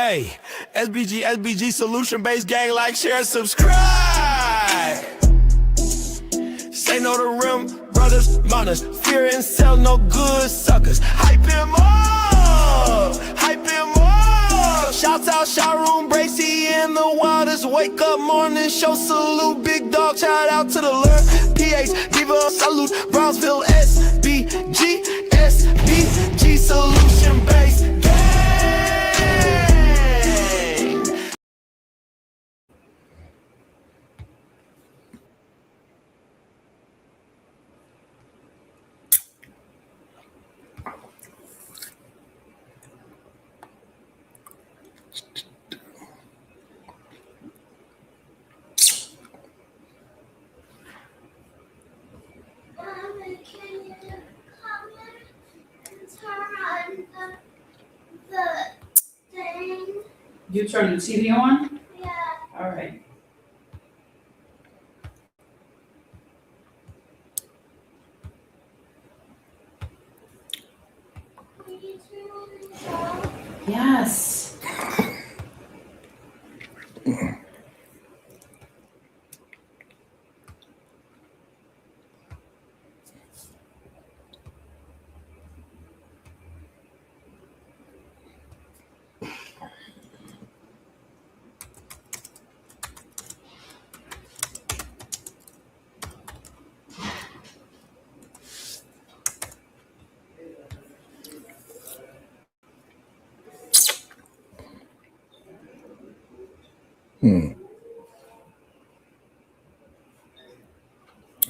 Hey, SBG solution-based gang, like, share, subscribe. Say no to rim, brothers, mothers, fear and sell no good suckers. Hype him up, hype him up. Shouts out Sharoon, Bracy, and the Wildest. Wake up morning show, salute, big dog, shout out to the Lure. PH, give a salute, Brownsville, SBG solution-based gang. You turn the TV on? Yeah. All right. Will you turn on the show? Yes.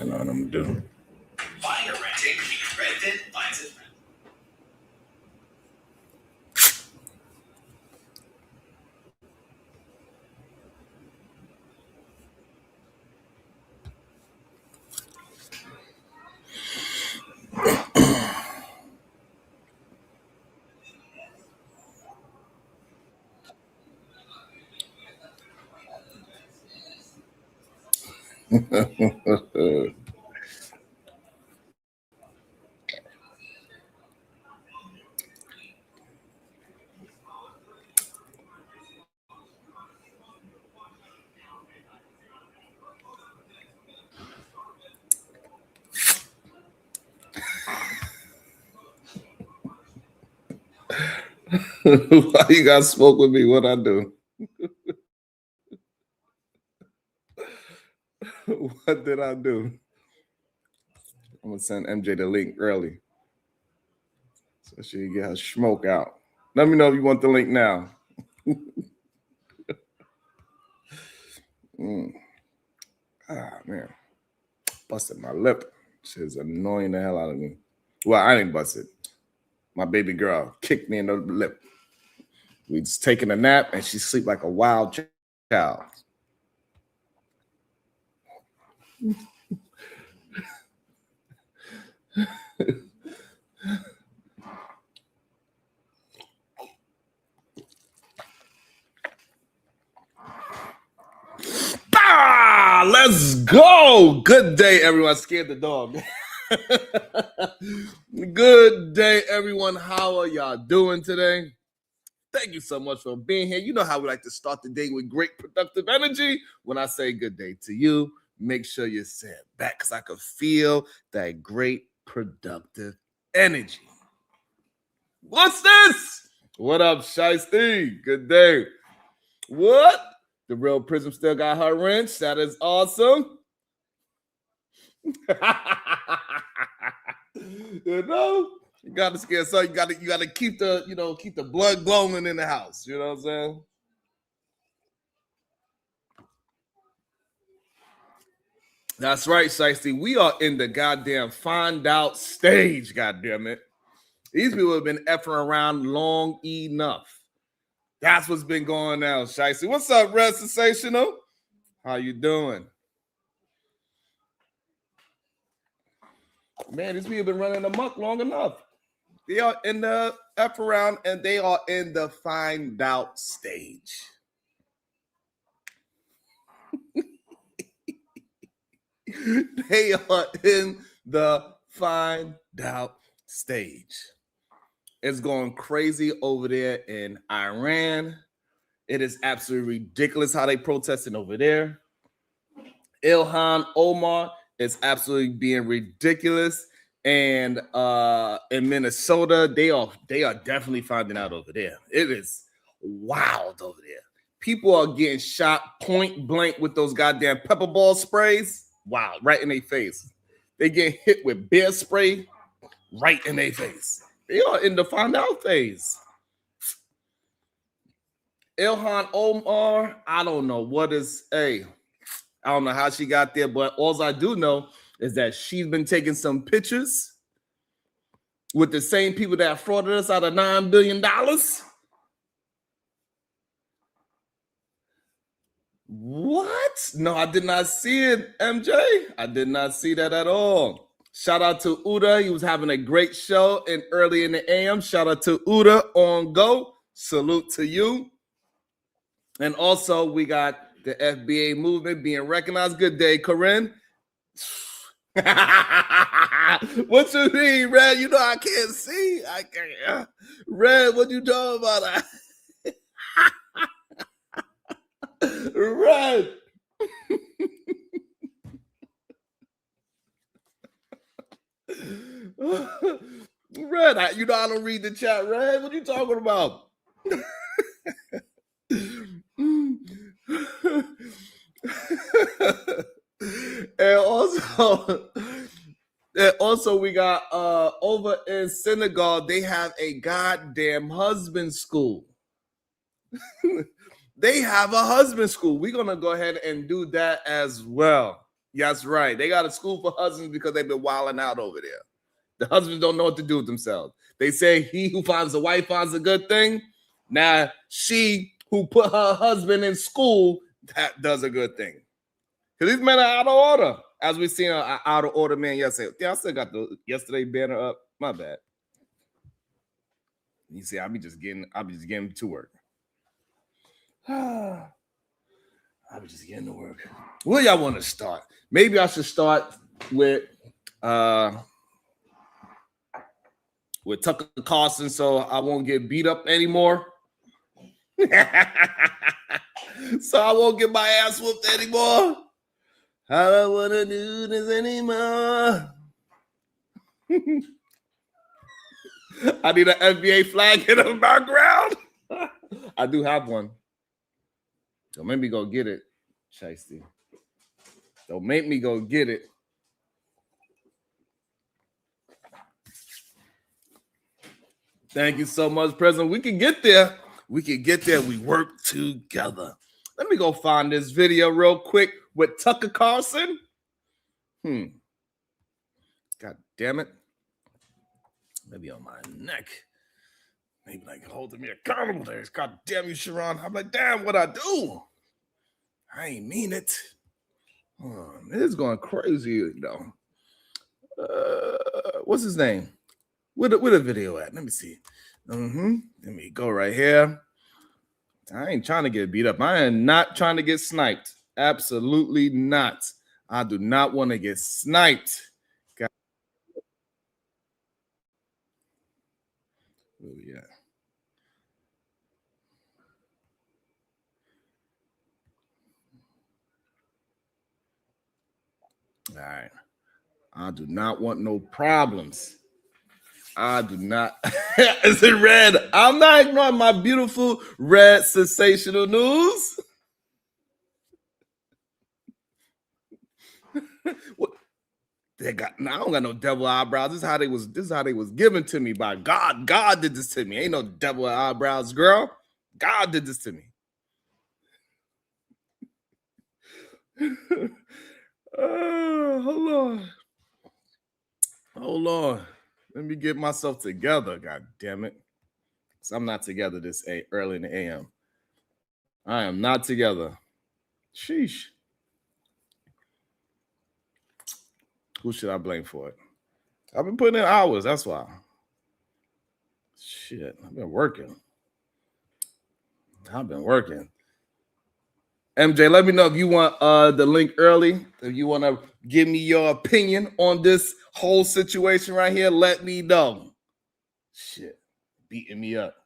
I know what I'm doing. Find a renting, rented, finds it. Why you got smoke with me? What I do? What did I do? I'm gonna send MJ the link early so she can get her smoke out. Let me know if you want the link now. Ah, man. Busted my lip. Shit's annoying the hell out of me. Well, I didn't bust it. My baby girl kicked me in the lip. We just taking a nap and she sleep like a wild child. Let's go. Good day, everyone. Scared the dog. Good day, everyone. How are y'all doing today? Thank you so much for being here. You know how we like to start the day with great productive energy. When I say good day to you, make sure you say it back because I can feel that great productive energy. What's this? What up, Shiesty? Good day. What? The real Prism still got her wrench. That is awesome. You know, you gotta scare. So you gotta keep the keep the blood glowing in the house. You know what I'm saying? That's right, Shiesty. We are in the goddamn find out stage. Goddamn it! These people have been effing around long enough. That's what's been going on, Shiesty. What's up, Red Sensational? How you doing? Man, these people have been running amok long enough. They are in the F around and they are in the find out stage. They are in the find out stage. It's going crazy over there in Iran. It is absolutely ridiculous how they protesting over there. Ilhan Omar is absolutely being ridiculous. And in Minnesota, they are definitely finding out over there. It is wild over there. People are getting shot point blank with those goddamn pepper ball sprays. Wow, right in their face. They get hit with bear spray right in their face. They are in the find out phase. Ilhan Omar, I don't know what is I don't know how she got there, but all I do know is that she's been taking some pictures with the same people that frauded us out of $9 billion. What? No, I did not see it, MJ. I did not see that at all. Shout out to Uda. He was having a great show and early in the AM. Shout out to Uda on Go. Salute to you. And also, we got the FBA movement being recognized. Good day, Corinne. What you mean, Red? You know I can't see. I can't. Red, what you talking about? Red. Red, you know I don't read the chat, Red. What you talking about? And also we got over in Senegal, they have a goddamn husband school. They have a husband school. We're gonna go ahead and do that as well. That's right. They got a school for husbands because they've been wilding out over there. The husbands don't know what to do with themselves. They say he who finds a wife finds a good thing. Now she who put her husband in school, that does a good thing. Because these men are out of order. As we seen an out of order man yesterday. Yeah, I still got the yesterday banner up. My bad. You see, I'll be just getting to work. I'll be just getting to work. Where y'all want to start? Maybe I should start with Tucker Carlson so I won't get beat up anymore. So I won't get my ass whooped anymore. I don't want to do this anymore. I need an NBA flag in the background. I do have one. Don't make me go get it, Shiesty. Don't make me go get it. Thank you so much, President. We can get there. We can get there. We work together. Let me go find this video real quick with Tucker Carlson. God damn it. Maybe on my neck. Maybe like holding me accountable there. God damn you, Sharon. I'm like, damn, what I do? I ain't mean it. It is going crazy, you know. What's his name? Where the video at? Let me see. Let me go right here. I ain't trying to get beat up. I am not trying to get sniped. Absolutely not. I do not want to get sniped. God. Oh, yeah. All right. I do not want no problems. I do not. Is it red? I'm not ignoring my beautiful red sensational news. What? I don't got no devil eyebrows. This is how they was given to me by God. God did this to me. Ain't no devil eyebrows, girl. God did this to me. Hold on. Let me get myself together. God damn it. So I'm not together this early in the AM. I am not together. Sheesh. Who should I blame for it? I've been putting in hours. That's why. Shit. I've been working. MJ, let me know if you want the link early. If you want to give me your opinion on this whole situation right here, let me know. Shit. Beating me up.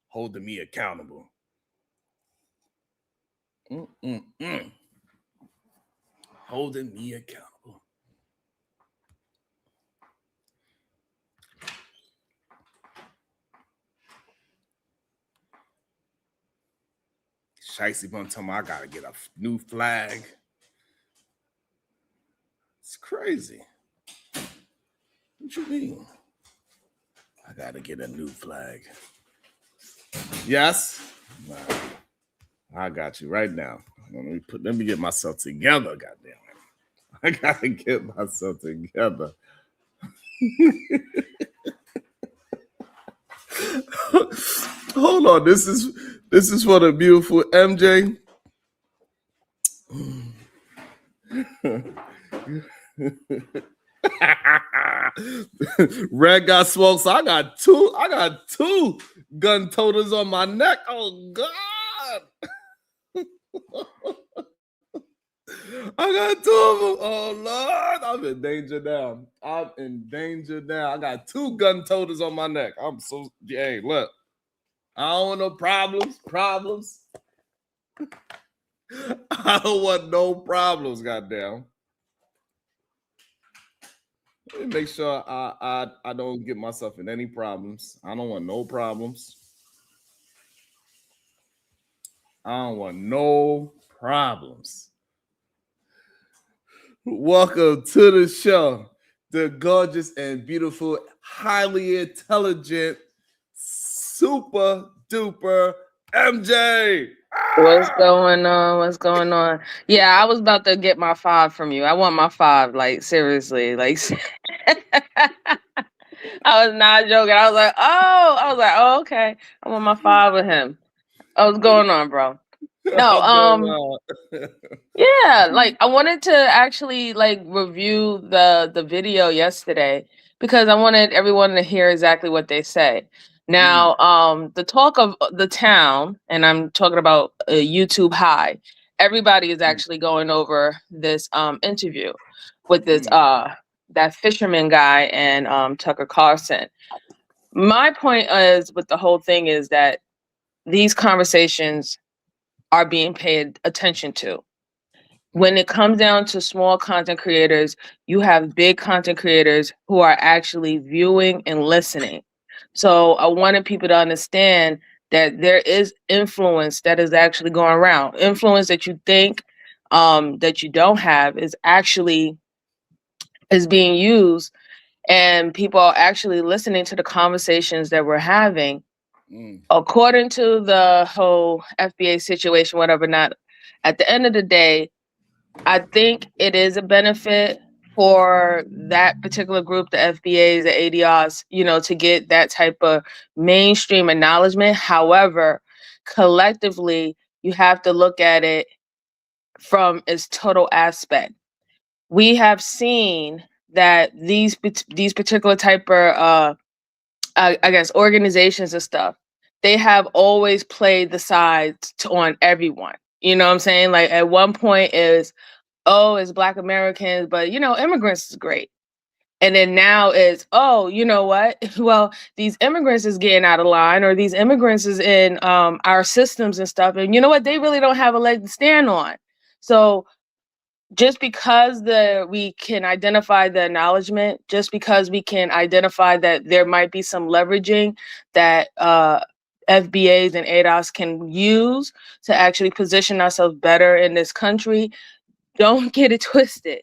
Holding me accountable. Holding me accountable. Shicey Bun told me I gotta get a new flag. It's crazy. What you mean? I gotta get a new flag. Yes. Nah, I got you right now. Let me get myself together. Goddamn it! I gotta get myself together. Hold on. This is for the beautiful MJ. Red got smoked, so I got two gun toters on my neck. Oh God. I got two of them. Oh Lord, I'm in danger now. I got two gun toters on my neck. I'm so hey, look. I don't want no problems. I don't want no problems, goddamn. Let me make sure I don't get myself in any problems. I don't want no problems. Welcome to the show, the gorgeous and beautiful, highly intelligent, super duper MJ. What's going on? What's going on? Yeah, I was about to get my 5 from you. I want my 5, like seriously. Like I was not joking. I was like, oh, okay. I want my 5 with him. Oh, what's going on, bro? No, yeah, like I wanted to actually like review the video yesterday because I wanted everyone to hear exactly what they say. Now, the talk of the town, and I'm talking about YouTube High. Everybody is actually going over this interview with this that fisherman guy and Tucker Carlson. My point is with the whole thing is that these conversations are being paid attention to. When it comes down to small content creators, you have big content creators who are actually viewing and listening. So I wanted people to understand that there is influence that is actually going around. Influence that you think that you don't have is being used, and people are actually listening to the conversations that we're having. According to the whole FBA situation, whatever, not at the end of the day, I think it is a benefit for that particular group, the FBAs, the ADRs, to get that type of mainstream acknowledgement. However, collectively, you have to look at it from its total aspect. We have seen that these particular type of I guess organizations and stuff, they have always played the sides on everyone. You know what I'm saying? Like at one point it's Black Americans, but immigrants is great. And then now it's, you know what? Well, these immigrants is getting out of line, or these immigrants is in our systems and stuff. And you know what? They really don't have a leg to stand on. So just because we can identify the acknowledgement, just because we can identify that there might be some leveraging that FBAs and ADOS can use to actually position ourselves better in this country, don't get it twisted.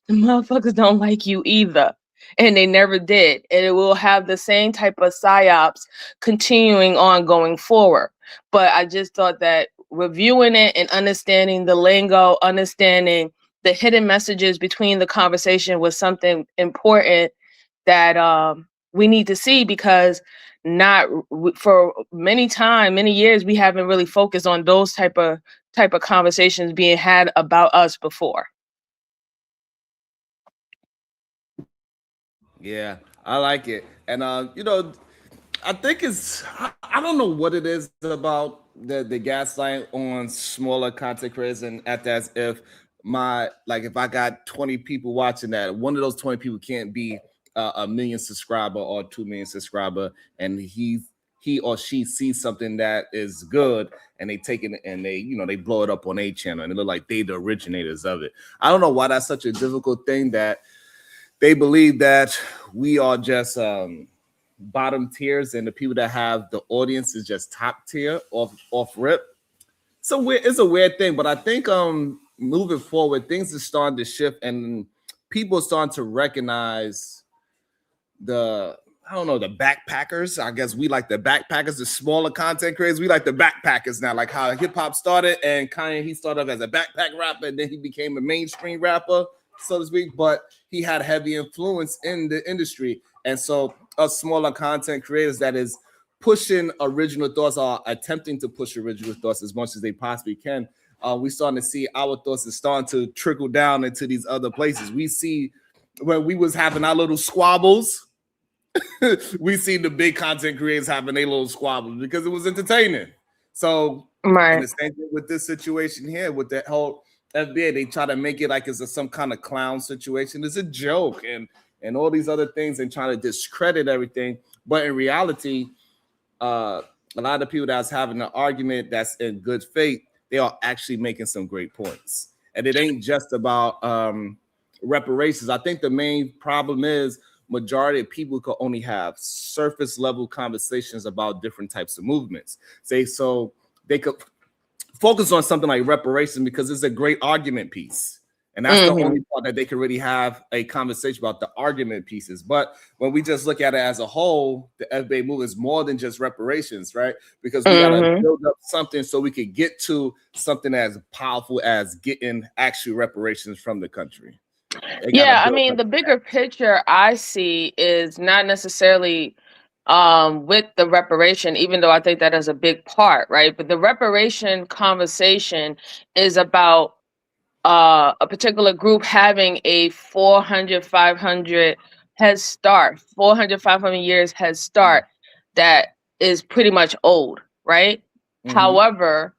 The motherfuckers don't like you either. And they never did. And it will have the same type of psyops continuing on going forward. But I just thought that reviewing it and understanding the lingo, understanding the hidden messages between the conversation was something important that we need to see, because for many years we haven't really focused on those type of conversations being had about us before. Yeah, I like it. And I think I don't know what it is about the gaslight on smaller content creators, and at that, if I got 20 people watching that, one of those 20 people can't be a million subscriber or 2 million subscriber, and he's he or she sees something that is good and they take it and they, you know, they blow it up on a channel and it look like they the originators of it. I don't know why that's such a difficult thing, that they believe that we are just bottom tiers and the people that have the audience is just top tier off rip. So it's a weird thing, but I think moving forward, things are starting to shift and people are starting to recognize the backpackers. I guess we like the backpackers, the smaller content creators. We like the backpackers now, like how hip hop started, and Kanye, he started off as a backpack rapper and then he became a mainstream rapper, so to speak, but he had heavy influence in the industry. And so us smaller content creators that is pushing original thoughts, are attempting to push original thoughts as much as they possibly can. We're starting to see our thoughts are starting to trickle down into these other places. We see when we was having our little squabbles, we see the big content creators having their little squabbles because it was entertaining. So Right. and the same thing with this situation here with that whole FBA, they try to make it like it's some kind of clown situation. It's a joke and all these other things and trying to discredit everything. But in reality, a lot of people that's having an argument that's in good faith, they are actually making some great points. And it ain't just about reparations. I think the main problem is majority of people could only have surface level conversations about different types of movements. So they could focus on something like reparations because it's a great argument piece. And that's the only part that they can really have a conversation about, the argument pieces. But when we just look at it as a whole, the FBA movement is more than just reparations, right? Because we got to build up something so we could get to something as powerful as getting actual reparations from the country. Yeah, I mean, the bigger picture I see is not necessarily with the reparation, even though I think that is a big part, right? But the reparation conversation is about a particular group having a 400, 500 head start, 400, 500 years head start that is pretty much old, right? However,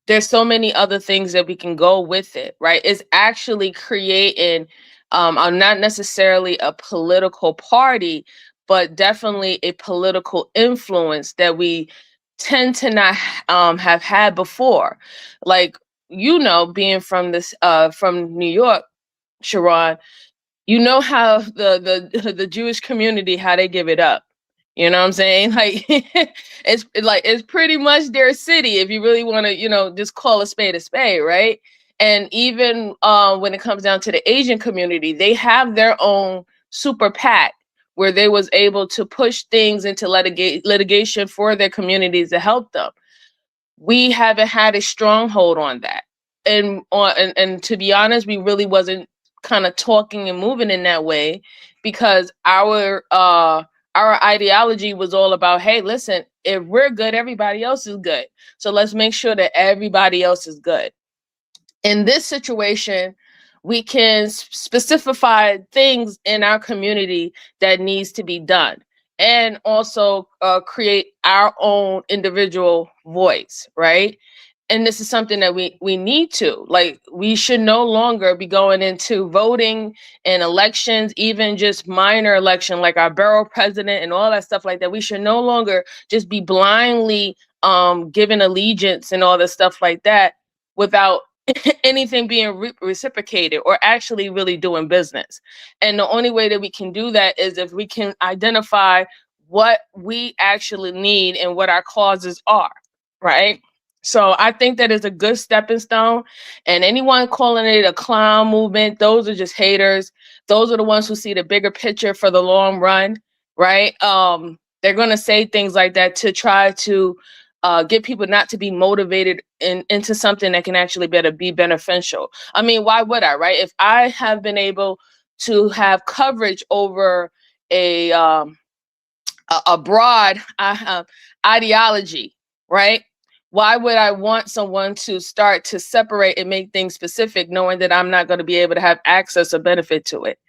there's so many other things that we can go with it, right? It's actually creating not necessarily a political party, but definitely a political influence that we tend to not have had before. Like, you know, being from this from New York, Sharon, you know how the Jewish community, how they give it up. You know what I'm saying? Like it's pretty much their city if you really want to, you know, just call a spade, right? And even when it comes down to the Asian community, they have their own super PAC where they was able to push things into litigation for their communities to help them. We haven't had a stronghold on that. And to be honest, we really wasn't kind of talking and moving in that way because our ideology was all about, hey, listen, if we're good, everybody else is good. So let's make sure that everybody else is good. In this situation, we can specify things in our community that needs to be done and also create our own individual voice, right? And this is something that we need to, like, we should no longer be going into voting and elections, even just minor election, like our borough president and all that stuff like that. We should no longer just be blindly giving allegiance and all this stuff like that without anything being reciprocated or actually really doing business. And the only way that we can do that is if we can identify what we actually need and what our causes are, right? So I think that is a good stepping stone. And anyone calling it a clown movement, those are just haters. Those are the ones who see the bigger picture for the long run, right? They're going to say things like that to try to get people not to be motivated into something that can actually be beneficial. I mean, why would I, right? If I have been able to have coverage over a broad ideology, right? Why would I want someone to start to separate and make things specific, knowing that I'm not going to be able to have access or benefit to it?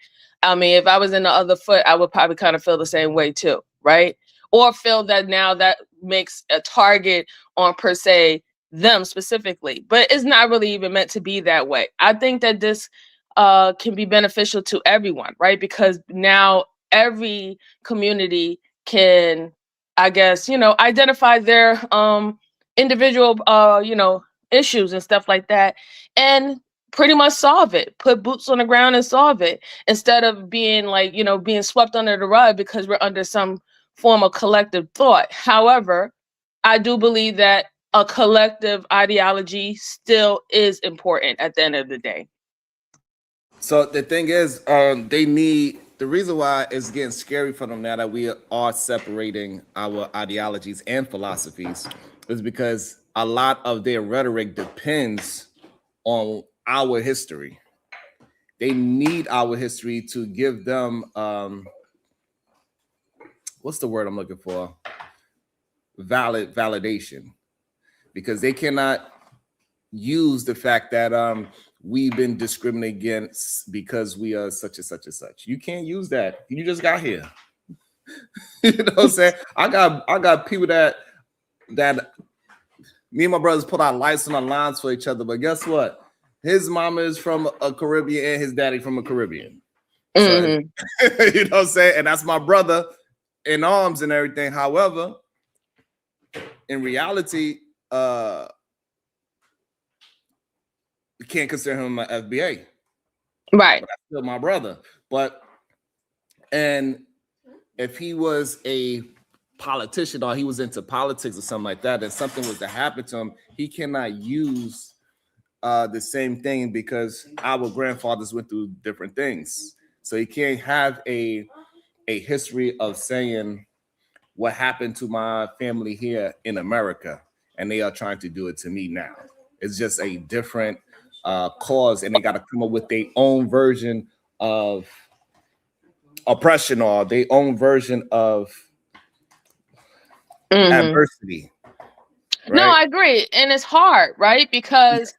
I mean, if I was in the other foot, I would probably kind of feel the same way too, right? Or feel that now that makes a target on, per se, them specifically. But it's not really even meant to be that way. I think that this can be beneficial to everyone, right? Because now every community can I guess, identify their individual, issues and stuff like that, and pretty much solve it, put boots on the ground and solve it, instead of being like, being swept under the rug because we're under some form of collective thought. However, I do believe that a collective ideology still is important at the end of the day. So the thing is, the reason why it's getting scary for them now that we are separating our ideologies and philosophies is because a lot of their rhetoric depends on our history. They need our history to give them what's the word I'm looking for? Validation, because they cannot use the fact that we've been discriminated against because we are such and such and such. You can't use that. You just got here. You know what I'm saying? I got people that me and my brothers put our lives on the lines for each other, but guess what? His mama is from a Caribbean and his daddy from a Caribbean. Mm-hmm. So, you know what I'm saying? And that's my brother in arms and everything. However, in reality, you can't consider him my FBA. Right. But that's still my brother. And if he was a politician or he was into politics or something like that, and something was to happen to him, he cannot use the same thing because our grandfathers went through different things. So he can't have a history of saying what happened to my family here in America, and they are trying to do it to me now. It's just a different cause, and they got to come up with their own version of oppression or their own version of adversity. Right? No, I agree, and it's hard, right? Because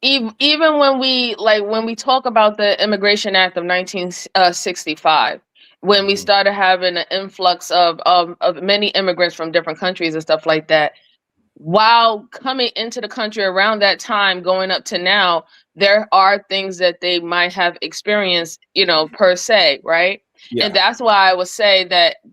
even when we talk about the Immigration Act of 1965, when we started having an influx of many immigrants from different countries and stuff like that, while coming into the country around that time, going up to now, there are things that they might have experienced, per se, right? Yeah. And that's why I would say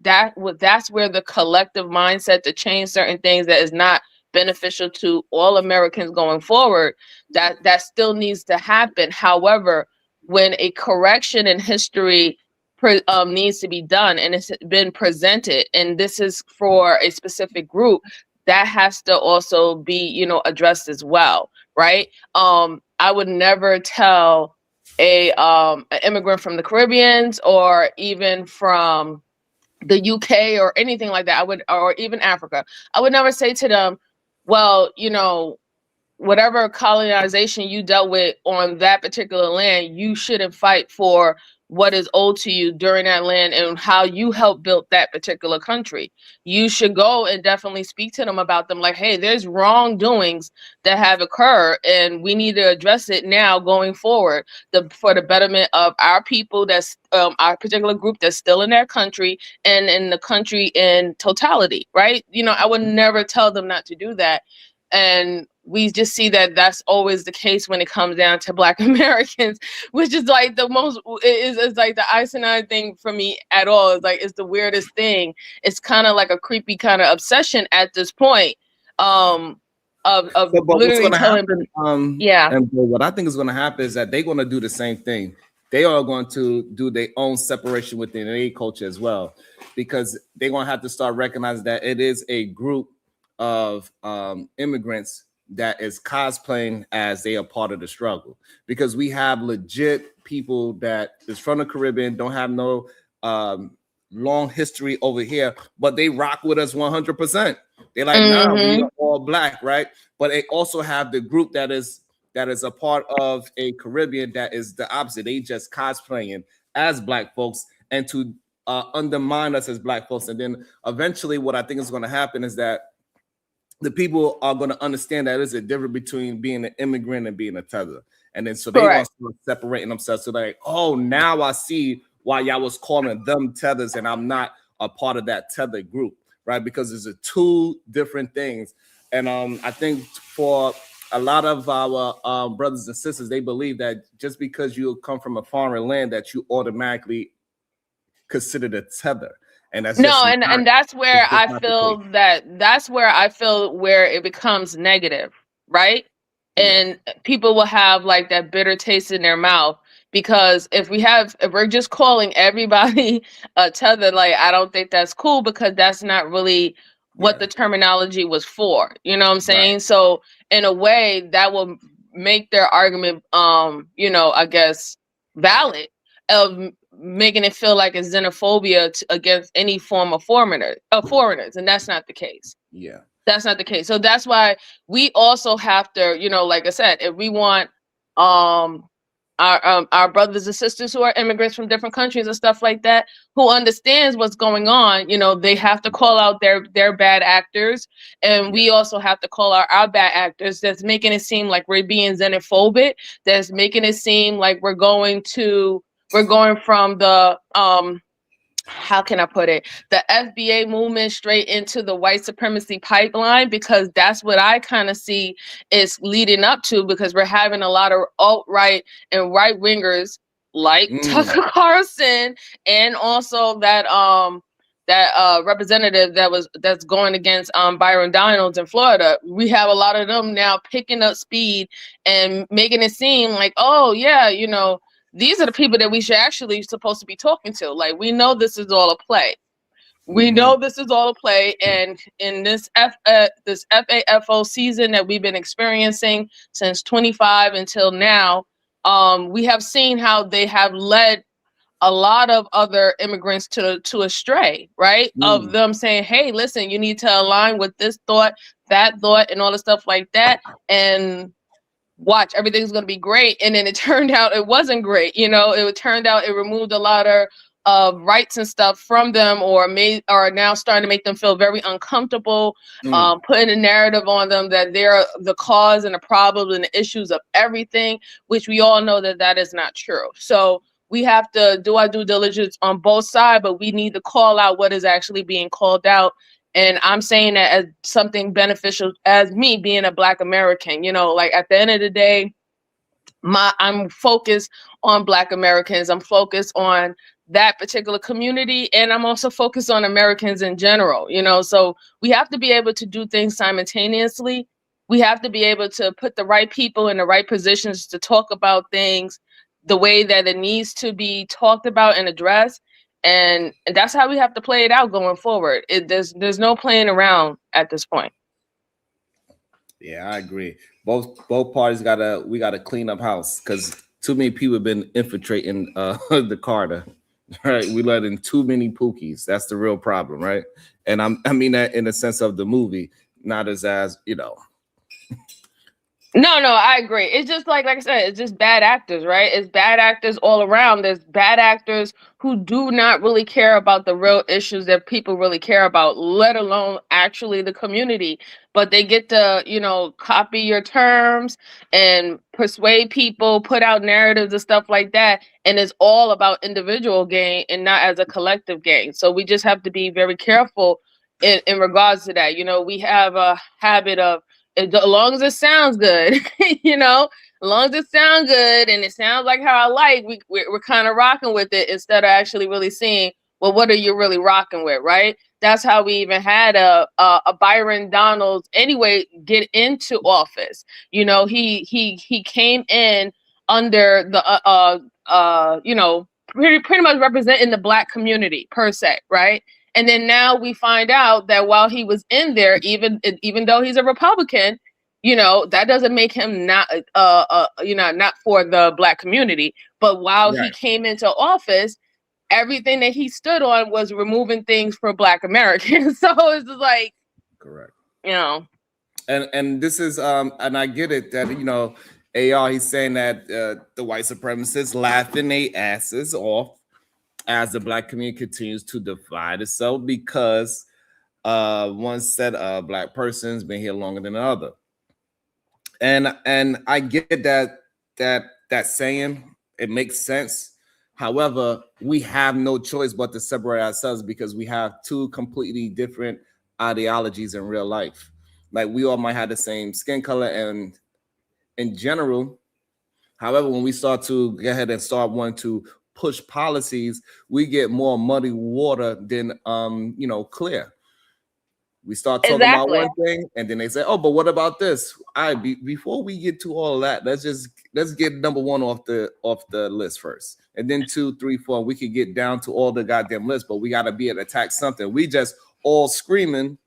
that's where the collective mindset to change certain things that is not beneficial to all Americans going forward, that still needs to happen. However, when a correction in history needs to be done and it's been presented, and this is for a specific group, that has to also be, addressed as well, right? I would never tell an immigrant from the Caribbeans or even from the UK or anything like that, or even Africa, I would never say to them, well, whatever colonization you dealt with on that particular land, you shouldn't fight for what is owed to you during that land and how you helped build that particular country. You should go and definitely speak to them about them, like, hey, there's wrongdoings that have occurred and we need to address it now going forward for the betterment of our people, that's our particular group that's still in their country and in the country in totality, right? I would never tell them not to do that. And we just see that that's always the case when it comes down to Black Americans, which is like the most, is like the asinine thing for me at all. It's like, it's the weirdest thing. It's kind of like a creepy kind of obsession at this point. Of literally telling them, And what I think is going to happen is that they're going to do the same thing. They are going to do their own separation within their culture as well, because they're going to have to start recognizing that it is a group of immigrants that is cosplaying as they are part of the struggle, because we have legit people that is from the Caribbean, don't have no long history over here, but they rock with us 100%. They're like, nah, we are all Black, right? But they also have the group that is a part of a Caribbean that is the opposite. They just cosplaying as Black folks and to undermine us as Black folks. And then eventually what I think is going to happen is that the people are going to understand that there's a difference between being an immigrant and being a tether. And then so they're going to start separating themselves. So like, oh, now I see why y'all was calling them tethers and I'm not a part of that tether group, right? Because there's two different things. And I think for a lot of our brothers and sisters, they believe that just because you come from a foreign land that you automatically considered a tether. And that's No, just and that's where it's just I not the feel case. where it becomes negative, right? Yeah. And people will have like that bitter taste in their mouth because if we're just calling everybody a tether, like I don't think that's cool because that's not really what Yeah. the terminology was for. You know what I'm Right. saying? So in a way that will make their argument I guess valid of making it feel like it's xenophobia against any form of foreigners, and that's not the case. Yeah. That's not the case. So that's why we also have to, like I said, if we want um our brothers and sisters who are immigrants from different countries and stuff like that, who understands what's going on, they have to call out their bad actors, and we also have to call out our bad actors that's making it seem like we're being xenophobic, that's making it seem like we're going from the how can I put it, the FBA movement straight into the white supremacy pipeline, because that's what I kind of see is leading up to, because we're having a lot of alt-right and right wingers like Tucker Carlson, and also that representative that's going against Byron Donalds in Florida. We have a lot of them now picking up speed and making it seem like, oh yeah, these are the people that we should actually supposed to be talking to. Like, we know this is all a play. We know this is all a play. And in this FAFO season that we've been experiencing since 25 until now, we have seen how they have led a lot of other immigrants to astray, right? Of them saying, hey, listen, you need to align with this thought, that thought, and all the stuff like that. And watch, everything's going to be great. And then it turned out it wasn't great. It turned out it removed a lot of rights and stuff from them, or now starting to make them feel very uncomfortable, putting a narrative on them that they're the cause and the problem and the issues of everything, which we all know that is not true. So we have to do our due diligence on both sides, but we need to call out what is actually being called out. And I'm saying that as something beneficial, as me being a Black American, like at the end of the day, I'm focused on Black Americans. I'm focused on that particular community. And I'm also focused on Americans in general, so we have to be able to do things simultaneously. We have to be able to put the right people in the right positions to talk about things the way that it needs to be talked about and addressed. And that's how we have to play it out going forward. There's no playing around at this point. Yeah, I agree. Both parties we gotta clean up house, because too many people have been infiltrating the Carter. Right, we let in too many pookies. That's the real problem, right? And I mean that in the sense of the movie, not as No, I agree. It's just like I said, it's just bad actors, right? It's bad actors all around. There's bad actors who do not really care about the real issues that people really care about, let alone actually the community. But they get to, copy your terms and persuade people, put out narratives and stuff like that. And it's all about individual gain and not as a collective gain. So we just have to be very careful in regards to that. We have a habit of, as long as it sounds good, as long as it sounds good and it sounds like how I like, we're kind of rocking with it instead of actually really seeing, well, what are you really rocking with, right? That's how we even had a Byron Donalds anyway get into office. He came in under the pretty much representing the Black community per se, right? And then now we find out that while he was in there, even though he's a Republican, that doesn't make him not not for the Black community. But while he came into office, everything that he stood on was removing things for Black Americans. So it's just like, correct. And this is and I get it that AR, he's saying that the white supremacists laughing their asses off as the Black community continues to divide itself because one set of Black persons been here longer than the other. And I get that saying, it makes sense. However, we have no choice but to separate ourselves because we have two completely different ideologies in real life. Like, we all might have the same skin color and in general. However, when we start to go ahead and start wanting to push policies, we get more muddy water than clear. We start talking about Exactly. one thing, and then they say, "Oh, but what about this?" Before we get to all of that, let's get number one off the list first, and then 2, 3, 4. We could get down to all the goddamn list, but we got to be able to attack something. We just all screaming,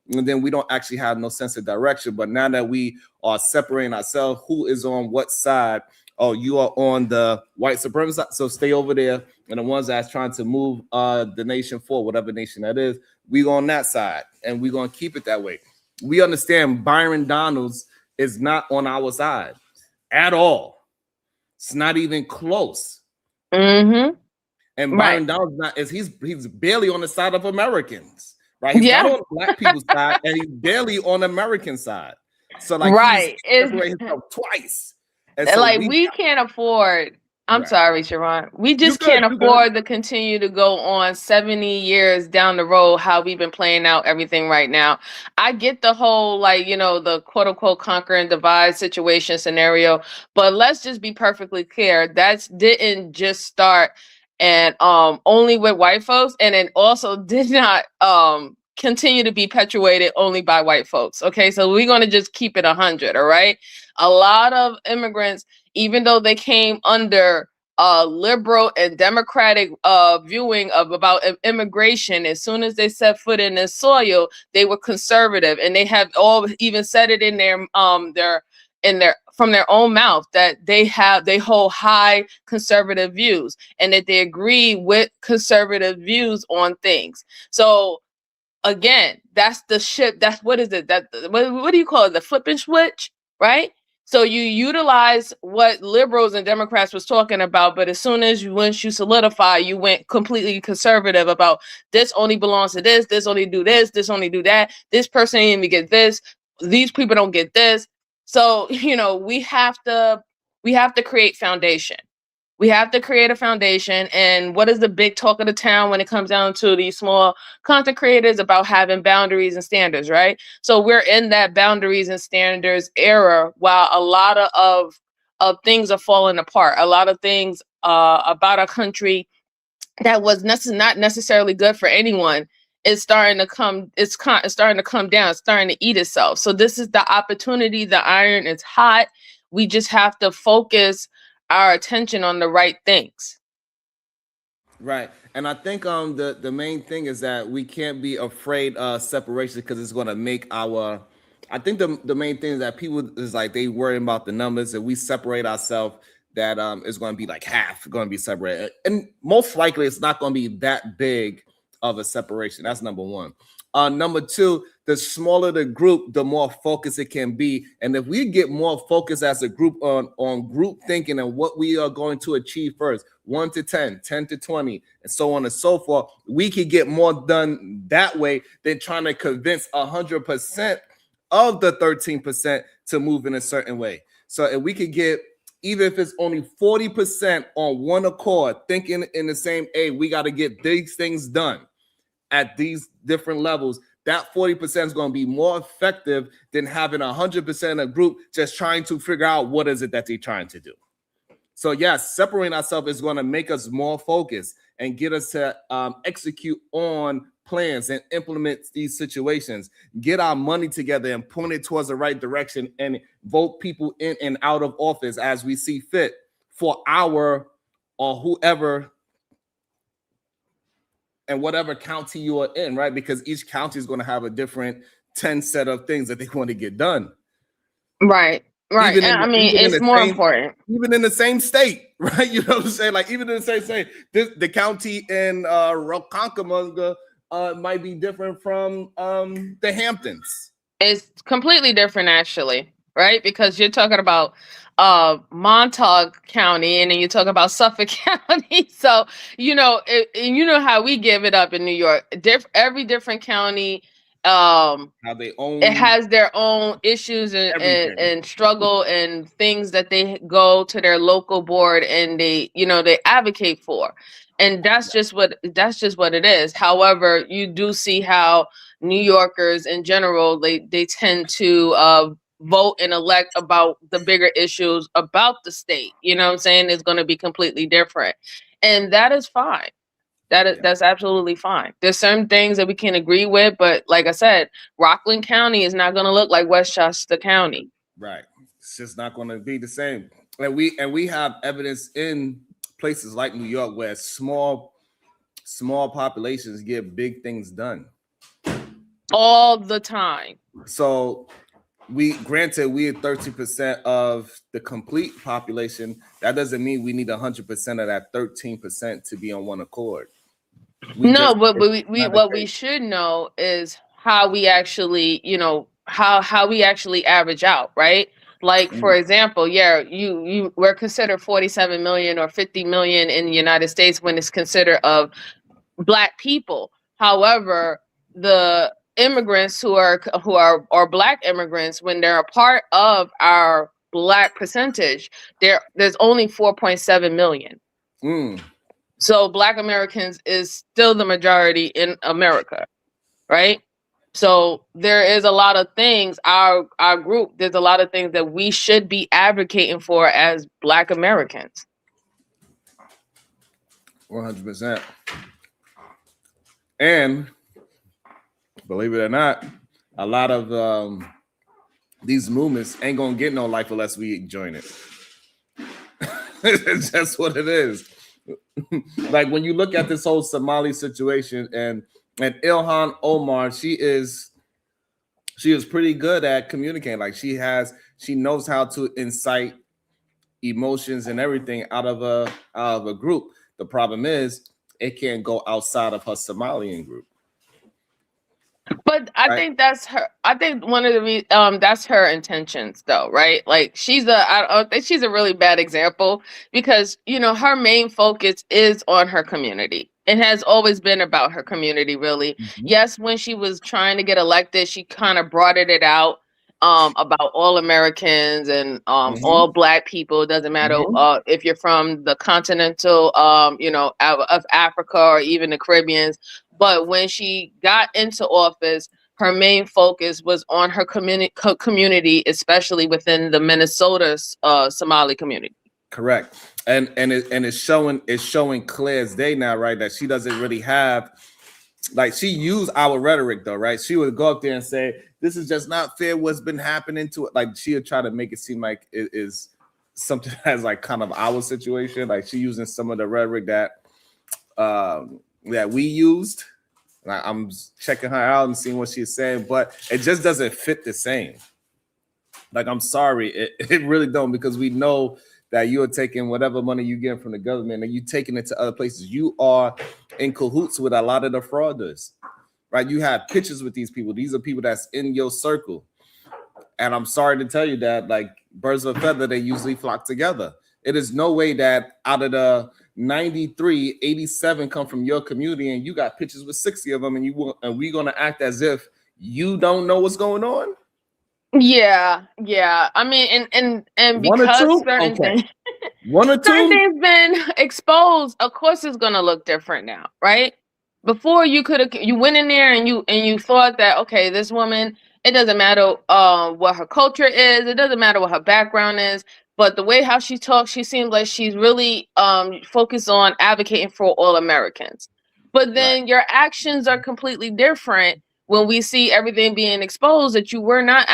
and then we don't actually have no sense of direction. But now that we are separating ourselves, who is on what side? Oh, you are on the white supremacist side, so stay over there. And the ones that's trying to move the nation forward, whatever nation that is, we on that side, and we're gonna keep it that way. We understand Byron Donalds is not on our side at all. It's not even close. Mm-hmm. And Right. Byron Donalds he's barely on the side of Americans, right? He's Yeah. not on Black people's side, and he's barely on the American side. So like Right. he's separating himself twice. And And so like we can't afford. I'm Right. sorry, Sharon. We just You good, can't you good. afford to continue to go on 70 years down the road how we've been playing out everything right now. I get the whole the quote unquote conquer and divide situation scenario, but let's just be perfectly clear. That didn't just start and only with white folks, and it also did not continue to be perpetuated only by white folks. Okay, so we're going to just keep it 100. All right, a lot of immigrants, even though they came under liberal and democratic viewing of about immigration, as soon as they set foot in this soil, they were conservative, and they have all even said it in their from their own mouth that they hold high conservative views and that they agree with conservative views on things. So again, that's the ship. That's what is it? That what do you call it? The flip and switch, right? So you utilize what liberals and Democrats was talking about, but as soon as once you solidify, you went completely conservative about this only belongs to this only do this only do that, this person didn't even get this, these people don't get this. So we have to create foundation. We have to create a foundation. And what is the big talk of the town when it comes down to these small content creators? About having boundaries and standards, right? So we're in that boundaries and standards era while a lot of things are falling apart. A lot of things about our country that was not necessarily good for anyone is starting to come. It's starting to come down. It's starting to eat itself. So this is the opportunity. The iron is hot. We just have to focus our attention on the right things. Right. And I think the main thing is that we can't be afraid of separation because it's going to make our I think the main thing is that people is like they worry about the numbers and we separate ourselves that is going to be like half going to be separated. And most likely it's not going to be that big of a separation. That's number one. Number two, the smaller the group, the more focused it can be. And if we get more focused as a group on group thinking and what we are going to achieve first, 1 to 10, 10 to 20, and so on and so forth, we could get more done that way than trying to convince 100% of the 13% to move in a certain way. So if we could get, even if it's only 40% on one accord, thinking in the same, hey, we got to get these things done at these different levels, that 40% is going to be more effective than having 100% of a group just trying to figure out what is it that they're trying to do. So yes, separating ourselves is going to make us more focused and get us to execute on plans and implement these situations, get our money together and point it towards the right direction and vote people in and out of office as we see fit for our or whoever and whatever county you are in, right? Because each county is going to have a different 10 set of things that they want to get done. Right. Right. I mean, it's more important. Even in the same state, right? You know what I'm saying? Like, even in the same state, the county in Ronkonkoma might be different from the Hamptons. It's completely different, actually, right? Because you're talking about Montauk County, and then you talk about Suffolk County. So and you know how we give it up in New York. Every different county, how they own it has their own issues and struggle and things that they go to their local board and they advocate for. And that's just what it is. However, you do see how New Yorkers in general, they tend to vote and elect about the bigger issues about the state. You know what I'm saying? It's going to be completely different. And that is fine. That's absolutely fine. There's certain things that we can agree with, but like I said, Rockland County is not going to look like Westchester County. Right. It's just not going to be the same. And we have evidence in places like New York where small populations get big things done all the time. So we are 13% of the complete population. That doesn't mean we need 100% of that 13% to be on one accord. But what we should know is how we actually, how we actually average out, right? Like, for example, we're considered 47 million or 50 million in the United States when it's considered of Black people. However, the immigrants who are Black immigrants, when they're a part of our Black percentage, there's only 4.7 million. So Black Americans is still the majority in America, right? So there is a lot of things, our group, there's a lot of things that we should be advocating for as Black Americans. 100%. And believe it or not, a lot of these movements ain't gonna get no life unless we join it. That's what it is. Like when you look at this whole Somali situation and Ilhan Omar, she is pretty good at communicating. Like she knows how to incite emotions and everything out of a group. The problem is it can't go outside of her Somalian group. But I think that's her. I think one of the that's her intentions, though, right? Like I think she's a really bad example because her main focus is on her community. It has always been about her community, really. Mm-hmm. Yes, when she was trying to get elected, she kind of broadened it out about all Americans and all Black people. It doesn't matter if you're from the continental, of Africa or even the Caribbeans. But when she got into office, her main focus was on her community, especially within the Minnesota Somali community. Correct, and it's showing clear as day now, right? That she doesn't really have, like, she used our rhetoric though, right? She would go up there and say, "This is just not fair. What's been happening to it?" Like she would try to make it seem like it is something that's like kind of our situation. Like she using some of the rhetoric that we used. Like I'm checking her out and seeing what she's saying, but it just doesn't fit the same. Like, I'm sorry, it really don't, because we know that you are taking whatever money you get from the government and you taking it to other places. You are in cahoots with a lot of the fraudsters, right? You have pictures with these people. These are people that's in your circle. And I'm sorry to tell you that, like, birds of a feather, they usually flock together. It is no way that out of the 93, 87 come from your community and you got pictures with 60 of them and we're going to act as if you don't know what's going on? Yeah. I mean, and because certain things been exposed, of course it's going to look different now, right? Before you went in there and you thought that, okay, this woman, it doesn't matter what her culture is, it doesn't matter what her background is, but the way how she talks, she seems like she's really focused on advocating for all Americans. But then your actions are completely different when we see everything being exposed, that you were not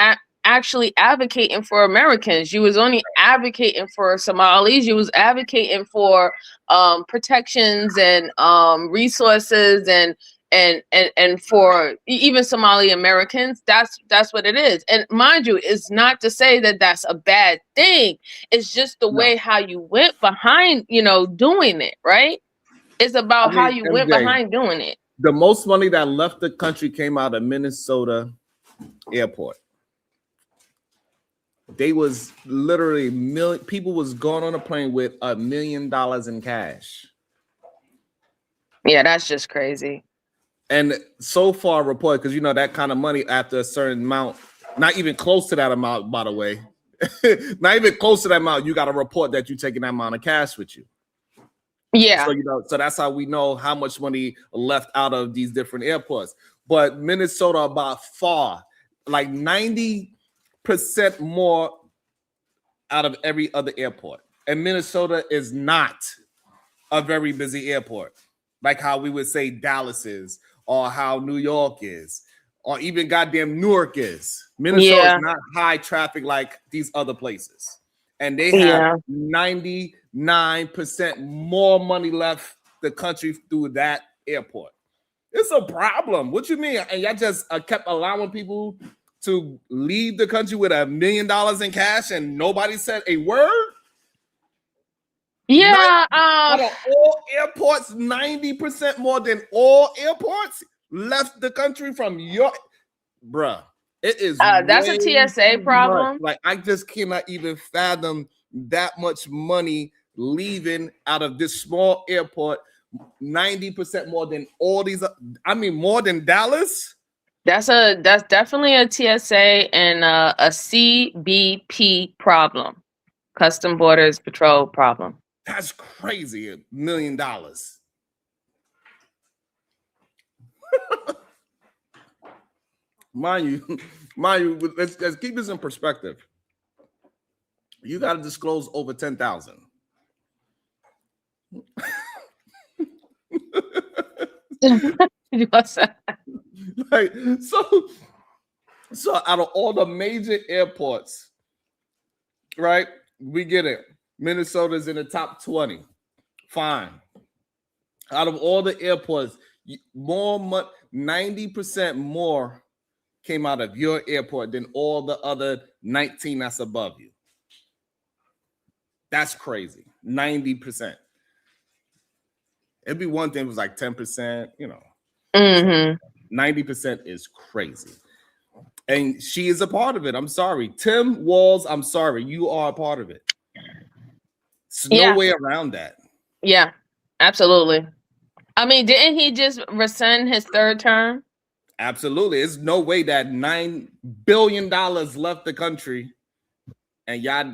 actually advocating for Americans. You was only advocating for Somalis. You was advocating for protections and resources and for even Somali Americans. That's what it is. And mind you, it's not to say that that's a bad thing. It's just the way how you went behind, doing it, right? It's about how you went behind doing it. The most money that left the country came out of Minnesota airport. They was literally people was going on a plane with $1 million in cash. Yeah, that's just crazy. And so far reported, because that kind of money after a certain amount, not even close to that amount, by the way, not even close to that amount, you got to report that you're taking that amount of cash with you. Yeah. So so that's how we know how much money left out of these different airports. But Minnesota, by far, like 90% more out of every other airport, and Minnesota is not a very busy airport, like how we would say Dallas is, or how New York is, or even goddamn Newark is. Minnesota is not high traffic like these other places. And they have 99% more money left the country through that airport. It's a problem. What you mean? And y'all just kept allowing people to leave the country with $1 million in cash and nobody said a word? Yeah. Out of all airports, 90% more than all airports left the country from your... Bruh, it is that's a TSA problem. Like, I just cannot even fathom that much money leaving out of this small airport. 90% more than all these. I mean, more than Dallas. That's definitely a TSA and a CBP problem, Custom Borders Patrol problem. That's crazy. $1 million. Mind you, let's keep this in perspective. You got to disclose over 10,000. Like, so out of all the major airports, right? We get it. Minnesota's in the top 20. Fine. Out of all the airports, 90% more came out of your airport than all the other 19 that's above you. That's crazy. 90%. It'd be one thing, it was like 10%, you know. 90% is crazy. And she is a part of it. I'm sorry. Tim Walls, I'm sorry. You are a part of it. There's no way around that. Yeah, absolutely. I mean, didn't he just rescind his third term? Absolutely. There's no way that $9 billion left the country and y'all...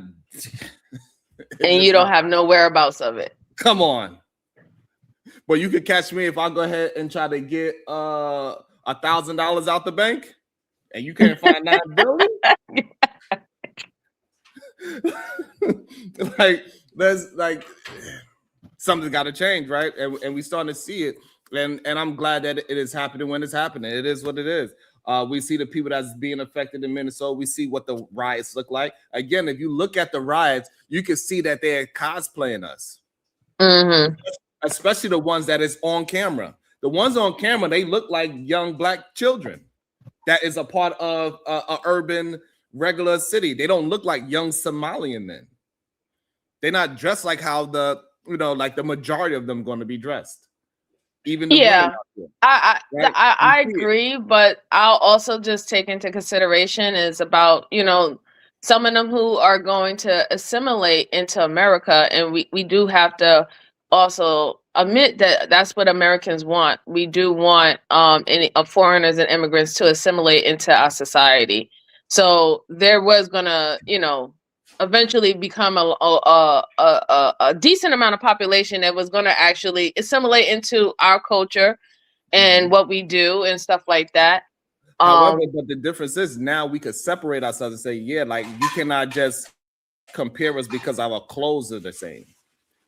and you don't have no whereabouts of it. Come on. But you could catch me if I go ahead and try to get $1,000 out the bank and you can't find $9 billion. Like, there's like something's got to change, right? And we starting to see it. And I'm glad that it is happening when it's happening. It is what it is. We see the people that's being affected in Minnesota. We see what the riots look like. Again, if you look at the riots, you can see that they're cosplaying us. Especially the ones that is on camera. The ones on camera, they look like young black children. That is a part of a urban regular city. They don't look like young Somalian men. They're not dressed like how like the majority of them going to be dressed. Even I agree, but I'll also just take into consideration is about, some of them who are going to assimilate into America, and we do have to also admit that that's what Americans want. We do want foreigners and immigrants to assimilate into our society. So there was gonna, eventually become a decent amount of population that was going to actually assimilate into our culture and what we do and stuff like that. However, but the difference is now we could separate ourselves and say, yeah, like you cannot just compare us because our clothes are the same.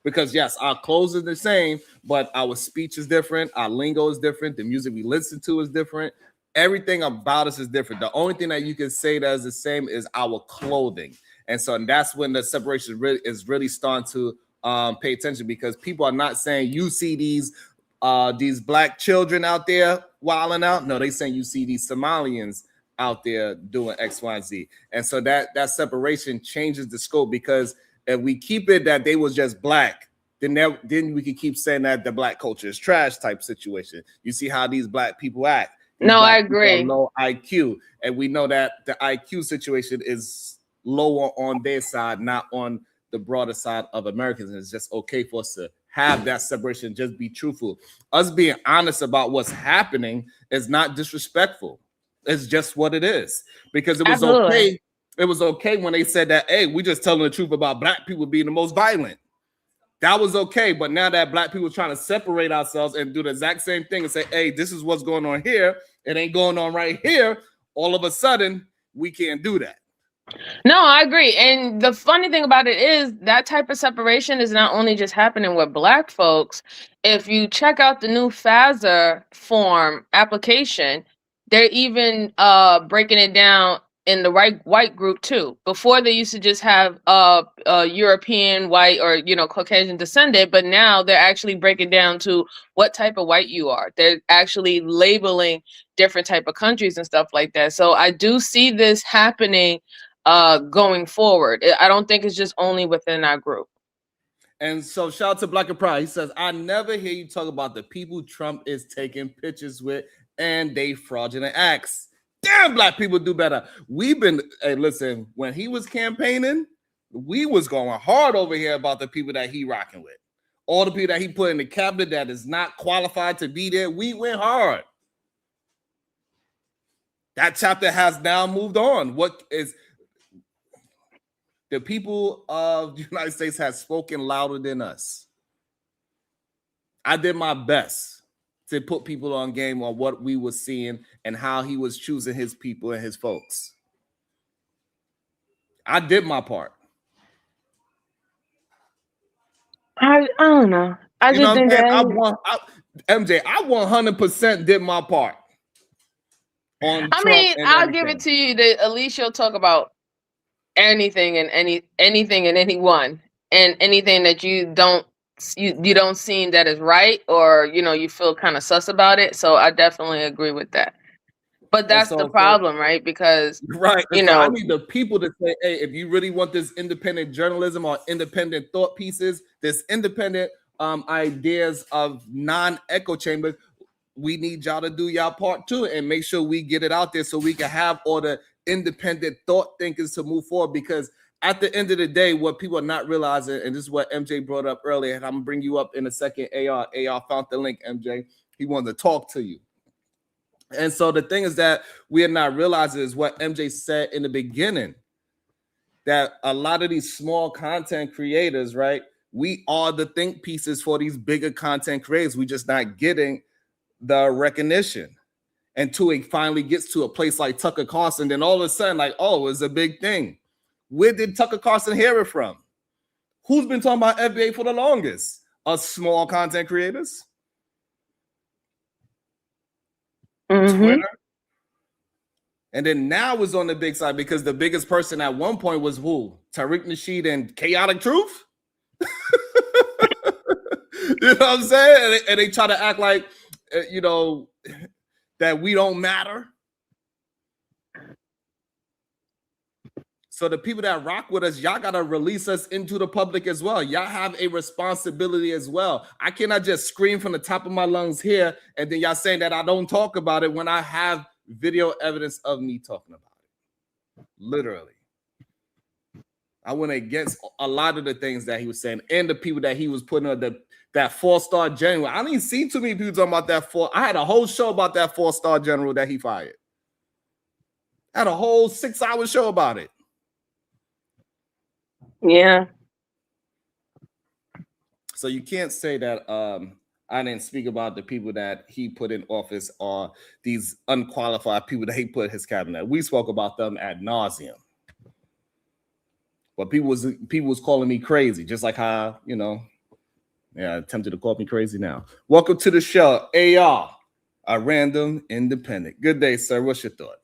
Because yes, our clothes are the same, but our speech is different. Our lingo is different. The music we listen to is different. Everything about us is different. The only thing that you can say that is the same is our clothing. And so that's when the separation is really starting to pay attention, because people are not saying you see these black children out there wilding out. No, they saying you see these Somalians out there doing X, Y, and Z. And so that separation changes the scope, because if we keep it that they was just black, then we could keep saying that the black culture is trash type situation. You see how these black people act. No, I agree. Low IQ, and we know that the IQ situation is lower on their side, not on the broader side of Americans. And it's just okay for us to have that separation, just be truthful. Us being honest about what's happening is not disrespectful. It's just what it is. Because it was okay. It was okay when they said that, hey, we just telling the truth about black people being the most violent. That was okay. But now that black people are trying to separate ourselves and do the exact same thing and say, hey, this is what's going on here, it ain't going on right here, all of a sudden, we can't do that. No, I agree. And the funny thing about it is that type of separation is not only just happening with Black folks. If you check out the new FASA form application, they're even breaking it down in the white group too. Before they used to just have European white or Caucasian descendant, but now they're actually breaking down to what type of white you are. They're actually labeling different type of countries and stuff like that. So I do see this happening going forward. I don't think it's just only within our group. And so shout out to Black and Pride. He says, I never hear you talk about the people Trump is taking pictures with and they fraudulent acts. Damn, Black people do better. We've been, hey, listen, when he was campaigning, we was going hard over here about the people that he rocking with. All the people that he put in the cabinet that is not qualified to be there, we went hard. That chapter has now moved on. What is the people of the United States has spoken louder than us. I did my best to put people on game on what we were seeing and how he was choosing his people and his folks. I did my part. I don't know. I You know just what I'm think saying? that I 100% did my part. On I Trump mean, and I'll give everything. it to you that at least you'll talk about anything and anything and anyone and anything that you don't seem that is right or you feel kind of sus about it. So I definitely agree with that. But And that's the problem, right? Because right. And so I need the people to say, hey, if you really want this independent journalism or independent thought pieces, this independent ideas of non-echo chambers, we need y'all to do y'all part too and make sure we get it out there so we can have all the independent thought thinkers to move forward. Because at the end of the day, what people are not realizing, and this is what MJ brought up earlier, and I'm gonna bring you up in a second. AR found the link, MJ. He wanted to talk to you. And so the thing is that we are not realizing is what MJ said in the beginning, that a lot of these small content creators, right? We are the think pieces for these bigger content creators. We just not getting the recognition until it finally gets to a place like Tucker Carlson. Then all of a sudden, like, oh, it's a big thing. Where did Tucker Carlson hear it from? Who's been talking about FBA for the longest? Us small content creators. Twitter. And then now it's on the big side because the biggest person at one point was who? Tariq Nasheed and Chaotic Truth. You know what I'm saying? And they try to act like, that we don't matter. So the people that rock with us, y'all got to release us into the public as well. Y'all have a responsibility as well. I cannot just scream from the top of my lungs here and then y'all saying that I don't talk about it when I have video evidence of me talking about it. Literally. I went against a lot of the things that he was saying and the people that he was putting on that 4-star general. I didn't see too many people talking about that I had a whole show about that 4-star general that he fired. I had a whole 6-hour show about it. Yeah. So you can't say that I didn't speak about the people that he put in office or these unqualified people that he put in his cabinet. We spoke about them ad nauseum. But people was calling me crazy, just like how, attempted to call me crazy now. Welcome to the show, AR, a random independent. Good day, sir. What's your thought?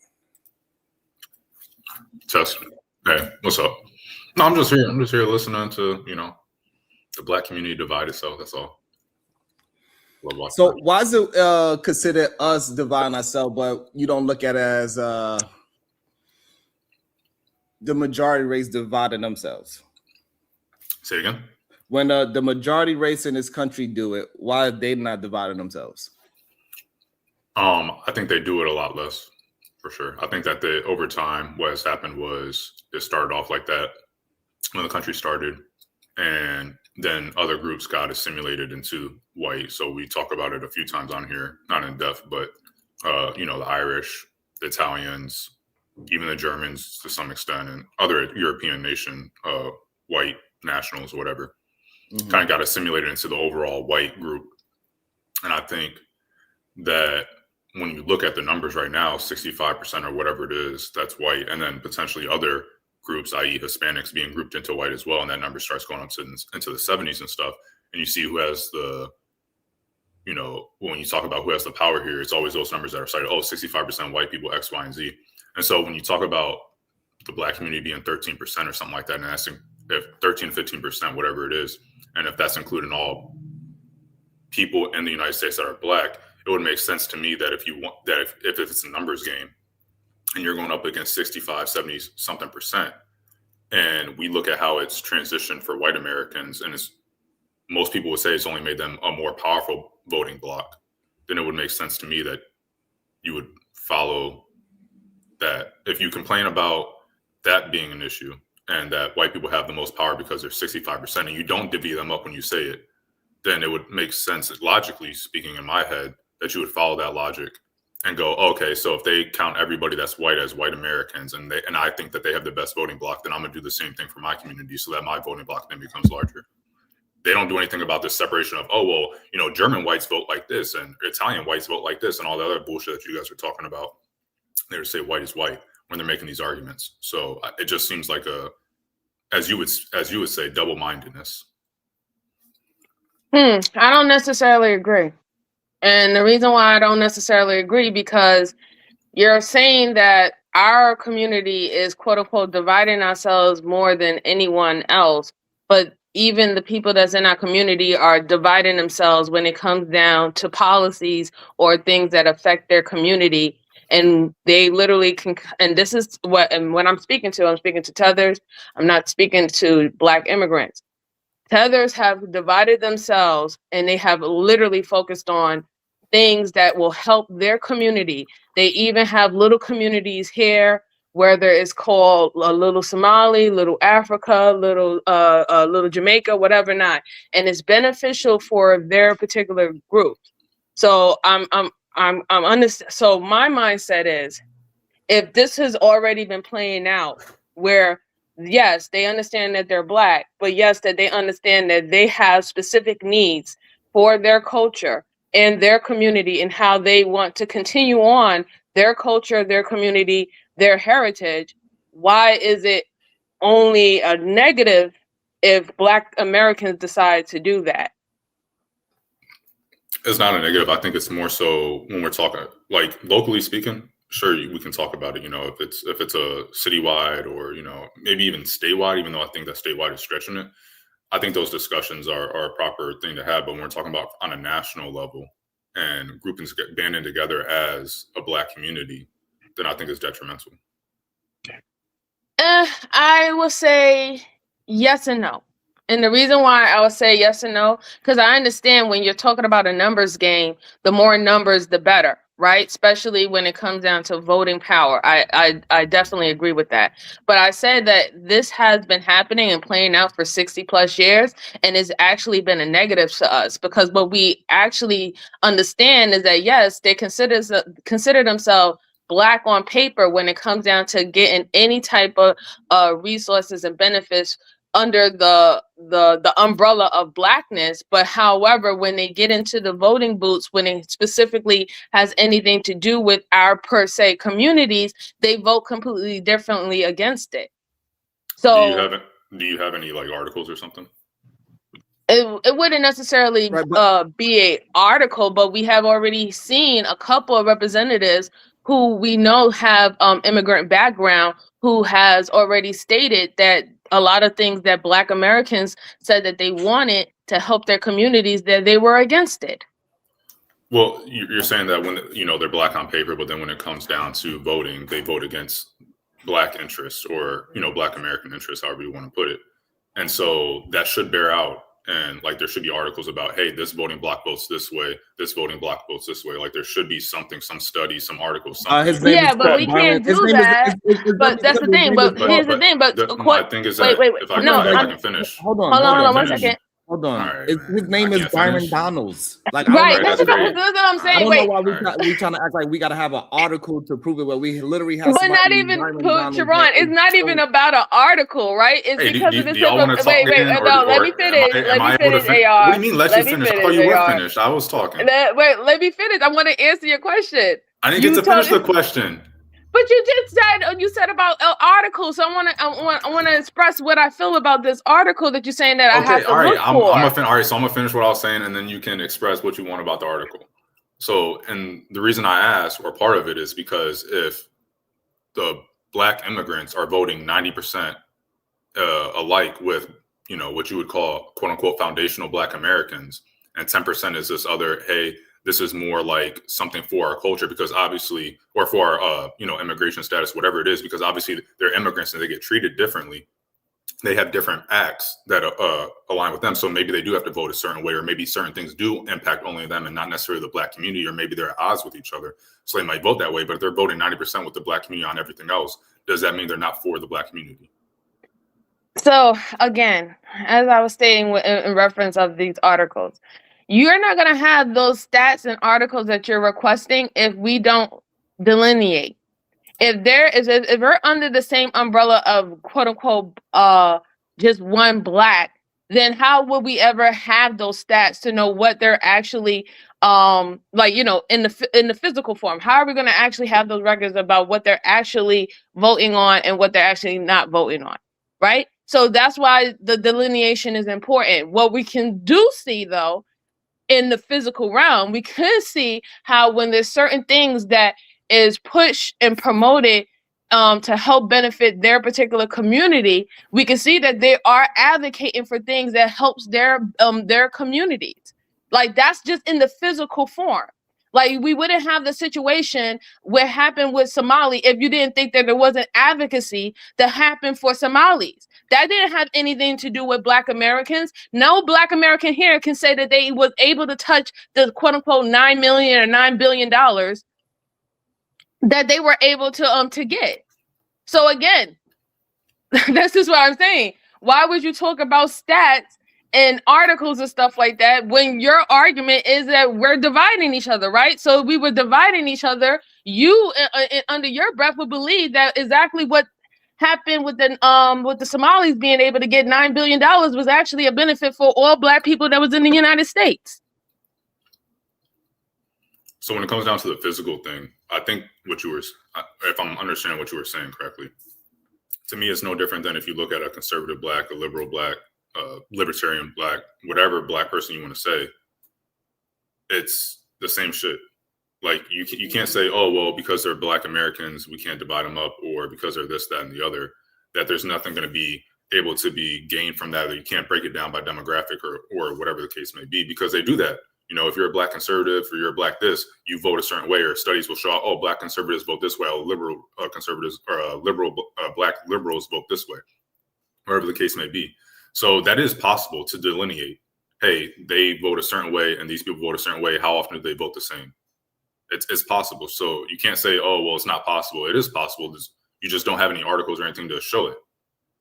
Testament. Hey, what's up? No, I'm just here listening to, the Black community divide itself. That's all. So why is it considered us dividing ourselves, but you don't look at it as the majority race dividing themselves? Say it again? When the majority race in this country do it, why are they not dividing themselves? I think they do it a lot less, for sure. I think that over time, what has happened was it started off like that when the country started, and then other groups got assimilated into white. So we talk about it a few times on here, not in depth, but the Irish, the Italians, even the Germans to some extent, and other European nation, white nationals, whatever, kind of got assimilated into the overall white group. And I think that when you look at the numbers right now, 65% or whatever it is, that's white, and then potentially other groups, i.e. Hispanics, being grouped into white as well. And that number starts going up into the 70s and stuff. And you see who has the, you know, when you talk about who has the power here, it's always those numbers that are cited. Oh, 65% white people, X, Y, and Z. And so when you talk about the Black community being 13% or something like that, and that's if 13, 15%, whatever it is, and if that's including all people in the United States that are Black, it would make sense to me that if you want that, if it's a numbers game and you're going up against 65, 70 something percent, and we look at how it's transitioned for white Americans, and it's, most people would say it's only made them a more powerful voting bloc, then it would make sense to me that you would follow that. If you complain about that being an issue and that white people have the most power because they're 65%, and you don't divvy them up when you say it, then it would make sense, logically speaking, in my head, that you would follow that logic and go, okay, so if they count everybody that's white as white Americans, and I think that they have the best voting bloc, then I'm gonna do the same thing for my community so that my voting bloc then becomes larger. They don't do anything about this separation of, oh, well, you know, German whites vote like this and Italian whites vote like this and all the other bullshit that you guys are talking about. They would say white is white when they're making these arguments. So it just seems like as you would say, double-mindedness. I don't necessarily agree. And the reason why I don't necessarily agree, because you're saying that our community is, quote unquote, dividing ourselves more than anyone else. But even the people that's in our community are dividing themselves when it comes down to policies or things that affect their community. And they literally can, and this is what, and when I'm speaking to tethers. I'm not speaking to Black immigrants. Tethers have divided themselves, and they have literally focused on things that will help their community. They even have little communities here, whether it's called a little Somali, little Africa, little Jamaica, whatever not, and it's beneficial for their particular group. So so my mindset is, if this has already been playing out, where yes, they understand that they're Black, but yes, that they understand that they have specific needs for their culture and their community and how they want to continue on their culture, their community, their heritage. Why is it only a negative if Black Americans decide to do that? It's not a negative. I think it's more so when we're talking, like, locally speaking, sure, we can talk about it, you know, if it's a citywide or, you know, maybe even statewide, even though I think that statewide is stretching it. I think those discussions are a proper thing to have. But when we're talking about on a national level and groupings banding together as a Black community, then I think it's detrimental. I will say yes and no. And the reason why I would say yes and no, because I understand when you're talking about a numbers game, the more numbers, the better, right? Especially when it comes down to voting power. I definitely agree with that. But I said that this has been happening and playing out for 60 plus years, and it's actually been a negative to us, because what we actually understand is that, yes, they consider themselves Black on paper when it comes down to getting any type of resources and benefits under the umbrella of Blackness. But however, when they get into the voting booths, when it specifically has anything to do with our per se communities, they vote completely differently against it. So do you have any like articles or something? It wouldn't necessarily be an article, but we have already seen a couple of representatives who we know have immigrant background, who has already stated that a lot of things that Black Americans said that they wanted to help their communities, that they were against it. Well, you're saying that when, you know, they're Black on paper, but then when it comes down to voting, they vote against Black interests, or, you know, Black American interests, however you want to put it. And so that should bear out. And like, there should be articles about, hey, this voting block votes this way, this voting block votes this way. Like, there should be something, some study, some article, something. Yeah, but we can't do that. But that's the thing. But here's the thing. But my thing is that if I can finish. Hold on 1 second. Hold on. Right, his name is Byron Donalds. Like, right. That's what I'm saying. I don't know why we trying to act like we got to have an article to prove it, but we literally have. But not even, Sharon, it's not even about an article, right? It's because of this. Wait. No, let me finish. Let me finish, AR. What do you mean, let you finish? I thought you were finished. I was talking. Wait, let me finish. I want to answer your question. I didn't get to finish the question. But you said about articles. So I want to express what I feel about this article that you're saying that I have to look for. All right, so I'm gonna finish what I was saying, and then you can express what you want about the article. So, and the reason I asked, or part of it, is because if the Black immigrants are voting 90% alike with, you know, what you would call quote unquote foundational Black Americans, and 10% is this other, hey, this is more like something for our culture, because obviously, or for our, you know, immigration status, whatever it is, because obviously they're immigrants and they get treated differently. They have different acts that align with them. So maybe they do have to vote a certain way, or maybe certain things do impact only them and not necessarily the Black community, or maybe they're at odds with each other. So they might vote that way, but if they're voting 90% with the Black community on everything else, does that mean they're not for the Black community? So again, as I was stating in reference of these articles, you're not going to have those stats and articles that you're requesting if we don't delineate. If we're under the same umbrella of quote unquote just one Black, then how would we ever have those stats to know what they're actually like, you know, in the physical form? How are we going to actually have those records about what they're actually voting on and what they're actually not voting on, right? So that's why the delineation is important. What we can do see, though, in the physical realm, we could see how when there's certain things that is pushed and promoted to help benefit their particular community, we can see that they are advocating for things that helps their communities. Like, that's just in the physical form. Like, we wouldn't have the situation what happened with Somali if you didn't think that there wasn't advocacy that happened for Somalis. That didn't have anything to do with Black Americans. No Black American here can say that they was able to touch the quote unquote $9 million or $9 billion that they were able to get. So again, this is what I'm saying. Why would you talk about stats and articles and stuff like that when your argument is that we're dividing each other, right? So if we were dividing each other, you under your breath would believe that exactly what happened with the Somalis being able to get $9 billion was actually a benefit for all Black people that was in the United States. So when it comes down to the physical thing, I think what you were, if I'm understanding what you were saying correctly, to me, it's no different than if you look at a conservative Black, a liberal Black, libertarian Black, whatever Black person you want to say, it's the same shit. Like, you can't say, oh, well, because they're Black Americans, we can't divide them up, or because they're this, that, and the other, that there's nothing going to be able to be gained from that, or you can't break it down by demographic or whatever the case may be, because they do that. You know, if you're a Black conservative or you're a Black this, you vote a certain way, or studies will show, oh, Black conservatives vote this way, or liberal conservatives or liberal Black liberals vote this way, whatever the case may be. So that is possible to delineate. Hey, they vote a certain way and these people vote a certain way. How often do they vote the same? It's possible. So you can't say, oh, well, it's not possible. It is possible. You just don't have any articles or anything to show it,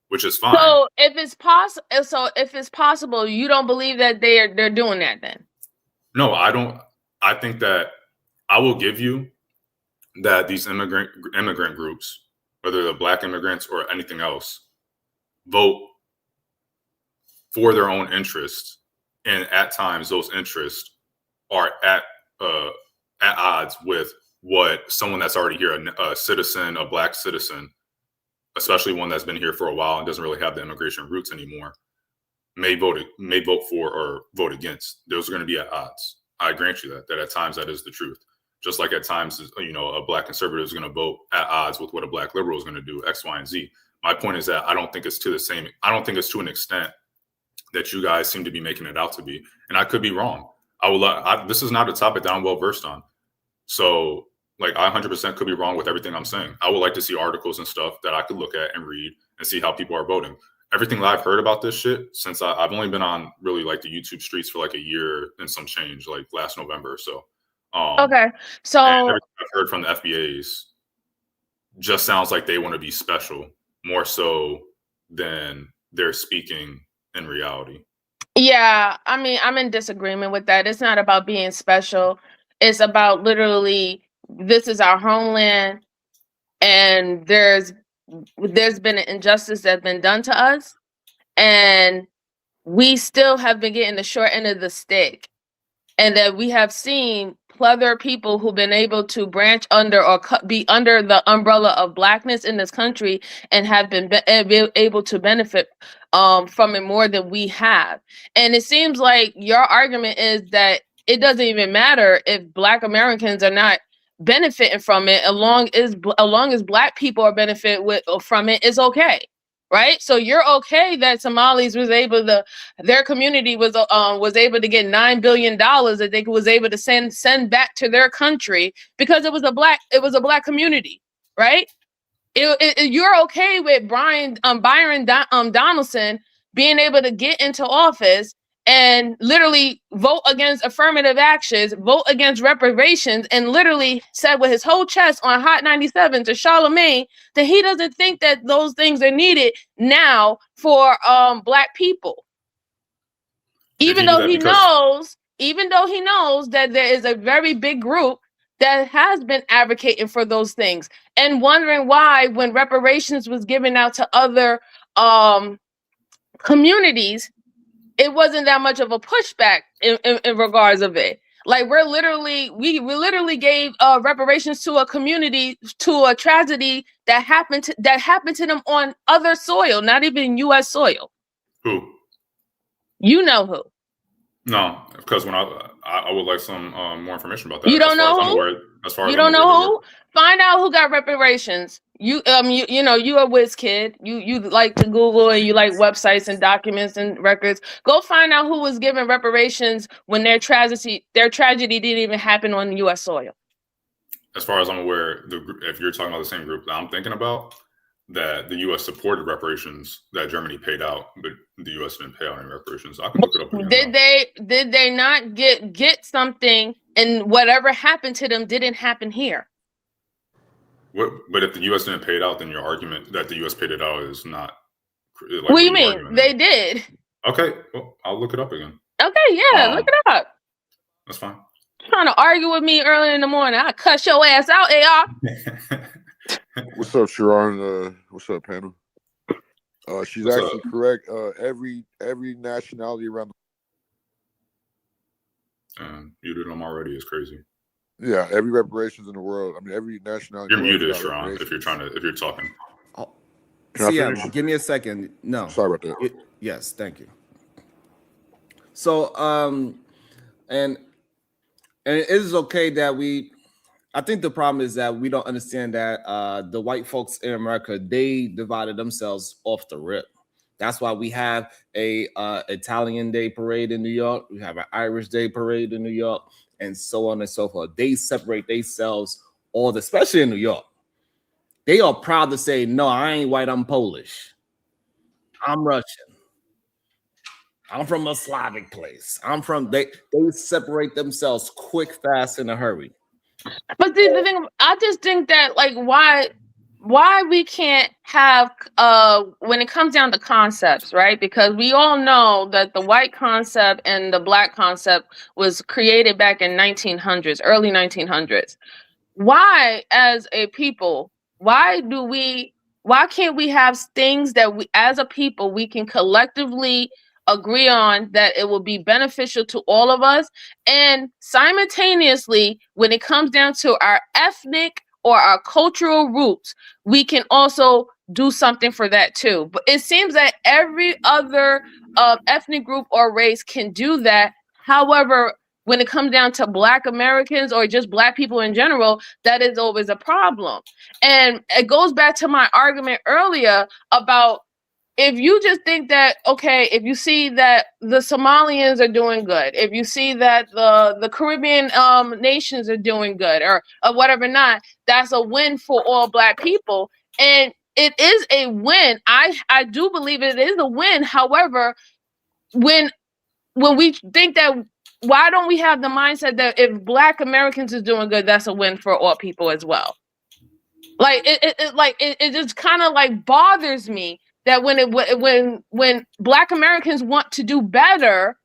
which is fine. So if it's possible, you don't believe that they're doing that then? No, I don't. I think that I will give you that these immigrant groups, whether they're Black immigrants or anything else, vote for their own interests, and at times those interests are at odds with what someone that's already here, a citizen, a Black citizen, especially one that's been here for a while and doesn't really have the immigration roots anymore, may vote for or vote against. Those are going to be at odds. I grant you that at times that is the truth. Just like at times, you know, a Black conservative is going to vote at odds with what a Black liberal is going to do, X, Y, and Z. My point is that I don't think it's to an extent that you guys seem to be making it out to be. And I could be wrong. This is not a topic that I'm well versed on. So like, I 100% could be wrong with everything I'm saying. I would like to see articles and stuff that I could look at and read and see how people are voting. Everything that I've heard about this shit since I've only been on really like the YouTube streets for like a year and some change, like last November or so. Okay. So everything I've heard from the FBAs just sounds like they want to be special more so than they're speaking in reality. Yeah, I mean, I'm in disagreement with that. It's not about being special. It's about literally, this is our homeland, and there's been an injustice that's been done to us, and we still have been getting the short end of the stick. and that we have seen plethora people who've been able to branch under or be under the umbrella of Blackness in this country and have been able to benefit from it more than we have. And it seems like your argument is that it doesn't even matter if Black Americans are not benefiting from it, as long as Black people are from it, it's okay. Right, so you're okay that Somalis was able to, their community was able to get $9 billion that they was able to send back to their country because it was a black community, right? You're okay with Byron Donaldson being able to get into office and literally vote against affirmative actions, vote against reparations, and literally said with his whole chest on Hot 97 to Charlemagne that he doesn't think that those things are needed now for Black people. Even though he knows that there is a very big group that has been advocating for those things and wondering why, when reparations was given out to other communities, it wasn't that much of a pushback in regards of it. Like we literally gave reparations to a community, to a tragedy that happened to them on other soil, not even U.S. soil. Who? You know who? No, because when I would like some more information about that. You don't know who? You don't know who? Find out who got reparations. You know, you a whiz kid. You like to Google and you like websites and documents and records. Go find out who was given reparations when their tragedy didn't even happen on U.S. soil. As far as I'm aware, if you're talking about the same group that I'm thinking about, that the U.S. supported reparations that Germany paid out, but the U.S. didn't pay out any reparations. I can look it up again. Did they not get something, and whatever happened to them didn't happen here? But if the U.S. didn't pay it out, then your argument that the U.S. paid it out is not. Like, what do you mean? They did. Okay, well, I'll look it up again. Okay, yeah, look it up. That's fine. Trying to argue with me early in the morning. I cuss your ass out, AR. What's up, Sharon? What's up, panel? She's What's actually up? correct. Every nationality around You did them already is crazy. Yeah, every reparations in the world. I mean, every nationality. You're muted, Sharon. If you're talking. CM, give me a second. No, sorry about that. Yes, thank you. So, and it is okay that I think the problem is that we don't understand that the white folks in America, they divided themselves off the rip. That's why we have a Italian Day parade in New York. We have an Irish Day parade in New York, and so on and so forth. They separate themselves especially in New York. They are proud to say, no, I ain't white, I'm Polish. I'm Russian. I'm from a Slavic place. They separate themselves quick, fast, in a hurry. But the thing, I just think that, like, why we can't have when it comes down to concepts, right? Because we all know that the white concept and the Black concept was created back in early 1900s. Why, as a people, why can't we have things that we, as a people, we can collectively agree on that it will be beneficial to all of us, and simultaneously, when it comes down to our ethnic or our cultural roots, we can also do something for that too. But it seems that every other ethnic group or race can do that. However, when it comes down to Black Americans or just Black people in general, that is always a problem. And it goes back to my argument earlier about, if you just think that, okay, if you see that the Somalians are doing good, if you see that the Caribbean nations are doing good, or whatever not, that's a win for all Black people. And it is a win. I do believe it is a win. However, when we think that, why don't we have the mindset that if Black Americans is doing good, that's a win for all people as well? Like it just kind of like bothers me that when Black Americans want to do better,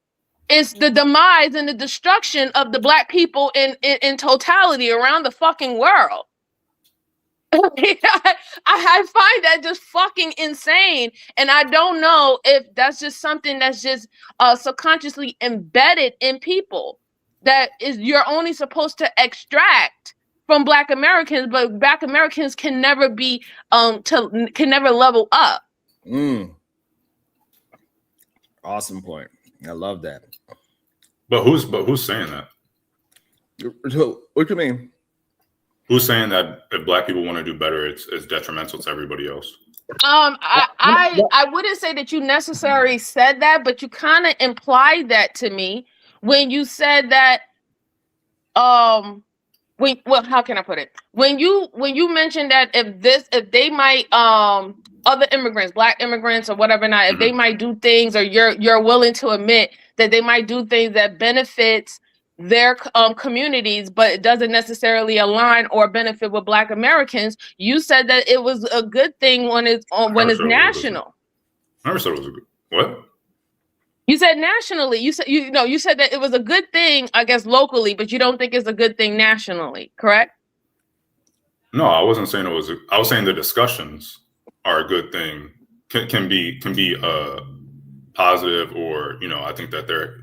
it's the demise and the destruction of the Black people in totality around the fucking world. I find that just fucking insane, and I don't know if that's just something that's just subconsciously embedded in people. that is you're only supposed to extract from Black Americans, but Black Americans can never be can never level up. Awesome point. I love that. But who's saying that? What you mean? Who's saying that if Black people want to do better, it's detrimental to everybody else? I wouldn't say that you necessarily said that, but you kind of implied that to me when you said that. How can I put it? When you mentioned that if they might other immigrants, Black immigrants or whatever not, if they might do things, or you're willing to admit that they might do things that benefits their communities, but it doesn't necessarily align or benefit with Black Americans, you said that it was a good thing when it's national. I never said it was a good. What? You said nationally. You said that it was a good thing, I guess, locally, but you don't think it's a good thing nationally, correct? No, I wasn't saying it was. I was saying the discussions are a good thing. Can be positive, or I think that they're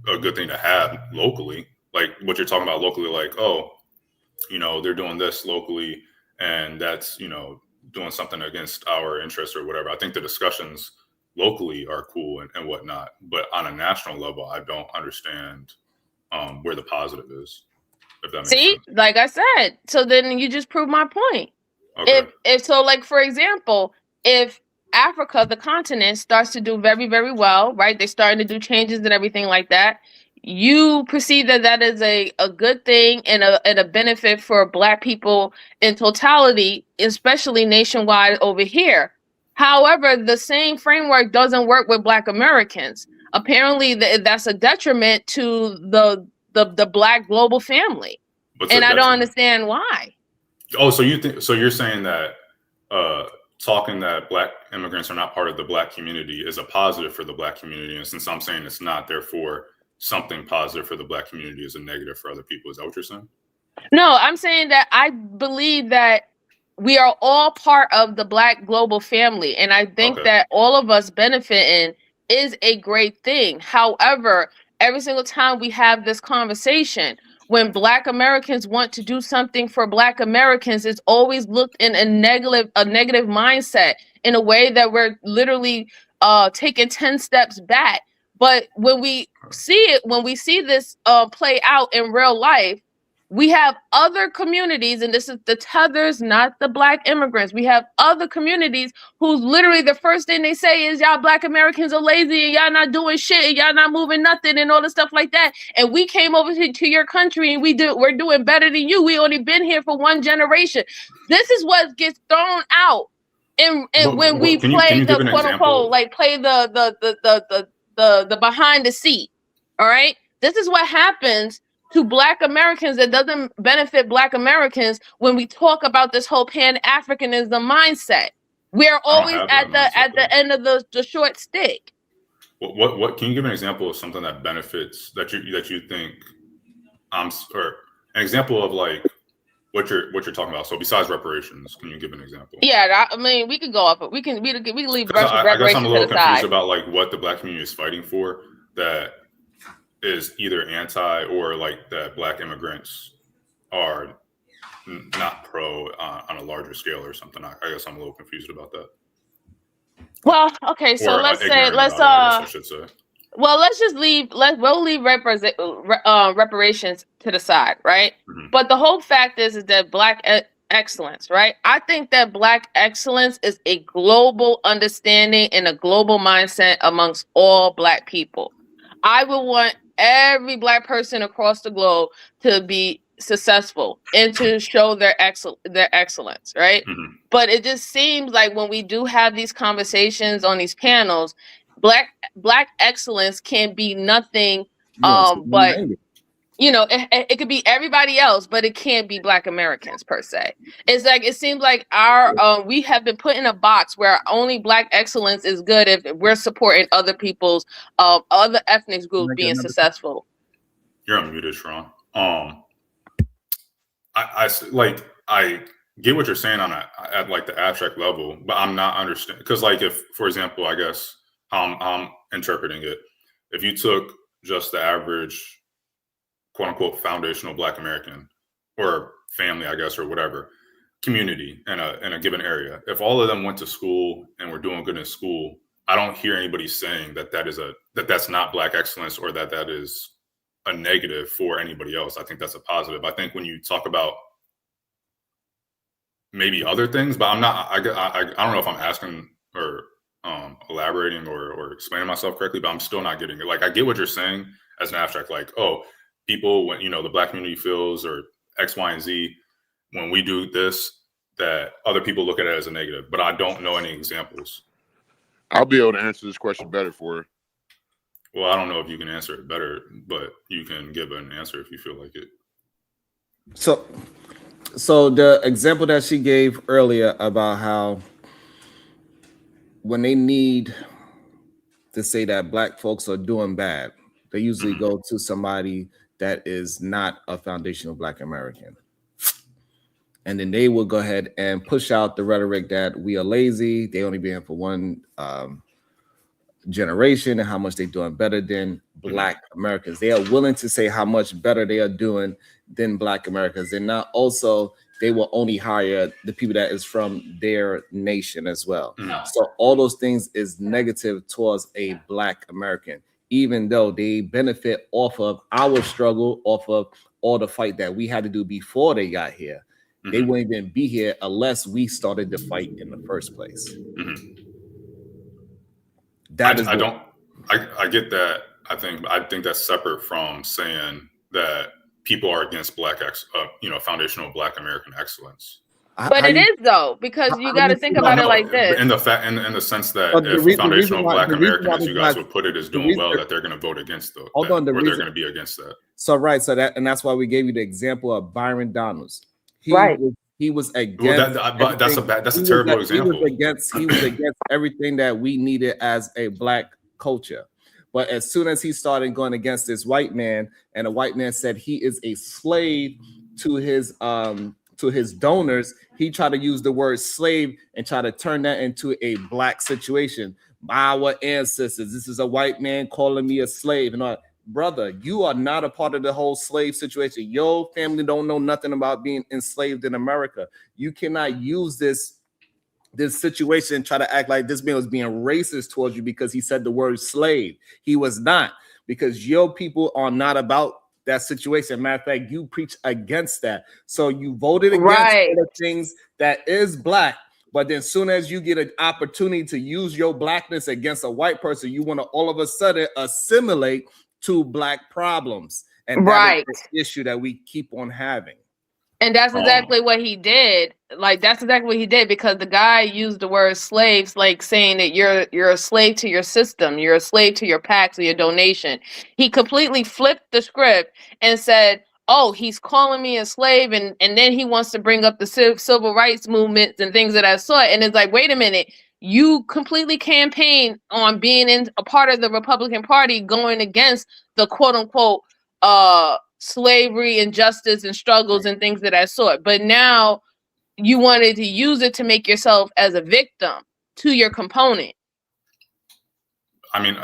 a good thing to have locally. Like what you're talking about locally, like, oh, they're doing this locally, and that's doing something against our interests or whatever. I think the discussions locally are cool and whatnot, but on a national level, I don't understand where the positive is. If that makes sense. Like I said, so then you just proved my point. Okay. If so, like for example, if Africa, the continent, starts to do very, very well, right? They're starting to do changes and everything like that. You perceive that is a good thing and a benefit for Black people in totality, especially nationwide over here. However, the same framework doesn't work with Black Americans. Apparently, that's a detriment to the Black global family, and I don't understand why. Oh, so you're saying that talking that Black immigrants are not part of the Black community is a positive for the Black community, and since I'm saying it's not, therefore something positive for the Black community is a negative for other people. Is that what you're saying? No, I'm saying that I believe that we are all part of the Black global family, and I think that all of us benefiting is a great thing. However, every single time we have this conversation, when Black Americans want to do something for Black Americans, it's always looked in a negative mindset, in a way that we're literally taking 10 steps back. But when we see this play out in real life, we have other communities, and this is the tethers, not the Black immigrants. We have other communities who's literally the first thing they say is y'all Black Americans are lazy and y'all not doing shit and y'all not moving nothing and all this stuff like that. And we came over to your country and we're doing better than you. We only been here for one generation. This is what gets thrown out. And when we play the quote unquote, like play the behind the seat. All right. This is what happens to Black Americans that doesn't benefit Black Americans when we talk about this whole Pan-Africanism mindset. We're always at the end of the short stick. What can you give an example of something that benefits that you think or an example of like what you're talking about? So besides reparations, can you give an example? Yeah, I mean we could go up, but we can leave reparations I guess I'm a little to the side. confused about like what the Black community is fighting for that is either anti or like that Black immigrants are not pro on a larger scale or something. I guess I'm a little confused about that. Well, okay, so let's just leave reparations to the side, right? Mm-hmm. But the whole fact is that Black excellence, right? I think that Black excellence is a global understanding and a global mindset amongst all Black people. I would want every Black person across the globe to be successful and to show their excellence, right? Mm-hmm. But it just seems like when we do have these conversations on these panels, Black excellence can be nothing but it could be everybody else, but it can't be Black Americans per se. It's like it seems like we have been put in a box where only Black excellence is good if we're supporting other people's other ethnic groups being successful. You're unmuted, Sharon. I get what you're saying at like the abstract level, but I'm not understanding because like if, for example, I guess how I'm interpreting it, if you took just the average quote unquote foundational Black American or family, I guess, or whatever community in a given area, if all of them went to school and were doing good in school, I don't hear anybody saying that's not Black excellence or that is a negative for anybody else. I think that's a positive. I think when you talk about maybe other things, but I don't know if I'm asking or elaborating or explaining myself correctly, but I'm still not getting it. Like, I get what you're saying as an abstract, like, oh, people, when, the Black community feels or X, Y, and Z, when we do this, that other people look at it as a negative, but I don't know any examples. I'll be able to answer this question better for her. Well, I don't know if you can answer it better, but you can give an answer if you feel like it. So the example that she gave earlier about how when they need to say that Black folks are doing bad, they usually go to somebody that is not a foundational Black American. And then they will go ahead and push out the rhetoric that we are lazy, they only been for one generation, and how much they're doing better than Black Americans. They are willing to say how much better they are doing than Black Americans. And now also they will only hire the people that is from their nation as well. So all those things is negative towards a Black American, even though they benefit off of our struggle, off of all the fight that we had to do before they got here. They wouldn't even be here unless we started the fight in the first place. I get that. I think that's separate from saying that people are against foundational Black American excellence. But it is though, because you got to think about it like this. In the sense that if foundational Black American, as you guys would put it, is doing well, that they're going to vote against they're going to be against that. So that's why we gave you the example of Byron Donalds. He was against. Well, that's a terrible example. He was against everything that we needed as a Black culture. But as soon as he started going against this white man, and the white man said he is a slave to his donors, he tried to use the word slave and try to turn that into a Black situation. Our ancestors, this is a white man calling me a slave and all. Brother, you are not a part of the whole slave situation. Your family don't know nothing about being enslaved in America. You cannot use this situation and try to act like this man was being racist towards you because he said the word slave. He was not, because your people are not about that situation. Matter of fact, you preach against that. So you voted against the things that is Black. But then soon as you get an opportunity to use your Blackness against a white person, you want to all of a sudden assimilate to Black problems, and that is the issue that we keep on having. And that's exactly what he did. Like, that's exactly what he did, because the guy used the word slaves, like saying that you're a slave to your system, you're a slave to your PACs or your donation. He completely flipped the script and said, oh, he's calling me a slave, and then he wants to bring up the civil rights movements and things of that sort. And it's like, wait a minute. You completely campaign on being in a part of the Republican Party, going against the quote unquote slavery, injustice, and struggles and things of that sort. But now you wanted to use it to make yourself as a victim to your component. I mean,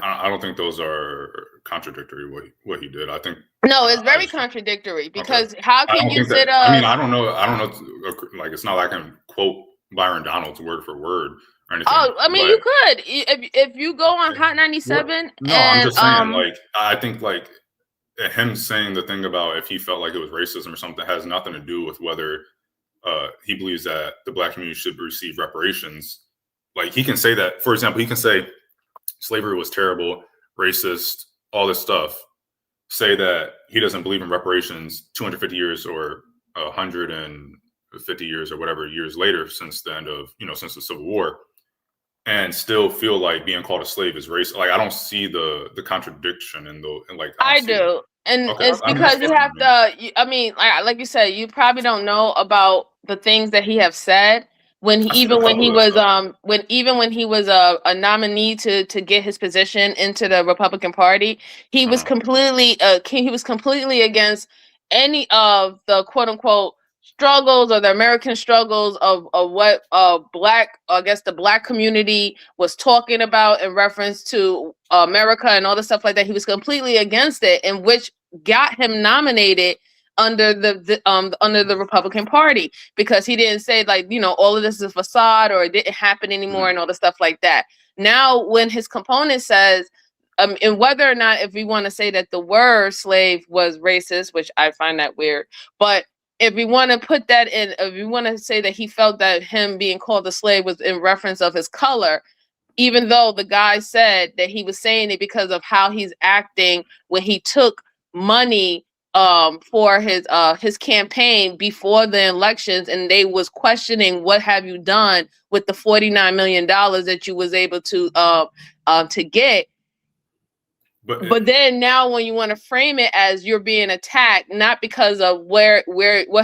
I don't think those are contradictory. What he did, I think. No, it's very contradictory, because how can you sit up? I mean, I don't know. Like, it's not like I can quote Byron Donalds word for word or anything. Oh, I mean, you could if you go on Hot 97. No, I'm just saying, like, I think like him saying the thing about if he felt like it was racism or something has nothing to do with whether he believes that the Black community should receive reparations. Like, he can say that, for example, he can say slavery was terrible, racist, all this stuff. Say that he doesn't believe in reparations 250 years or 150 years or whatever years later since the end of, since the Civil War, and still feel like being called a slave is racist. Like, I don't see the contradiction in like. I do. And it's because you have to, I mean, like you said, you probably don't know about the things that he have said when he was a nominee to get his position into the Republican Party. He was completely against any of the quote unquote struggles or the American struggles of what the Black community was talking about in reference to America and all the stuff like that. He was completely against it, in which got him nominated under the Republican Party, because he didn't say, like, you know, all of this is a facade or it didn't happen anymore and all the stuff like that. Now, when his component says, and whether or not, if we want to say that the word slave was racist, which I find that weird, but if we want to put that in, if we want to say that he felt that him being called a slave was in reference of his color, even though the guy said that he was saying it because of how he's acting when he took money for his campaign before the elections, and they was questioning, what have you done with the $49 million that you was able to get. But then now when you want to frame it as you're being attacked, not because of what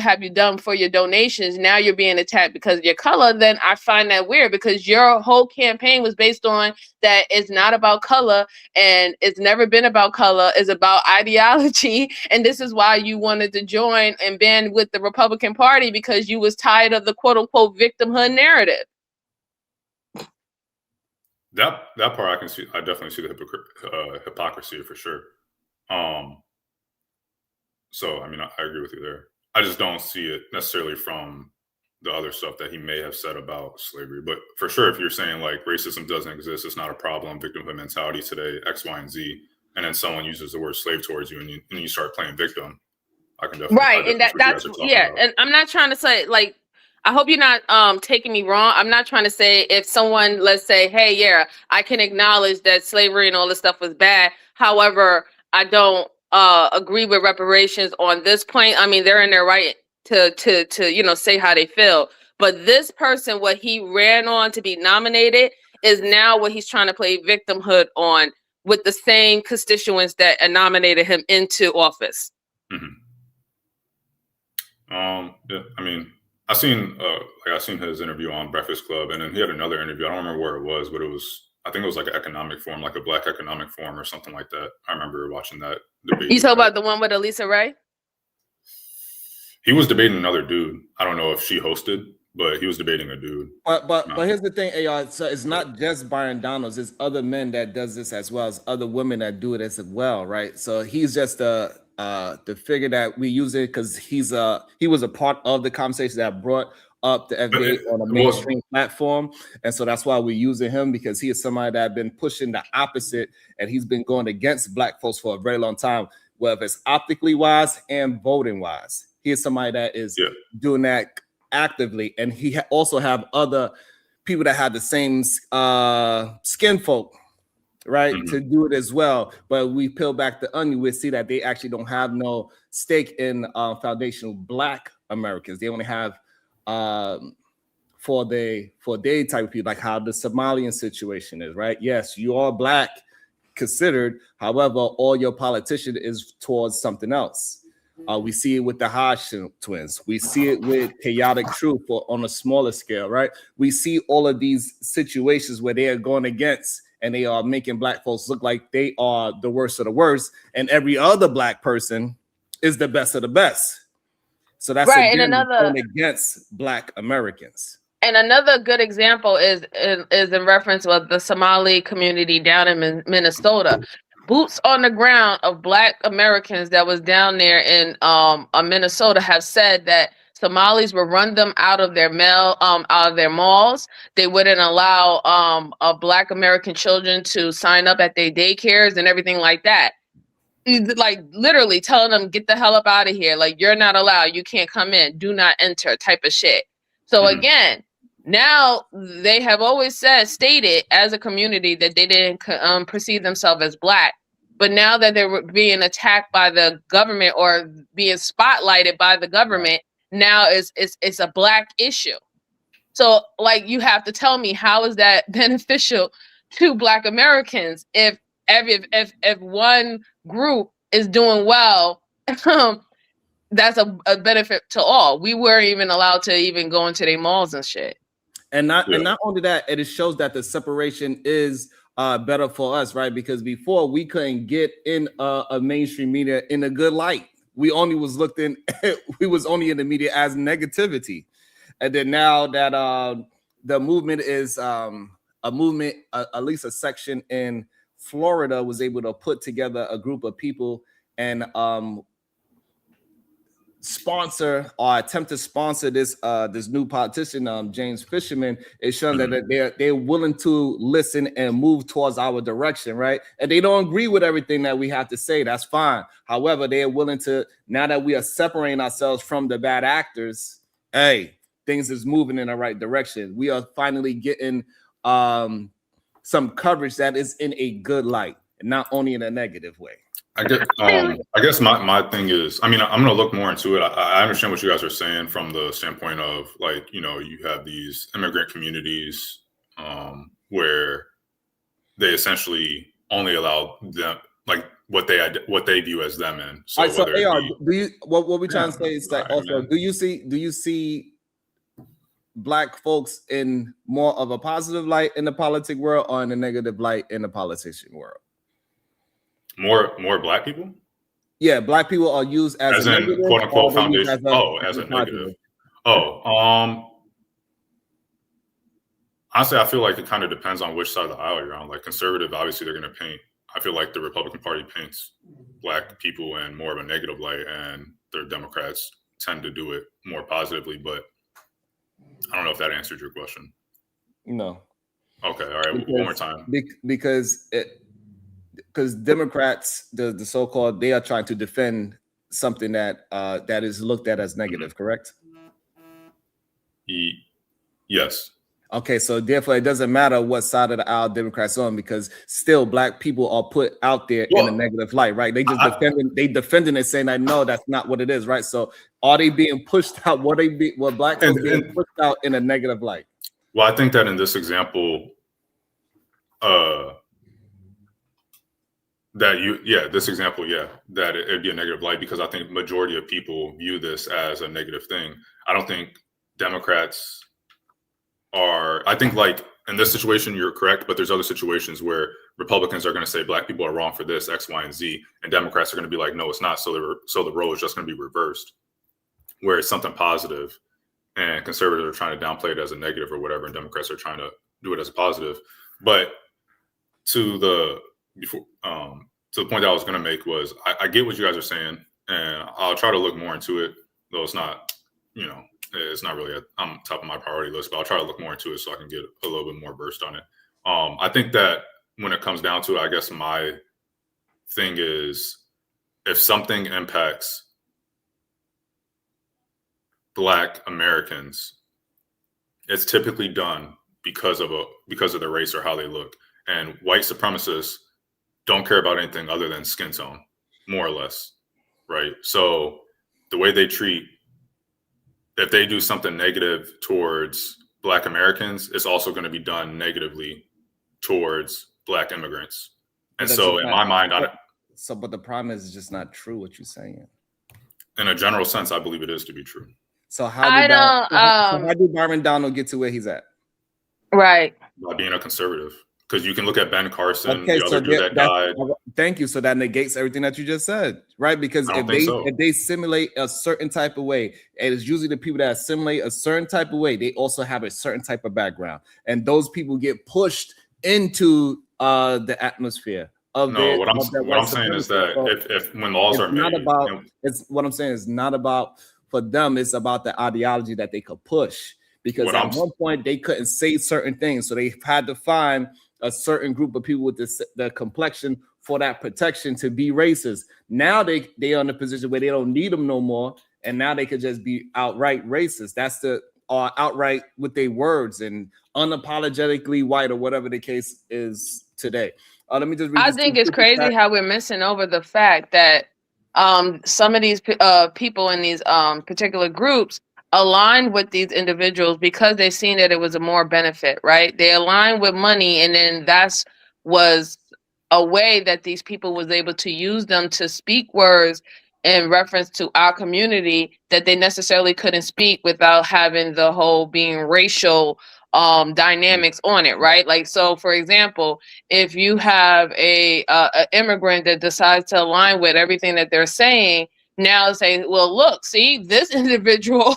have you done for your donations, now you're being attacked because of your color, then I find that weird, because your whole campaign was based on that it's not about color, and it's never been about color, it's about ideology. And this is why you wanted to join and band with the Republican Party, because you was tired of the quote unquote victimhood narrative. That part I can see. I definitely see the hypocrisy for sure. So I mean, I agree with you there. I just don't see it necessarily from the other stuff that he may have said about slavery. But for sure, if you're saying like racism doesn't exist, it's not a problem, victimhood mentality today, X, Y, and Z, and then someone uses the word slave towards you, and you start playing victim, I can definitely and that's yeah. About. And I'm not trying to say, like, I hope you're not taking me wrong. I'm not trying to say if someone, let's say, hey, yeah, I can acknowledge that slavery and all this stuff was bad. However, I don't agree with reparations on this point. I mean, they're in their right to you know, say how they feel. But this person, what he ran on to be nominated, is now what he's trying to play victimhood on with the same constituents that nominated him into office. Mm-hmm. Yeah, I mean, I seen his interview on Breakfast Club, and then he had another interview. I don't remember where it was, but I think it was like an economic forum, like a Black economic forum or something like that. I remember watching that debate. You talk about the one with Elisa Ray? He was debating another dude. I don't know if she hosted, but he was debating a dude. But here's the thing, AR. So it's not just Byron Donalds. It's other men that does this as well as other women that do it as well, right? So he's just the figure that we use it because he was a part of the conversation that brought up the FBA on a mainstream platform, and so that's why we're using him, because he is somebody that had been pushing the opposite, and he's been going against Black folks for a very long time, whether it's optically wise and voting wise. He is somebody that is doing that actively, and he also have other people that have the same skin folk, right, to do it as well. But we peel back the onion, we see that they actually don't have no stake in foundational Black Americans. They only have for their type of people, like how the Somalian situation is, right? Yes, you are Black considered, however, all your politician is towards something else. We see it with the Hodge twins. We see it with Chaotic Truth on a smaller scale, right? We see all of these situations where they are going against, and they are making Black folks look like they are the worst of the worst, and every other Black person is the best of the best. So that's right, again, and going against Black Americans. And another good example is in reference with the Somali community down in Minnesota. Boots on the ground of Black Americans that was down there in Minnesota have said that Somalis would run them out of their malls. They wouldn't allow Black American children to sign up at their daycares and everything like that. Like literally telling them, get the hell up out of here. Like, you're not allowed. You can't come in. Do not enter type of shit. So again, now they have always stated as a community that they didn't perceive themselves as Black. But now that they're being attacked by the government or being spotlighted by the government, now it's a Black issue. So like, you have to tell me, how is that beneficial to Black Americans if one group is doing well? That's a benefit to all. We weren't even allowed to even go into their malls and shit. And not only that, it shows that the separation is better for us, right? Because before we couldn't get in a mainstream media in a good light. We only was we was only in the media as negativity. And then now that the movement is a movement, at least a section in Florida was able to put together a group of people and sponsor or attempt to sponsor this this new politician, James Fisherman, is showing that they're willing to listen and move towards our direction, right? And they don't agree with everything that we have to say. That's fine. However, they are willing to, now that we are separating ourselves from the bad actors, hey, things is moving in the right direction. We are finally getting some coverage that is in a good light, and not only in a negative way. I guess my thing is, I mean, I'm going to look more into it. I understand what you guys are saying from the standpoint of, like, you know, you have these immigrant communities where they essentially only allow them, like, what they view as them in. So, right, so AR, do you what we're trying to say is that also, do you see Black folks in more of a positive light in the politic world or in a negative light in the politician world? More Black people? Yeah, Black people are used as a negative, quote unquote foundation. As a negative. Honestly, I feel like it kind of depends on which side of the aisle you're on. Like conservative, obviously they're going to paint. I feel like the Republican Party paints Black people in more of a negative light, and their Democrats tend to do it more positively. But I don't know if that answered your question. No. Okay. All right. One more time. Because Democrats, the so-called, they are trying to defend something that that is looked at as negative, correct? Yes. Okay, so therefore it doesn't matter what side of the aisle Democrats on, because still Black people are put out there in a negative light, right? They just defending it, saying that no, that's not what it is, right? So are they being pushed out? What Black folks being pushed out in a negative light? Well, I think that in this example, that it'd be a negative light, because I think majority of people view this as a negative thing. I don't think Democrats are, I think, like, in this situation, you're correct, but there's other situations where Republicans are going to say Black people are wrong for this, X, Y, and Z, and Democrats are going to be like, no, it's not. So the role is just going to be reversed, where it's something positive, and conservatives are trying to downplay it as a negative or whatever, and Democrats are trying to do it as a positive. But to the point that I was going to make was, I get what you guys are saying, and I'll try to look more into it, though it's not, you know, it's not really on top of my priority list, but I'll try to look more into it so I can get a little bit more versed on it. I think that when it comes down to it, I guess my thing is, if something impacts Black Americans, it's typically done because of the race or how they look. And white supremacists don't care about anything other than skin tone, more or less, right? So the way they treat, if they do something negative towards Black Americans, it's also going to be done negatively towards Black immigrants. And so in my mind, but the problem is just not true what you're saying. In a general sense, I believe it is to be true. So how did Byron Donald get to where he's at? Right. By being a conservative. Because you can look at Ben Carson, the other dude that died. Thank you. So that negates everything that you just said, right? Because if they simulate a certain type of way, and it's usually the people that assimilate a certain type of way, they also have a certain type of background, and those people get pushed into the atmosphere of what I'm saying is that if when laws are made, what I'm saying is not about for them. It's about the ideology that they could push. Because at one point they couldn't say certain things, so they had to find a certain group of people with the complexion for that protection to be racist. Now they are in a position where they don't need them no more, and now they could just be outright racist. That's outright with their words and unapologetically white or whatever the case is today. Let me just read. I think it's crazy how we're missing over the fact that some of these people in these particular groups aligned with these individuals because they seen that it was a more benefit, right? They aligned with money, and then was a way that these people was able to use them to speak words in reference to our community that they necessarily couldn't speak without having the whole being racial dynamics on it, right? Like, so for example, if you have a immigrant that decides to align with everything that they're saying, now say, well, look, see, this individual,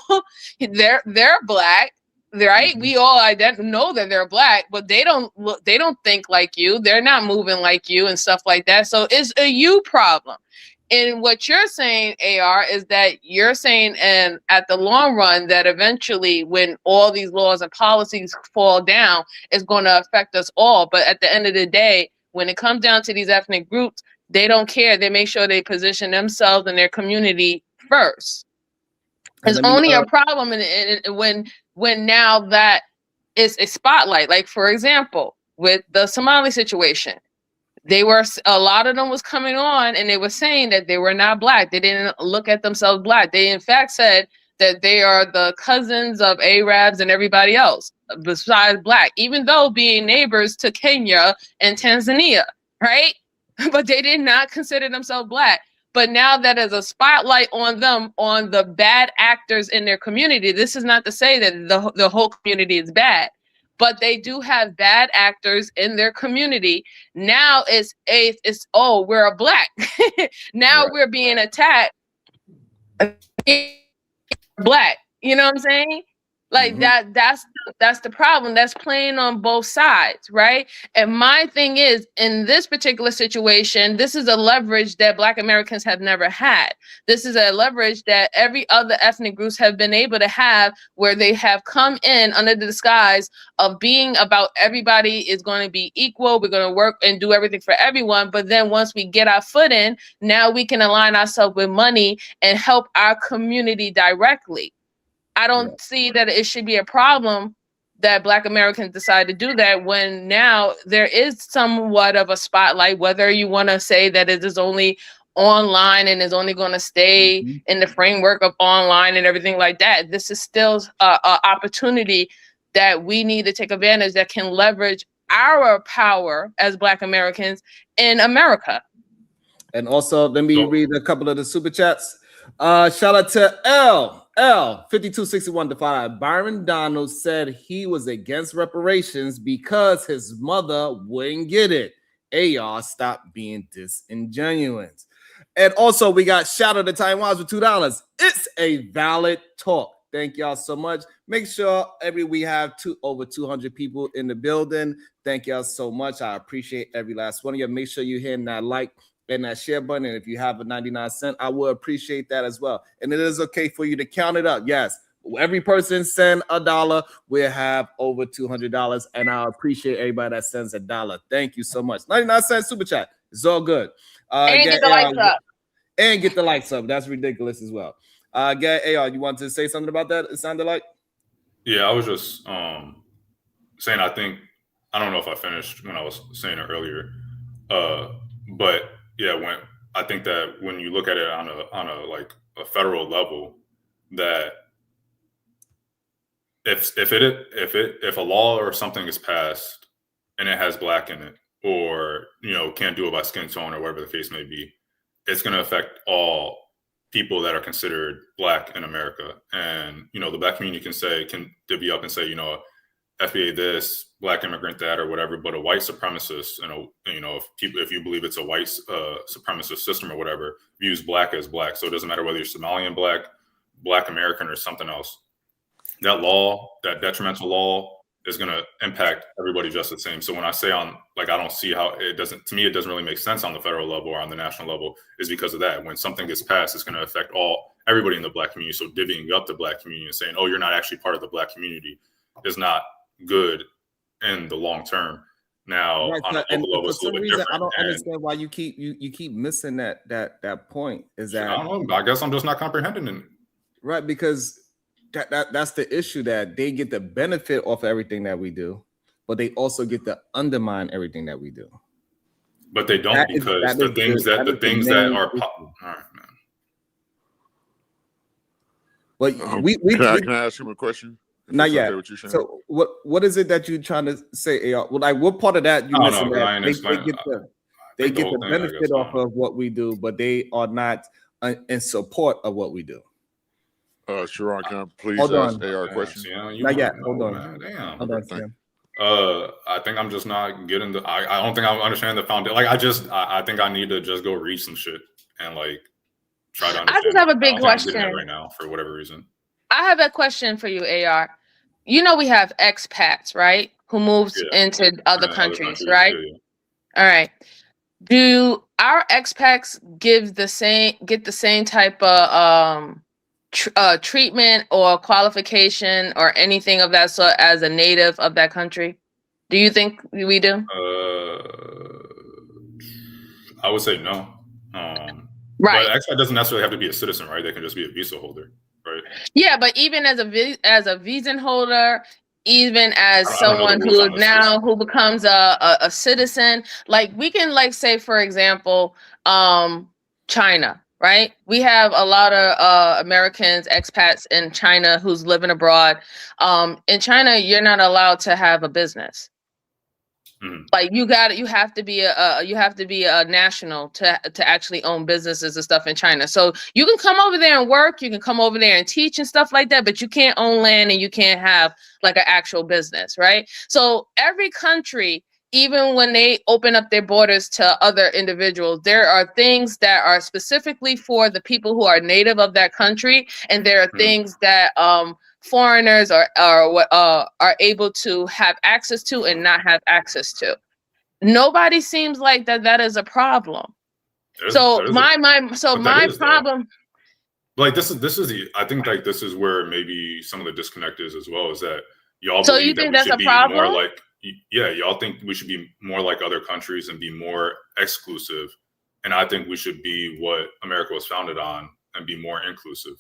they're Black, right? We all know that they're Black, but they don't think like you. They're not moving like you and stuff like that. So it's a you problem. And what you're saying, AR, is that you're saying, and at the long run, that eventually when all these laws and policies fall down, it's going to affect us all. But at the end of the day, when it comes down to these ethnic groups, they don't care. They make sure they position themselves and their community first. It's only a problem when now that is a spotlight. Like, for example, with the Somali situation, a lot of them was coming on and they were saying that they were not black. They didn't look at themselves black. They in fact said that they are the cousins of Arabs and everybody else besides black, even though being neighbors to Kenya and Tanzania, right? But they did not consider themselves black. But now that there's a spotlight on them, on the bad actors in their community, this is not to say that the whole community is bad, but they do have bad actors in their community. Now it's oh, we're a black. Now we're being attacked. Black, you know what I'm saying? Like that's the problem. That's playing on both sides, right? And my thing is, in this particular situation, this is a leverage that Black Americans have never had. This is a leverage that every other ethnic groups have been able to have, where they have come in under the disguise of being about everybody is going to be equal. We're going to work and do everything for everyone. But then once we get our foot in, now we can align ourselves with money and help our community directly. I don't see that it should be a problem that Black Americans decide to do that, when now there is somewhat of a spotlight, whether you want to say that it is only online and is only going to stay in the framework of online and everything like that. This is still an opportunity that we need to take advantage, that can leverage our power as Black Americans in America. And also, let me read a couple of the super chats. Shout out to L5261 defined. Byron Donald said he was against reparations because his mother wouldn't get it. AR, stop being disingenuous. And also, we got shout out to Taiwan's with $2. It's a valid talk. Thank y'all so much. Make sure we have over 200 people in the building. Thank y'all so much. I appreciate every last one of you. Make sure you're hitting that like and that share button. And if you have a 99 cent, I would appreciate that as well. And it is okay for you to count it up. Yes, every person send $1, we'll have over $200. And I appreciate everybody that sends $1. Thank you so much. 99 cent super chat. It's all good. And get the likes up. And get the likes up. That's ridiculous as well. AR, you want to say something about that? It sounded like? Yeah, I was just saying, I don't know if I finished when I was saying it earlier. But yeah, I think that when you look at it on a like a federal level, that if a law or something is passed and it has black in it, or can't do it by skin tone or whatever the case may be, it's going to affect all people that are considered black in America. And the black community can divvy up and say, FBA this, black immigrant that, or whatever. But a white supremacist, if you believe it's a white supremacist system or whatever, views black as black. So it doesn't matter whether you're Somalian black American, or something else. That law, that detrimental law, is going to impact everybody just the same. So when I say I don't see how it doesn't, to me, it doesn't really make sense on the federal level or on the national level, is because of that. When something gets passed, it's going to affect everybody in the black community. So divvying up the black community and saying, oh, you're not actually part of the black community, is not good in the long term. Now, right, on a local level, for some reason, I don't understand why you keep missing that point. Is that I don't know. I guess I'm just not comprehending it. Right, because that's the issue, that they get the benefit off of everything that we do, but they also get to undermine everything that we do. But they don't, because the things that are all right, man. But can I ask him a question? Not yet. So what is it that you're trying to say, AR? Well, like, what part of that you missing? They get the benefit off of what we do, but they are not in support of what we do. Sharon, can I please ask AR a question? Not yet. Hold on. Damn. Hold on, Sam. I think I'm just not getting I don't think I understand the foundation. Like, I think I need to just go read some shit and try to understand. I just have a big question right now for whatever reason. I have a question for you, AR. We have expats, right? Who moves into other countries, right? Yeah. All right. Do our expats get the same type of treatment or qualification or anything of that sort as a native of that country? Do you think we do? I would say no. Right. But expat doesn't necessarily have to be a citizen, right? They can just be a visa holder, right? Yeah, but even as a visa holder, even as I don't know the someone rules on who this system. becomes a citizen, like we can like say for example, China, right? We have a lot of Americans, expats in China who's living abroad. In China, you're not allowed to have a business. Like you have to be a national to actually own businesses and stuff in China. So you can come over there and work, you can come over there and teach and stuff like that, but you can't own land and you can't have like an actual business, right? So every country, even when they open up their borders to other individuals, there are things that are specifically for the people who are native of that country, and there are things that foreigners are able to have access to and not have access to. Nobody seems like that is a problem. My problem. Like this is the I think like this is where maybe some of the disconnect is as well, is that y'all So believe you that think we that's should a be problem? more like y'all think we should be more like other countries and be more exclusive, and I think we should be what America was founded on and be more inclusive.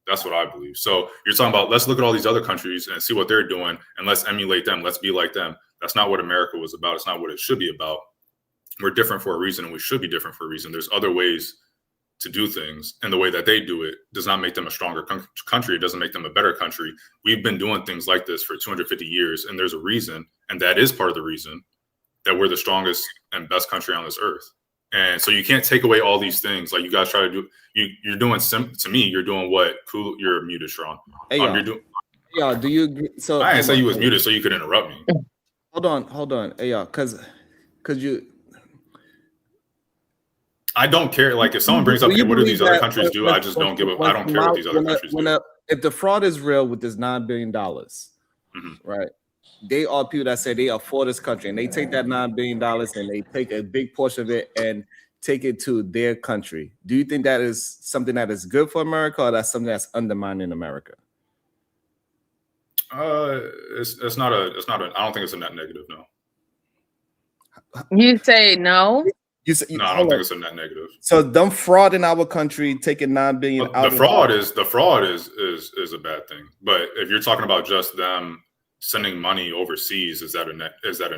That's what I believe. So you're talking about, let's look at all these other countries and see what they're doing and let's emulate them. Let's be like them. That's not what America was about. It's not what it should be about. We're different for a reason, and we should be different for a reason. There's other ways to do things, and the way that they do it does not make them a stronger country. It doesn't make them a better country. We've been doing things like this for 250 years, and there's a reason, and that is part of the reason that we're the strongest and best country on this earth. And so you can't take away all these things like you guys try to do. You're doing to me. You're doing what? Cool. You're muted, Sean. Hey, You're doing. Yeah, do you agree? So I didn't say you was muted so you could interrupt me. Hold on. Hey, y'all, because you. I don't care. Like if someone brings up, hey, what do these other countries do? I just don't give a. I don't care what these other countries do. If the fraud is real with this $9 billion, right? They are people that say they are for this country, and they take that $9 billion and they take a big portion of it and take it to their country. Do you think that is something that is good for America, or that's something that's undermining America? It's not a. I don't think it's a net negative. No. You say no? No, I don't think it's a net negative. So them fraud in our country, taking $9 billion out. The fraud is a bad thing. But if you're talking about just them sending money overseas, is that a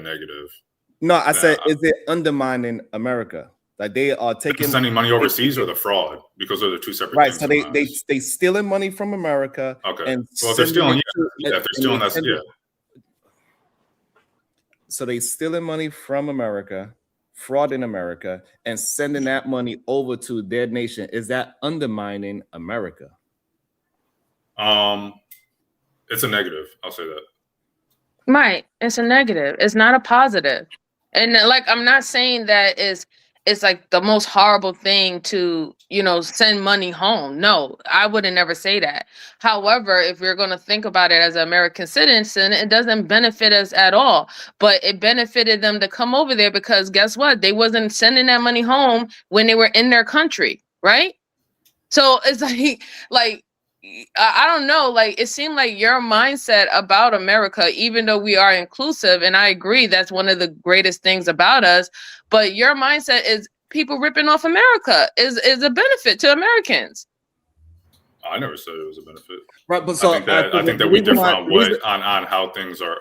negative? No, I said, is it undermining America? Like they are taking sending money overseas or the fraud, because those are two separate things. Right. So they stealing money from America. Okay. And well, if they're stealing, if they're stealing, that's yeah. So they stealing money from America, fraud in America, and sending that money over to their nation. Is that undermining America? It's a negative. I'll say that. Right. It's a negative. It's not a positive. And like, I'm not saying that it's like the most horrible thing to, send money home. No, I wouldn't never say that. However, if we're going to think about it as an American citizen, it doesn't benefit us at all. But it benefited them to come over there because guess what? They wasn't sending that money home when they were in their country, right? So it's like I don't know, like it seemed like your mindset about America, even though we are inclusive, and I agree that's one of the greatest things about us, but your mindset is people ripping off America is a benefit to Americans. I never said it was a benefit. Right, but so I think that we differ on how things are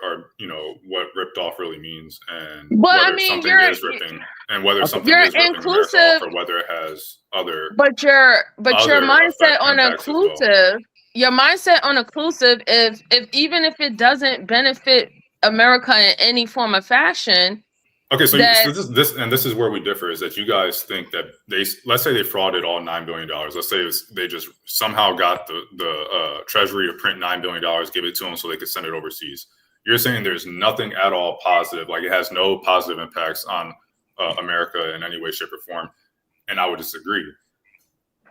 what ripped off really means, and whether something is ripping, and whether something is ripping America off, or whether it has other. But your mindset on inclusive, your mindset on inclusive, if even if it doesn't benefit America in any form of fashion. Okay, so this is where we differ, is that you guys think that let's say they frauded all $9 billion. Let's say they just somehow got the Treasury to print $9 billion, give it to them so they could send it overseas. You're saying there's nothing at all positive, like it has no positive impacts on America in any way, shape, or form, and I would disagree.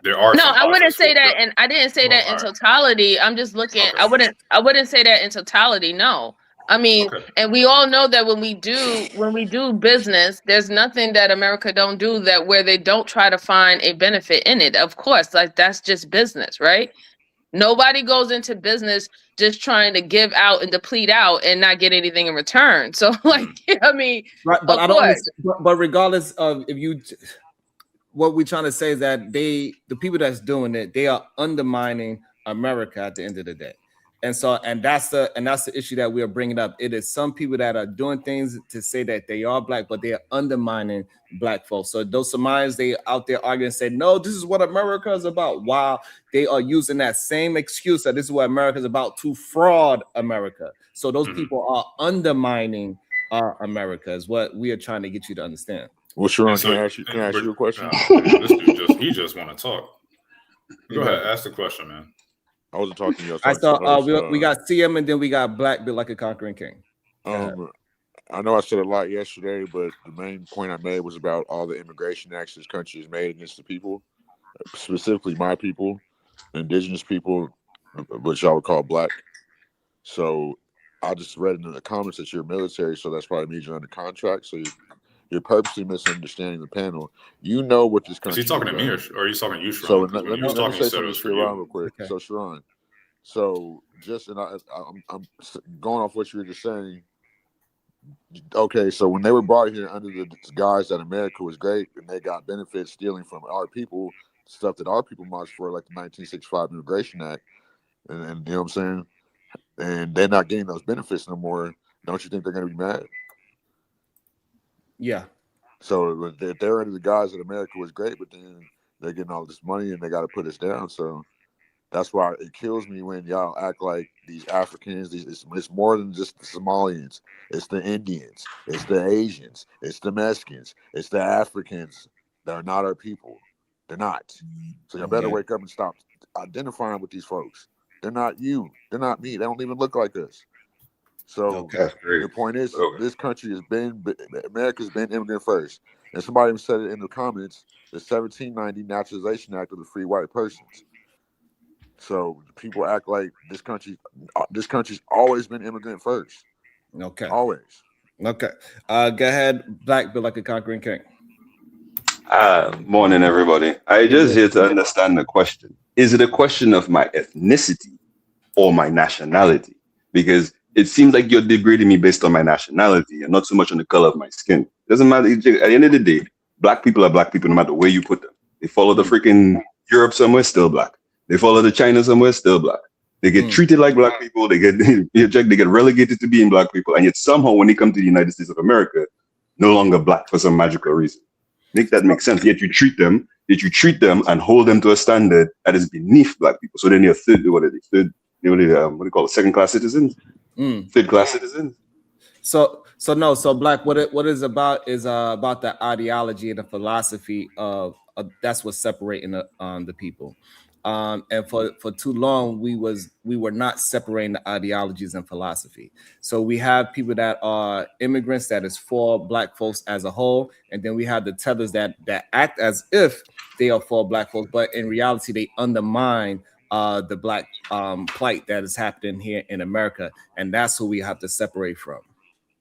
There are I wouldn't say that, and I didn't say that in totality. I'm just looking. Okay. I wouldn't say that in totality. No. I mean, Okay. and we all know that when we do business, there's nothing that America don't do that where they don't try to find a benefit in it. Of course, like that's just business, right? Nobody goes into business just trying to give out and deplete out and not get anything in return. So, like, I mean, Right, but of I don't course. understand. But regardless of if you, what we're trying to say is that the people that's doing it, they are undermining America at the end of the day. And so, and that's the issue that we are bringing up. It is some people that are doing things to say that they are black, but they are undermining black folks. So those Somalians, they out there arguing and say, no, this is what America is about. While they are using that same excuse that this is what America is about to fraud America. So those people are undermining America is what we are trying to get you to understand. Well, Sharon, So- can I ask you a question? This dude just want to talk. Go ahead, ask the question, man. I wasn't talking to you. I saw we got CM and then we got Black built like a conquering king. I know I said a lot yesterday, but the main point I made was about all the immigration acts this country has made against the people, specifically my people, indigenous people, which I would call black. So I just read in the comments that you're military, so that's probably means you're under contract. So you're purposely misunderstanding the panel. You know what this country Is he talking to me or are you talking to you, Sharon? So let me say something to Sharon real quick. Okay. So Sharon, I'm going off what you were just saying. Okay, so when they were brought here under the guise that America was great and they got benefits stealing from our people, stuff that our people marched for, like the 1965 Immigration Act, and you know what I'm saying? And they're not getting those benefits no more. Don't you think they're going to be mad? Yeah. So they're under the guise that America was great, but then they're getting all this money and they got to put us down. So that's why it kills me when y'all act like these Africans. It's more than just the Somalians. It's the Indians. It's the Asians. It's the Mexicans. It's the Africans that are not our people. They're not. So y'all better wake up and stop identifying with these folks. They're not you. They're not me. They don't even look like us. So the point is, this country has been, America's been immigrant first. And somebody even said it in the comments, the 1790 Naturalization Act of the Free White Persons. So people act like this country's always been immigrant first. Okay. Always. Okay. Go ahead, Black built like a conquering king. Morning, everybody. I just here to understand the question. Is it a question of my ethnicity or my nationality? Because it seems like you're degrading me based on my nationality and not so much on the color of my skin. Doesn't matter. At the end of the day, black people are black people no matter where you put them. They follow the freaking Europe somewhere, still black. They follow the China somewhere, still black. They get treated like black people. They get relegated to being black people. And yet somehow when they come to the United States of America, no longer black for some magical reason. Make that make sense. Yet you treat them and hold them to a standard that is beneath black people. So then you're second-class citizens? Third-class citizens? So Black, what it is about the ideology and the philosophy of that's what's separating the people. And for too long, we were not separating the ideologies and philosophy. So we have people that are immigrants that is for black folks as a whole, and then we have the tethers that act as if they are for black folks, but in reality, they undermine the black plight that is happening here in America, and that's who we have to separate from.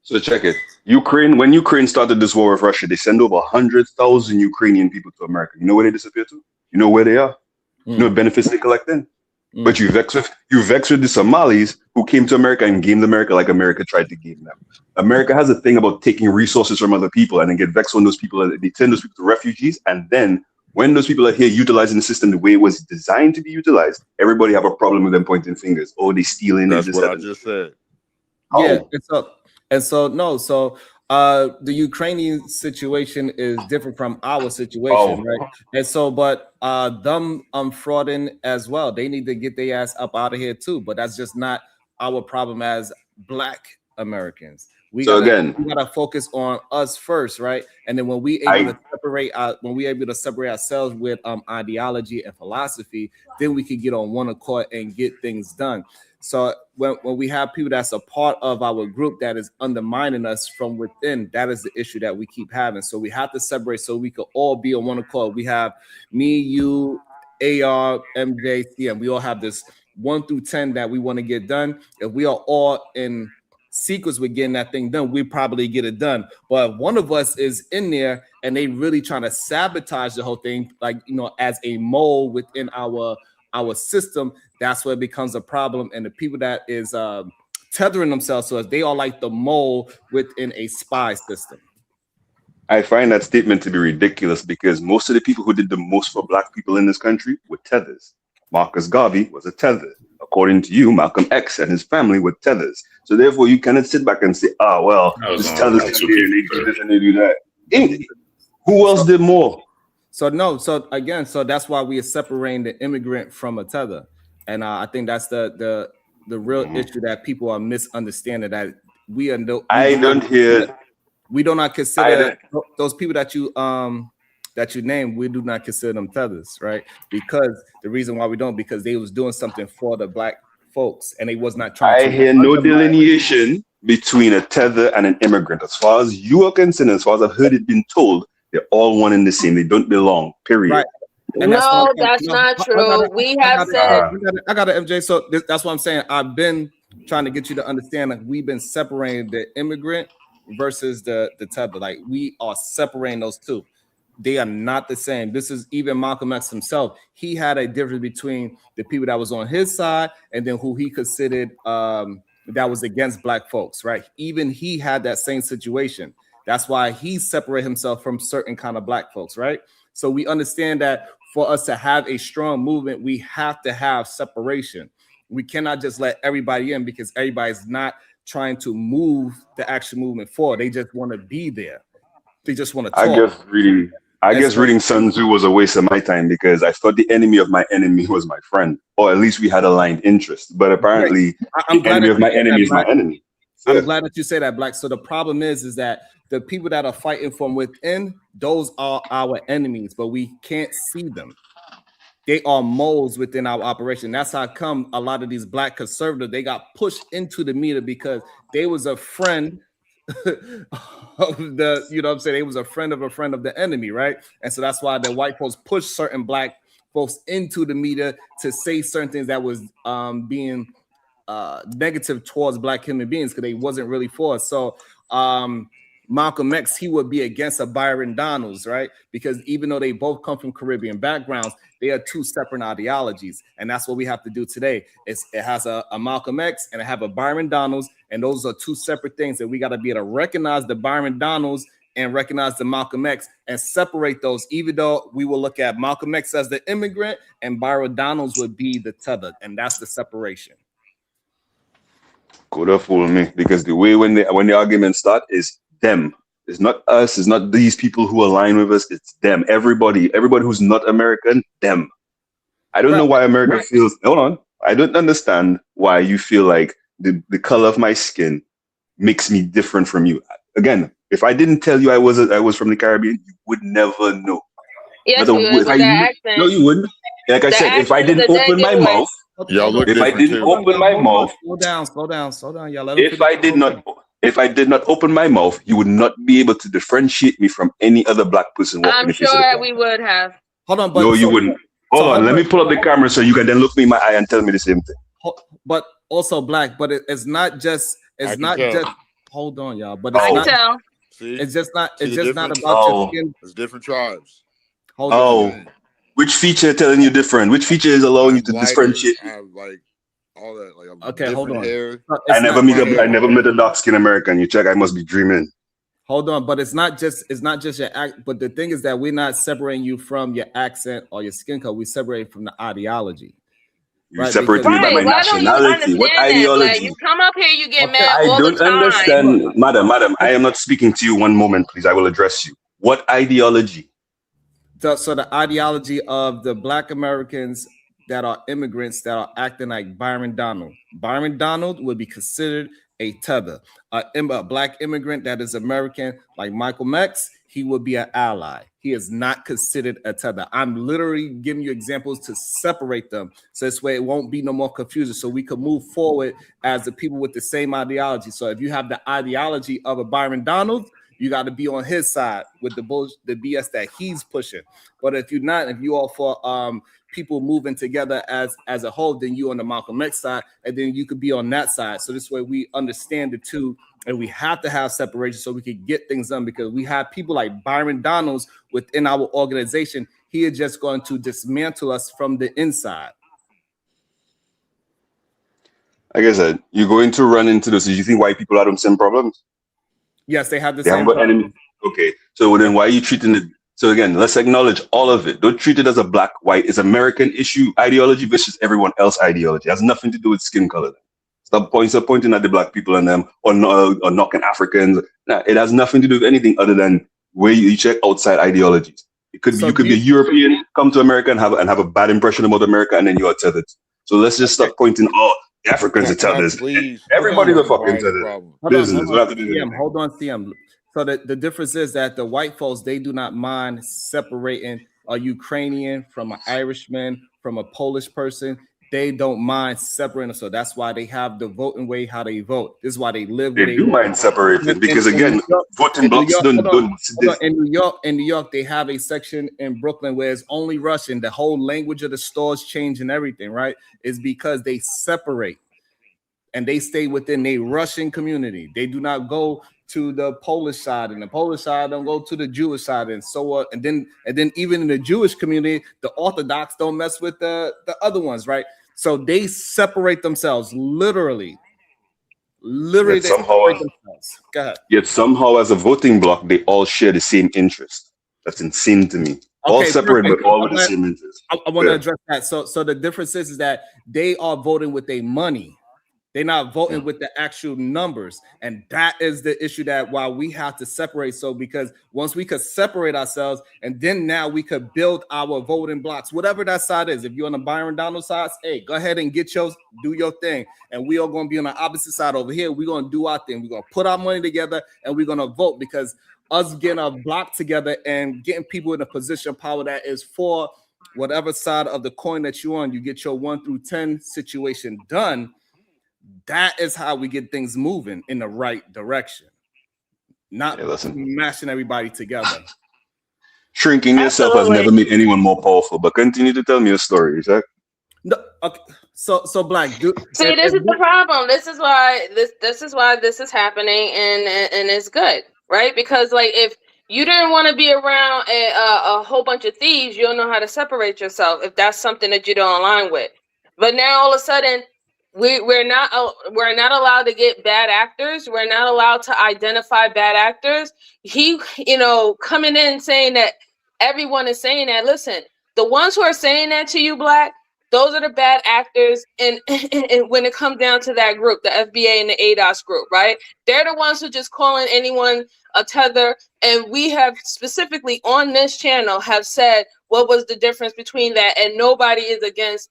So check it. When Ukraine started this war with Russia, they sent over 100,000 Ukrainian people to America. You know where they disappeared to? You know where they are? You know what benefits they collect then? But you vex with the Somalis who came to America and gamed America like America tried to game them. America has a thing about taking resources from other people and then get vexed when those people they send those people to refugees, and then when those people are here utilizing the system the way it was designed to be utilized, everybody have a problem with them pointing fingers. Oh, they stealing. That's what I just said. Yeah, the Ukrainian situation is different from our situation, right? And so, but them frauding as well. They need to get their ass up out of here too. But that's just not our problem as Black Americans. We gotta focus on us first, right? And then when we able to separate ourselves with ideology and philosophy, then we can get on one accord and get things done. So when we have people that's a part of our group that is undermining us from within, that is the issue that we keep having. So we have to separate so we can all be on one accord. We have me, you, AR, MJ, CM. We all have this 1 through 10 that we want to get done. If we are all in secrets with getting that thing done, we probably get it done. But if one of us is in there and they really trying to sabotage the whole thing, like, you know, as a mole within our system, that's where it becomes a problem. And the people that is tethering themselves to us, they are like the mole within a spy system. I find that statement to be ridiculous because most of the people who did the most for black people in this country were tethers. Marcus Garvey was a tether. According to you, Malcolm X and his family were tethers. So therefore, you cannot sit back and say, well, this tethers can do they do this and they do that. Who else did more? So that's why we are separating the immigrant from a tether. And I think that's the real issue that people are misunderstanding, that we do not consider those people that you name, we do not consider them tethers, right? Because the reason why we don't, because they was doing something for the black folks and they was not trying to. I hear no delineation between a tether and an immigrant. As far as you are concerned, as far as I've heard it been told, they're all one and the same. They don't belong, period. Right. And that's not true. We have said. I got it, MJ. So that's what I'm saying. I've been trying to get you to understand that we've been separating the immigrant versus the tether. Like, we are separating those two. They are not the same. This is even Malcolm X himself. He had a difference between the people that was on his side and then who he considered that was against black folks, right? Even he had that same situation. That's why he separated himself from certain kind of black folks, right? So we understand that for us to have a strong movement, we have to have separation. We cannot just let everybody in because everybody's not trying to move the action movement forward. They just want to be there. They just want to talk. I guess reading Sun Tzu was a waste of my time because I thought the enemy of my enemy was my friend, or at least we had aligned interest. But apparently, the enemy of my enemy is my enemy. I'm glad that you say that, Black. So the problem is that the people that are fighting from within, those are our enemies, but we can't see them. They are moles within our operation. That's how come a lot of these black conservatives, they got pushed into the media because they was a friend of the, you know what I'm saying? They was a friend of the enemy, right? And so that's why the white folks pushed certain black folks into the media to say certain things that was being negative towards black human beings because they wasn't really for us. So Malcolm X, he would be against a Byron Donalds, right? Because even though they both come from Caribbean backgrounds, they are two separate ideologies. And that's what we have to do today. It has a Malcolm X and it have a Byron Donalds, and those are two separate things that we got to be able to recognize the Byron Donalds and recognize the Malcolm X and separate those, even though we will look at Malcolm X as the immigrant and Byron Donalds would be the tether, and that's the separation. Could have fooled me because the way when the argument start is them. It's not us. It's not these people who align with us. It's them. Everybody who's not American, them. I don't know why America feels. Hold on. I don't understand why you feel like the color of my skin makes me different from you. Again, if I didn't tell you I was from the Caribbean, you would never know. Yes, you would. No, you wouldn't. Like I said, if I didn't open my mouth, y'all look if I didn't open my mouth, slow down, y'all. If I did not open my mouth, you would not be able to differentiate me from any other black person. I'm sure we would have. Hold on, but no, you wouldn't. Hold on, let me pull up the camera so you can then look me in my eye and tell me the same thing. But also, Black, but it's not just. Hold on, y'all. But it's not. Tell. See? It's just not. It's just not about your skin. It's different tribes. Hold on. Which feature telling you different? Which feature is allowing you to differentiate? Like all that. Like okay, hold on. I never met a dark skinned American. You check. I must be dreaming. Hold on, but it's not just your act. But the thing is that we're not separating you from your accent or your skin color. We separate from the ideology. You separate me by my nationality. What ideology? Like, you come up here, you get mad. I don't understand, madam. I am not speaking to you. One moment, please. I will address you. What ideology? So the ideology of the Black Americans that are immigrants that are acting like Byron Donald. Byron Donald would be considered a tether. A Black immigrant that is American, like Michael X, he would be an ally. He is not considered a tether. I'm literally giving you examples to separate them, so this way it won't be no more confusion, so we can move forward as the people with the same ideology. So if you have the ideology of a Byron Donald, you got to be on his side with the BS that he's pushing. But if you're not, if you all for people moving together as a whole, then you on the Malcolm X side, and then you could be on that side. So this way we understand the two, and we have to have separation so we can get things done, because we have people like Byron Donalds within our organization. He is just going to dismantle us from the inside. Like I said, you're going to run into this. Do you think white people have the same problems? Yes, they have the They same haven't got problem. enemy. Okay, so then why are you treating it? So again, let's acknowledge all of it. Don't treat it as a black, white. It's American issue ideology versus everyone else ideology. It has nothing to do with skin color. Stop pointing at the black people and them, or knocking Africans. Nah, it has nothing to do with anything other than where you check outside ideologies. It could be, you could be a European, come to America and have a bad impression about America, and then you are tethered. So let's just stop pointing. Oh, the Africans are tethered. Everybody's a fucking tethered. Business. Hold on, CM. So the difference is that the white folks, they do not mind separating a Ukrainian from an Irishman, from a Polish person. They don't mind separating. So that's why they have the voting way how they vote. This is why they live. They do mind separating, because again, voting blocks don't. In New York, they have a section in Brooklyn where it's only Russian. The whole language of the stores change and everything, right? Is because they separate and they stay within a Russian community. They do not go to the Polish side, and the Polish side don't go to the Jewish side, and so on. And then even in the Jewish community, the Orthodox don't mess with the other ones, right? So they separate themselves, literally. They separate themselves. Go ahead. Yet somehow, as a voting bloc, they all share the same interest. That's insane to me. All separate, but all with the same interest. I want to address that. So the difference is that they are voting with their money. They're not voting with the actual numbers. And that is the issue, that why we have to separate. So because once we could separate ourselves, and then now we could build our voting blocks, whatever that side is. If you're on the Byron Donald side, hey, go ahead and get yours, do your thing. And we are going to be on the opposite side over here. We're going to do our thing. We're going to put our money together and we're going to vote, because us getting a block together and getting people in a position of power that is for whatever side of the coin that you're on, you get your 1 through 10 situation done. That is how we get things moving in the right direction, not mashing everybody together. Shrinking yourself has never made anyone more powerful. But continue to tell me a story, Isaac. No, okay. So Black. See, this is the problem. This is why this is happening, and it's good, right? Because like if you didn't want to be around a whole bunch of thieves, you don't know how to separate yourself if that's something that you don't align with. But now all of a sudden, we're not allowed to get bad actors. We're not allowed to identify bad actors. He, coming in saying that everyone is saying that. Listen, the ones who are saying that to you, Black, those are the bad actors. And when it comes down to that group, the FBA and the ADOS group, right? They're the ones who just calling anyone a tether. And we have specifically on this channel have said what was the difference between that, and nobody is against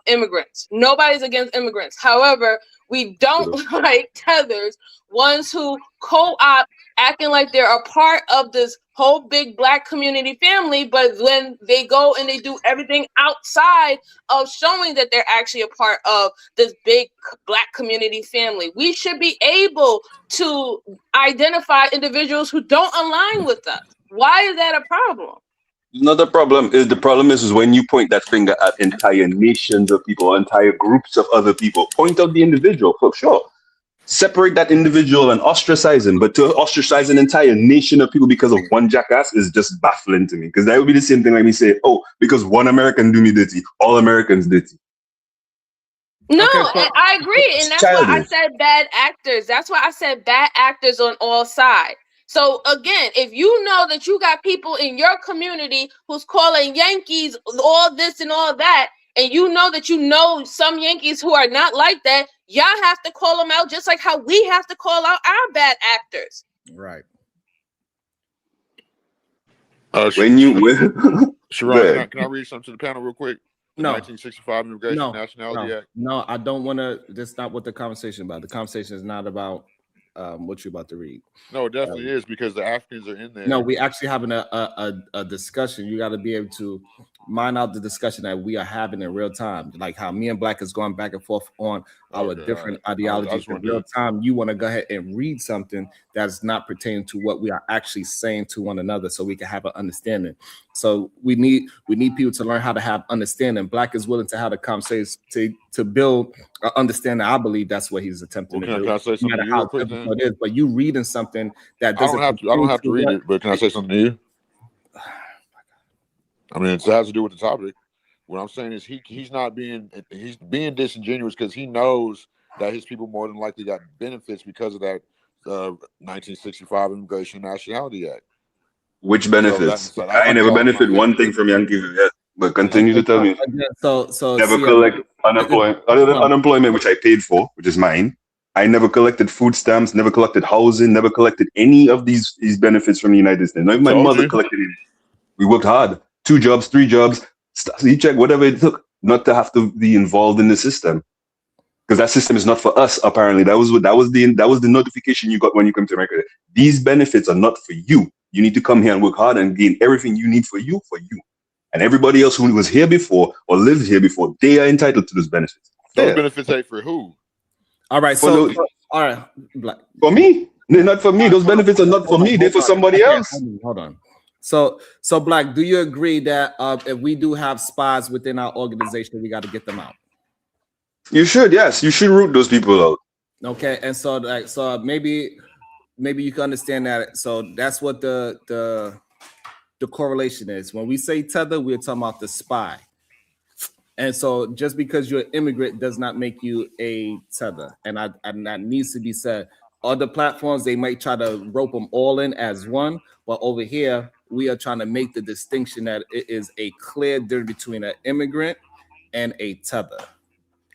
immigrants. Nobody's against immigrants. However, we don't like tethers, ones who co-opt, acting like they're a part of this whole big Black community family, but when they go and they do everything outside of showing that they're actually a part of this big Black community family. We should be able to identify individuals who don't align with us. Why is that a problem? Another problem is when you point that finger at entire nations of people, entire groups of other people. Point out the individual, for sure. Separate that individual and ostracize him, but to ostracize an entire nation of people because of one jackass is just baffling to me. Because that would be the same thing like me say, oh, because one American do me dirty, all Americans dirty. No, I agree, and that's why I said bad actors. That's why I said bad actors on all sides. So again, if you know that you got people in your community who's calling Yankees all this and all that, and you know some Yankees who are not like that, y'all have to call them out just like how we have to call out our bad actors. Right. Sharon, can I read something to the panel real quick? No. 1965 Immigration Nationality Act. No, I don't want to. That's not what the conversation is about. The conversation is not about what you're about to read. No, it definitely is, because the Africans are in there. No, we actually having a discussion. You got to be able to mind out the discussion that we are having in real time, like how me and Black is going back and forth on our different ideologies in real time. You want to go ahead and read something that's not pertaining to what we are actually saying to one another, so we can have an understanding. So we need people to learn how to have understanding. Black is willing to have a conversation to build an understanding. I believe that's what he's attempting to do. Can I say something to you real quick, then? It is, but you reading something that I don't have to read it, but can I say something to you? I mean, it has to do with the topic. What I'm saying is he's being disingenuous because he knows that his people more than likely got benefits because of that 1965 Immigration Nationality Act. Which benefits? So I ain't never benefit one thing from Yankee yet, but continue to tell me. So never collect unemployment, other than unemployment, which I paid for, which is mine. I never collected food stamps, never collected housing, never collected any of these benefits from the United States. Not even my mother collected it. We worked hard. 2 jobs, 3 jobs, you check whatever it took not to have to be involved in the system, because that system is not for us. Apparently, that was the notification you got when you come to America. These benefits are not for you. You need to come here and work hard and gain everything you need for you, and everybody else who was here before or lived here before. They are entitled to those benefits. Those benefits ain't for who? All right, so all right, Black. For me, they're not for me. Those benefits are not for me. They're for somebody else. Hold on. So Black, do you agree that if we do have spies within our organization, we got to get them out? You should, yes. You should root those people out. Okay, and so maybe you can understand that. So that's what the correlation is. When we say tether, we're talking about the spy. And so just because you're an immigrant does not make you a tether, and that needs to be said. Other platforms, they might try to rope them all in as one, but over here, we are trying to make the distinction that it is a clear difference between an immigrant and a tether.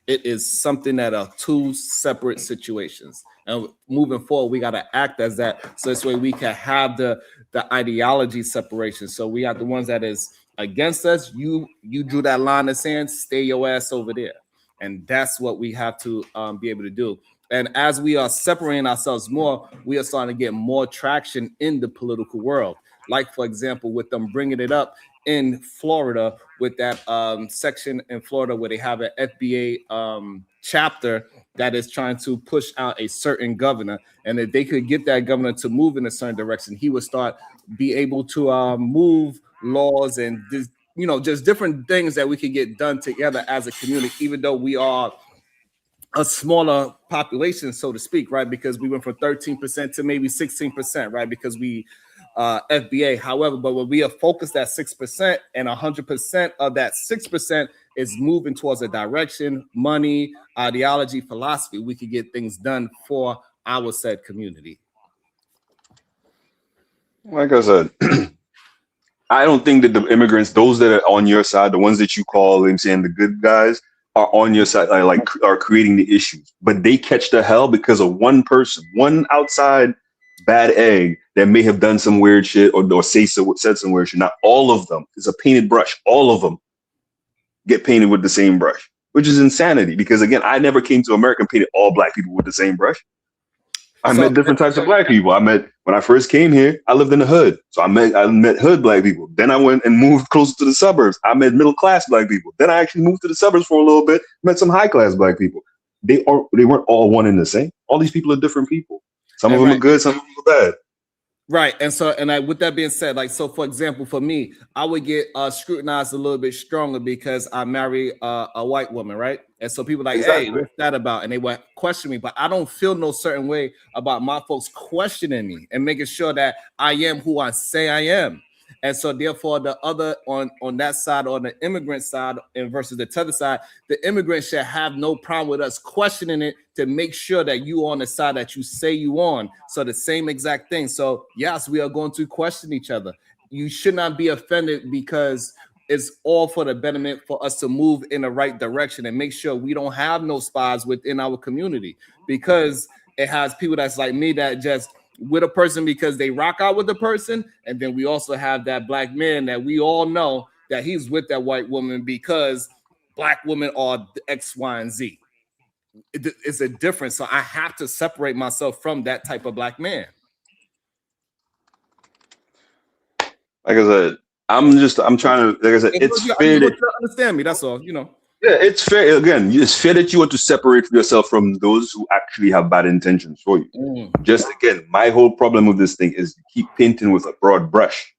It is something that are 2 separate situations. And moving forward, we got to act as that. So this way we can have the ideology separation. So we have the ones that is against us. You drew that line in the sand, stay your ass over there. And that's what we have to be able to do. And as we are separating ourselves more, we are starting to get more traction in the political world. Like, for example, with them bringing it up in Florida with that section in Florida where they have an FBA chapter that is trying to push out a certain governor. And if they could get that governor to move in a certain direction, he would be able to move laws and just different things that we could get done together as a community, even though we are a smaller population, so to speak, right? Because we went from 13% to maybe 16%, right? Because we FBA. However, but when we are focused at 6% and 100% of that 6% is moving towards a direction, money, ideology, philosophy, we could get things done for our said community. Like I said, I don't think that the immigrants, those that are on your side, the ones that you call them saying the good guys, are on your side, are creating the issues. But they catch the hell because of one person, one outside bad egg that may have done some weird shit or said some weird shit. Not all of them. It's a painted brush. All of them get painted with the same brush, which is insanity. Because again, I never came to America and painted all black people with the same brush. I met different types of black people. When I first came here, I lived in the hood. So I met hood black people. Then I went and moved closer to the suburbs. I met middle class black people. Then I actually moved to the suburbs for a little bit, met some high class black people. They weren't all one and the same. All these people are different people. Some of them are good, some of them are bad. Right. And so, with that being said, so for example, for me, I would get scrutinized a little bit stronger because I marry a white woman, right? And so people like, exactly. Hey, what's that about? And they would question me, but I don't feel no certain way about my folks questioning me and making sure that I am who I say I am. And so therefore the other on that side, on the immigrant side and versus the tether side, the immigrant should have no problem with us questioning it to make sure that you on the side that you say you on. So the same exact thing. So yes, we are going to question each other. You should not be offended because it's all for the betterment for us to move in the right direction and make sure we don't have no spies within our community, because it has people that's like me that just with a person because they rock out with the person. And then we also have that black man that we all know that he's with that white woman because black women are X, Y, and Z. It's a difference. So I have to separate myself from that type of black man. Like I said, I'm trying to, like I said, it's fair that, you understand me. That's all, yeah, it's fair. Again, it's fair that you want to separate yourself from those who actually have bad intentions for you. Just again, my whole problem with this thing is you keep painting with a broad brush.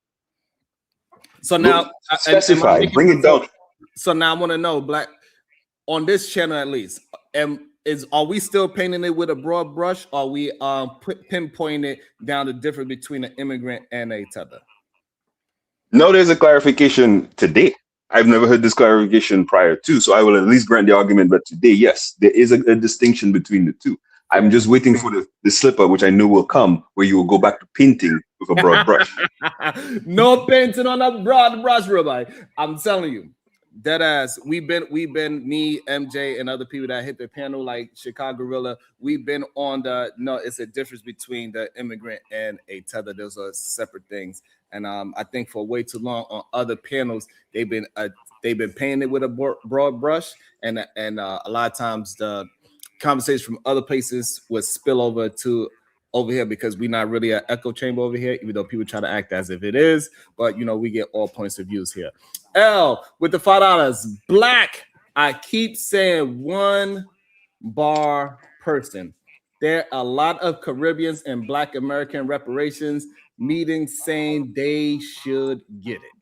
So now, specify, bring it down. So now I want to know, Black, on this channel at least, are we still painting it with a broad brush? Or are we pinpointing it down the difference between an immigrant and a tether? No, there's a clarification today. I've never heard this clarification prior to, so I will at least grant the argument that today, yes, there is a distinction between the two. I'm just waiting for the slipper, which I know will come, where you will go back to painting with a broad brush. No painting on a broad brush, Rabbi. I'm telling you, dead ass. We've been me, MJ, and other people that hit the panel like Chicago Gorilla. We've been on it's a difference between the immigrant and a tether. Those are separate things. And I think for way too long on other panels, they've been painting it with a broad brush, and a lot of times the conversation from other places would spill over to over here because we're not really an echo chamber over here, even though people try to act as if it is. But we get all points of views here. L with the $5. Black, I keep saying one bar person. There are a lot of Caribbeans and Black American reparations meetings saying they should get it.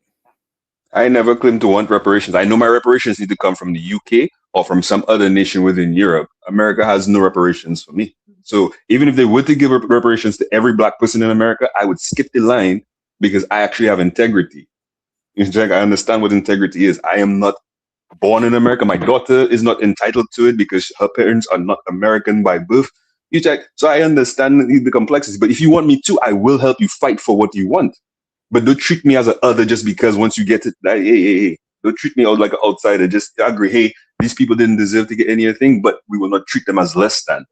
I never claimed to want reparations. I know my reparations need to come from the UK or from some other nation within Europe. America has no reparations for me. So even if they were to give reparations to every Black person in America, I would skip the line because I actually have integrity. I understand what integrity is. I am not born in America. My daughter is not entitled to it because her parents are not American by birth. So I understand the complexity. But if you want me to, I will help you fight for what you want. But don't treat me as an other just because once you get it, hey. Don't treat me out like an outsider. Just agree, hey, these people didn't deserve to get anything, but we will not treat them as less than.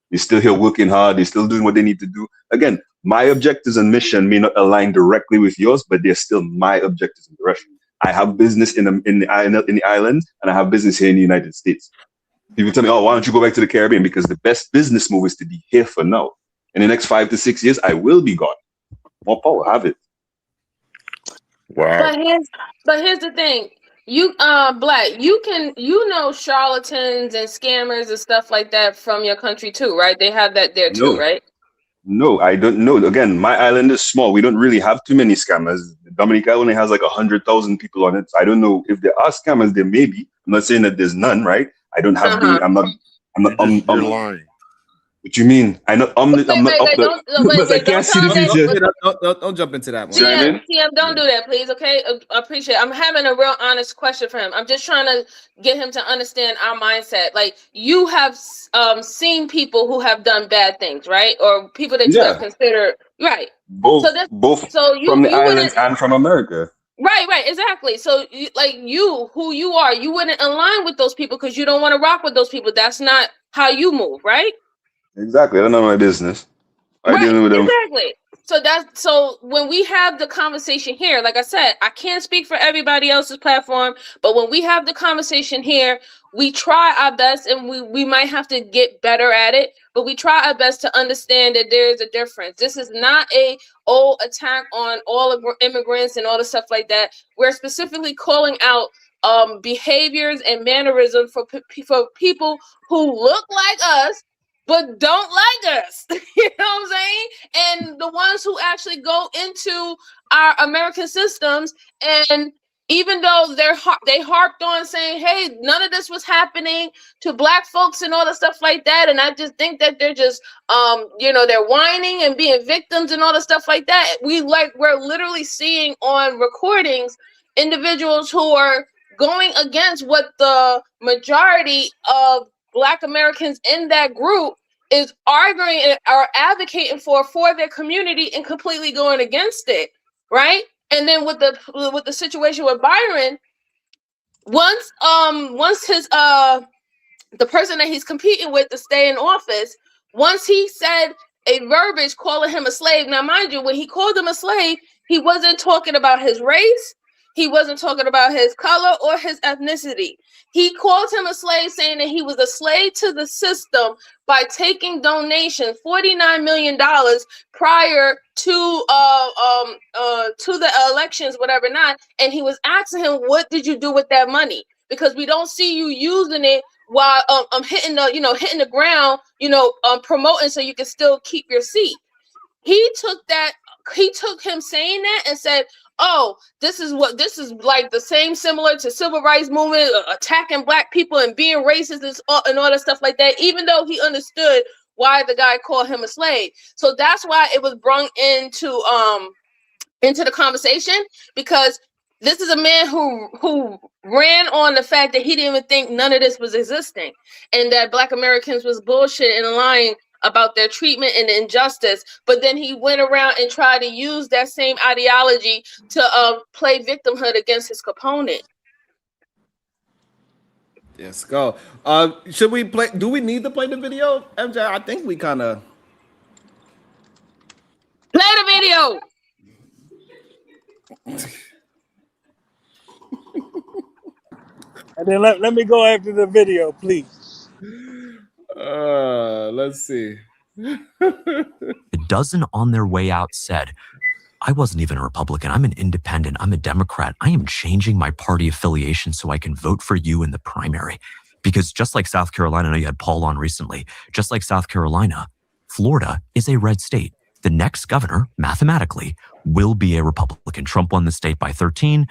They're still here working hard. They're still doing what they need to do. Again, my objectives and mission may not align directly with yours, but they're still my objectives and direction. I have business in the island, and I have business here in the United States. People tell me, oh, why don't you go back to the Caribbean? Because the best business move is to be here for now. In the next 5 to 6 years, I will be gone. More power, have it. Wow. But here's the thing. You Black, you know charlatans and scammers and stuff like that from your country too, right? They have that there too, right? No, I don't know. Again, my island is small. We don't really have too many scammers. Dominica only has like 100,000 people on it. I don't know if there are scammers. There may be. I'm not saying that there's none, right? I don't have I'm not You're lying. What you mean? I'm not up there because I can't see the future. Don't jump into that one. TM, don't do that, please. Okay, I appreciate it. I'm having a real honest question for him. I'm just trying to get him to understand our mindset. Like, you have seen people who have done bad things, right? Or people that you have considered, right? Both from the islands and from America. Right, exactly. So, who you are, you wouldn't align with those people because you don't want to rock with those people. That's not how you move, right? Exactly. I don't know my business. Exactly. So when we have the conversation here, like I said, I can't speak for everybody else's platform, but when we have the conversation here, we try our best, and we might have to get better at it, but we try our best to understand that there is a difference. This is not a attack on all immigrants and all the stuff like that. We're specifically calling out behaviors and mannerisms for people who look like us but don't like us. You know what I'm saying? And the ones who actually go into our American systems, and even though they harped on saying, hey, none of this was happening to Black folks and all the stuff like that, and I just think that they're just they're whining and being victims and all the stuff like that. We're literally seeing on recordings individuals who are going against what the majority of Black Americans in that group is arguing or advocating for their community, and completely going against it, right? And then with the situation with Byron, once his the person that he's competing with to stay in office, once he said a verbiage calling him a slave. Now, mind you, when he called him a slave, he wasn't talking about his race. he wasn't talking about his color or his ethnicity. He called him a slave, saying that he was a slave to the system by taking donations, $49 million prior to the elections, whatever not. And he was asking him, what did you do with that money? Because we don't see you using it while hitting the ground, promoting so you can still keep your seat. He took him saying that and said, oh, this is like the same similar to civil rights movement, attacking black people and being racist and all that stuff like that, even though he understood why the guy called him a slave. So that's why it was brought into the conversation, because this is a man who ran on the fact that he didn't even think none of this was existing, and that Black Americans was bullshit and lying about their treatment and the injustice. But then he went around and tried to use that same ideology to play victimhood against his opponent. Let's go. Should we play? Do we need to play the video, MJ? I think we kind of play the video. And then let me go after the video, please. Let's see. A dozen on their way out said, I wasn't even a Republican. I'm an independent. I'm a Democrat. I am changing my party affiliation so I can vote for you in the primary. Because just like South Carolina, I know you had Paul on recently, just like South Carolina, Florida is a red state. The next governor, mathematically, will be a Republican. Trump won the state by 13,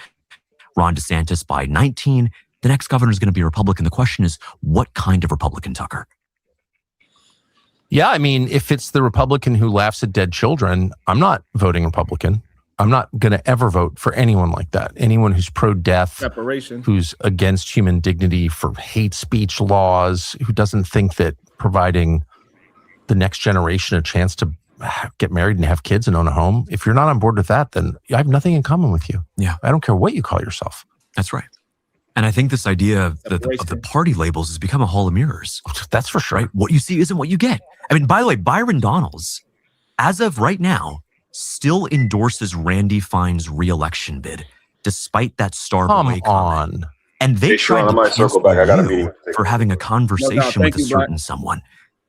Ron DeSantis by 19. The next governor is going to be a Republican. The question is, what kind of Republican, Tucker? Yeah, I mean, if it's the Republican who laughs at dead children, I'm not voting Republican. I'm not going to ever vote for anyone like that. Anyone who's pro-death, separation, who's against human dignity, for hate speech laws, who doesn't think that providing the next generation a chance to get married and have kids and own a home. If you're not on board with that, then I have nothing in common with you. Yeah. I don't care what you call yourself. That's right. And I think this idea of the party labels has become a hall of mirrors. That's for sure. Right? What you see isn't what you get. I mean, by the way, Byron Donalds, as of right now, still endorses Randy Fine's re-election bid, despite that starve away comment. And they tried to cancel you for having a conversation with a certain someone.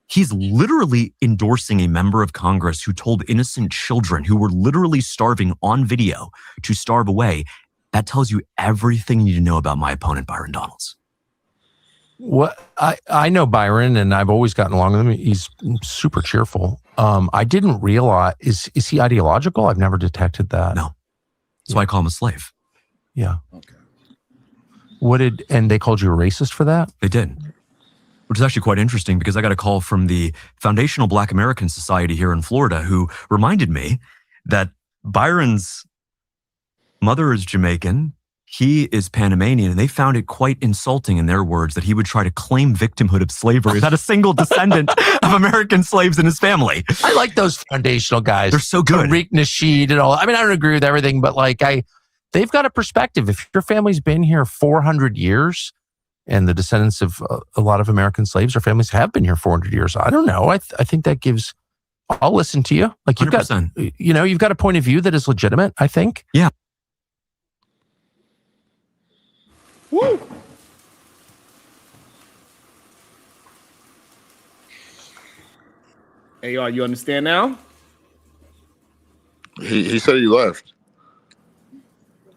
He's literally endorsing a member of Congress who told innocent children who were literally starving on video to starve away. That tells you everything you need to know about my opponent, Byron Donalds. What I know Byron, and I've always gotten along with him. He's super cheerful. I didn't realize, is he ideological? I've never detected that. No. That's why I call him a slave. Yeah. Okay. And they called you a racist for that? They did. Which is actually quite interesting, because I got a call from the Foundational Black American Society here in Florida, who reminded me that Byron's mother is Jamaican, he is Panamanian, and they found it quite insulting, in their words, that he would try to claim victimhood of slavery without a single descendant of American slaves in his family. I like those foundational guys. They're so good. Tariq Nasheed and all. I mean, I don't agree with everything, but they've got a perspective. If your family's been here 400 years, and the descendants of a lot of American slaves or families have been here 400 years, I don't know. I think that gives. I'll listen to you. Like you've 100%. You've got a point of view that is legitimate, I think. Yeah. Woo. Hey, y'all, you understand now? He said he left.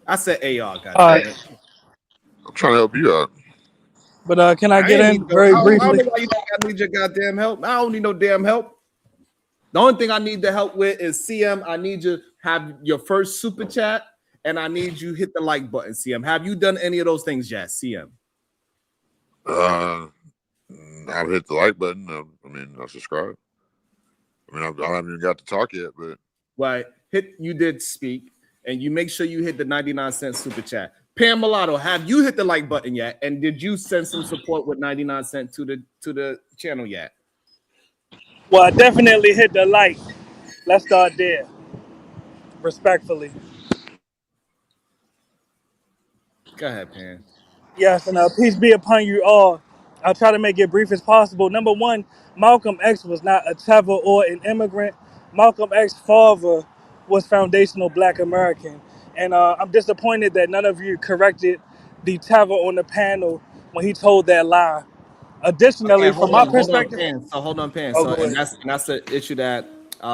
I said, hey, y'all, got I'm trying to help you out. But can I get in very briefly? I don't know why you think I need your goddamn help. I don't need no damn help. The only thing I need the help with is CM. I need you to have your first super chat, and I need you hit the like button, CM. Have you done any of those things yet, CM? I've hit the like button. I subscribe. I haven't even got to talk yet, but Right. You did speak, and you make sure you hit the 99-cent super chat. Pam Mulatto, have you hit the like button yet? And did you send some support with 99 cents to the channel yet? Well, I definitely hit the like. Let's start there. Respectfully. Go ahead, Pam. Yes, and peace be upon you all. I'll try to make it brief as possible. Number one, Malcolm X was not a Trevor or an immigrant. Malcolm X's father was foundational Black American. And I'm disappointed that none of you corrected the tether on the panel when he told that lie. Okay, Additionally, from my hold on, perspective, Pan. So hold on, Pan. oh, So go ahead. that's the issue that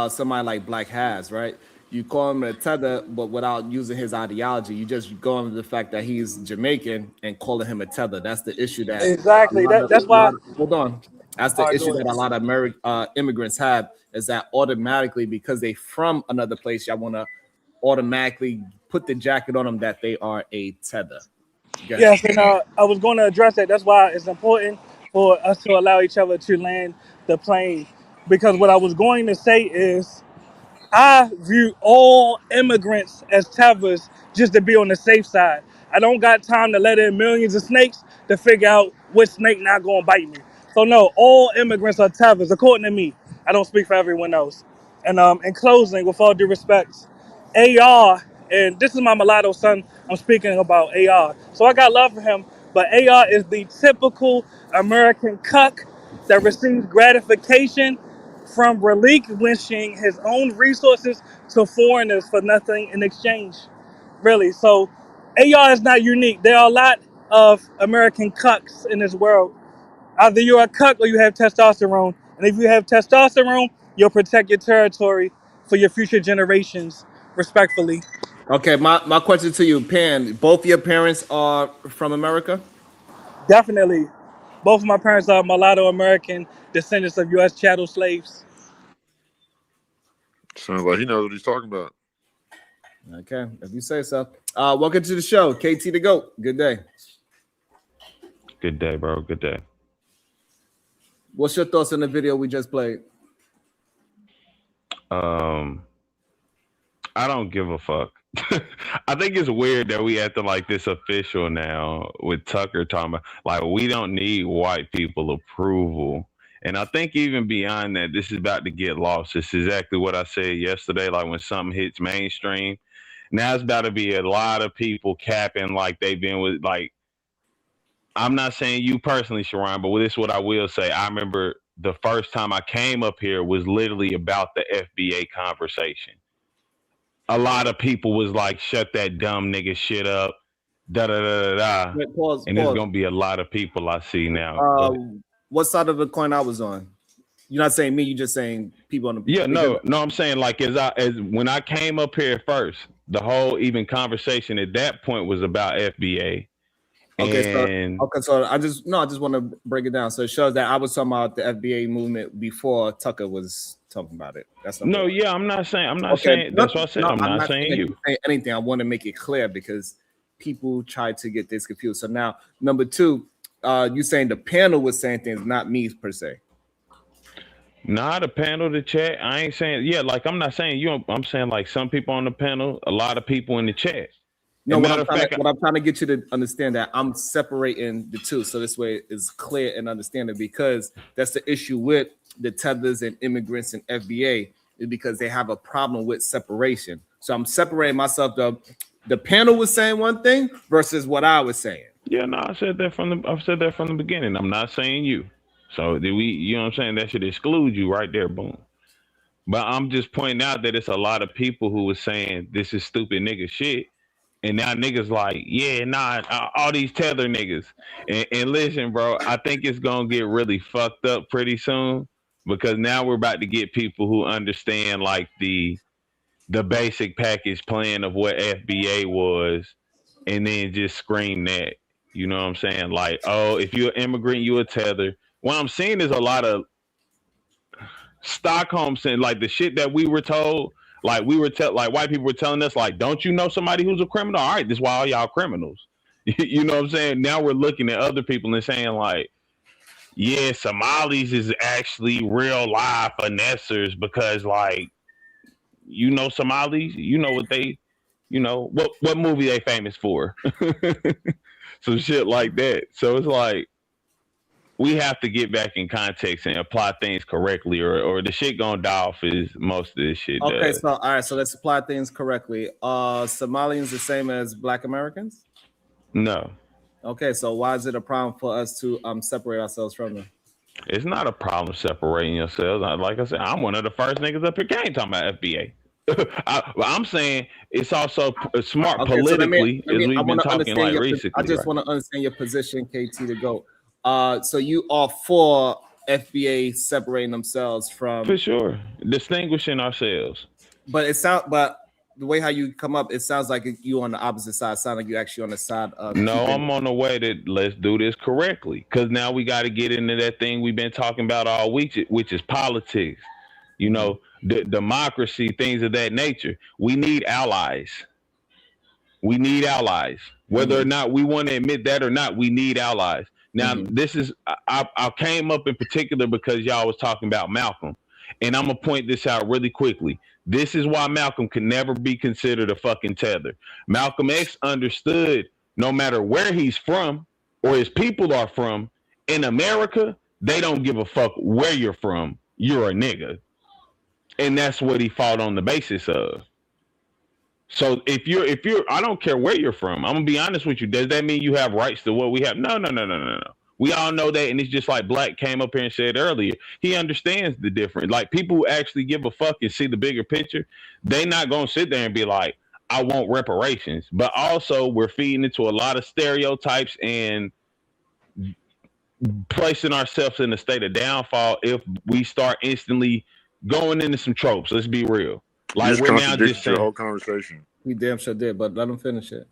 somebody like Black has, right? You call him a tether, but without using his ideology, you just go on the fact that he's Jamaican and calling him a tether. That's the issue that Exactly. That's why. hold on. That's All the right, issue go ahead. that a lot of immigrants have is that automatically because they from another place, y'all want to automatically put the jacket on them that they are a tether. Go ahead. Yes, and I was going to address that. That's why it's important for us to allow each other to land the plane. Because what I was going to say is, I view all immigrants as tethers just to be on the safe side. I don't got time to let in millions of snakes to figure out which snake not going to bite me. So no, all immigrants are tethers, according to me. I don't speak for everyone else. And in closing, with all due respect, AR, and this is my mulatto son, I'm speaking about AR. So I got love for him, but AR is the typical American cuck that receives gratification from relinquishing his own resources to foreigners for nothing in exchange. Really. So AR is not unique. There are a lot of American cucks in this world. Either you're a cuck or you have testosterone. And if you have testosterone, you'll protect your territory for your future generations, respectfully. Okay, my question to you, Pan. Both your parents are from America? Definitely. Both of my parents are mulatto American descendants of U.S. chattel slaves. Sounds like he knows what he's talking about. Okay, if you say so. Welcome to the show, KT the GOAT. Good day. Good day, bro. Good day. What's your thoughts on the video we just played? I don't give a fuck. I think it's weird that we acting like this official now with Tucker talking about like we don't need white people approval. And I think even beyond that, this is about to get lost. This is exactly what I said yesterday. Like when something hits mainstream, now it's about to be a lot of people capping like they've been with like. I'm not saying you personally, Sharon, but this is what I will say. I remember the first time I came up here was literally about the FBA conversation. A lot of people was like, shut that dumb nigga shit up, da da da da da. Wait, pause. And there's gonna be a lot of people I see now. What side of the coin I was on? You're not saying me, you're just saying people on the Yeah, no, I'm saying like as when I came up here first, the whole even conversation at that point was about FBA. Okay, so I just want to break it down. So it shows that I was talking about the FBA movement before Tucker was talking about it. That's I'm not saying that's what I said. I'm not saying you say anything. I want to make it clear because people try to get this confused. So now, number two, you saying the panel was saying things, not me per se. Nah, the panel, the chat. I ain't saying like I'm not saying you. I'm saying like some people on the panel, a lot of people in the chat. No, what I'm trying to get you to understand that I'm separating the two, so this way it's clear and understanding because that's the issue with the tethers and immigrants and FBA is because they have a problem with separation. So I'm separating myself. The panel was saying one thing versus what I was saying. Yeah, no, I've said that from the beginning. I'm not saying you. So you know what I'm saying? That should exclude you right there, boom. But I'm just pointing out that it's a lot of people who was saying this is stupid nigga shit. And now niggas like, yeah, nah, all these tether niggas. And listen, bro, I think it's going to get really fucked up pretty soon because now we're about to get people who understand like the basic package plan of what FBA was and then just scream that. You know what I'm saying? Like, oh, if you're an immigrant, you a tether. What I'm seeing is a lot of Stockholm saying like the shit that we were told. Like like white people were telling us, like, don't you know somebody who's a criminal? All right, this is why all y'all criminals. You know what I'm saying? Now we're looking at other people and saying, like, yeah, Somalis is actually real live finessers because, like, you know, Somalis, you know what they, you know, what movie they famous for. Some shit like that. So it's like we have to get back in context and apply things correctly, or the shit gonna die off as most of this shit Okay, does. so all right, so let's apply things correctly. Somalians the same as Black Americans? No. Okay, so why is it a problem for us to separate ourselves from them? It's not a problem separating yourselves. Like I said, I'm one of the first niggas up here came talking about FBA. I'm saying it's also smart Okay, politically, so as I we've been want to talking understand like your. recently. I just want to understand your position, KT, to go. So you are for FBA separating themselves from? For sure, distinguishing ourselves. But the way how you come up, it sounds like you on the opposite side. It sounds like you actually on the side of. No, I'm on the way to let's do this correctly. Because now we got to get into that thing we've been talking about all week, which is politics. You know, democracy, things of that nature. We need allies. We need allies. Whether or not we want to admit that or not, we need allies. Now, this is I came up in particular because y'all was talking about Malcolm. And I'm going to point this out really quickly. This is why Malcolm can never be considered a fucking tether. Malcolm X understood no matter where he's from or his people are from, in America, they don't give a fuck where you're from. You're a nigga. And that's what he fought on the basis of. So if you're, I don't care where you're from. I'm gonna be honest with you. Does that mean you have rights to what we have? No. We all know that, and it's just like Black came up here and said earlier. He understands the difference. Like people who actually give a fuck and see the bigger picture, they not gonna sit there and be like, "I want reparations." But also, we're feeding into a lot of stereotypes and placing ourselves in a state of downfall if we start instantly going into some tropes. Let's be real. Like we're now just saying, the whole conversation. We damn sure did, but let him finish it.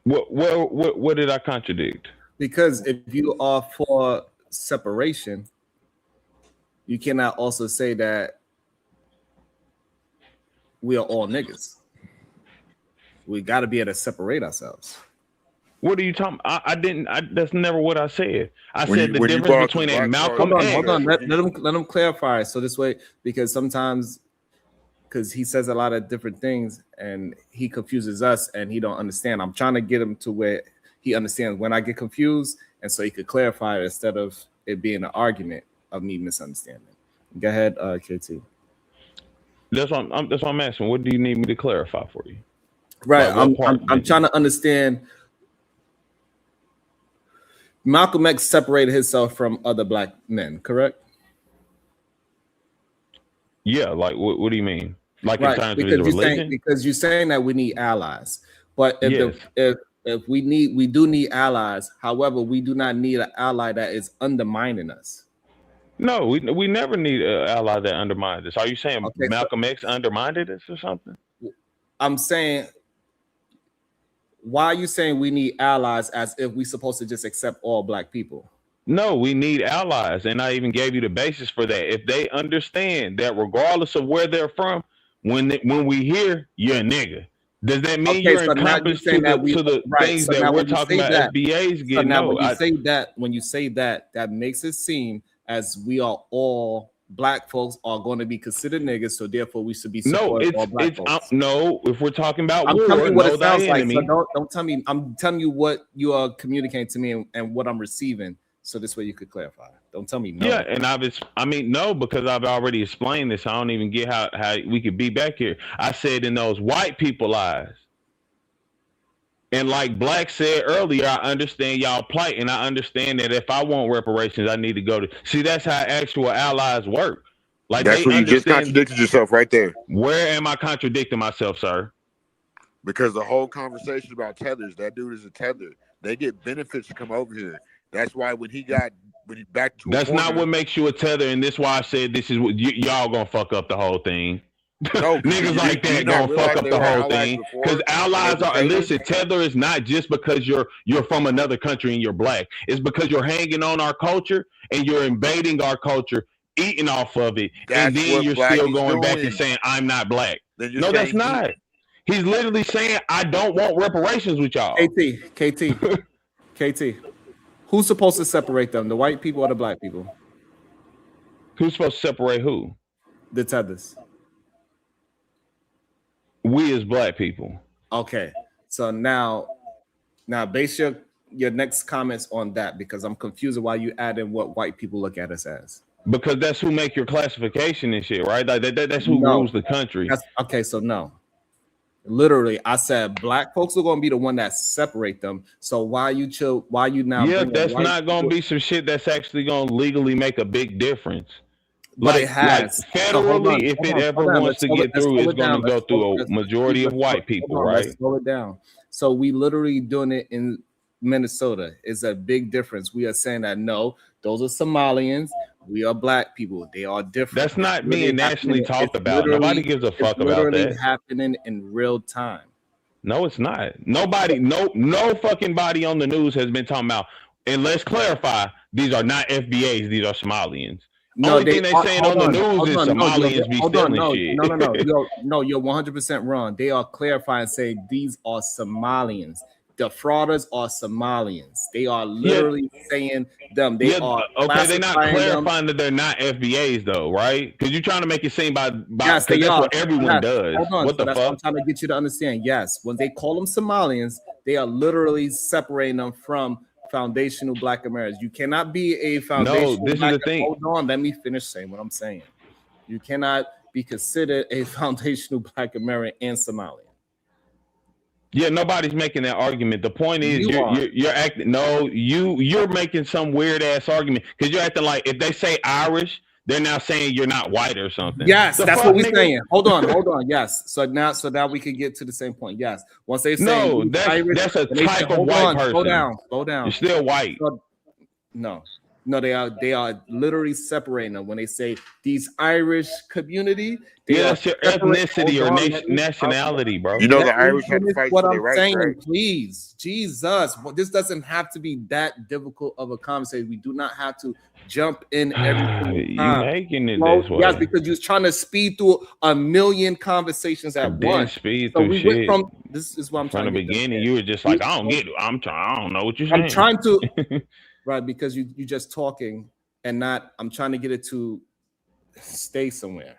What did I contradict? Because if you are for separation, you cannot also say that we are all niggas. We got to be able to separate ourselves. What are you talking? I didn't. That's never what I said. I said the difference between a Malcolm. Hold on. Let him clarify. So this way, because sometimes, because he says a lot of different things and he confuses us and he don't understand. I'm trying to get him to where he understands when I get confused, and so he could clarify it instead of it being an argument of me misunderstanding. Go ahead, KT. That's what I'm asking. What do you need me to clarify for you? Right. I'm trying to understand. Malcolm X separated himself from other Black men, correct? Yeah. Like, what do you mean? Like right. in terms of his religion? Because you're saying that we need allies, but if we do need allies, however, we do not need an ally that is undermining us. No, we never need an ally that undermines us. Are you saying Malcolm X undermined us or something? I'm saying, why are you saying we need allies as if we're supposed to just accept all Black people? No, we need allies, and I even gave you the basis for that. If they understand that regardless of where they're from, when we hear you're a nigga, does that mean you're encompassed to the things that we're talking about FBA's getting? So now when you say that, that makes it seem as we are all Black folks are going to be considered niggas, so therefore we should be supporting all Black folks. No, if we're talking about I'm war, telling you what it sounds like. Enemy. So don't tell me. I'm telling you what you are communicating to me and what I'm receiving. So this way you could clarify. Don't tell me no. Yeah, and no, because I've already explained this. I don't even get how we could be back here. I said in those white people eyes. And like Black said earlier, I understand y'all plight, and I understand that if I want reparations, I need to go to. See, that's how actual allies work. Like that's where you just contradicted yourself right there. Where am I contradicting myself, sir? Because the whole conversation about tethers, that dude is a tether. They get benefits to come over here. That's why when he back to that's not what makes you a tether, and this is why I said this is what y'all gonna fuck up the whole thing. No, niggas like that gonna fuck up the whole thing. Because allies are listen, tether is not just because you're from another country and you're Black. It's because you're hanging on our culture and you're invading our culture, eating off of it, and then you're still going back and saying I'm not Black. No, that's not. He's literally saying I don't want reparations with y'all. KT. Who's supposed to separate them? The white people or the Black people? Who's supposed to separate who? The tethers. We as Black people. Okay. So now base your next comments on that, because I'm confused why you add in what white people look at us as. Because that's who make your classification and shit, right? Like that's who rules the country. Okay, so no. Literally, I said Black folks are going to be the one that separate them. So why you now? Yeah, that's not going to be some shit that's actually going to legally make a big difference. But it has. So hold on, federally, if it hold ever on. wants to get Let's through, slow it's it going down. to go through a majority of white people, right? Let's slow it down. So we literally doing it in Minnesota. It's a big difference. We are saying that no, those are Somalians. We are black people. They are different. That's not being nationally talked about. Literally- Nobody gives a fuck it's about literally that. happening in real time. No, it's not. Nobody, no fucking body on the news has been talking about. And let's clarify: these are not FBAs. These are Somalians. No, Only thing they saying on the news is Somalians be stealing shit. No, you're 100% wrong. They are clarifying, saying these are Somalians. The frauders are Somalians. They are literally saying them. They are okay. They're not clarifying them. that they're not FBAs though, right? Because you're trying to make it seem by Yes, that's what everyone does. Hold on. What the That's fuck? what I'm trying to get you to understand. Yes, when they call them Somalians, they are literally separating them from foundational Black Americans. You cannot be a foundational. No, this is the thing. Hold on, let me finish saying what I'm saying. You cannot be considered a foundational Black American and Somalian. Yeah, nobody's making that argument. The point is you're acting. No, you're making some weird ass argument because you're acting like if they say Irish, they're now saying you're not white or something. Yes, that's what we're saying. Hold on. Yes. So now we can get to the same point. Yes. Once they say that's a type of white person. Slow down. You're still white. No, they are literally separating them when they say these Irish community. That's your ethnicity or nationality, bro. You know the Irish had to fight for their rights, saying, right? Please, Jesus, this doesn't have to be that difficult of a conversation. We do not have to jump in every time. You're making it this way. Yes, because you're trying to speed through a million conversations at once. Speed so through we shit. went from this is what I'm trying from the to beginning. You were just like, I don't get it. I don't know what you're saying. I'm trying to right because you just talking and not. I'm trying to get it to stay somewhere.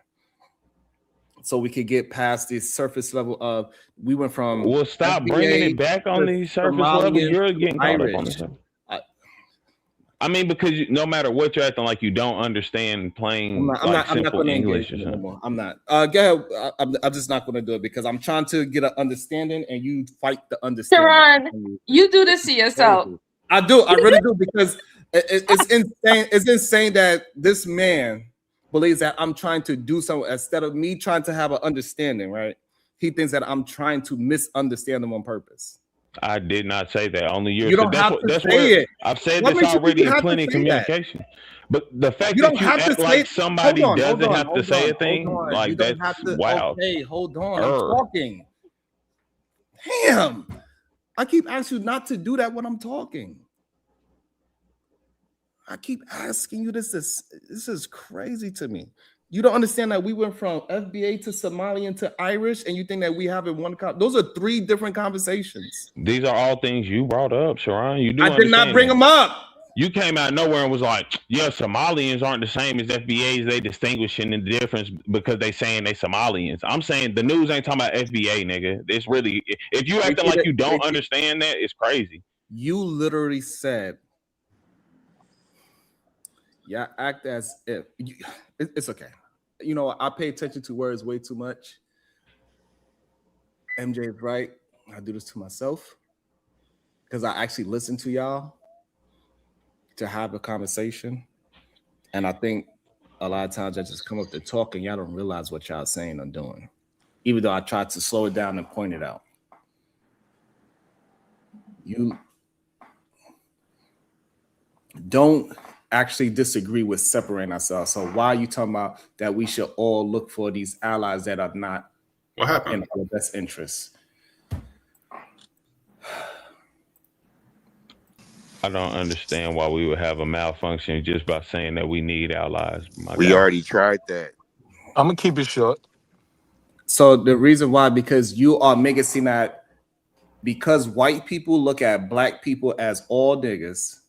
So we could get past the surface level of we went from. Well, stop bringing it back on the surface level. You're getting caught up on this. I mean, because no matter what, you're acting like you don't understand plain simple English. I'm not. Go ahead. I'm just not going to do it because I'm trying to get an understanding, and you fight the understanding. Sharon, you do this to yourself. I do. I really do because it's insane. It's insane that this man believes that I'm trying to do something instead of me trying to have an understanding. Right? He thinks that I'm trying to misunderstand him on purpose. I did not say that. Only you don't have to say it. I've said this already in plenty of communication. But the fact that you act like somebody doesn't have to say a thing, like that's wild. Hey, hold on. I'm talking. Damn. I keep asking you not to do that when I'm talking. I keep asking you this. This is crazy to me. You don't understand that we went from FBA to Somalian to Irish, and you think that we have in one those are three different conversations. These are all things you brought up, Sharon. I did not bring them up. You came out of nowhere and was like, yeah, Somalians aren't the same as FBAs. They distinguishing the difference because they saying they Somalians. I'm saying the news ain't talking about FBA, nigga. It's really, if you acting like you don't understand that, it's crazy. You literally said, yeah, act as if. It's okay. You know, I pay attention to words way too much. MJ is right. I do this to myself because I actually listen to y'all to have a conversation. And I think a lot of times I just come up to talk and y'all don't realize what y'all saying or doing, even though I try to slow it down and point it out. You don't actually disagree with separating ourselves. So why are you talking about that we should all look for these allies that are not what happened in our best interests? I don't understand why we would have a malfunction just by saying that we need allies. We already tried that. I'm gonna keep it short. So the reason why, because you are making it seem that because white people look at black people as all niggas,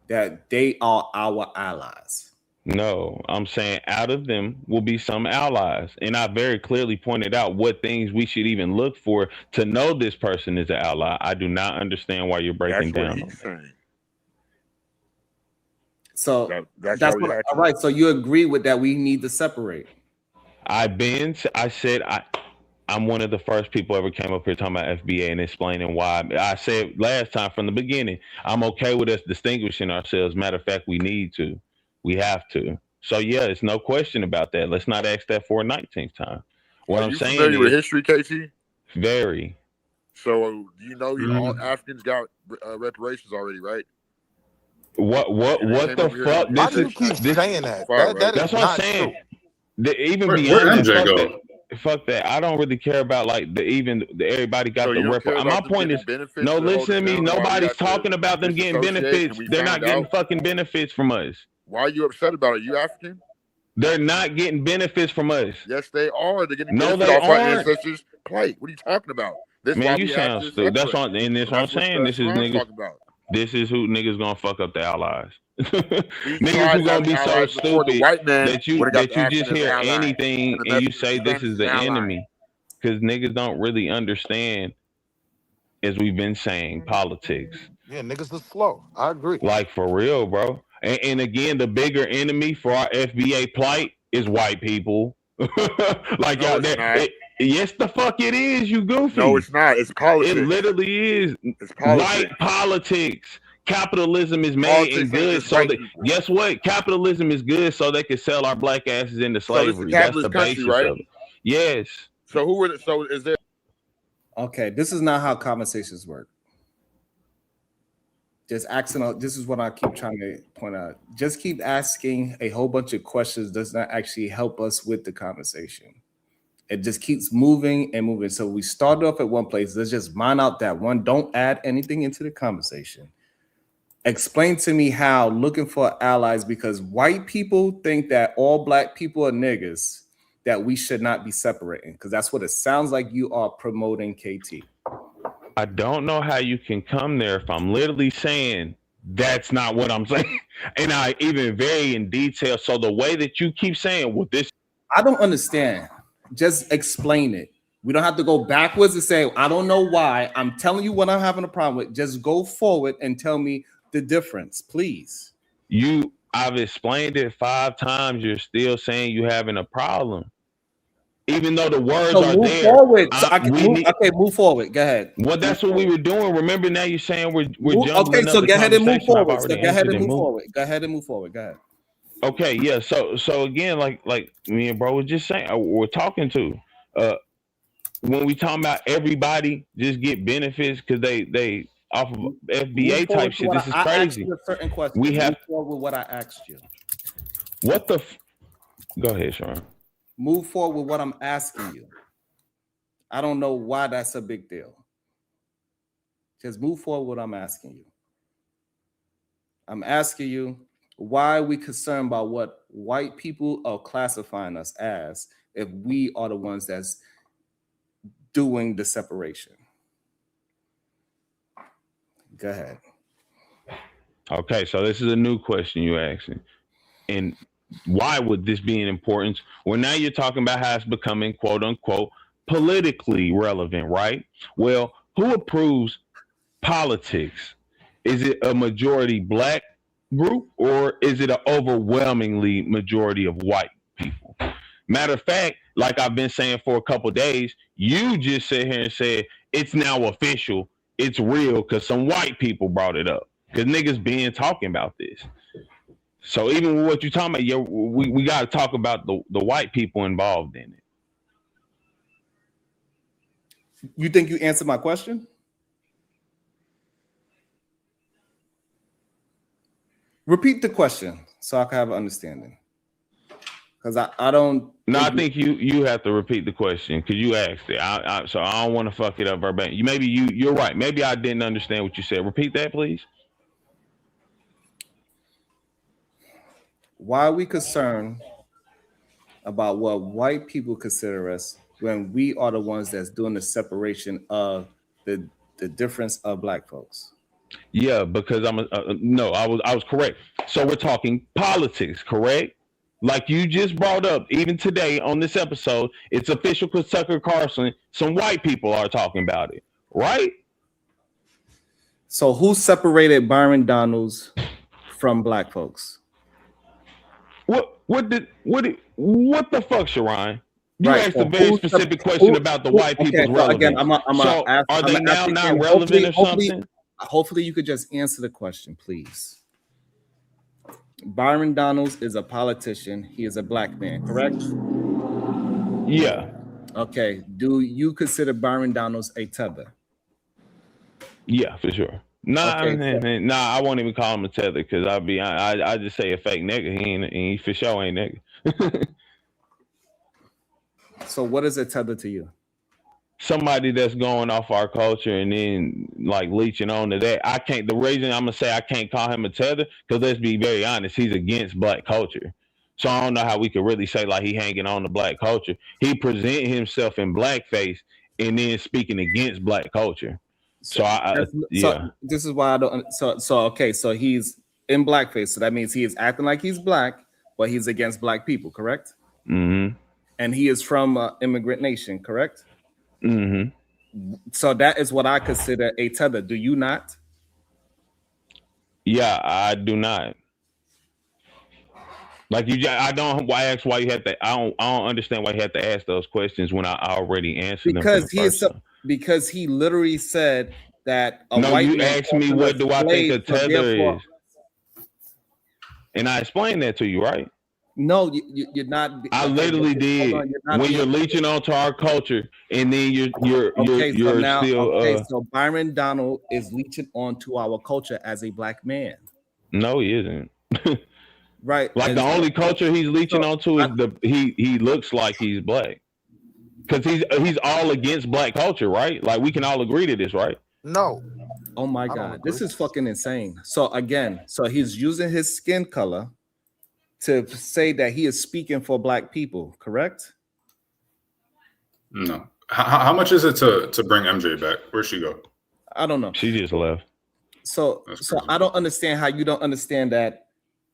that they are our allies. No, I'm saying out of them will be some allies. And I very clearly pointed out what things we should even look for to know this person is an ally. I do not understand why you're breaking down. So that's what, all right. So you agree with that we need to separate. I said I'm one of the first people ever came up here talking about FBA and explaining why. I said last time from the beginning, I'm okay with us distinguishing ourselves. Matter of fact, we need to. We have to. So yeah, it's no question about that. Let's not ask that for a 19th time. What Are I'm you saying familiar with is history, KT? very. So you know all Africans got reparations already, right? What the fuck? Why do you keep saying that? That is That's what I'm not saying. true. Even Where beyond that, MJ go? fuck that. I don't really care about like everybody got So the you don't care about My them point is, getting benefits no, to hold listen us to me. down while we Nobody's had to talking about them getting disassociate and benefits. we They're not found getting out? fucking benefits from us. Why are you upset about it? You African? They're not getting benefits from us. Yes, they are. They're getting No, benefit they off our aren't. ancestors' plate. What are you talking about? This is why Man, you we have sound to stupid. That's separate. what, and that's So what I'm that's what saying. This is Sharon's niggas. talking about. This is who niggas gonna fuck up the allies. We Niggas tried who gonna having be so allies before. The stupid white man that you would have got the just African as hear an ally, anything and the and you Mexicans say and this Spanish is as the an ally. enemy, because niggas don't really understand, as we've been saying, politics. Yeah, niggas are slow. I agree. Like for real, bro. And again, the bigger enemy for our FBA plight is white people. Like No, y'all it's there. not. Yes, the fuck it is, you goofy. No, it's not. It's politics. It literally is. It's politics. White politics. Capitalism is made Politics and ain't good just so white that, people. guess what? Capitalism is good so they can sell our black asses into So this is a slavery. That's the capitalist country, basis right? of it. Yes. So who are so is there? Okay, this is not how conversations work. Just asking, this is what I keep trying to point out. Just keep asking a whole bunch of questions does not actually help us with the conversation. It just keeps moving and moving. So we started off at one place. Let's just mine out that one. Don't add anything into the conversation. Explain to me how looking for allies, because white people think that all black people are niggas, that we should not be separating, because that's what it sounds like you are promoting, KT. I don't know how you can come there if I'm literally saying that's not what I'm saying. And I even vary in detail. So the way that you keep saying, well, this. I don't understand. Just explain it. We don't have to go backwards and say, I don't know why. I'm telling you what I'm having a problem with. Just go forward and tell me the difference, please. I've explained it 5 times. You're still saying you're having a problem. Even though the words are move there. Forward. Move forward. Go ahead. Well, that's what we were doing. Remember, now you're saying we're jumping. Okay, so go ahead and move forward. Go ahead and move forward. Go ahead. Okay, yeah. So again, like me and bro was just saying, we're talking to. When we talking about everybody just get benefits because they off of FBA type shit. This is crazy. I asked you a certain question. We have move forward with what I asked you. What the? Go ahead, Sean. Move forward with what I'm asking you. I don't know why that's a big deal. Just move forward with what I'm asking you. I'm asking you, why are we concerned about what white people are classifying us as if we are the ones that's doing the separation? Go ahead. Okay, so this is a new question you asking. And why would this be an importance? Well, now you're talking about how it's becoming, quote unquote, politically relevant, right? Well, who approves politics? Is it a majority black group or is it an overwhelmingly majority of white people? Matter of fact, like I've been saying for a couple of days, you just sit here and said it's now official, it's real, because some white people brought it up. Because niggas been talking about this. So even with what you're talking about, yeah, we got to talk about the white people involved in it. You think you answered my question? Repeat the question so I can have an understanding. Because I don't. No, I think you have to repeat the question because you asked it. So I don't want to fuck it up verbatim. You're right. Maybe I didn't understand what you said. Repeat that, please. Why are we concerned about what white people consider us when we are the ones that's doing the separation of the difference of black folks? Yeah, because I was correct. So we're talking politics, correct? Like you just brought up, even today on this episode, it's official because Tucker Carlson, some white people are talking about it, right? So who separated Byron Donalds from black folks? What the fuck, Sharon? You Right. asked a very specific question about the white people's relevance. Again, are they now not relevant or something? Hopefully you could just answer the question, please. Byron Donalds is a politician. He is a black man, correct? Yeah. Okay. Do you consider Byron Donalds a tether? Yeah, for sure. Nah, Okay, I won't even call him a tether because I just say a fake nigga. He for sure ain't nigga. So what is a tether to you? Somebody that's going off our culture and then like leeching on to that. The reason I'm gonna say I can't call him a tether, because let's be very honest, he's against black culture. So I don't know how we could really say like he hanging on to black culture. He present himself in blackface and then speaking against black culture. So So this is why I don't. So he's in blackface. So that means he is acting like he's black, but he's against black people, correct? Mm-hmm. And he is from immigrant nation, correct? Mm-hmm. So that is what I consider a tether. Do you not? Yeah, I do not. Like I don't. Why ask why you had to? I don't understand why you had to ask those questions when I already answered them. Because he literally said that a no, white you man asked me what do I think a tether is, and I explained that to you, right? No, you're not. I literally did. When you're leeching onto our culture, and then you're still. So Byron Donald is leeching onto our culture as a black man. No, he isn't. Right. Like the only culture he's leeching onto is he looks like he's black. Because he's all against black culture, right? Like we can all agree to this, right? No. Oh my God, this is fucking insane. So again, he's using his skin color to say that he is speaking for black people, correct? No. How much is it to bring MJ back? Where'd she go? I don't know. She just left. So I don't understand how you don't understand that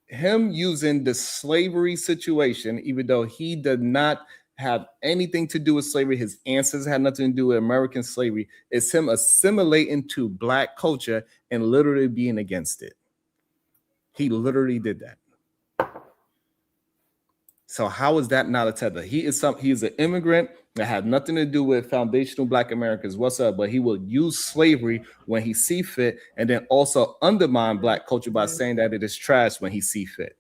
him using the slavery situation, even though he did not have anything to do with slavery, his ancestors had nothing to do with American slavery, is him assimilating to black culture and literally being against it. He literally did that. So how is that not a tether? He's an immigrant that had nothing to do with foundational black Americans whatsoever, but he will use slavery when he see fit, and then also undermine black culture by saying that it is trash when he see fit.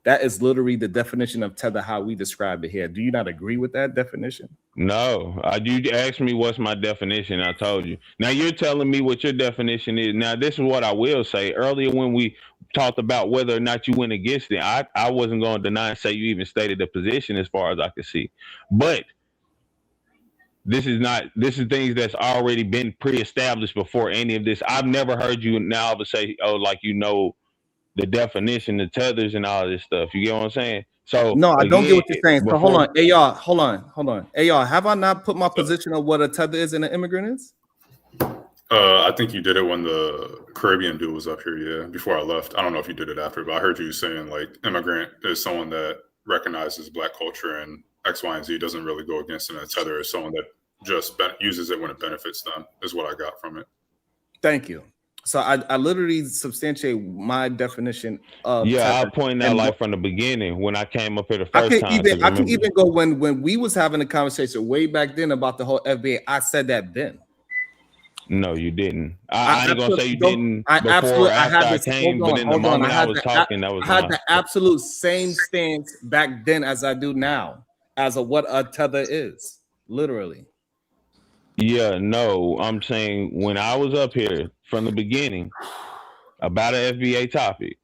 That is literally the definition of tether, how we describe it here. Do you not agree with that definition? No, you asked me what's my definition. I told you. Now you're telling me what your definition is. Now this is what I will say. Earlier when we talked about whether or not you went against it, I wasn't going to deny and say you even stated a position as far as I could see. But this is things that's already been pre-established before any of this. I've never heard you now say, oh, like the definition, the tethers and all this stuff. You get what I'm saying? So no, I don't get what you're saying. So hold on. Hey y'all, hold on. Hey y'all, have I not put my position of what a tether is and an immigrant is? I think you did it when the Caribbean dude was up here, yeah, before I left. I don't know if you did it after, but I heard you saying like immigrant is someone that recognizes black culture and X, Y, and Z, doesn't really go against it. And a tether is someone that just uses it when it benefits them, is what I got from it. Thank you. So I literally substantiate my definition of I point out like from the beginning when I came up here the first time. I can even go when we was having a conversation way back then about the whole FBA. I said that then. No, you didn't. I ain't gonna say you didn't. I before after I came, but in the moment I was talking, that was I had the absolute same stance back then as I do now, as of what a tether is, literally. Yeah, no, I'm saying when I was up here from the beginning about an FBA topic,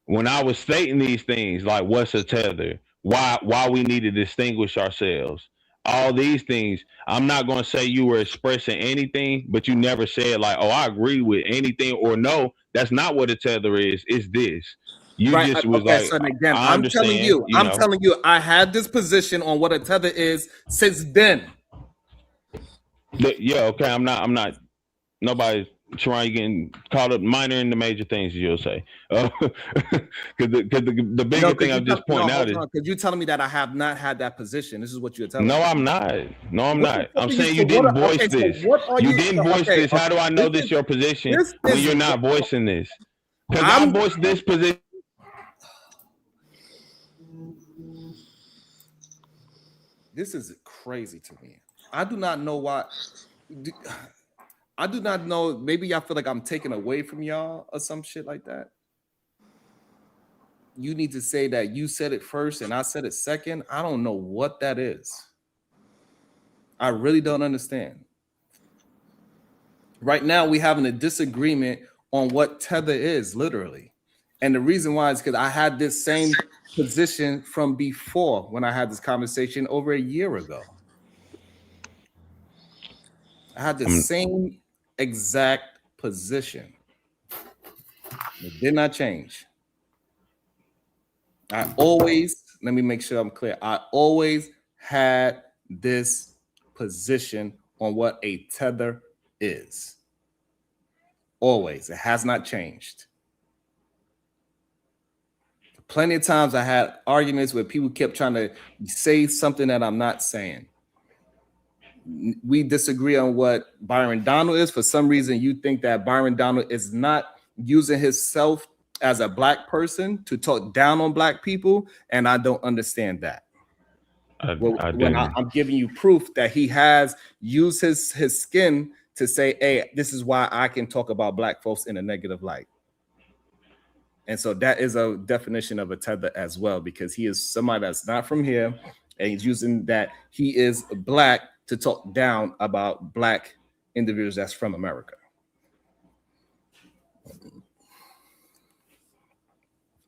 when I was stating these things like what's a tether, why we need to distinguish ourselves, all these things, I'm not going to say you were expressing anything, but you never said like, oh, I agree with anything, or no, that's not what a tether is. It's this. You just was like, so again, I'm telling you, I had this position on what a tether is since then. Yeah, okay. I'm not. Nobody's trying getting caught up minor in the major things. You'll say, because the bigger thing I'm just pointing out is because you're telling me that I have not had that position. This is what you're telling me. No, I'm not. No, I'm not. I'm saying you didn't voice this. You didn't voice this. How do I know this your position when you're not voicing this? Because I voiced this position. This is crazy to me. I do not know why. I do not know. Maybe y'all feel like I'm taking away from y'all or some shit like that. you need to say that you said it first and I said it second. I don't know what that is. I really don't understand. Right now, we're having a disagreement on what tether is, literally. And the reason why is because I had this same position from before when I had this conversation over a year ago. I had the same exact position. It did not change. I always, let me make sure I'm clear. I always had this position on what a tether is. Always. It has not changed. Plenty of times I had arguments where people kept trying to say something that I'm not saying. We disagree on what Byron Donald is. For some reason, you think that Byron Donald is not using himself as a black person to talk down on black people, and I don't understand that. When I'm giving you proof that he has used his skin to say, hey, this is why I can talk about black folks in a negative light. And so that is a definition of a tether as well, because he is somebody that's not from here, and he's using that he is black to talk down about black individuals that's from America.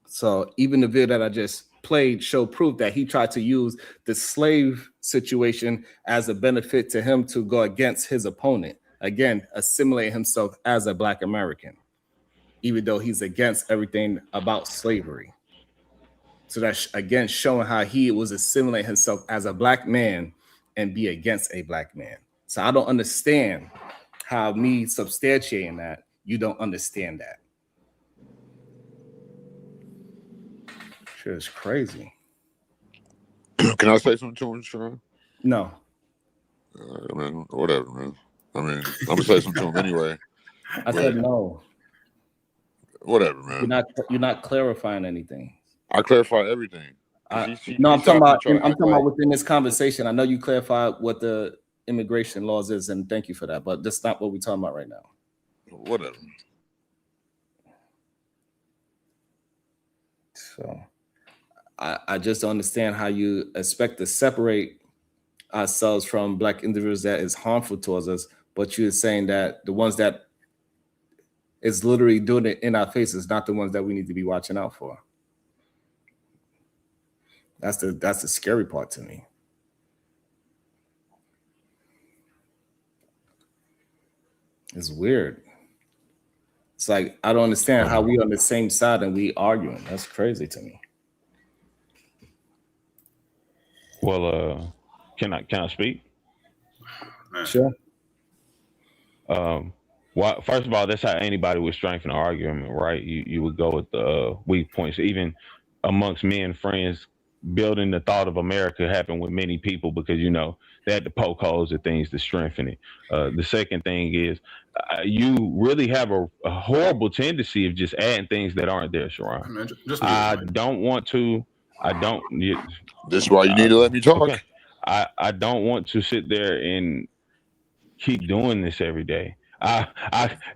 So even the video that I just played showed proof that he tried to use the slave situation as a benefit to him to go against his opponent. Again, assimilate himself as a black American, even though he's against everything about slavery. So that's, again, showing how he was assimilating himself as a black man and be against a black man. So I don't understand how me substantiating that, you don't understand that. Shit is crazy. Can I say something to him, Sean? No. I mean, whatever, man. I mean, I'm going to say something to him anyway. I said no. Whatever, man. You're not clarifying anything. I clarify everything. I'm talking about within this conversation. I know you clarified what the immigration laws is, and thank you for that. But that's not what we're talking about right now. Whatever. So I just don't understand how you expect to separate ourselves from black individuals that is harmful towards us, but you're saying that the ones that is literally doing it in our faces, not the ones that we need to be watching out for. That's the scary part to me. It's weird. It's like I don't understand how we on the same side and we arguing. That's crazy to me. Well, can I speak? Sure. Well, first of all, that's how anybody would strengthen an argument, right? You would go with the weak points, even amongst men, friends. Building the thought of America happened with many people because, you know, they had to poke holes at things to strengthen it. The second thing is you really have a horrible tendency of just adding things that aren't there, Sharon. I don't want to. This is why you need to let me talk. Okay. I don't want to sit there and keep doing this every day.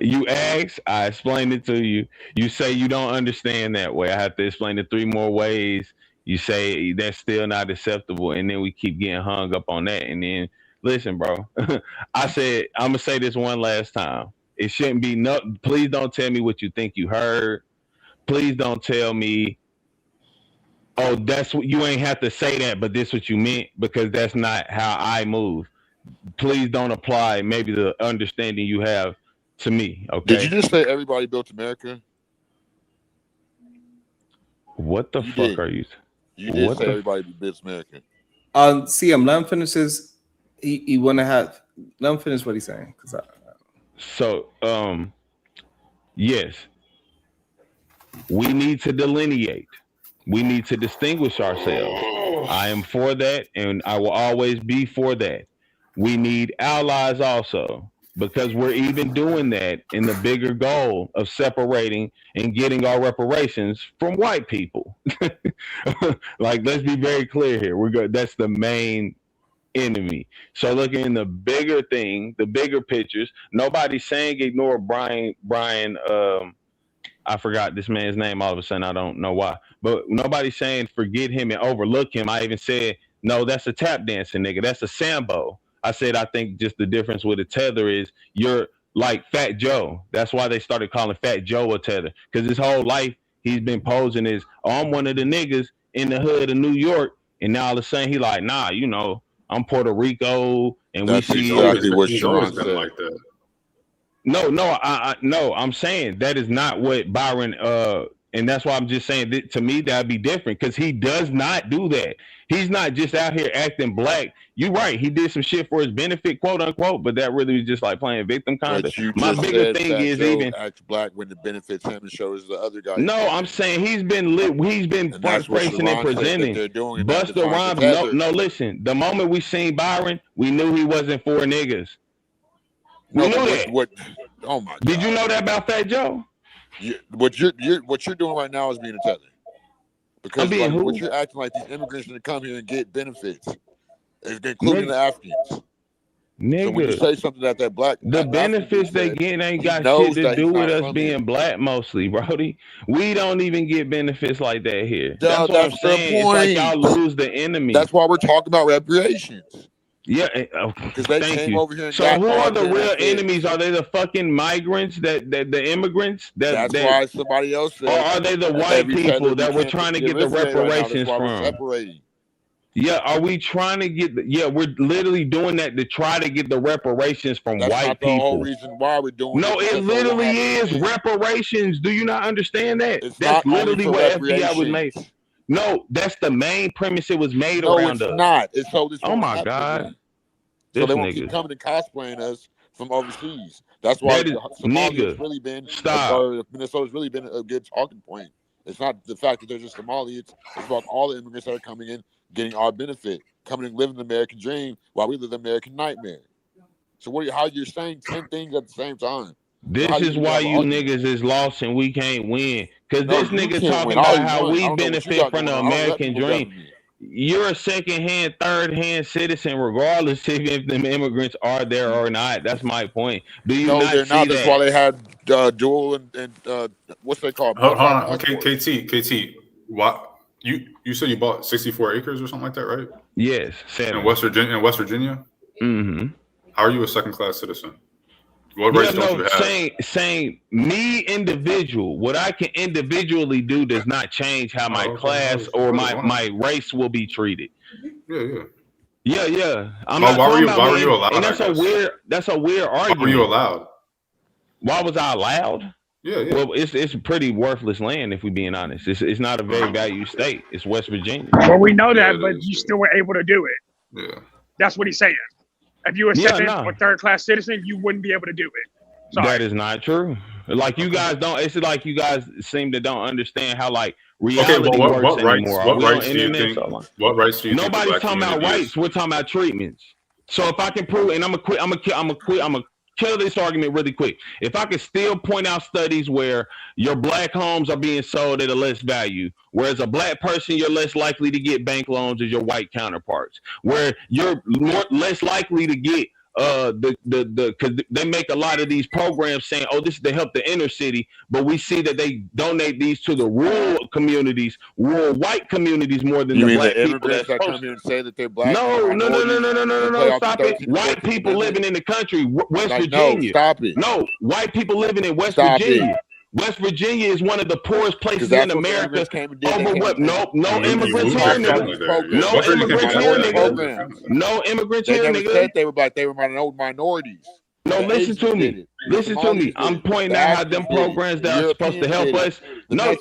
You ask, I explained it to you. You say you don't understand that way. I have to explain it 3 more ways. You say that's still not acceptable, and then we keep getting hung up on that. And then, listen, bro, I said, I'm going to say this one last time. It shouldn't be please don't tell me what you think you heard. Please don't tell me, oh, that's what you ain't have to say that, but this what you meant, because that's not how I move. Please don't apply maybe the understanding you have to me, okay? Did you just say everybody built America? What the fuck are you? You did say everybody built America. See him. Let him finish his. He want to have. Let him finish what he's saying. So, yes, we need to delineate. We need to distinguish ourselves. I am for that, and I will always be for that. We need allies also, because we're even doing that in the bigger goal of separating and getting our reparations from white people. Like, let's be very clear here. That's the main enemy. So looking in the bigger thing, the bigger pictures, nobody's saying ignore Brian. I forgot this man's name all of a sudden. I don't know why. But nobody's saying forget him and overlook him. I even said, no, that's a tap dancing nigga. That's a Sambo. I said, I think just the difference with a tether is you're like Fat Joe. That's why they started calling Fat Joe a tether. Because his whole life, he's been posing as, oh, I'm one of the niggas in the hood of New York. And now all of a sudden, he like, nah, you know, I'm Puerto Rico. And that's we see exactly what he's Sharon always been said. like that. No, I'm saying that is not what Byron, and that's why I'm just saying that to me, that'd be different because he does not do that. He's not just out here acting black. You're right. He did some shit for his benefit, quote unquote, but that really was just like playing victim kind of. My bigger thing is even acts black when it benefits him and shows the other guy. No, I'm saying he's been front facing and presenting. Busta Rhymes. No, listen. The moment we seen Byron, we knew he wasn't for niggas. We knew that. What? Oh my God. Did you know that about Fat Joe? What you're doing right now is being a tether. Because like, what you're acting like these immigrants are going to come here and get benefits, including the Africans. Nigga. So when you say something that black, the benefits they get ain't got shit to do with us being black mostly, Brody. We don't even get benefits like that here. That's what I'm saying. It's like y'all lose the enemy. That's why we're talking about reparations. Yeah, because they came over here. And so who are the real enemies? Are they the fucking migrants? That the immigrants? That's why somebody else said. Or are they the white people that we're trying to get the reparations from? Yeah, are we trying to get? We're literally doing that to try to get the reparations from white people. The whole reason why we're doing. No, it literally is reparations. Do you not understand that? That's literally what FBI was made. No, that's the main premise it was made around us. No, it's not. It's so this. Oh my God. So they won't keep coming and cosplaying us from overseas. That's why Somalia's really been. Or Minnesota's really been a good talking point. It's not the fact that they're just Somali. It's about all the immigrants that are coming in, getting our benefit, coming and living the American dream while we live the American nightmare. So how you're saying 10 things at the same time? This is why you niggas is lost and we can't win. Because this nigga talking about how we benefit from the American dream. You're a second-hand, third-hand citizen, regardless if the immigrants are there or not. That's my point. Do you not they're see not. that? That's why they had dual and what's they called? Hold on, KT. What you said you bought 64 acres or something like that, right? Yes, 7. In West Virginia. Mm-hmm. How are you a second-class citizen? What rights don't you have? Saying me individual, what I can individually do does not change how my class or my race will be treated. Yeah. Why were you allowed? And that's a weird argument. Why were you allowed? Why was I allowed? Yeah. Well, it's pretty worthless land if we're being honest. It's not a very valued state. It's West Virginia. Well, we know that, but you still were able to do it. Yeah. That's what he's saying. If you were second or third class citizen, you wouldn't be able to do it. Sorry. That is not true. Like you guys don't. It's like you guys seem to don't understand how like reality works what anymore. What rights do you think? What rights do you think? Nobody's talking about rights. We're talking about treatments. So if I can prove, and I'm gonna kill this argument really quick. If I can still point out studies where your black homes are being sold at a less value, whereas a black person, you're less likely to get bank loans as your white counterparts, where you're less likely to get because they make a lot of these programs saying, oh, this is to help the inner city, but we see that they donate these to the rural communities, rural white communities more than the black people that come here and say that they're black. No, stop it. White people living in the country, West Virginia. No, stop it. No, white people living in West Virginia. West Virginia is one of the poorest places in America. Over what? No immigrants here, nigga. No immigrants here, nigga. No immigrants here, nigga. Said they were black. They were minorities. No, listen to me. Listen to me. I'm pointing out how them programs that are supposed to help us. No,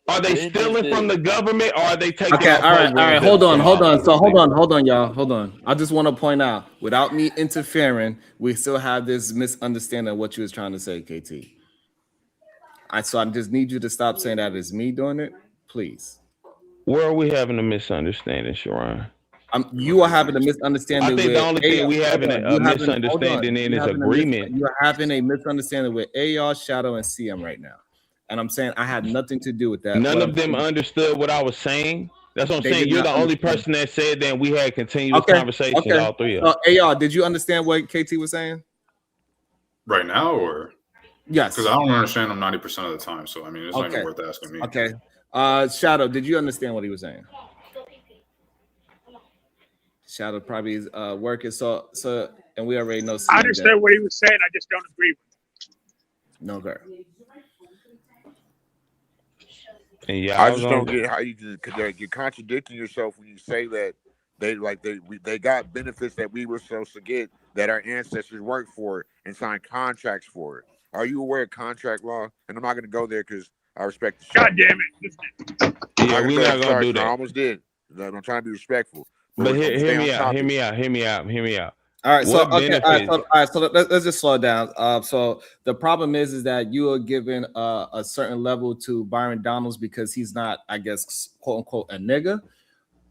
are they stealing from the government or are they taking? Okay, all right. Hold on. So hold on, y'all. Hold on. I just want to point out, without me interfering, we still have this misunderstanding of what you was trying to say, KT. So I just need you to stop saying that it's me doing it, please. Where are we having a misunderstanding, Sharon? You are having a misunderstanding. I think the only thing we having a misunderstanding in is agreement. You are having a misunderstanding with AR, Shadow, and CM right now. And I'm saying I had nothing to do with that. None of them understood what I was saying. That's what I'm saying. You're the only person that said that. We had continuous conversation, all three of us. AR, did you understand what KT was saying? Right now, or? Yes. Because I don't understand him 90% of the time. So I mean, it's not even worth asking me. Okay. Shadow, did you understand what he was saying? Shadow probably is working. So and we already know. I understand what he was saying. I just don't agree with it. No, girl. And yeah, I just don't get how you can, because you're contradicting yourself when you say that they got benefits that we were supposed to get, that our ancestors worked for it and signed contracts for it. Are you aware of contract law? And I'm not going to go there because I respect the show. God damn it! Yeah, we're not gonna do that. I almost did. I'm trying to be respectful. But hear me out. All right, so benefits? So let's just slow down. So the problem is that you are given a certain level to Byron Donalds because he's not, I guess, quote unquote, a nigga,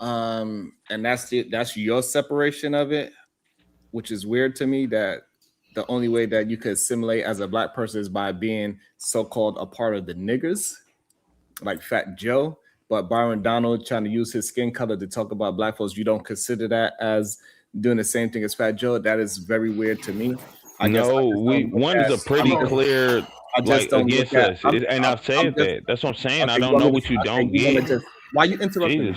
and that's your separation of it, which is weird to me. That the only way that you could assimilate as a black person is by being so-called a part of the niggers, like Fat Joe. But Byron Donald trying to use his skin color to talk about black folks, you don't consider that as doing the same thing as Fat Joe? That is very weird to me. One is a pretty clear against us, and I've said that. That's what I'm saying. I don't know what you don't get. Why you interrupting me?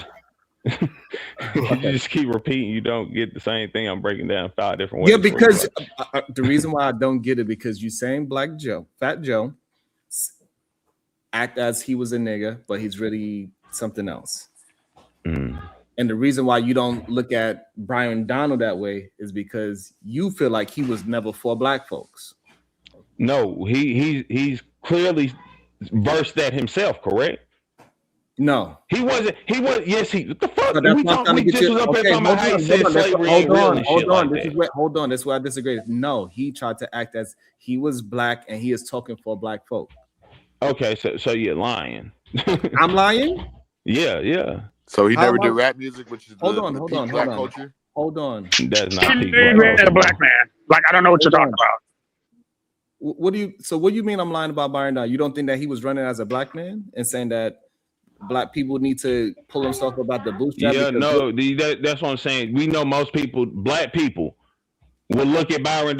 You just keep repeating. You don't get the same thing. I'm breaking down 5 different ways. Yeah, because the reason why I don't get it, because you saying Black Joe, Fat Joe, act as he was a nigga, but he's really something else. And the reason why you don't look at Byron Donald that way is because you feel like he was never for black folks. No, he's clearly versed that himself, correct? No, he wasn't. He was. Yes, he. What the fuck? So hold on. That's where I disagree. No, he tried to act as he was black and he is talking for black folk. Okay, so you're lying. I'm lying? Yeah. So he never did rap music, which is hold on. Hold on. That's not he ran a black man. Like, I don't know what you're talking about. What do you mean I'm lying about Byron Donald? You don't think that he was running as a black man and saying that black people need to pull themselves about the bootstrap? Yeah, no, that's what I'm saying. We know most people, black people, will look at Byron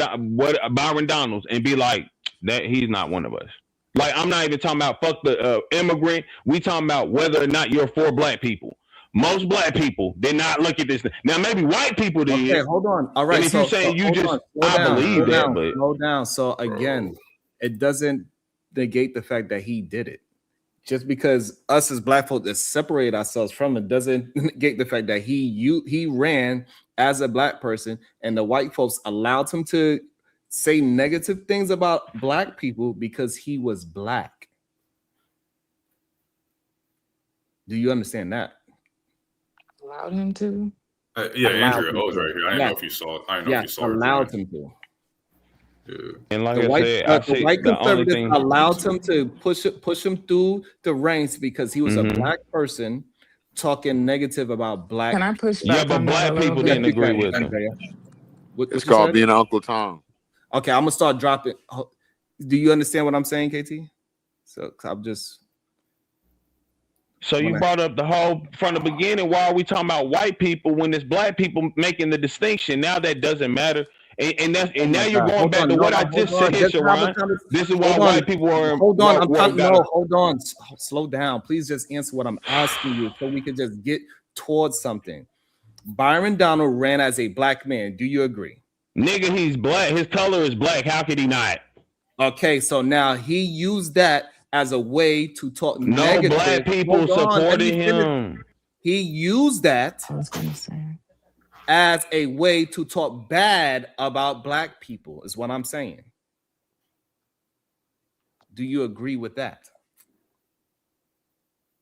Donalds and be like, that he's not one of us. Like, I'm not even talking about fuck the immigrant. We talking about whether or not you're for black people. Most black people did not look at this. Now, maybe white people did. Okay, hold on. All right. And if you're saying you just, I believe that, but slow down. So again, it doesn't negate the fact that he did it. Just because us as black folks that separate ourselves from it doesn't negate the fact that he ran as a black person, and the white folks allowed him to say negative things about black people because he was black. Do you understand that? Allowed him to? Yeah, Andrea was right here. I didn't know if you saw it. I didn't know if you saw it. Allowed him to. Yeah. And like the white conservatives allowed him to push him through the ranks because he was a black person talking negative about black. Can I push back? Yeah, but black people didn't agree with him. It's called being Uncle Tom. Okay, I'm gonna start dropping. Do you understand what I'm saying, KT? So I'm just. So you brought up the whole from the beginning. Why are we talking about white people when it's black people making the distinction? Now that doesn't matter, and now you're going back to what I just said, Sharon. This is why white people are. Hold on. Slow down, please. Just answer what I'm asking you, so we can just get towards something. Byron Donald ran as a black man. Do you agree? Nigga, he's black. His color is black. How could he not? Okay, so now he used that as a way to talk negative. No black people supported him. He used that as a way to talk bad about black people, is what I'm saying. Do you agree with that?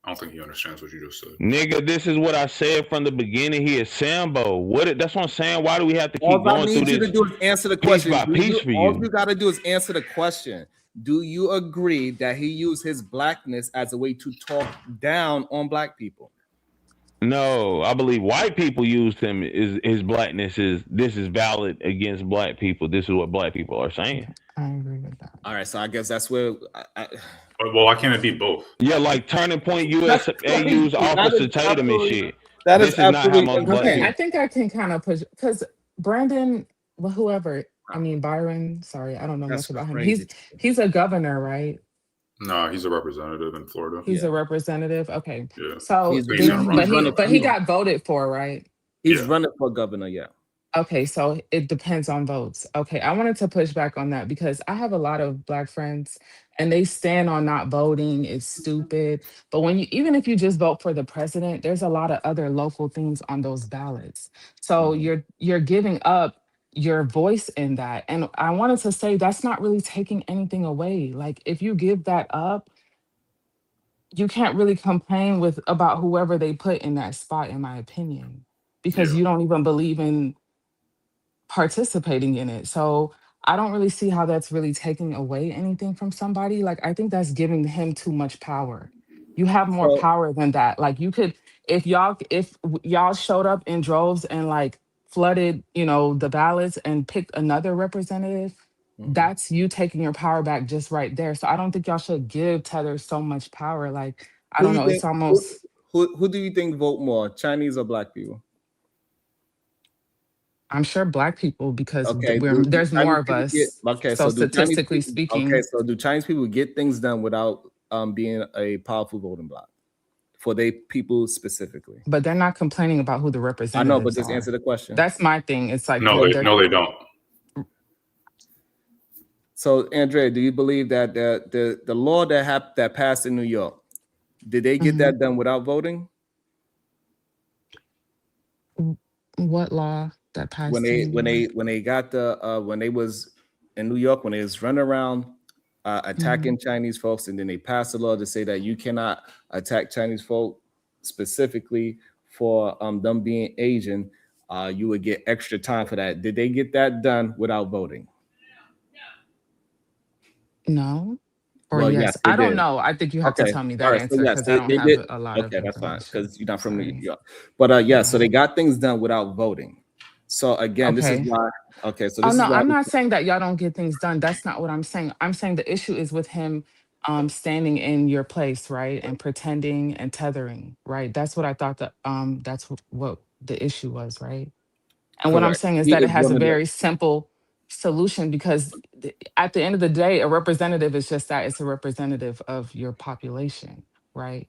I don't think he understands what you just said. Nigga, this is what I said from the beginning. He is Sambo. That's what I'm saying. Why do we have to keep going through this? All I need you to do is answer the question. All you got to do is answer the question. Do you agree that he used his blackness as a way to talk down on black people? No, I believe white people used him. His blackness is valid against black people. This is what black people are saying. I agree with that. All right, so I guess that's where. Well, why can't it be both? Yeah, like Turning Point USA used Officer Tatum and shit. That is absolutely okay. I think I can kind of push because Brandon, whoever, I mean Byron. Sorry, I don't know That's much about him. crazy. He's a governor, right? No, he's a representative in Florida. He's Yeah. a representative. Okay, Yeah. so I think he's gonna run for running. but he got voted for, right? He's Yeah. running for governor. Yeah. Okay, so it depends on votes. Okay, I wanted to push back on that because I have a lot of Black friends and they stand on not voting. It's stupid. But when you, even if you just vote for the president, there's a lot of other local things on those ballots. So you're giving up your voice in that. And I wanted to say that's not really taking anything away. Like if you give that up, you can't really complain with about whoever they put in that spot, in my opinion, because Yeah. you don't even believe in participating in it. So I don't really see how that's really taking away anything from somebody. Like I think that's giving him too much power. You have more So power than that. Like you could, if y'all showed up in droves and like flooded, the ballots and picked another representative, that's you taking your power back just right there. So I don't think y'all should give Tether so much power. Like I who don't you know. It's think? Who, almost. who do you think vote more, Chinese or Black people? I'm sure Black people because Okay. Do there's more Chinese of people get? us. Okay. So So do Chinese statistically people? Okay. speaking, So do Chinese people get things done without being a powerful voting bloc for they people specifically? but they're not complaining about who the I know, but representatives just answer are. the question. That's my thing. It's like No, they don't. So, Andrea, do you believe that the law that passed in New York, did they get that done without voting? What law that When passed they in New when they York? when they got when they was in New York, when they was running around attacking Chinese folks, and then they passed a law to say that you cannot attack Chinese folk specifically for them being Asian, you would get extra time for that. Did they get that done without voting? No. Or Well, yes. yes, they I don't did. know. I think you have to Okay. tell me All that right. So answer yes, because I don't they have did. a lot of Okay, that's fine information. because you're not from New Sorry. York. But yeah, so Yeah. they got things done without voting. So again, this is Okay. why. Okay, so Oh this is no, why. I'm not saying that y'all don't get things done. That's not what I'm saying. I'm saying the issue is with him standing in your place, right? And pretending and tethering, right? That's what I thought that that's what the issue was, right? And what I'm Correct. saying is He that it is has a willing to. very simple solution because at the end of the day, a representative is just that it's a representative of your population, right?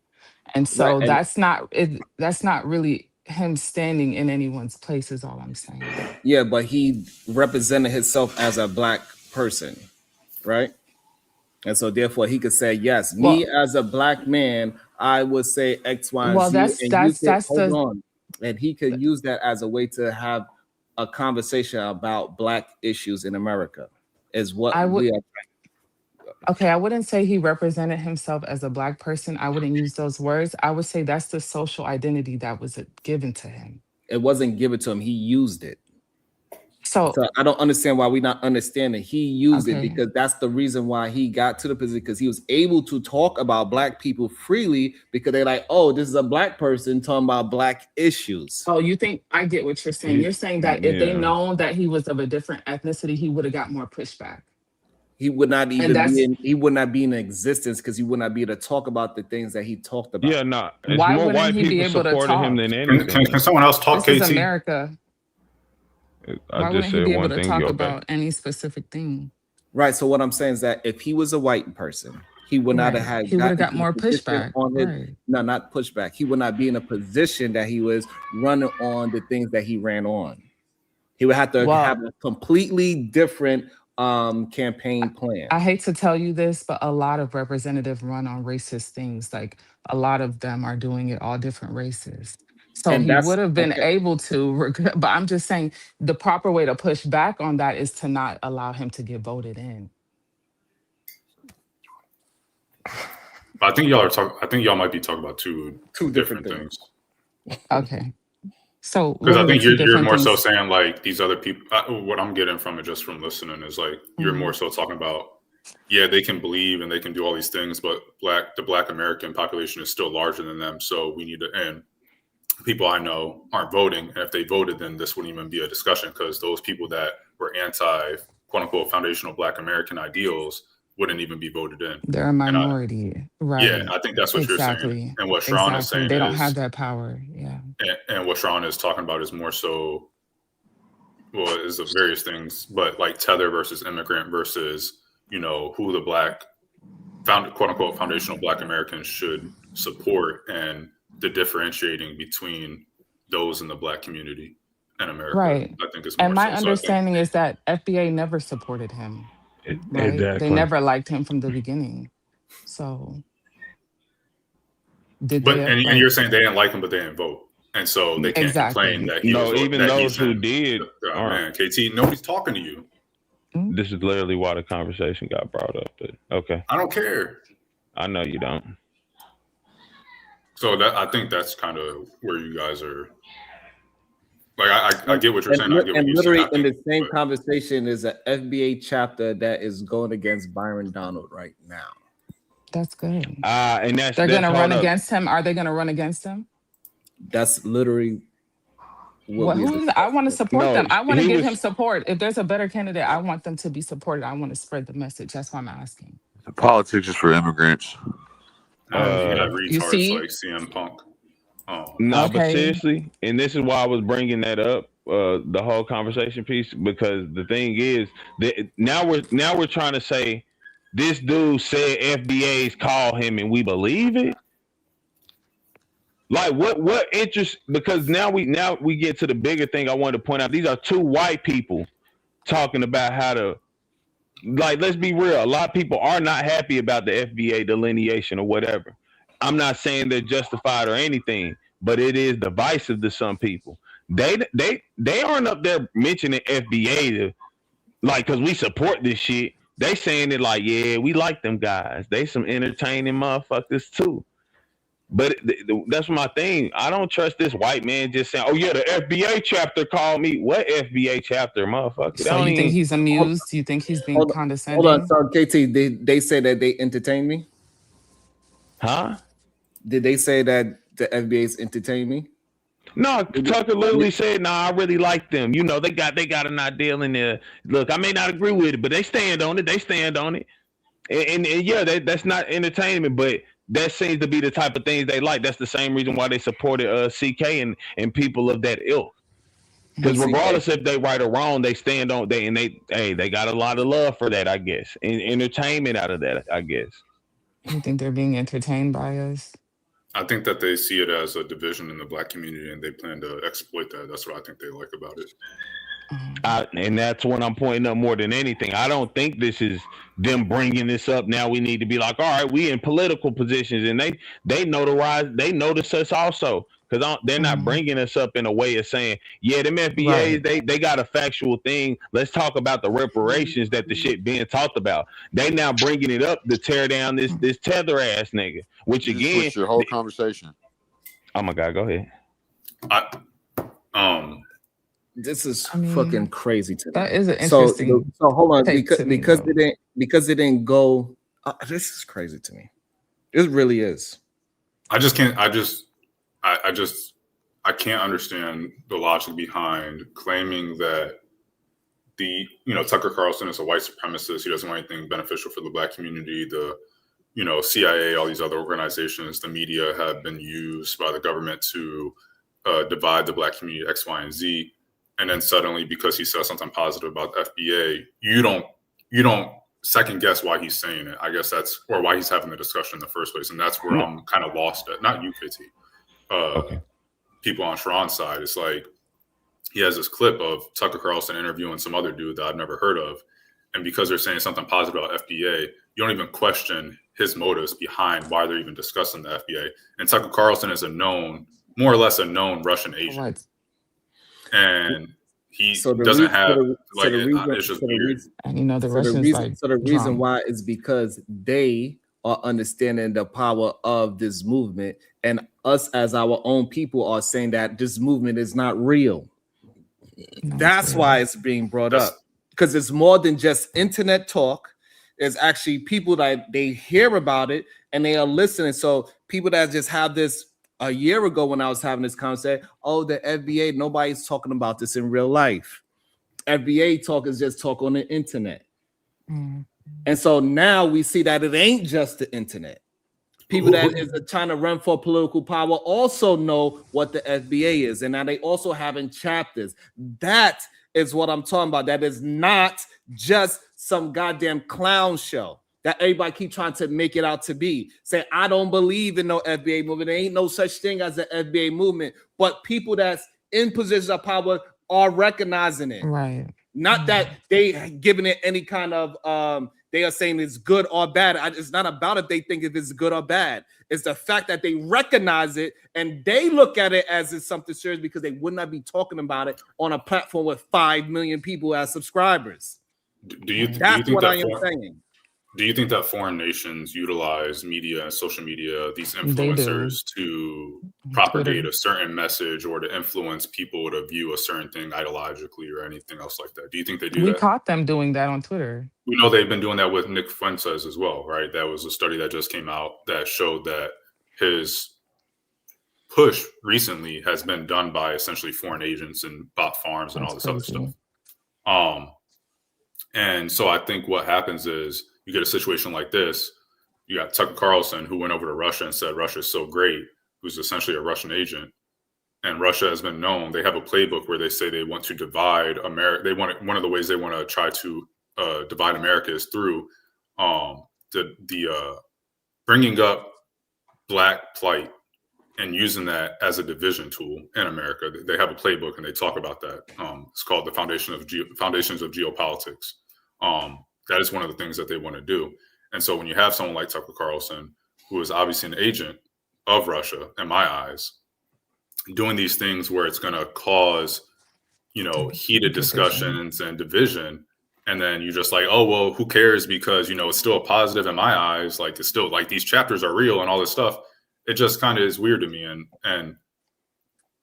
And Right. so And that's not really him standing in anyone's place is all I'm saying. yeah, but he represented himself as a Black person, right? And so therefore he could say, yes, me Well, as a Black man, I would say X, Y, and well Z, that's and you that's could that's hold the on. And he could use that as a way to have a conversation about Black issues in America, is what I would we are. okay, I wouldn't say he represented himself as a Black person. I wouldn't use those words. I would say that's the social identity that was given to him. It wasn't given to him, he used it. So, So I don't understand why we're not understanding. He used it okay. because that's the reason why he got to the position, because he was able to talk about Black people freely because they're like, oh, this is a Black person talking about Black issues. Oh, you think I get what you're saying. You're saying that if they known that he was of a different ethnicity, he would have got more pushback. He would not And even that's he would not be in existence because he would not be able to talk about the things that he talked about. Yeah, no, it's why more wouldn't white he be people able to supporting him talk? than anything. Can someone else talk, This is KT? America. I Why just wouldn't he said be able one to thing. talk You okay? about any specific thing? Right. So what I'm saying is that if he was a white person, he would not have Right. had He would have gotten got to the more position pushback. on it. Right. No, not pushback. He would not be in a position that he was running on the things that he ran on. He would have to Well, have a completely different campaign plan. I hate to tell you this, but a lot of representatives run on racist things. Like a lot of them are doing it all different races. So And he that's would have been okay. able to, but I'm just saying the proper way to push back on that is to not allow him to get voted in. I think y'all might be talking about two different things. Okay. So Because what I are the think two you're different more so things? saying like these other people. What I'm getting from it just from listening is like you're more so talking about, yeah, they can believe and they can do all these things, but the Black American population is still larger than them. So we need to end. People I know aren't voting, and if they voted, then this wouldn't even be a discussion because those people that were anti quote unquote foundational Black American ideals wouldn't even be voted in. They're a minority. Right. Yeah, I think that's what you're saying. Exactly. And what Sharon is Exactly. saying They don't is, have that power. Yeah. and what Sharon is talking about is more so well, is of various things, but like tether versus immigrant versus, you know, who the black quote unquote foundational Black Americans should support, and the differentiating between those in the Black community and America. Right. I think it's more And my so. understanding is that FBA never supported him. Right. Exactly. They never liked him from the beginning. So And you're saying they didn't like him, but they didn't vote. And so they can't complain that he was even that those who did. Oh, man, KT, nobody's talking to you. This is literally why the conversation got brought up. But okay. I don't care. I know you don't. So I think that's kind of where you guys are. Like, I get what you're saying. I get what you're literally saying. in the same conversation is an FBA chapter that is going against Byron Donald right now. That's good. And they're going to run against him. Are they going to run against him? That's literally what I want to support them. I want to give him support. If there's a better candidate, I want them to be supported. I want to spread the message. That's why I'm asking. The politics is for immigrants. You got retards like CM Punk. No, but seriously, and this is why I was bringing that up, the whole conversation piece, because the thing is that now we're trying to say this dude said FBA's call him and we believe it. Like what interest? Because now we get to the bigger thing I wanted to point out. These are two white people talking about how to, like, let's be real. A lot of people are not happy about the FBA delineation or whatever. I'm not saying they're justified or anything, but it is divisive to some people. They aren't up there mentioning FBA to, like, because we support this shit. They saying it like, yeah, we like them guys. They some entertaining motherfuckers too. But that's my thing. I don't trust this white man just saying, "Oh yeah, the FBA chapter called me." What FBA chapter, motherfucker? So you think he's amused? You think he's being condescending? Hold on, so KT, they say that they entertain me? Huh? Did they say that the FBA's entertain me? No, Tucker literally said, "Nah, I really like them. You know, they got an ideal in there. Look, I may not agree with it, but they stand on it. They stand on it. And yeah, that's not entertainment, but that seems to be the type of things they like. That's the same reason why they supported CK and people of that ilk. Because regardless if they right or wrong, they stand on they got a lot of love for that, I guess, and entertainment out of that, I guess. You think they're being entertained by us? I think that they see it as a division in the Black community, and they plan to exploit that. That's what I think they like about it. And that's what I'm pointing up more than anything. I don't think this is them bringing this up. Now we need to be like, all right, we in political positions, and they notice us also, because they're not bringing us up in a way of saying, yeah, them FBAs, they got a factual thing. Let's talk about the reparations that the shit being talked about. They now bringing it up to tear down this tether ass nigga, which You again, switch your whole conversation. Oh my God, go ahead. This is fucking crazy to me. That is an interesting. So hold on, because it didn't go. This is crazy to me. It really is. I just can't. I can't understand the logic behind claiming that Tucker Carlson is a white supremacist. He doesn't want anything beneficial for the Black community. The CIA, all these other organizations, the media have been used by the government to divide the Black community X, Y, and Z. And then suddenly, because he says something positive about the FBA, you don't second guess why he's saying it. I guess or why he's having the discussion in the first place. And that's where I'm kind of lost at. Not you, KT. People on Sharon's side. It's like he has this clip of Tucker Carlson interviewing some other dude that I've never heard of. And because they're saying something positive about FBA, you don't even question his motives behind why they're even discussing the FBA. And Tucker Carlson is more or less a known Russian agent. Right. And he doesn't have it's just weird. And the Russians the reason why is because they are understanding the power of this movement, and us as our own people are saying that this movement is not real. That's why it's being brought up, because it's more than just internet talk. It's actually people that they hear about it and they are listening. So people that just have this. A year ago, when I was having this conversation, the FBA, nobody's talking about this in real life. FBA talk is just talk on the internet. And so now we see that it ain't just the internet. People that is trying to run for political power also know what the FBA is. And now they also having chapters. That is what I'm talking about. That is not just some goddamn clown show that everybody keep trying to make it out to be. Say, I don't believe in no FBA movement. There ain't no such thing as an FBA movement. But people that's in positions of power are recognizing it. Right. Not that they giving it any kind of they are saying it's good or bad. It's not about if they think if it's good or bad. It's the fact that they recognize it and they look at it as it's something serious because they would not be talking about it on a platform with 5 million people as subscribers. Do you That's think what that I am saying. Do you think that foreign nations utilize media and social media, these They do. influencers, to propagate Twitter. a certain message or to influence people to view a certain thing ideologically or anything else like that? Do you think they do We that? caught them doing that on Twitter. We know they've been doing that with Nick Fuentes as well, right? That was a study that just came out that showed that his push recently has been done by essentially foreign agents and bot farms and all this other stuff. And so I think what happens is you get a situation like this. You got Tucker Carlson, who went over to Russia and said Russia is so great, who's essentially a Russian agent. And Russia has been known. They have a playbook where they say they want to divide America. They want one of the ways they want to try to divide America is through the bringing up Black plight and using that as a division tool in America. They have a playbook and they talk about that. It's called the Foundations of Geopolitics. That is one of the things that they want to do. And so when you have someone like Tucker Carlson, who is obviously an agent of Russia, in my eyes, doing these things where it's going to cause, heated discussions and division. And then you're just like, oh, well, who cares? Because, it's still a positive in my eyes. Like, it's still like these chapters are real and all this stuff. It just kind of is weird to me. And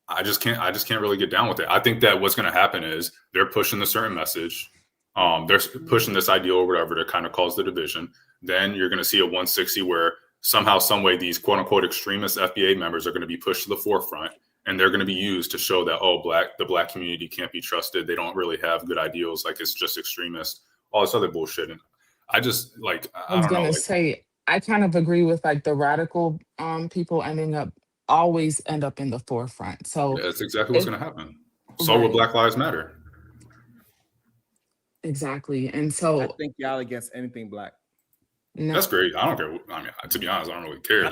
I just can't really get down with it. I think that what's going to happen is they're pushing a certain message. They're pushing this idea or whatever to kind of cause the division. Then you're going to see a 160 where somehow, some way, these quote unquote extremist FBA members are going to be pushed to the forefront, and they're going to be used to show that, the black community can't be trusted. They don't really have good ideals. Like, it's just extremist, all this other bullshit. And I just I was going to say, I kind of agree with the radical people always end up in the forefront. So that's exactly what's going to happen. So will Black Lives Matter. Exactly. And so I think y'all against anything Black. No. That's great. I don't care. I mean, to be honest, I don't really care.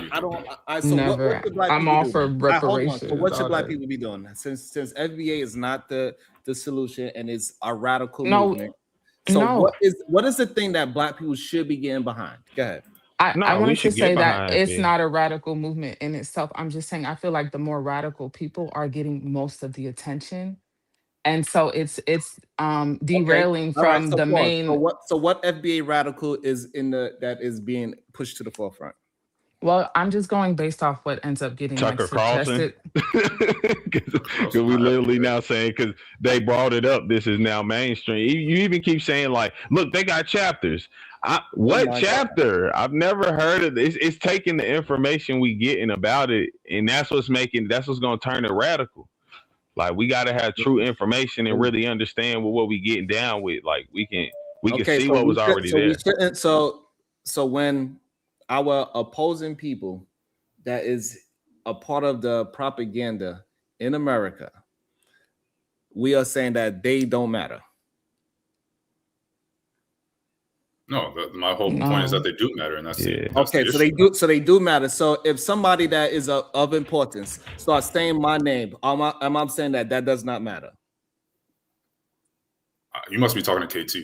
Never. I'm all for reparations. So what should Black people be doing? Since FBA is not the solution and it's a radical movement. So what is the thing that Black people should be getting behind? Go ahead. I wanted to say that it's not a radical movement in itself. I'm just saying I feel like the more radical people are getting most of the attention. And so it's derailing from the main. So what FBA radical is that is being pushed to the forefront? Well, I'm just going based off what ends up getting Tucker Carlson. Because we literally now saying, because they brought it up, this is now mainstream. You even keep saying look, they got chapters. What chapter? I've never heard of this. It's taking the information we getting about it, and that's what's going to turn it radical. Like, we got to have true information and really understand what we getting down with. Like, we can see what was already there. So when our opposing people that is a part of the propaganda in America, we are saying that they don't matter. No, my whole point is that they do matter, and that's okay. So they do matter. So if somebody that is of importance starts saying my name, am I saying that does not matter? You must be talking to KT.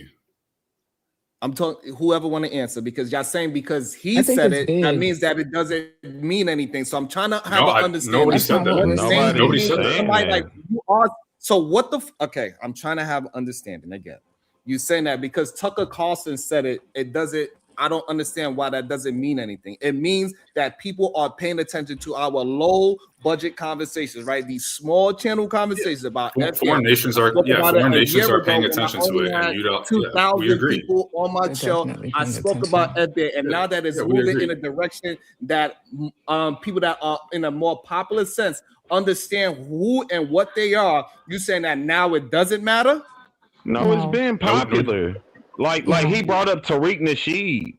I'm talking whoever want to answer, because y'all saying because he said it, that means that it doesn't mean anything. So I'm trying to have an understanding. Nobody said that. Nobody said that. Somebody like you are. So what the? Okay, I'm trying to have understanding again. You saying that because Tucker Carlson said it, it doesn't. I don't understand why that doesn't mean anything. It means that people are paying attention to our low budget conversations, right? These small channel conversations about foreign nations are paying attention to it, and you don't. 2,000 people on my show. I spoke about FBA, and now that it's moving in a direction that people that are in a more popular sense understand who and what they are. You saying that now it doesn't matter? No, it's been popular. Like he brought up Tariq Nasheed.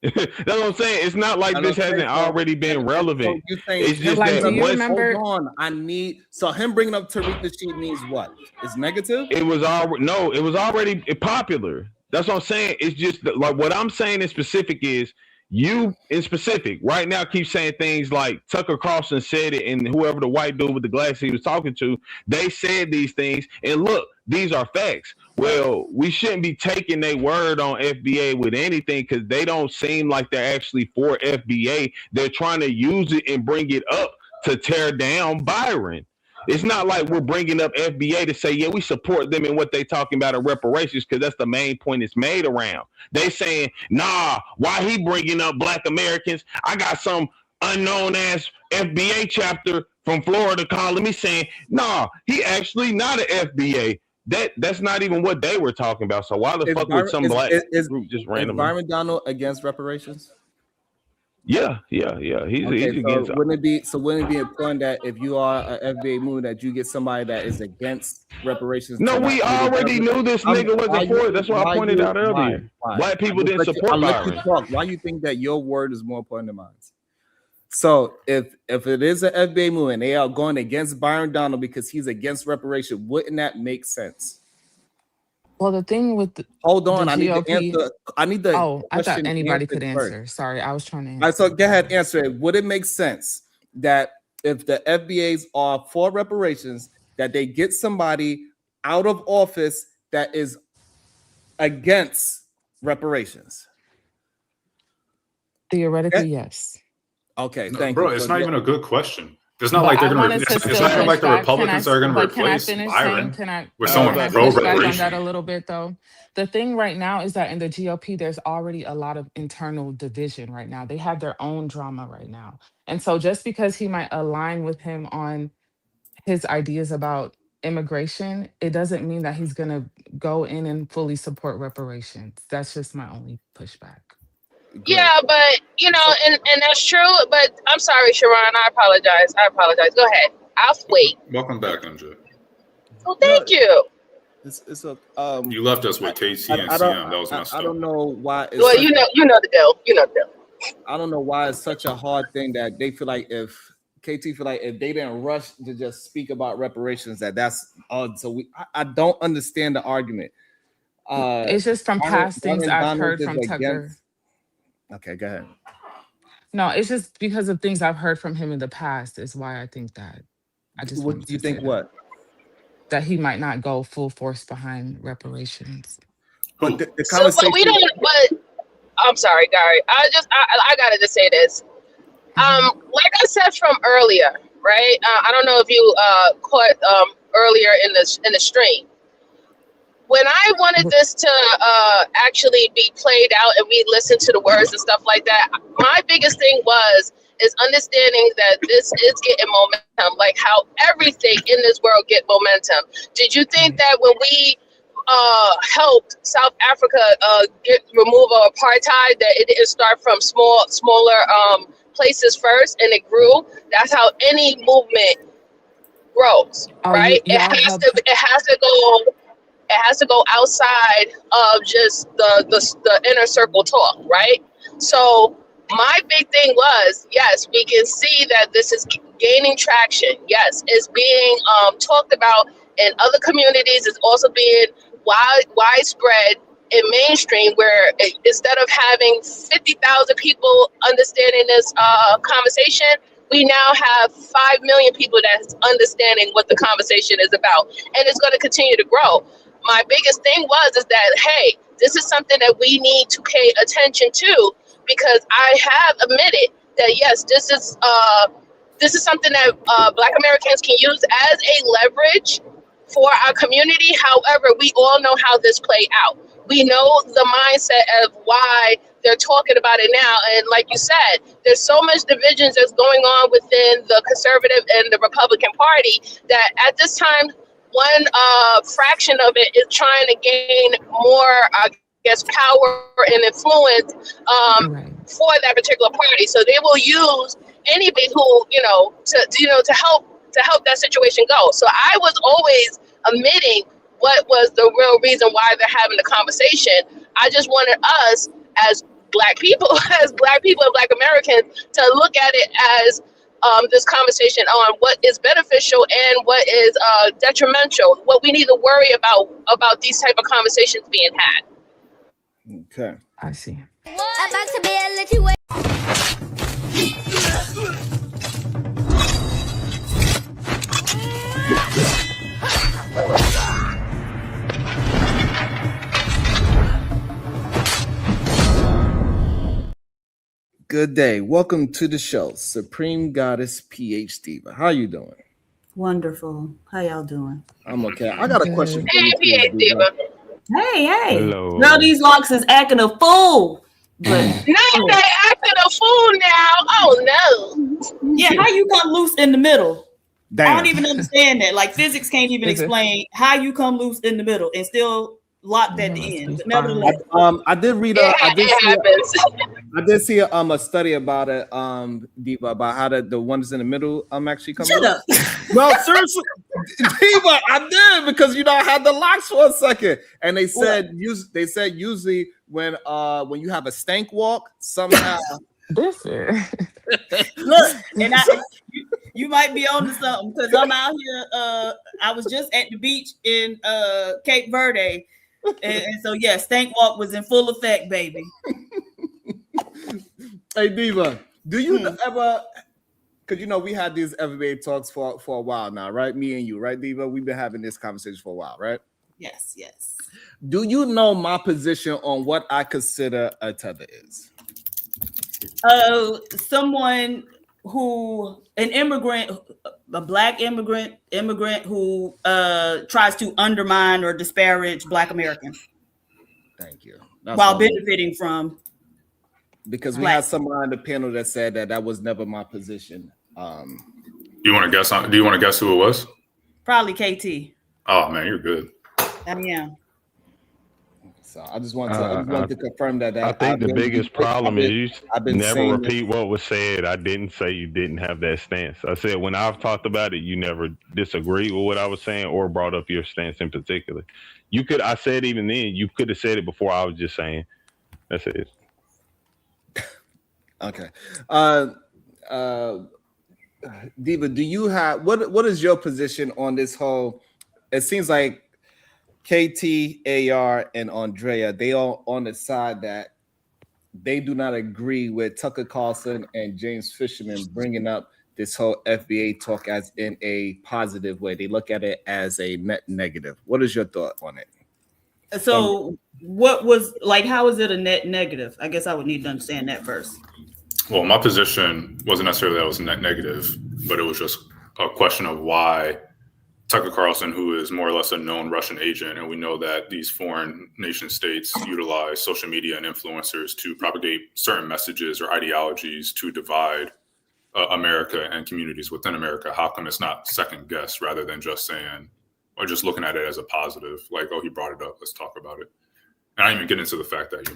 That's what I'm saying. It's not like this hasn't already been relevant. So you think It's just Like, that do you once remember? hold on, so him bringing up Tariq Nasheed means what? It's negative? it was already popular. That's what I'm saying. It's just like what I'm saying in specific is you in specific right now keep saying things like Tucker Carlson said it, and whoever the white dude with the glasses he was talking to, they said these things, and look, these are facts. Well, we shouldn't be taking their word on FBA with anything because they don't seem like they're actually for FBA. They're trying to use it and bring it up to tear down Byron. It's not like we're bringing up FBA to say, yeah, we support them in what they talking about in reparations, because that's the main point it's made around. They saying, nah, why he bringing up Black Americans? I got some unknown ass FBA chapter from Florida calling me saying, nah, he actually not an FBA. That's not even what they were talking about. So why the fuck would some black group just randomly? Is Byron Donald against reparations? Yeah. He's against. Wouldn't it be important that if you are an FBA movement that you get somebody that is against reparations? No, we already knew this nigga wasn't for it. That's what I pointed out earlier. Black people didn't support Byron. Why you think that your word is more important than mine? So if it is an FBA movement, they are going against Byron Donald because he's against reparation. Wouldn't that make sense? Well, the thing with hold on, the I need GOP, to answer. I need the. Oh, I thought anybody could answer. First. Sorry, I was trying to answer. All right, so go ahead, answer it. Would it make sense that if the FBAs are for reparations, that they get somebody out of office that is against reparations? Theoretically, yes. Okay, no, thank bro, you. It's not even a good question. It's not like they're going to. It's not even like the Republicans are going to replace Byron with someone pro reparation. On that a little bit though. The thing right now is that in the GOP, there's already a lot of internal division right now. They have their own drama right now, and so just because he might align with him on his ideas about immigration, it doesn't mean that he's going to go in and fully support reparations. That's just my only pushback. Yeah, but you know, and that's true. But I'm sorry, Sharon. I apologize. Go ahead. I'll wait. Welcome back, MJ. Well, thank you. It's a you left us with KT and CM. That was messed up. I don't know why. Well, you know the deal. You know the deal. I don't know why it's such a hard thing that they feel like if KT feel like if they didn't rush to just speak about reparations, that's odd. So I don't understand the argument. It's just from past things I've heard from Tucker. Okay, go ahead. No, it's just because of things I've heard from him in the past is why I think that. I just what do you think? What? That he might not go full force behind reparations. But the conversation. But we don't. But I'm sorry, Gary. I gotta just say this. Like I said from earlier, right? I don't know if you caught earlier in the stream. When I wanted this to actually be played out and we listened to the words and stuff like that, my biggest thing is understanding that this is getting momentum, like how everything in this world get momentum. Did you think that when we helped South Africa remove apartheid, that it didn't start from smaller places first and it grew? That's how any movement grows, right? It has to go outside of just the inner circle talk, right? So my big thing was, yes, we can see that this is gaining traction. Yes, it's being talked about in other communities. It's also being widespread in mainstream, where instead of having 50,000 people understanding this conversation, we now have 5 million people that's understanding what the conversation is about, and it's going to continue to grow. My biggest thing is that, hey, this is something that we need to pay attention to, because I have admitted that, yes, this is something that Black Americans can use as a leverage for our community. However, we all know how this played out. We know the mindset of why they're talking about it now. And like you said, there's so much divisions that's going on within the conservative and the Republican Party that at this time, one fraction of it is trying to gain more, I guess, power and influence for that particular party. So they will use anybody who, to help that situation go. So I was always admitting what was the real reason why they're having the conversation. I just wanted us as Black people, as Black people and Black Americans, to look at it as this conversation on what is beneficial and what is detrimental. What we need to worry about these type of conversations being had. Okay. I see. Good day. Welcome to the show, Supreme Goddess PH Diva. How you doing? Wonderful. How y'all doing? I'm okay. I got a question for Hey, you, PH Diva. Hey. Hello. Girl, these locks is acting a fool. But Now they acting a fool now. Oh no. yeah, how you come loose in the middle? Damn. I don't even understand that. Like physics can't even explain how you come loose in the middle and still locked at the end. But nevertheless, I did read I did see a study about it, Diva, about how the ones in the middle actually come. Shut up. No, seriously, Diva, I did, because I had the locks for a second, and they said usually when you have a stank walk, somehow. This is. Look, and you might be on to something, because I'm out here. I was just at the beach in Cape Verde, and so yeah, stank walk was in full effect, baby. Hey Diva, do you ever? Because we had these FBA talks for a while now, right? Me and you, right, Diva? We've been having this conversation for a while, right? Yes. Do you know my position on what I consider a tether is? Someone who, an immigrant, a Black immigrant who tries to undermine or disparage Black Americans. Thank you. While benefiting from. Because we had someone on the panel that said that was never my position. Do you want to guess? Do you want to guess who it was? Probably KT. Oh man, you're good. I am. So I just want to confirm that. I think the biggest problem is you never repeat this. what was said. I didn't say you didn't have that stance. I said when I've talked about it, you never disagreed with what I was saying or brought up your stance in particular. You could. I said even then you could have said it before. I was just saying. That's it. Okay. Diva, do you have what is your position on this whole? It seems like KT, AR, and Andrea, they are on the side that they do not agree with Tucker Carlson and James Fisherman bringing up this whole FBA talk as in a positive way. They look at it as a net negative. What is your thought on it? So what was like, how is it a net negative? I guess I would need to understand that first. Well, my position wasn't necessarily that it was net negative, but it was just a question of why Tucker Carlson, who is more or less a known Russian agent, and we know that these foreign nation states utilize social media and influencers to propagate certain messages or ideologies to divide America and communities within America. How come it's not second guess rather than just saying, or just looking at it as a positive, like, oh, he brought it up, let's talk about it. And I didn't even get into the fact that,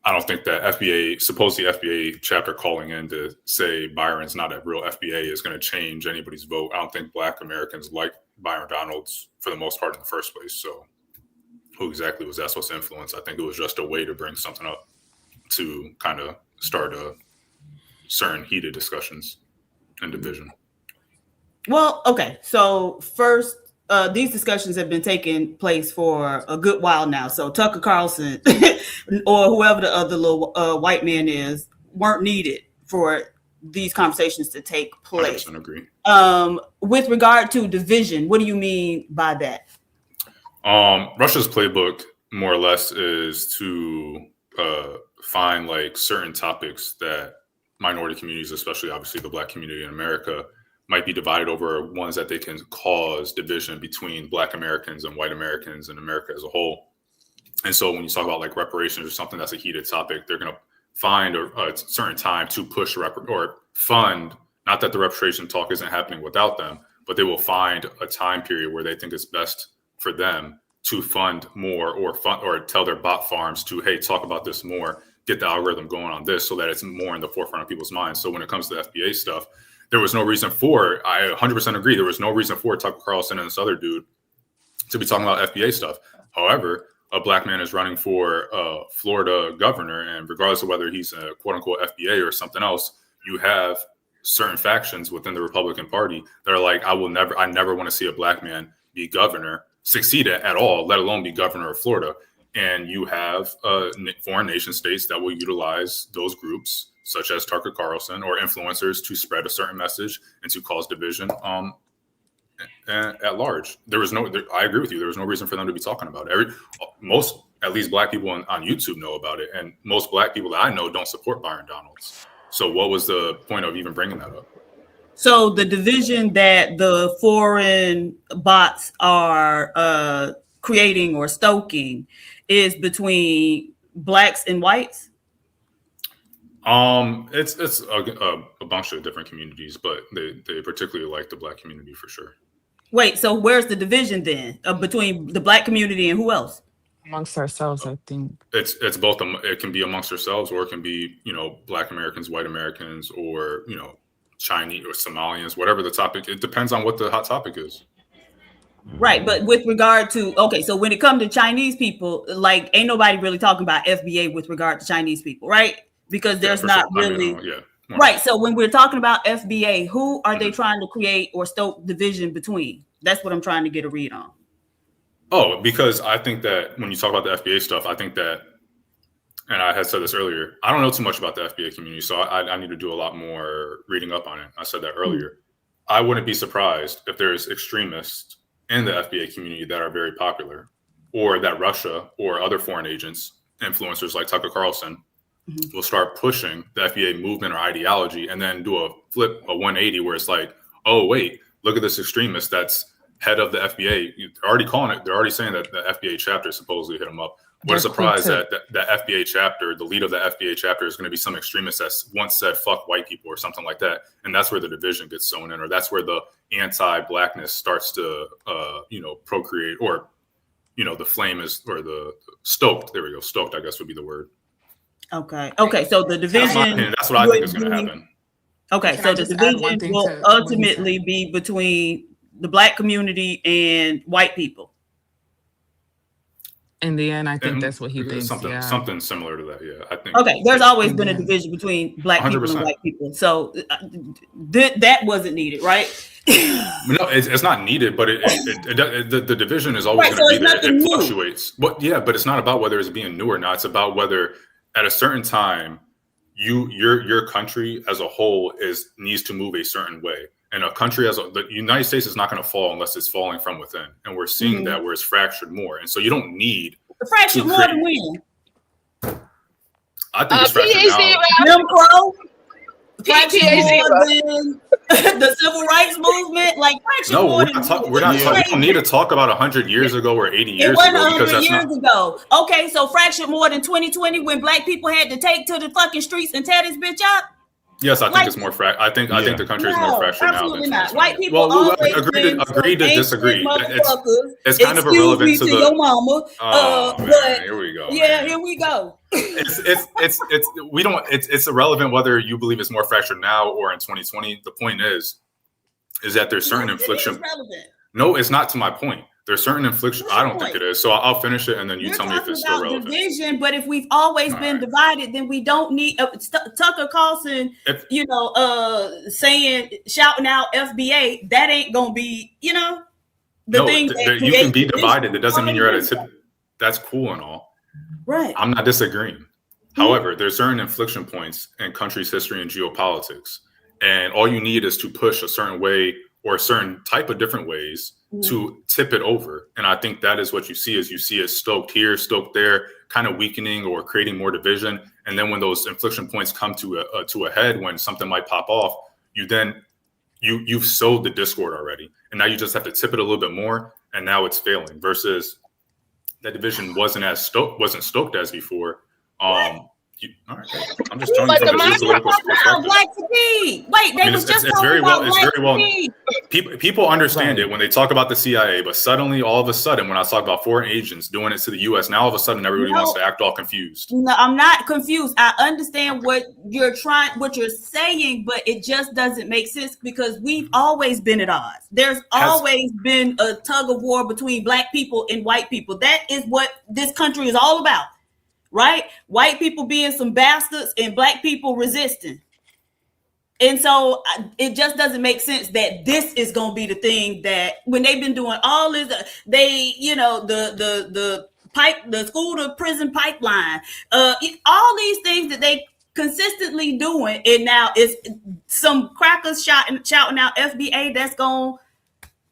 I don't think that supposedly FBA chapter calling in to say Byron's not a real FBA is going to change anybody's vote. I don't think Black Americans like Byron Donalds for the most part in the first place. So who exactly was that supposed to influence? I think it was just a way to bring something up to kind of start certain heated discussions and division. Well, okay. So first, these discussions have been taking place for a good while now. So Tucker Carlson or whoever the other little white man is weren't needed for these conversations to take place. 100% agree. With regard to division, what do you mean by that? Russia's playbook, more or less, is to find like certain topics that minority communities, especially obviously the Black community in America, might be divided over, ones that they can cause division between Black Americans and white Americans and America as a whole. And so when you talk about like reparations or something that's a heated topic, they're going to find a certain time to push or fund, not that the reparation talk isn't happening without them, but they will find a time period where they think it's best for them to fund more or tell their bot farms to, hey, talk about this more, get the algorithm going on this so that it's more in the forefront of people's minds. So when it comes to the FBA stuff, there was no reason for, I 100% agree, there was no reason for Tucker Carlson and this other dude to be talking about FBA stuff. However, a black man is running for Florida governor, and regardless of whether he's a quote unquote FBA or something else, you have certain factions within the Republican Party that are like, I never want to see a black man be governor, succeed at all, let alone be governor of Florida. And you have foreign nation states that will utilize those groups, such as Tucker Carlson or influencers, to spread a certain message and to cause division at large. I agree with you. There was no reason for them to be talking about it. Most, at least black people on YouTube know about it. And most black people that I know don't support Byron Donalds. So what was the point of even bringing that up? So the division that the foreign bots are creating or stoking is between blacks and whites? It's a bunch of different communities, but they particularly like the black community for sure. Wait, so where's the division then between the black community and who else? Amongst ourselves, I think. It's both. It can be amongst ourselves, or it can be, black Americans, white Americans, or, Chinese or Somalians, whatever the topic. It depends on what the hot topic is. Right, but with regard to, so when it comes to Chinese people, like, ain't nobody really talking about FBA with regard to Chinese people, right? Because there's not really. Right, so when we're talking about FBA, who are they trying to create or stoke division between? That's what I'm trying to get a read on. Oh, because I think that when you talk about the FBA stuff, I think that, and I had said this earlier, I don't know too much about the FBA community, so I need to do a lot more reading up on it. I said that earlier. I wouldn't be surprised if there's extremists in the FBA community that are very popular, or that Russia or other foreign agents, influencers like Tucker Carlson, will start pushing the FBA movement or ideology, and then do a 180 where it's like, oh, wait, look at this extremist that's head of the FBA. They're already calling it. They're already saying that the FBA chapter supposedly hit them up. What a surprise that the FBA chapter, the lead of the FBA chapter, is going to be some extremist that's once said fuck white people or something like that. And that's where the division gets sown in, or that's where the anti-blackness starts to, procreate, or, the flame is, or the stoked. There we go. Stoked, I guess, would be the word. Okay. So the division. That's what I think is going to happen. Okay. So the division will ultimately be between the black community and white people. In the end, I think that's what he thinks. Something similar to that. Yeah, I think. Okay, there's always been a division between black 100%. People and white people, so that wasn't needed, right? No, it's not needed, but the division is always going to be there. It fluctuates. But it's not about whether it's being new or not. It's about whether at a certain time your country as a whole needs to move a certain way. And a country the United States is not going to fall unless it's falling from within. And we're seeing that where it's fractured more. And so you don't need fractured more than when? I think it's fractured now. Jim Crow? Fractured more than the civil rights movement? Like fractured more than we don't need to talk about 100 years ago or 80 years ago. It wasn't 100 years ago. Okay, so fractured more than 2020 when black people had to take to the fucking streets and tear this bitch up? Yes, I think it's more I think the country is more fractured now than not. White people always agree to disagree. It's kind of irrelevant to your mama. Man, here we go. Yeah, man. Here we go. It's irrelevant whether you believe it's more fractured now or in 2020. The point is that there's certain infliction. No, it's not to my point. There's certain infliction. I don't think it is. So I'll finish it, and then you tell me if it's still relevant. Division, but if we've always been divided, then we don't need Tucker Carlson. Shouting out FBA. That ain't gonna be, the thing. You can be divided. It doesn't mean you're at a tip. That's cool and all. Right. I'm not disagreeing. However, there's certain inflection points in country's history and geopolitics, and all you need is to push a certain way or a certain type of different ways to tip it over. And I think that is what you see it stoked here, stoked there, kind of weakening or creating more division. And then when those inflection points come to a head, when something might pop off, you've sowed the discord already. And now you just have to tip it a little bit more. And now it's failing versus that division wasn't stoked as before. All right, I'm just telling you from the geopolitical perspective. Black fatigue. Wait, they was just talking about black fatigue. People understand it when they talk about the CIA, but suddenly, all of a sudden, when I talk about foreign agents doing it to the U.S., now all of a sudden everybody wants to act all confused. No, I'm not confused. I understand what you're saying, but it just doesn't make sense because we've always been at odds. There's always been a tug of war between black people and white people. That is what this country is all about. Right? White people being some bastards and black people resisting. And so it just doesn't make sense that this is going to be the thing that when they've been doing all this, the school to prison pipeline, all these things that they consistently doing. And now it's some crackers shouting out FBA that's going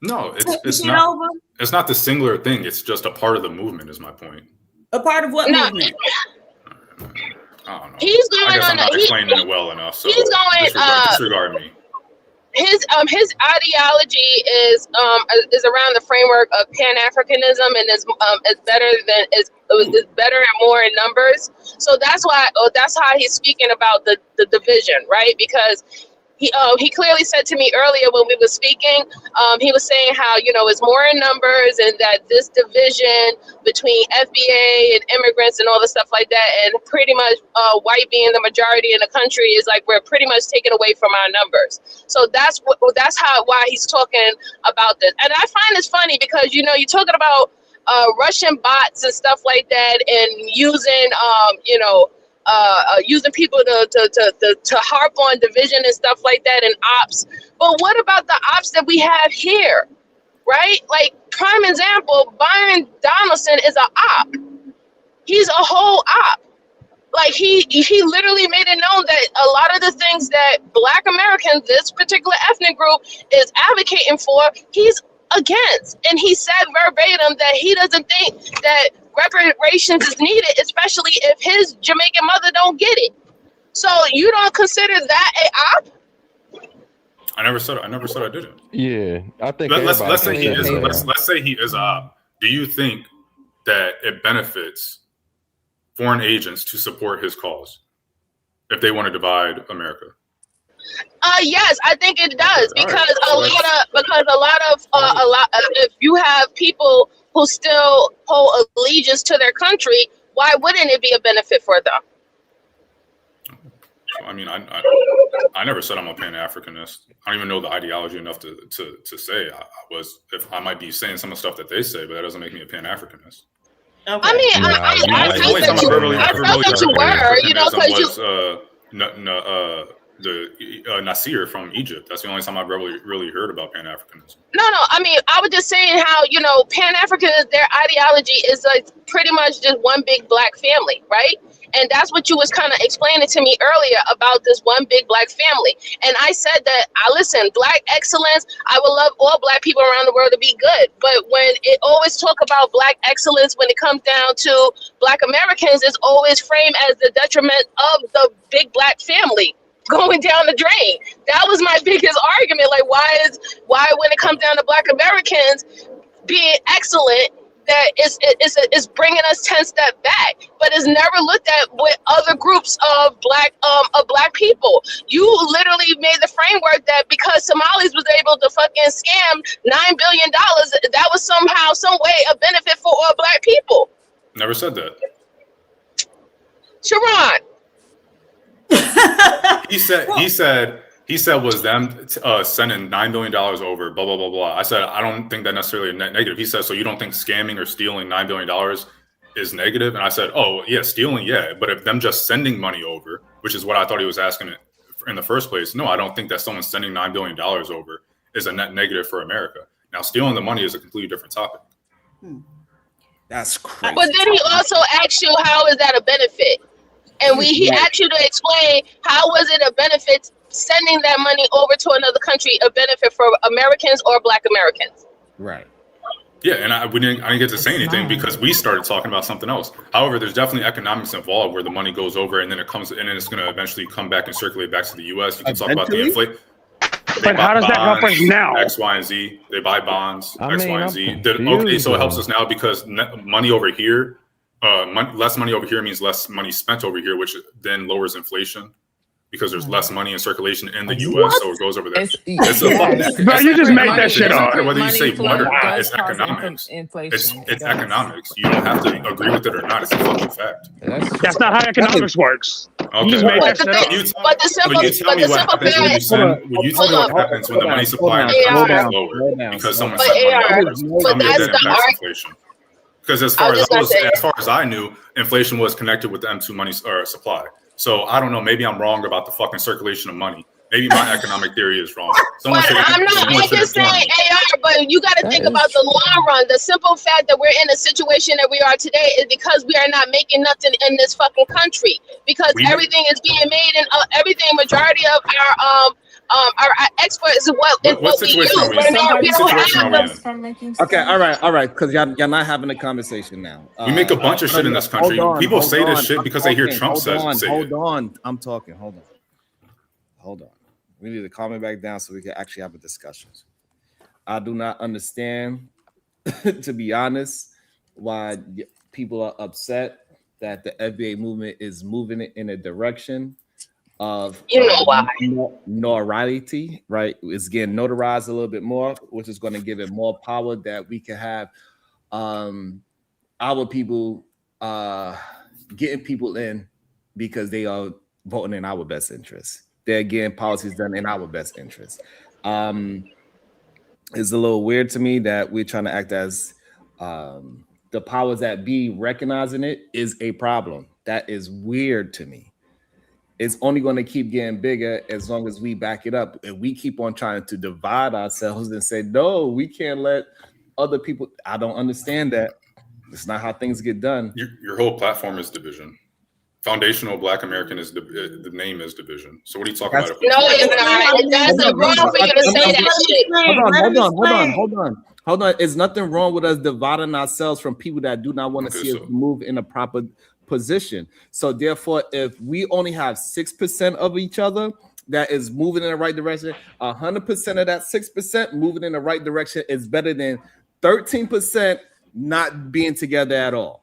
No, it's not. Over. It's not the singular thing. It's just a part of the movement is my point. A part of what movement? I don't know. He's going I guess I'm not explaining it well enough. So he's going. Disregard me. His ideology is around the framework of Pan-Africanism and is better and more in numbers. So that's how he's speaking about the division, right? Because he clearly said to me earlier when we were speaking, he was saying how, it's more in numbers and that this division between FBA and immigrants and all the stuff like that, and pretty much white being the majority in the country is like we're pretty much taken away from our numbers. So that's why he's talking about this. And I find this funny because, you're talking about Russian bots and stuff like that and using, using people to harp on division and stuff like that and ops. But what about the ops that we have here, right? Like, prime example, Byron Donaldson is an op. He's a whole op. Like, he literally made it known that a lot of the things that Black Americans, this particular ethnic group, is advocating for, he's against. And he said verbatim that he doesn't think that reparations is needed, especially if his Jamaican mother don't get it. So you don't consider that a op? I never said I didn't. Yeah, I think. Let's say he is. Let's say he is a op. Do you think that it benefits foreign agents to support his cause if they want to divide America? Yes, I think it does because a lot of if you have people who still hold allegiance to their country, why wouldn't it be a benefit for them? I mean, I never said I'm a Pan-Africanist. I don't even know the ideology enough to say I was. If I might be saying some of the stuff that they say, but that doesn't make me a Pan-Africanist. Okay. I mean, I felt that you were, because Nasir from Egypt. That's the only time I've really heard about Pan-Africanism. No. I mean, I was just saying how, Pan-Africanism, their ideology is like pretty much just one big Black family, right? And that's what you was kind of explaining to me earlier about this one big Black family. And I said that, listen, Black excellence, I would love all Black people around the world to be good. But when it always talk about Black excellence, when it comes down to Black Americans, it's always framed as the detriment of the big Black family going down the drain. That was my biggest argument. Like, why when it comes down to Black Americans being excellent, that it's bringing us 10 steps back, but it's never looked at with other groups of black people. You literally made the framework that because Somalis was able to fucking scam $9 billion, that was somehow, some way a benefit for all Black people. Never said that. Sharon. He said was them sending $9 billion over, blah, blah, blah, blah. I said, I don't think that necessarily negative. He said, so you don't think scamming or stealing $9 billion is negative? And I said, oh, yeah, stealing, yeah. But if them just sending money over, which is what I thought he was asking in the first place, no, I don't think that someone sending $9 billion over is a net negative for America. Now, stealing the money is a completely different topic. That's crazy. But then he also asked you, how is that a benefit? And he asked you to explain how was it a benefit sending that money over to another country, a benefit for Americans or Black Americans. Right. Yeah, and I didn't get to say anything because we started talking about something else. However, there's definitely economics involved where the money goes over and then it's going to eventually come back and circulate back to the U.S. You can talk about the inflation. But how does that help us now? X, Y, and Z. They buy bonds, X, Y, and Z. Okay, so it helps us now because money over here less money over here means less money spent over here, which then lowers inflation because there's less money in circulation in the U.S. So it goes over there. But you just made that shit up. Whether you say what or not, it's economics. It's economics. You don't have to agree with it or not. It's a fucking fact. That's not how economics works. Okay. You just made that shit up. But the simple fact. When you tell me what happens when the money supply in the country is lower because someone sent money over, tell me that impacts inflation. Because as far as I knew, inflation was connected with the M2 money or supply. So I don't know. Maybe I'm wrong about the fucking circulation of money. Maybe my economic theory is wrong. I'm not making saying AR, but you got to think about the long run. The simple fact that we're in a situation that we are today is because we are not making nothing in this fucking country. Because everything is being made in majority of our export is what we use. Okay, all right, because y'all not having a conversation now. We make a bunch of shit in this country. People say this shit because they hear Trump say it. Hold on, I'm talking. Hold on. We need to calm it back down so we can actually have a discussion. I do not understand, to be honest, why people are upset that the FBA movement is moving it in a direction of notoriety, right? It's getting notarized a little bit more, which is going to give it more power that we can have our people getting people in because they are voting in our best interest. They're getting policies done in our best interest. It's a little weird to me that we're trying to act as the powers that be recognizing it is a problem. That is weird to me. It's only going to keep getting bigger as long as we back it up. And we keep on trying to divide ourselves and say, no, we can't let other people. I don't understand that. It's not how things get done. Your whole platform is division. Foundational Black American is the name is division. So what are you talking about? No, it's not. That's wrong for you to say that shit. Hold on. It's nothing wrong with us dividing ourselves from people that do not want to see us move in a proper position. So therefore, if we only have 6% of each other that is moving in the right direction, 100% of that 6% moving in the right direction is better than 13% not being together at all.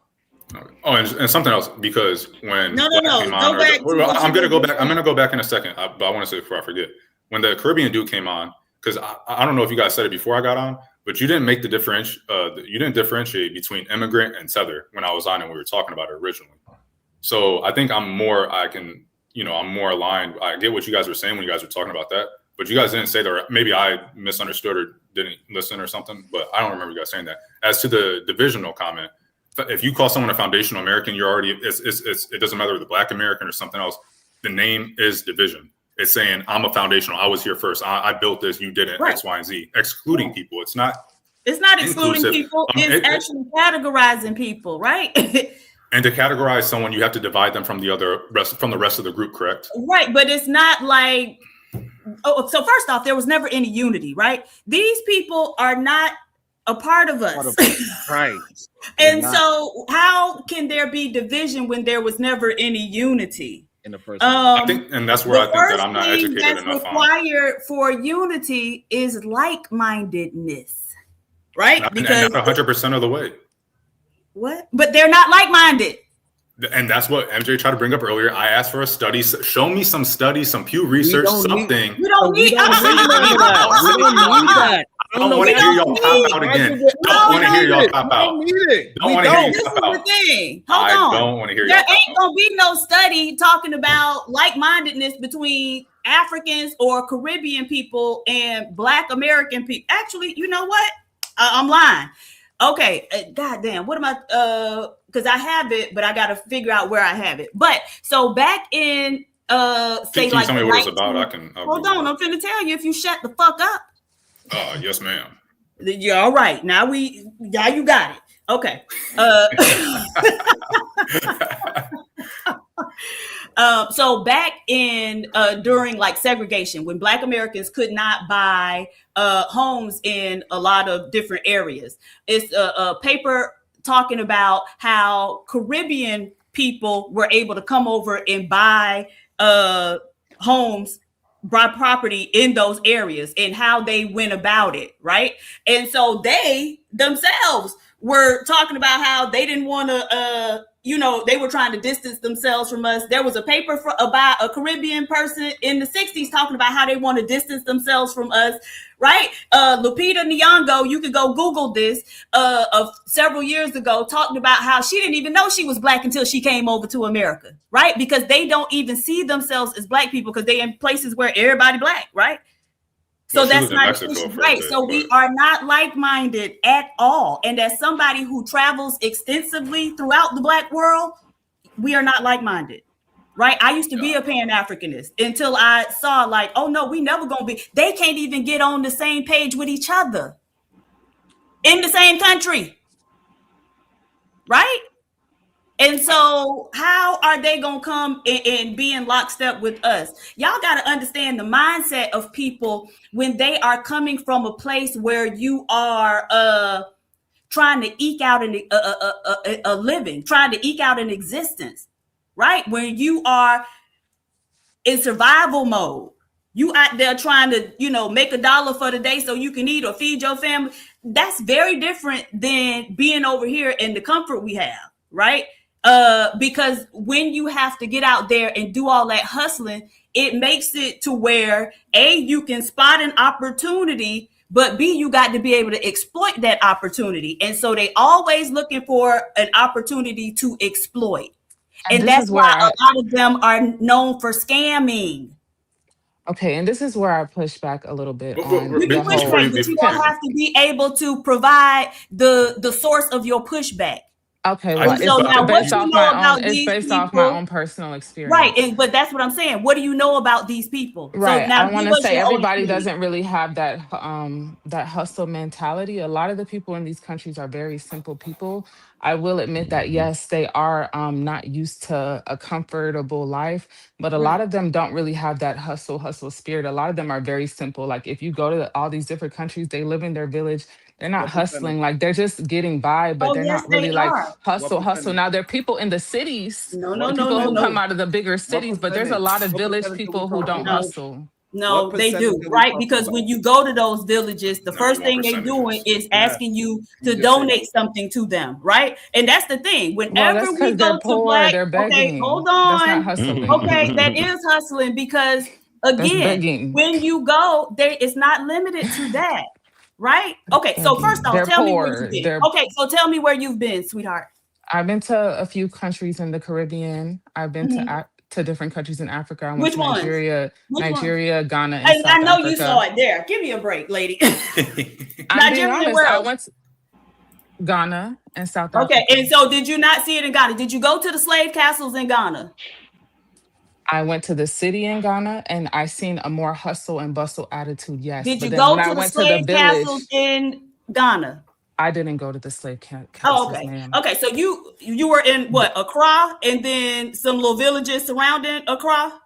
Oh, and something else, because when no, I'm gonna go back in a second, but I want to say before I forget, when the Caribbean dude came on, because I don't know if you guys said it before I got on, but you didn't make the you didn't differentiate between immigrant and tether when I was on and we were talking about it originally. So I think I'm more aligned. I get what you guys were saying when you guys were talking about that, but you guys didn't say that, or maybe I misunderstood or didn't listen or something, but I don't remember you guys saying that. As to the divisional comment, if you call someone a foundational American, you're already, it doesn't matter whether Black American or something else. The name is division. It's saying I'm a foundational. I was here first. I built this. You didn't. Right. X, Y, and Z. Excluding people. It's not excluding people. It's actually categorizing people, right? And to categorize someone, you have to divide them from the rest of the group, correct? Right, but it's not like. Oh, so first off, there was never any unity, right? These people are not a part of us. Right. And so how can there be division when there was never any unity? In the first I think, and that's where I think that I'm not educated enough on. What's required for unity is like-mindedness, right? And not 100% of the way. What? But they're not like-minded. And that's what MJ tried to bring up earlier. I asked for a study. Show me some studies, some Pew Research, something. We don't need that. I don't want to hear y'all pop out again. Don't want to hear y'all pop out. Don't want to hear you pop out. This is the thing. Hold on. I don't want to hear y'all. There ain't gonna be no study talking about like-mindedness between Africans or Caribbean people and Black American people. Actually, you know what? I'm lying. Okay, goddamn. What am I? Because I have it, but I got to figure out where I have it. But so back in say like, tell me what it's about. Hold on, I'm finna tell you if you shut the fuck up. Yes, ma'am. Yeah, all right. Now you got it. Okay. So back in during like segregation, when Black Americans could not buy homes in a lot of different areas, it's a paper talking about how Caribbean people were able to come over and buy homes, buy property in those areas and how they went about it, right? And so they themselves were talking about how they didn't want to, they were trying to distance themselves from us. There was a paper about a Caribbean person in the 60s talking about how they want to distance themselves from us, right? Lupita Nyong'o, you could go Google this, of several years ago, talking about how she didn't even know she was Black until she came over to America, right? Because they don't even see themselves as Black people because they're in places where everybody Black, right? So that's not right. So we are not like-minded at all. And as somebody who travels extensively throughout the Black world, we are not like-minded, right? I used to be a Pan-Africanist until I saw like, oh no, we never gonna be. They can't even get on the same page with each other in the same country, right? And so how are they going to come and be in lockstep with us? Y'all got to understand the mindset of people when they are coming from a place where you are trying to eke out a living, trying to eke out an existence, right? When you are in survival mode, you out there trying to, make $1 for the day so you can eat or feed your family. That's very different than being over here in the comfort we have, right? Because when you have to get out there and do all that hustling, it makes it to where A, you can spot an opportunity, but B, you got to be able to exploit that opportunity. And so they always looking for an opportunity to exploit. And that's why a lot of them are known for scamming. Okay, and this is where I push back a little bit on you can push back, but you don't have to be able to provide the source of your pushback. Okay, well, it's based off my own personal experience. Right, but that's what I'm saying. What do you know about these people? Right, so now I want to say everybody doesn't really have that that hustle mentality. A lot of the people in these countries are very simple people. I will admit that, yes, they are not used to a comfortable life, but a lot of them don't really have that hustle spirit. A lot of them are very simple. Like if you go to all these different countries, they live in their village. They're not hustling, like they're just getting by, but they're not really like hustle. Now there are people in the cities, people who come out of the bigger cities, but there's a lot of village people who don't hustle. No, they do, right? Because when you go to those villages, the first thing they're doing is asking you to donate something to them, right? And that's the thing. Whenever we go to Black, okay, hold on. That's not hustling. Okay, that is hustling because again, when you go, it's not limited to that. Right? Okay, so first off, tell me where you've been. Okay, so tell me where you've been, sweetheart. I've been to a few countries in the Caribbean. I've been to different countries in Africa. I went to Nigeria, Ghana, and South I know Africa. You saw it there. Give me a break, lady. I'm being honest, I went to Ghana and South Africa. Okay, and so did you not see it in Ghana? Did you go to the slave castles in Ghana? I went to the city in Ghana and I seen a more hustle and bustle attitude. Yes. Did you go to the slave castles in Ghana? I didn't go to the slave castles. Oh, okay. Ma'am. Okay, so you were in what, Accra, and then some little villages surrounding Accra?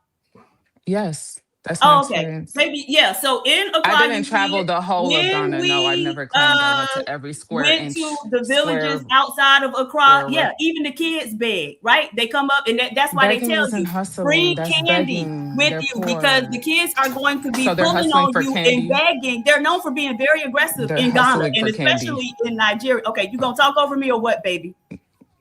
Yes. That's my experience. Maybe, yeah. So in Accra, I didn't travel the whole of Ghana. No, I never claimed I went to every square inch. Went to the villages outside of Accra. Yeah, even the kids beg, right? They come up, and that's why they tell you, bring candy with you, because the kids are going to be pulling on you and begging. They're known for being very aggressive in Ghana, and especially in Nigeria. Okay, you gonna talk over me or what, baby?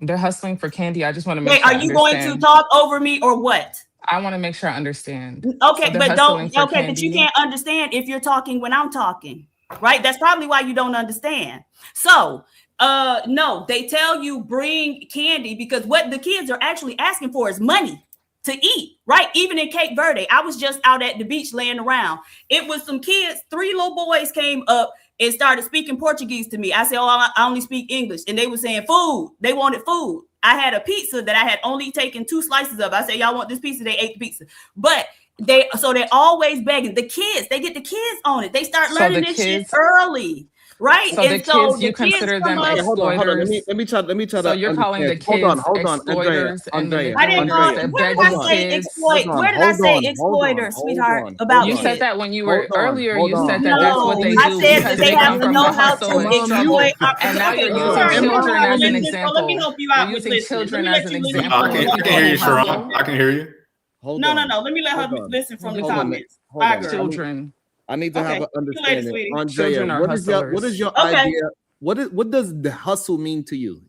They're hustling for candy. I just want to make sure I understand. Are you going to talk over me or what? I want to make sure I understand. Okay, but don't. Okay, but you can't understand if you're talking when I'm talking, right? That's probably why you don't understand. So, no, they tell you bring candy because what the kids are actually asking for is money to eat, right? Even in Cape Verde, I was just out at the beach laying around. It was some kids. 3 little boys came up and started speaking Portuguese to me. I said, "Oh, I only speak English," and they were saying food. They wanted food. I had a pizza that I had only taken 2 slices of. I said, "Y'all want this pizza?" They ate the pizza. But they're always begging. The kids, they get the kids on it. They start learning this shit early, right? So and the kids, you consider them exploiters. Hold on. Let me try. So you're calling the kids exploiters? Andrea. I didn't know. Where did I say exploit? Where did I say exploiter, sweetheart? About you said that when you were earlier. You said that that's what they do. I said that they have to know how to exploit. And now you're using children as an example. Let me help you out. You're using children as an example. I can hear you, Sharon. I can hear you. No. Let me let her listen from the comments. Children. I need to have an understanding. Sweetie. Andrea, what is your idea? what does the hustle mean to you?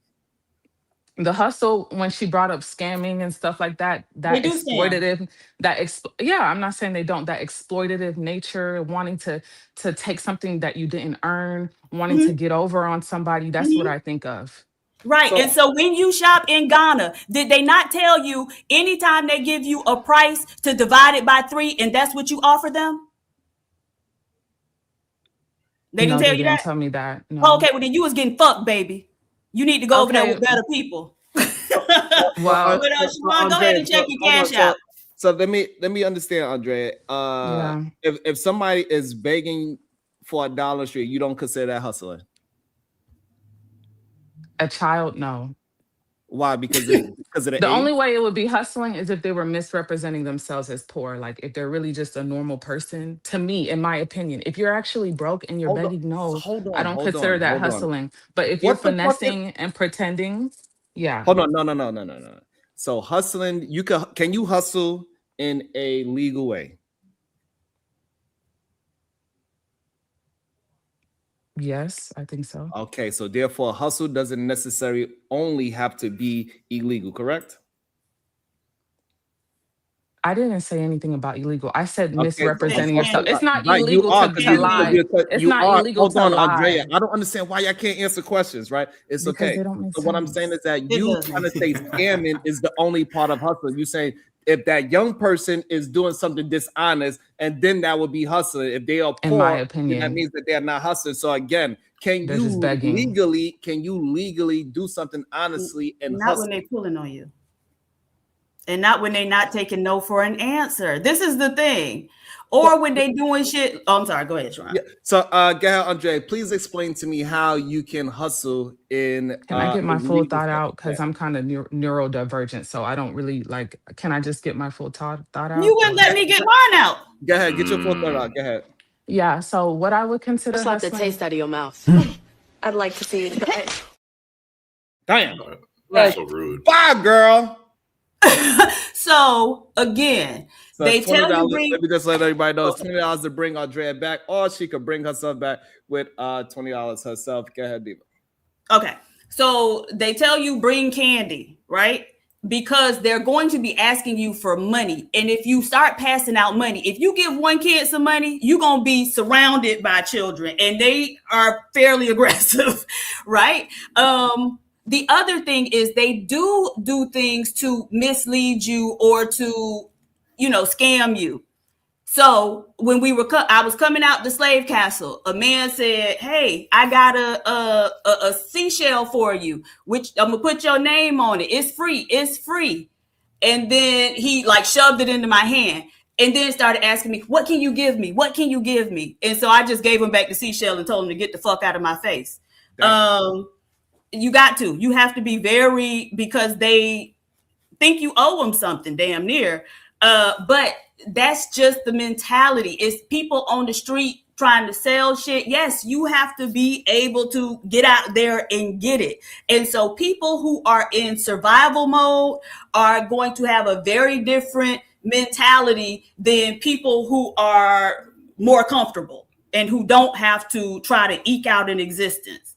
The hustle, when she brought up scamming and stuff like that, They that do scam. exploitative, I'm not saying they don't, that exploitative nature, wanting to take something that you didn't earn, wanting to get over on somebody, that's what I think of. Right. And so when you shop in Ghana, did they not tell you anytime they give you a price to divide it by 3 and that's what you offer them? They didn't tell you that? Tell me that. No. Oh, okay, well then you was getting fucked, baby. You need to go over there with better people. Wow. But Siobhan, go ahead and check your cash out. So let me understand, Andrea. If somebody is begging for $1 street, you don't consider that hustling? A child, no. Why? Because of the only way it would be hustling is if they were misrepresenting themselves as poor. Like if they're really just a normal person. To me, in my opinion, if you're actually broke and you're begging, I don't consider that hustling. But if you're finessing and pretending, yeah. Hold on, no. So hustling, can you hustle in a legal way? Yes, I think so. Okay, so therefore, hustle doesn't necessarily only have to be illegal, correct? I didn't say anything about illegal. I said misrepresenting yourself. It's not illegal to lie. It's not illegal to lie. Andrea, I don't understand why I can't answer questions, right? It's because okay. They don't make so sense. What I'm saying is that you trying to say scamming is the only part of hustling. You saying if that young person is doing something dishonest, and then that would be hustling. If they are poor, in my opinion, that means that they are not hustling. So again, can you legally do something honestly and not when they're pulling on you, and not when they're not taking no for an answer? This is the thing. Or when they doing shit. Oh, I'm sorry. Go ahead, Sharon. Yeah. So, go ahead, Andre. Please explain to me how you can hustle in. Can I get my full thought out? Because I'm kind of neurodivergent, so I don't really like. Can I just get my full thought out? You wouldn't let me get mine out. Go ahead, get your full thought out. Go ahead. Yeah. So, what I would consider slap the taste out of your mouth. I'd like to see it. Damn. That's so rude. Bye, girl. So again, so they tell you let me just let everybody know it's $20 to bring Andrea back, or she could bring herself back with $20 herself. Go ahead, Diva. Okay, so they tell you bring candy, right? Because they're going to be asking you for money, and if you start passing out money, if you give one kid some money, you're gonna be surrounded by children, and they are fairly aggressive, right? The other thing is they do things to mislead you or to, scam you. So when I was coming out the slave castle, a man said, "Hey, I got a seashell for you, which I'm gonna put your name on it. It's free. It's free." And then he shoved it into my hand and then started asking me, "What can you give me? What can you give me?" And so I just gave him back the seashell and told him to get the fuck out of my face. You have to be because they think you owe them something damn near. But that's just the mentality. It's people on the street trying to sell shit. Yes, you have to be able to get out there and get it. And so people who are in survival mode are going to have a very different mentality than people who are more comfortable and who don't have to try to eke out an existence.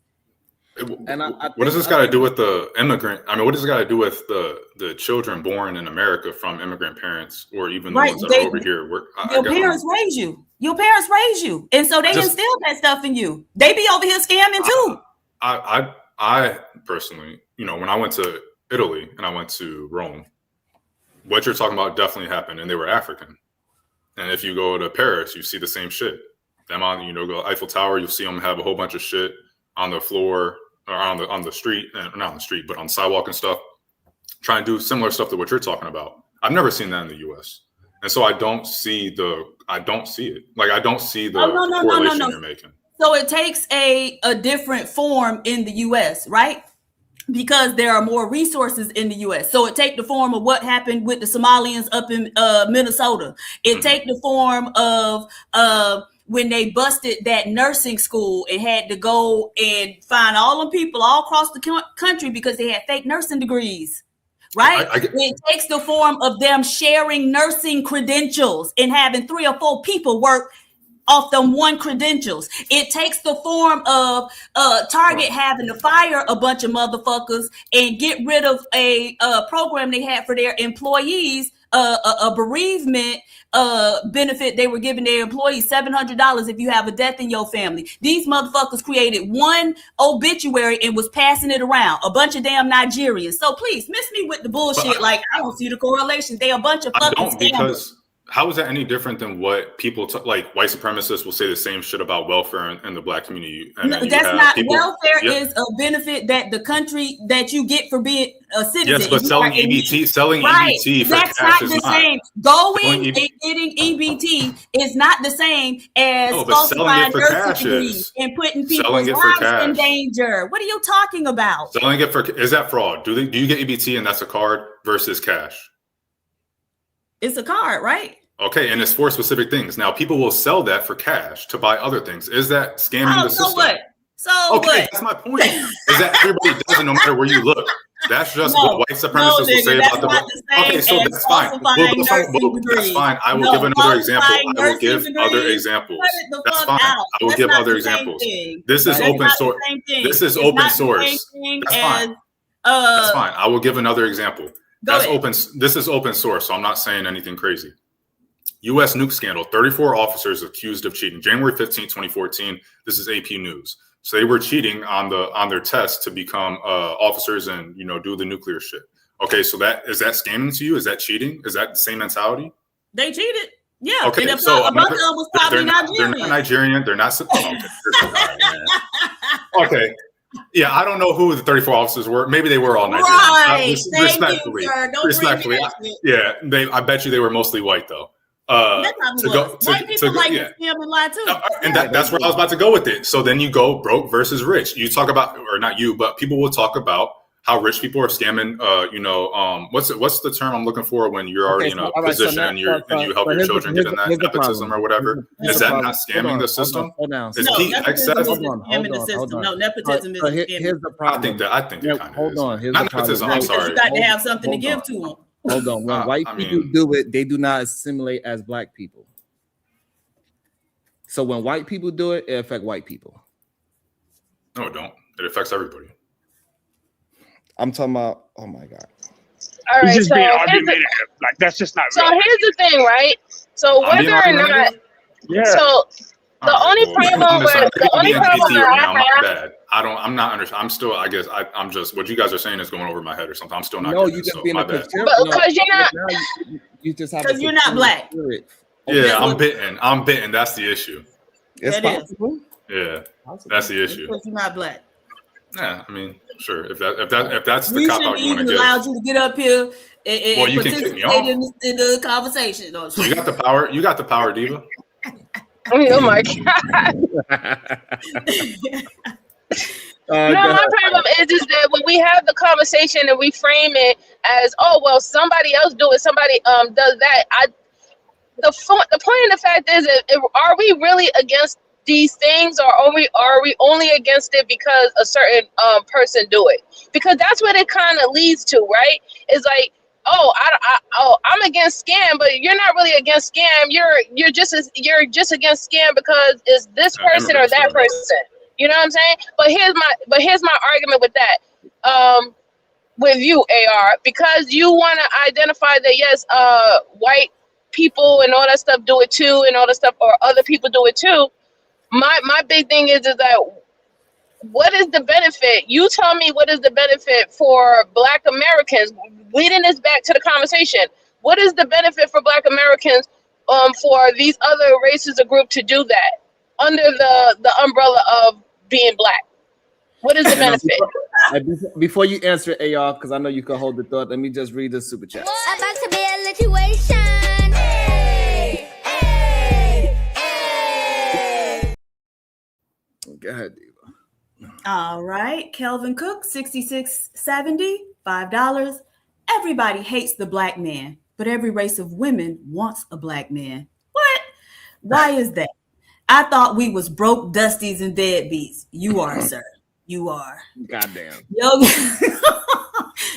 And what does this got to do with the immigrant? I mean, what does this got to do with the children born in America from immigrant parents, or even the ones that are over here? Your parents raise you. Your parents raise you, and so they instill that stuff in you. They be over here scamming too. I personally, when I went to Italy and I went to Rome, what you're talking about definitely happened, and they were African. And if you go to Paris, you see the same shit. Them on, go to Eiffel Tower, you'll see them have a whole bunch of shit on the floor or on the street, and not on the street, but on the sidewalk and stuff, trying to do similar stuff to what you're talking about. I've never seen that in the US. And so I don't see it. I don't see the correlation you're making. So it takes a different form in the US, right? Because there are more resources in the US. So it take the form of what happened with the Somalians up in Minnesota. It take the form of when they busted that nursing school and had to go and find all the people all across the country because they had fake nursing degrees, right? It takes the form of them sharing nursing credentials and having 3 or 4 people work off them one credentials. It takes the form of Target having to fire a bunch of motherfuckers and get rid of a program they had for their employees, a bereavement benefit they were giving their employees, $700 if you have a death in your family. These motherfuckers created one obituary and was passing it around. A bunch of damn Nigerians. So please, miss me with the bullshit. Like, I don't see the correlation. They a bunch of fucking scammers. Because how is that any different than what people like white supremacists will say the same shit about welfare in the black community? And no, that's not people, welfare is a benefit that the country that you get for being a citizen. Yes, but selling EBT, EBT for that's cash not is the not. Same. Going and getting EBT is not the same as falsifying birth degrees and putting people's lives in danger. What are you talking about? Selling it for is that fraud? Do you get EBT and that's a card versus cash? It's a card, right? Okay, and it's for specific things. Now, people will sell that for cash to buy other things. Is that scamming the system? So what? So okay, what? That's my point. Is that everybody does it no matter where you look? That's just what white supremacists will say about the. Okay, so that's fine. That's fine. I will give another example. I will give other examples. That's fine. I will give other examples. This is open source. This is open source. That's fine. That's fine. I will give another example. That's open. This is open source, so I'm not saying anything crazy. U.S. nuke scandal, 34 officers accused of cheating. January 15, 2014. This is AP News. So they were cheating on their test to become officers and do the nuclear shit. Okay, so is that scamming to you? Is that cheating? Is that the same mentality? They cheated. Yeah. Okay, and so a bunch of them was probably Nigerian. They're not Nigerian. They're not. Okay. Yeah, I don't know who the 34 officers were. Maybe they were all Nigerian. Right. Respectfully. You, sir. Don't respectfully. Yeah, I bet you they were mostly white though. White people like to scam and lie too. And that's where I was about to go with it. So then you go broke versus rich. You talk about, or not you, but people will talk about how rich people are scamming. What's the term I'm looking for when you're already in a position and you help your children get in that nepotism or whatever? Is that not scamming the system? Is excess? No, nepotism is scamming. Here's the problem. I think it kind of hold on. Here's not the problem. nepotism. I'm sorry. You got to have something to give to them. Hold on. When white people do it, they do not assimilate as black people. So when white people do it, it affects white people. No, it don't. It affects everybody. I'm talking about. Oh my god. All right. Just being argumentative. Like that's just not. So real. here's the thing, right? So whether or not. Yeah. So the only problem I have. I'm not. I'm still. I guess I'm just. What you guys are saying is going over my head or something. I'm still not. No, you just being a because you're not. You just have because you're not black. Yeah, I'm bitten. I'm bitten. That's the issue. It's possible. Yeah, that's the issue. Because you're not black. Yeah, I mean, sure. If that's the cop out you want to get. Allowed you to get up here and you can kick me off in the conversation. You got the power. You got the power, Diva. Oh my god. No, my problem is that when we have the conversation and we frame it as, oh well, somebody else do it, somebody does that. The point of the fact is, are we really against these things, or are we only against it because a certain person do it? Because that's what it kind of leads to, right? It's like, I'm against scam, but you're not really against scam. You're just against scam because it's this person or that person. You know what I'm saying? But here's my argument with that. With you, AR, because you want to identify that yes, white people and all that stuff do it too, and all that stuff, or other people do it too. My big thing is that what is the benefit? You tell me what is the benefit for Black Americans? Leading this back to the conversation, what is the benefit for Black Americans for these other races or group to do that under the umbrella of being Black? What is the benefit? Before you answer, AR, because I know you can hold the thought, let me just read the super chat. About to be a situation. Hey, hey, hey. Go ahead, Diva. All right, Kelvin Cook, 6670, $5. Everybody hates the Black man, but every race of women wants a Black man. What? Why is that? I thought we was broke dusties and deadbeats. You are, sir. You are. Goddamn.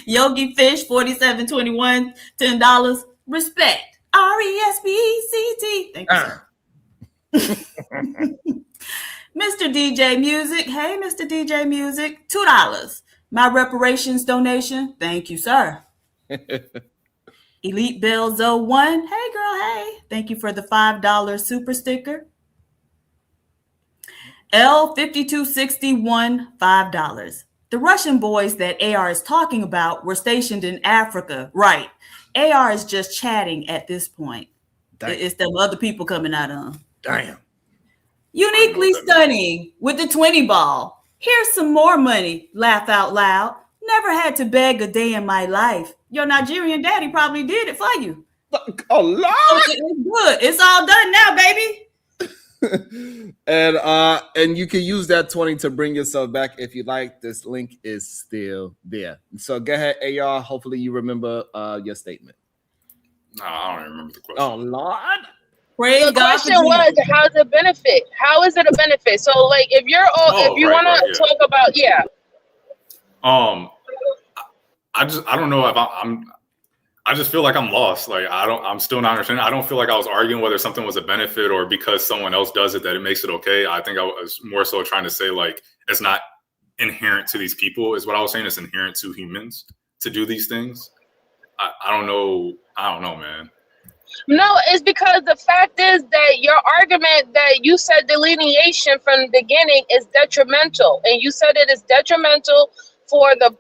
Yogi Fish, 4721, $10. Respect. RESPECT. Thank you, sir. Mr. DJ Music. Hey, Mr. DJ Music. $2. My reparations donation. Thank you, sir. Elite Bells 01. Hey, girl. Hey. Thank you for the $5 super sticker. L5261, $5. The Russian boys that AR is talking about were stationed in Africa. Right. AR is just chatting at this point. It's them other people coming out of them. Damn. Uniquely stunning with the 20 ball. Here's some more money. Laugh out loud. Never had to beg a day in my life. Your Nigerian daddy probably did it for you. Oh, Lord. It's good. It's all done now, baby. And you can use that 20 to bring yourself back if you like. This link is still there. So go ahead, AR. Hopefully you remember your statement. No, I don't even remember the question. Oh, Lord. The question was, how's it benefit? How is it a benefit? So, like, if you're all, if you want to talk about, I don't know if I just feel like I'm lost. Like, I'm still not understanding. I don't feel like I was arguing whether something was a benefit or because someone else does it that it makes it okay. I think I was more so trying to say, like, it's not inherent to these people is what I was saying. It's inherent to humans to do these things. I don't know. I don't know, man. No, it's because the fact is that your argument that you said delineation from the beginning is detrimental, and you said it is detrimental for the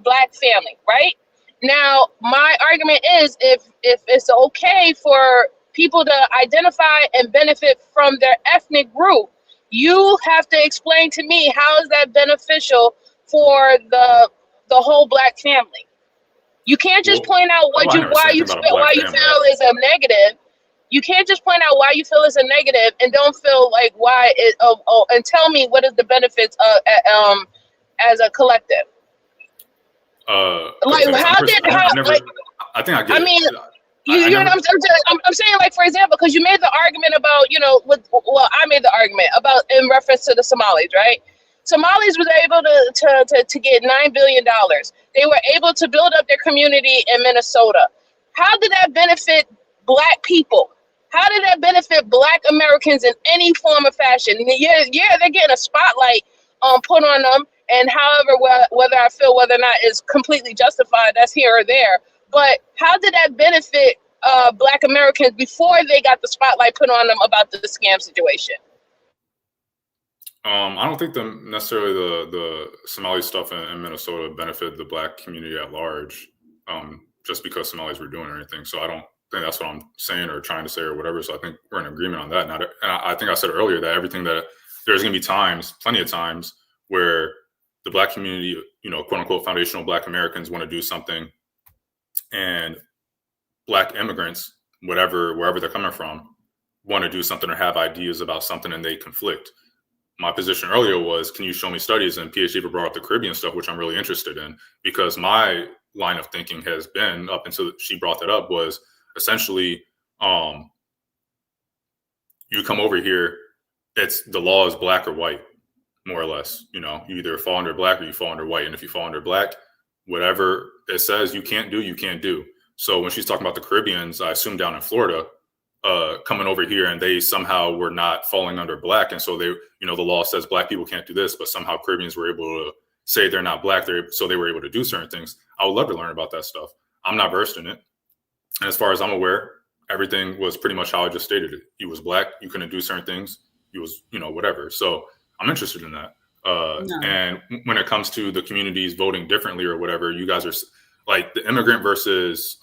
black family, right? Now, my argument is if it's okay for people to identify and benefit from their ethnic group, you have to explain to me how is that beneficial for the whole black family. You can't just point out why you feel is a negative. You can't just point out why you feel is a negative and don't feel like why it. And tell me what is the benefits as a collective. Like how did I think I get. I mean, you know what I'm saying? Like, for example, because you made the argument about I made the argument about in reference to the Somalis, right? Somalis was able to get $9 billion. They were able to build up their community in Minnesota. How did that benefit black people? How did that benefit black Americans in any form of fashion? Yeah, they're getting a spotlight put on them. And however, whether I feel whether or not it's completely justified, that's here or there. But how did that benefit black Americans before they got the spotlight put on them about the scam situation? I don't think necessarily the Somali stuff in Minnesota benefited the black community at large, just because Somalis were doing anything. So I don't think that's what I'm saying or trying to say or whatever. So I think we're in agreement on that. And I think I said earlier that there's going to be times, plenty of times, where the black community, quote unquote, foundational black Americans want to do something, and black immigrants, wherever they're coming from, want to do something or have ideas about something, and they conflict. My position earlier was, can you show me studies? And PhD brought up the Caribbean stuff, which I'm really interested in, because my line of thinking has been, up until she brought that up, was essentially, you come over here, the law is black or white, more or less. You either fall under black or you fall under white. And if you fall under black, whatever it says you can't do. So when she's talking about the Caribbeans, I assume down in Florida, coming over here, and they somehow were not falling under black. And so they, the law says black people can't do this, but somehow Caribbeans were able to say they're not black. So they were able to do certain things. I would love to learn about that stuff. I'm not versed in it. And as far as I'm aware, everything was pretty much how I just stated it. You was black, you couldn't do certain things. You was, whatever. So I'm interested in that. And when it comes to the communities voting differently or whatever, you guys are like the immigrant versus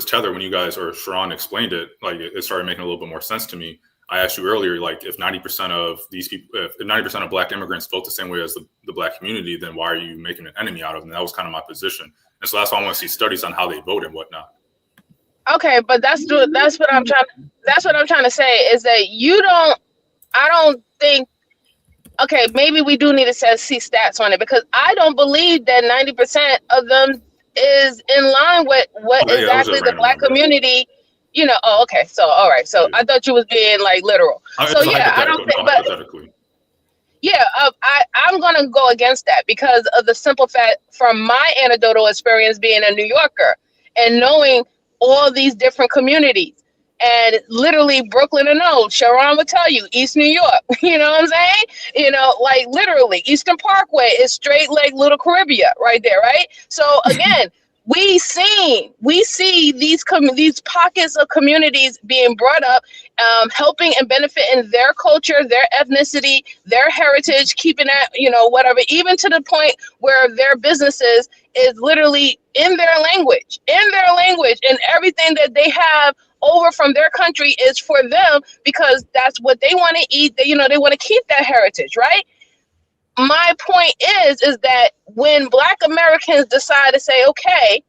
tether. When you guys or Sharon explained it, like it started making a little bit more sense to me. I asked you earlier, like if 90% of these people, if 90% of black immigrants vote the same way as the black community, then why are you making an enemy out of them? That was kind of my position. And so that's why I want to see studies on how they vote and whatnot. Okay, but that's what I'm trying to say is that I don't think, okay, maybe we do need to see stats on it, because I don't believe that 90% of them is in line with what exactly the black community, okay. So, all right. So I thought you was being like literal. So yeah, I don't think, but yeah, I'm going to go against that because of the simple fact from my anecdotal experience being a New Yorker and knowing all these different communities And literally Brooklyn and no, Sharon would tell you, East New York, you know what I'm saying? You know, like literally Eastern Parkway is straight like Little Caribbean right there, right? So again, we see these pockets of communities being brought up, helping and benefiting their culture, their ethnicity, their heritage, keeping that, you know, whatever, even to the point where their businesses is literally in their language, and everything that they have over from their country is for them because that's what they want to eat. They, you know, they want to keep that heritage, right? My point is that when Black Americans decide to say, okay,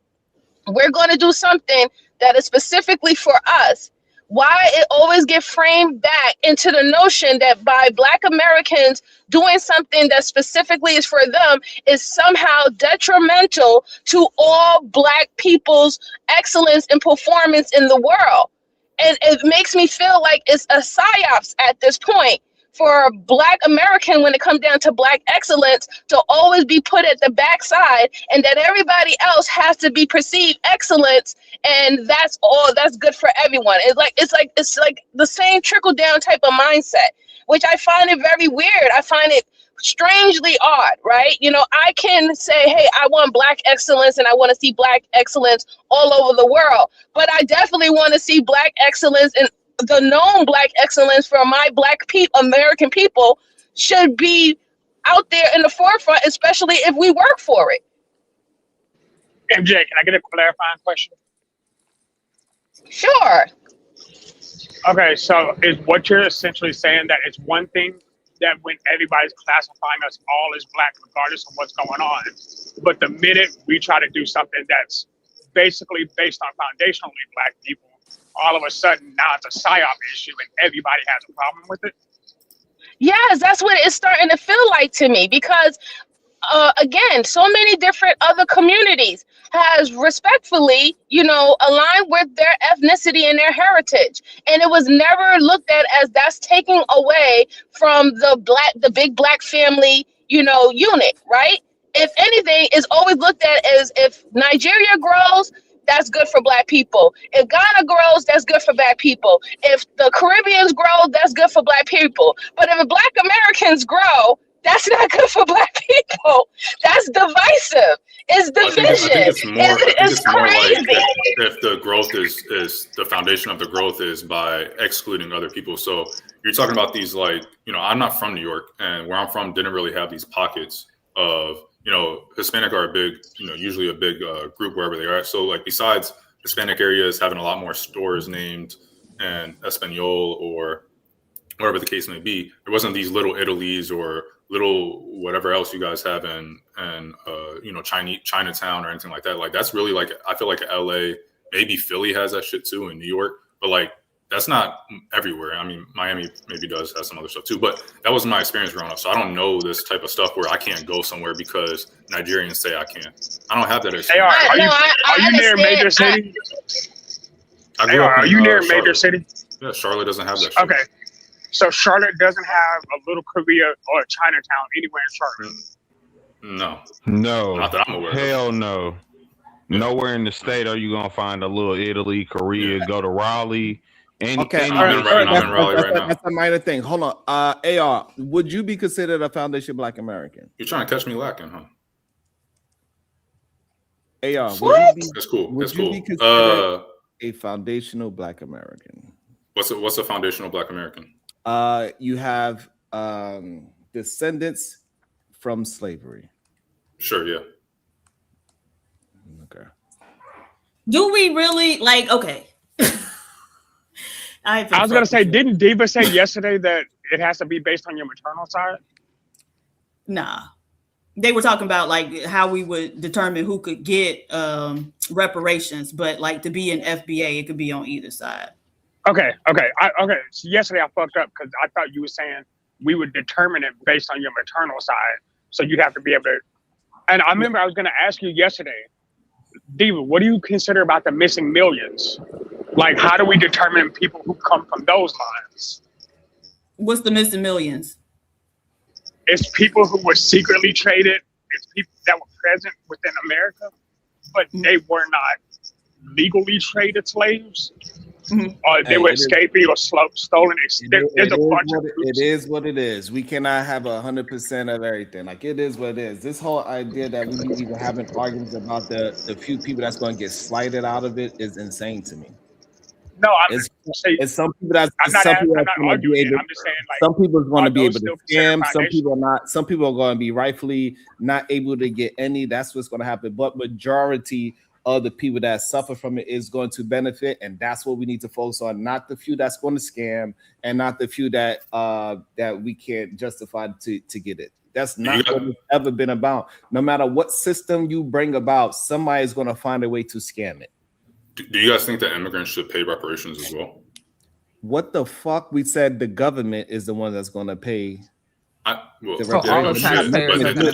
we're going to do something that is specifically for us, why it always get framed back into the notion that by Black Americans doing something that specifically is for them is somehow detrimental to all Black people's excellence and performance in the world. And it makes me feel like it's a psyops at this point for Black American when it comes down to Black excellence to always be put at the backside, and that everybody else has to be perceived excellence, and that's good for everyone. It's like the same trickle down type of mindset, which I find it very weird. I find it strangely odd, right? You know, I can say, hey, I want Black excellence and I want to see Black excellence all over the world, but I definitely want to see Black excellence and the known Black excellence for my Black American people should be out there in the forefront, especially if we work for it. MJ, can I get a clarifying question? Sure. Okay, so is what you're essentially saying that it's one thing that when everybody's classifying us all as Black, regardless of what's going on, but the minute we try to do something that's basically based on foundationally Black people, all of a sudden now it's a psyop issue and everybody has a problem with it? Yes, that's what it's starting to feel like to me because, again, so many different other communities has respectfully, you know, aligned with their ethnicity and their heritage. And it was never looked at as that's taking away from the big Black family, you know, unit, right? If anything, it's always looked at as if Nigeria grows, that's good for Black people. If Ghana grows, that's good for Black people. If the Caribbeans grow, that's good for Black people. But if Black Americans grow, that's not good for Black people. That's divisive. It's division. I think it's more crazy. like if the growth is the foundation of the growth is by excluding other people. So you're talking about these, like, you know, I'm not from New York, and where I'm from didn't really have these pockets of, you know, Hispanic are a big, you know, usually a big group wherever they are. So like besides Hispanic areas having a lot more stores named and Espanol or whatever the case may be, there wasn't these little Italys or little whatever else you guys have in you know, Chinatown or anything like that. Like that's really like, I feel like LA, maybe Philly has that shit too in New York, but like that's not everywhere. I mean, Miami maybe does have some other stuff too, but that wasn't my experience growing up. So I don't know this type of stuff where I can't go somewhere because Nigerians say I can't. I don't have that experience. Are you near a major city? Are you near a major city? Yeah, Charlotte doesn't have that shit. Okay. So Charlotte doesn't have a Little Korea or a Chinatown anywhere in Charlotte? No. Not that I'm aware of. Hell no. Yeah. Nowhere in the state are you going to find a little Italy, Korea, go to Raleigh. I'm in Raleigh right now. That's a minor thing. Hold on. AR, would you be considered a foundation Black American? You're trying to catch me lacking, huh? AR, that's cool. Would That's you cool. be considered a foundational Black American? What's a foundational Black American? You have descendants from slavery. Sure, yeah. Okay. Do we really like? Okay. I was gonna say, didn't Diva say yesterday that it has to be based on your maternal side? Nah. They were talking about like how we would determine who could get reparations, but like to be an FBA, it could be on either side. Okay. So yesterday I fucked up because I thought you were saying we would determine it based on your maternal side. So you'd have to be able to. And I remember I was going to ask you yesterday, Diva, what do you consider about the missing millions? Like, how do we determine people who come from those lines? What's the missing millions? It's people who were secretly traded. It's people that were present within America, but they were not legally traded slaves. or they were escaping or stolen. There's a bunch of it is what it is. We cannot have 100% of everything. Like, it is what it is. This whole idea that we be even having arguments about the few people that's going to get slighted out of it is insane to me. No, it's some people that's I'm not arguing it. I'm just saying, like, some people are going to be able to still considered scam. Some people are not. Some people are going to be rightfully not able to get any. That's what's going to happen. But majority of the people that suffer from it is going to benefit, and that's what we need to focus on. Not the few that's going to scam, and not the few that that we can't justify to get it. That's not what it's ever been about. No matter what system you bring about, somebody is going to find a way to scam it. Do you guys think that immigrants should pay reparations as well? What the fuck? We said the government is the one that's going to pay. So all the taxpayers are going to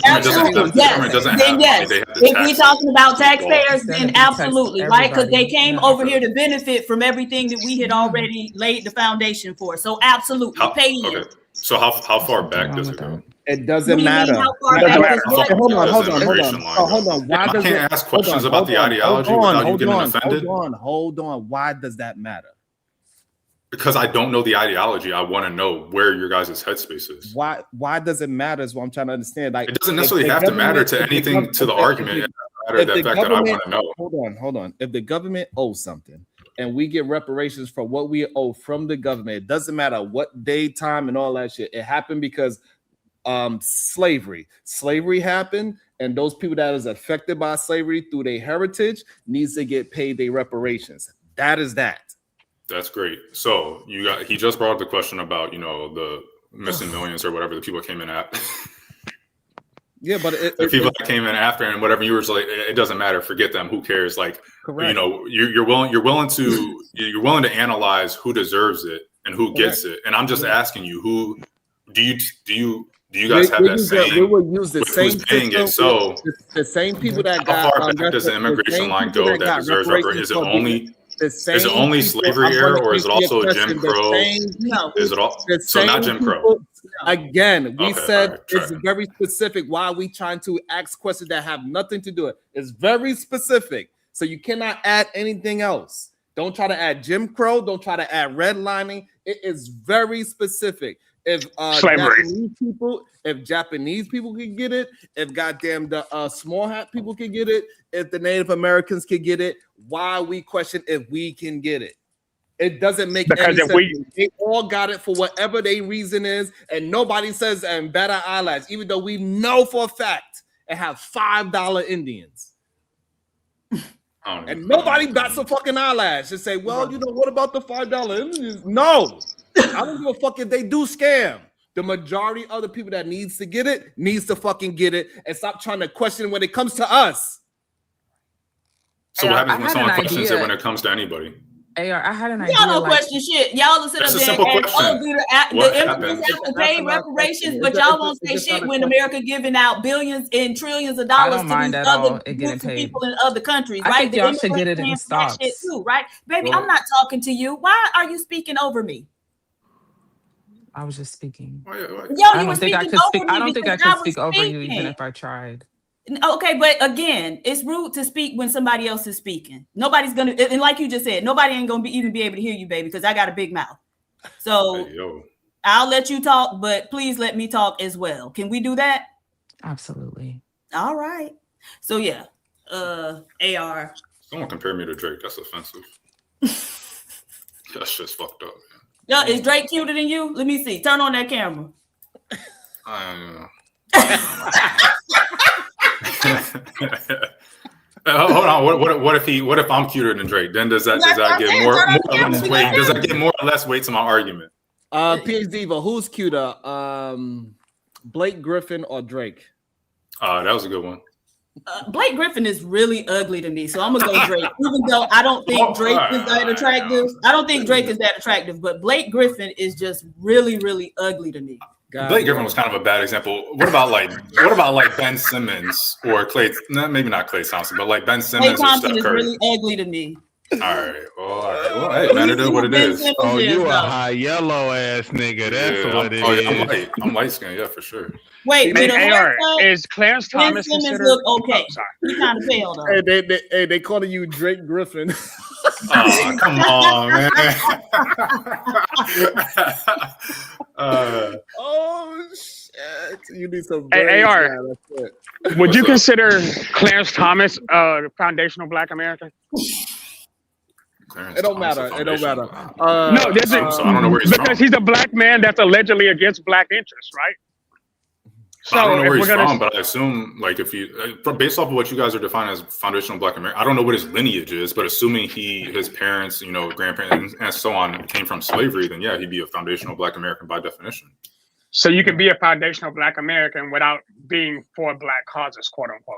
pay. Yes. If we're talking about taxpayers, then absolutely, right? Because they came over here to benefit from everything that we had already laid the foundation for. So absolutely, pay in. Okay. So how far back does it go? It doesn't matter. Hold on. Why I can't ask questions about the ideology without you getting offended. Hold on. Why does that matter? Because I don't know the ideology. I want to know where your guys' headspace is. Why does it matter is what I'm trying to understand. Like, it doesn't necessarily have to matter to anything to the argument. It doesn't matter the fact that I want to know. Hold on. If the government owes something and we get reparations for what we owe from the government, it doesn't matter what day, time, and all that shit. It happened because slavery happened, and those people that is affected by slavery through their heritage needs to get paid their reparations. That is that. That's great. So he just brought up the question about, the missing millions or whatever the people came in at. Yeah, but the people that came in after and whatever, you were just like, it doesn't matter, forget them, who cares? Like, correct. You're willing to analyze who deserves it and who gets it. And I'm just asking you, who do you guys have that saying? We will use the same paying it. So the same people that how far back does the immigration line go that deserves reparations? Is it only slavery era, or is it also Jim Crow? Is it all? So not Jim Crow. Again, we said it's very specific. Why are we trying to ask questions that have nothing to do with it? It's very specific. So you cannot add anything else. Don't try to add Jim Crow. Don't try to add redlining. It is very specific. If Japanese people can get it, if goddamn the small hat people can get it, if the Native Americans can get it, why we question if we can get it? It doesn't make any sense. They all got it for whatever their reason is, and nobody says and better eyelash, even though we know for a fact it have $5 Indians. And nobody bats a fucking eyelash and say, well, what about the $5 Indians? No. I don't give a fuck if they do scam. The majority of the people that needs to get it needs to fucking get it and stop trying to question when it comes to us. So what happens when someone questions it when it comes to anybody? AR, I had an idea. Y'all don't question shit. Y'all sit up there and the immigrants have to pay reparations, but y'all won't say shit when America giving out billions and trillions of dollars to these other groups of people in other countries, right? I think y'all should get it in stocks. Shit too, right? Baby, I'm not talking to you. Why are you speaking over me? I was just speaking. I don't think I could speak over you even if I tried. Okay, but again, it's rude to speak when somebody else is speaking. Nobody's gonna, and like you just said, nobody ain't gonna even be able to hear you, baby, because I got a big mouth. So I'll let you talk, but please let me talk as well. Can we do that? Absolutely. All right. So yeah, AR. Someone compare me to Drake. That's offensive. That's just fucked up. Yo, is Drake cuter than you? Let me see. Turn on that camera. Hold on. What if I'm cuter than Drake? Then does that get more weight? Does that get more or less weight to my argument? PhD Diva, who's cuter? Blake Griffin or Drake? That was a good one. Blake Griffin is really ugly to me, so I'm gonna go Drake. Even though I don't think Drake is that attractive. I don't think Drake is that attractive, but Blake Griffin is just really, really ugly to me. Blake Griffin was kind of a bad example. What about like Ben Simmons or Klay? Maybe not Klay Thompson, but like Ben Simmons Klay or Thompson Steph is Curry. really ugly to me. All right. Well, hey, man, it is what it is. Oh, you a high yellow ass nigga. That's what it is. I'm light skinned, yeah, for sure. Wait, AR, is Clarence Thomas Simmons considered? Look okay. He kind of pale though. Hey, they calling you Drake Griffin. Oh, come on, man. Oh shit! You need some. Hey, brains, AR, man. That's it. would you consider Clarence Thomas foundational Black American? It don't matter. It don't matter. No, this is so I don't know where he's because from. he's a Black man that's allegedly against Black interests, right? So I don't know if where he's we're gonna- from, but I assume, like, if you, based off of what you guys are defining as foundational Black American, I don't know what his lineage is, but assuming his parents, grandparents, and so on came from slavery, then yeah, he'd be a foundational Black American by definition. So you can be a foundational Black American without being for Black causes, quote unquote.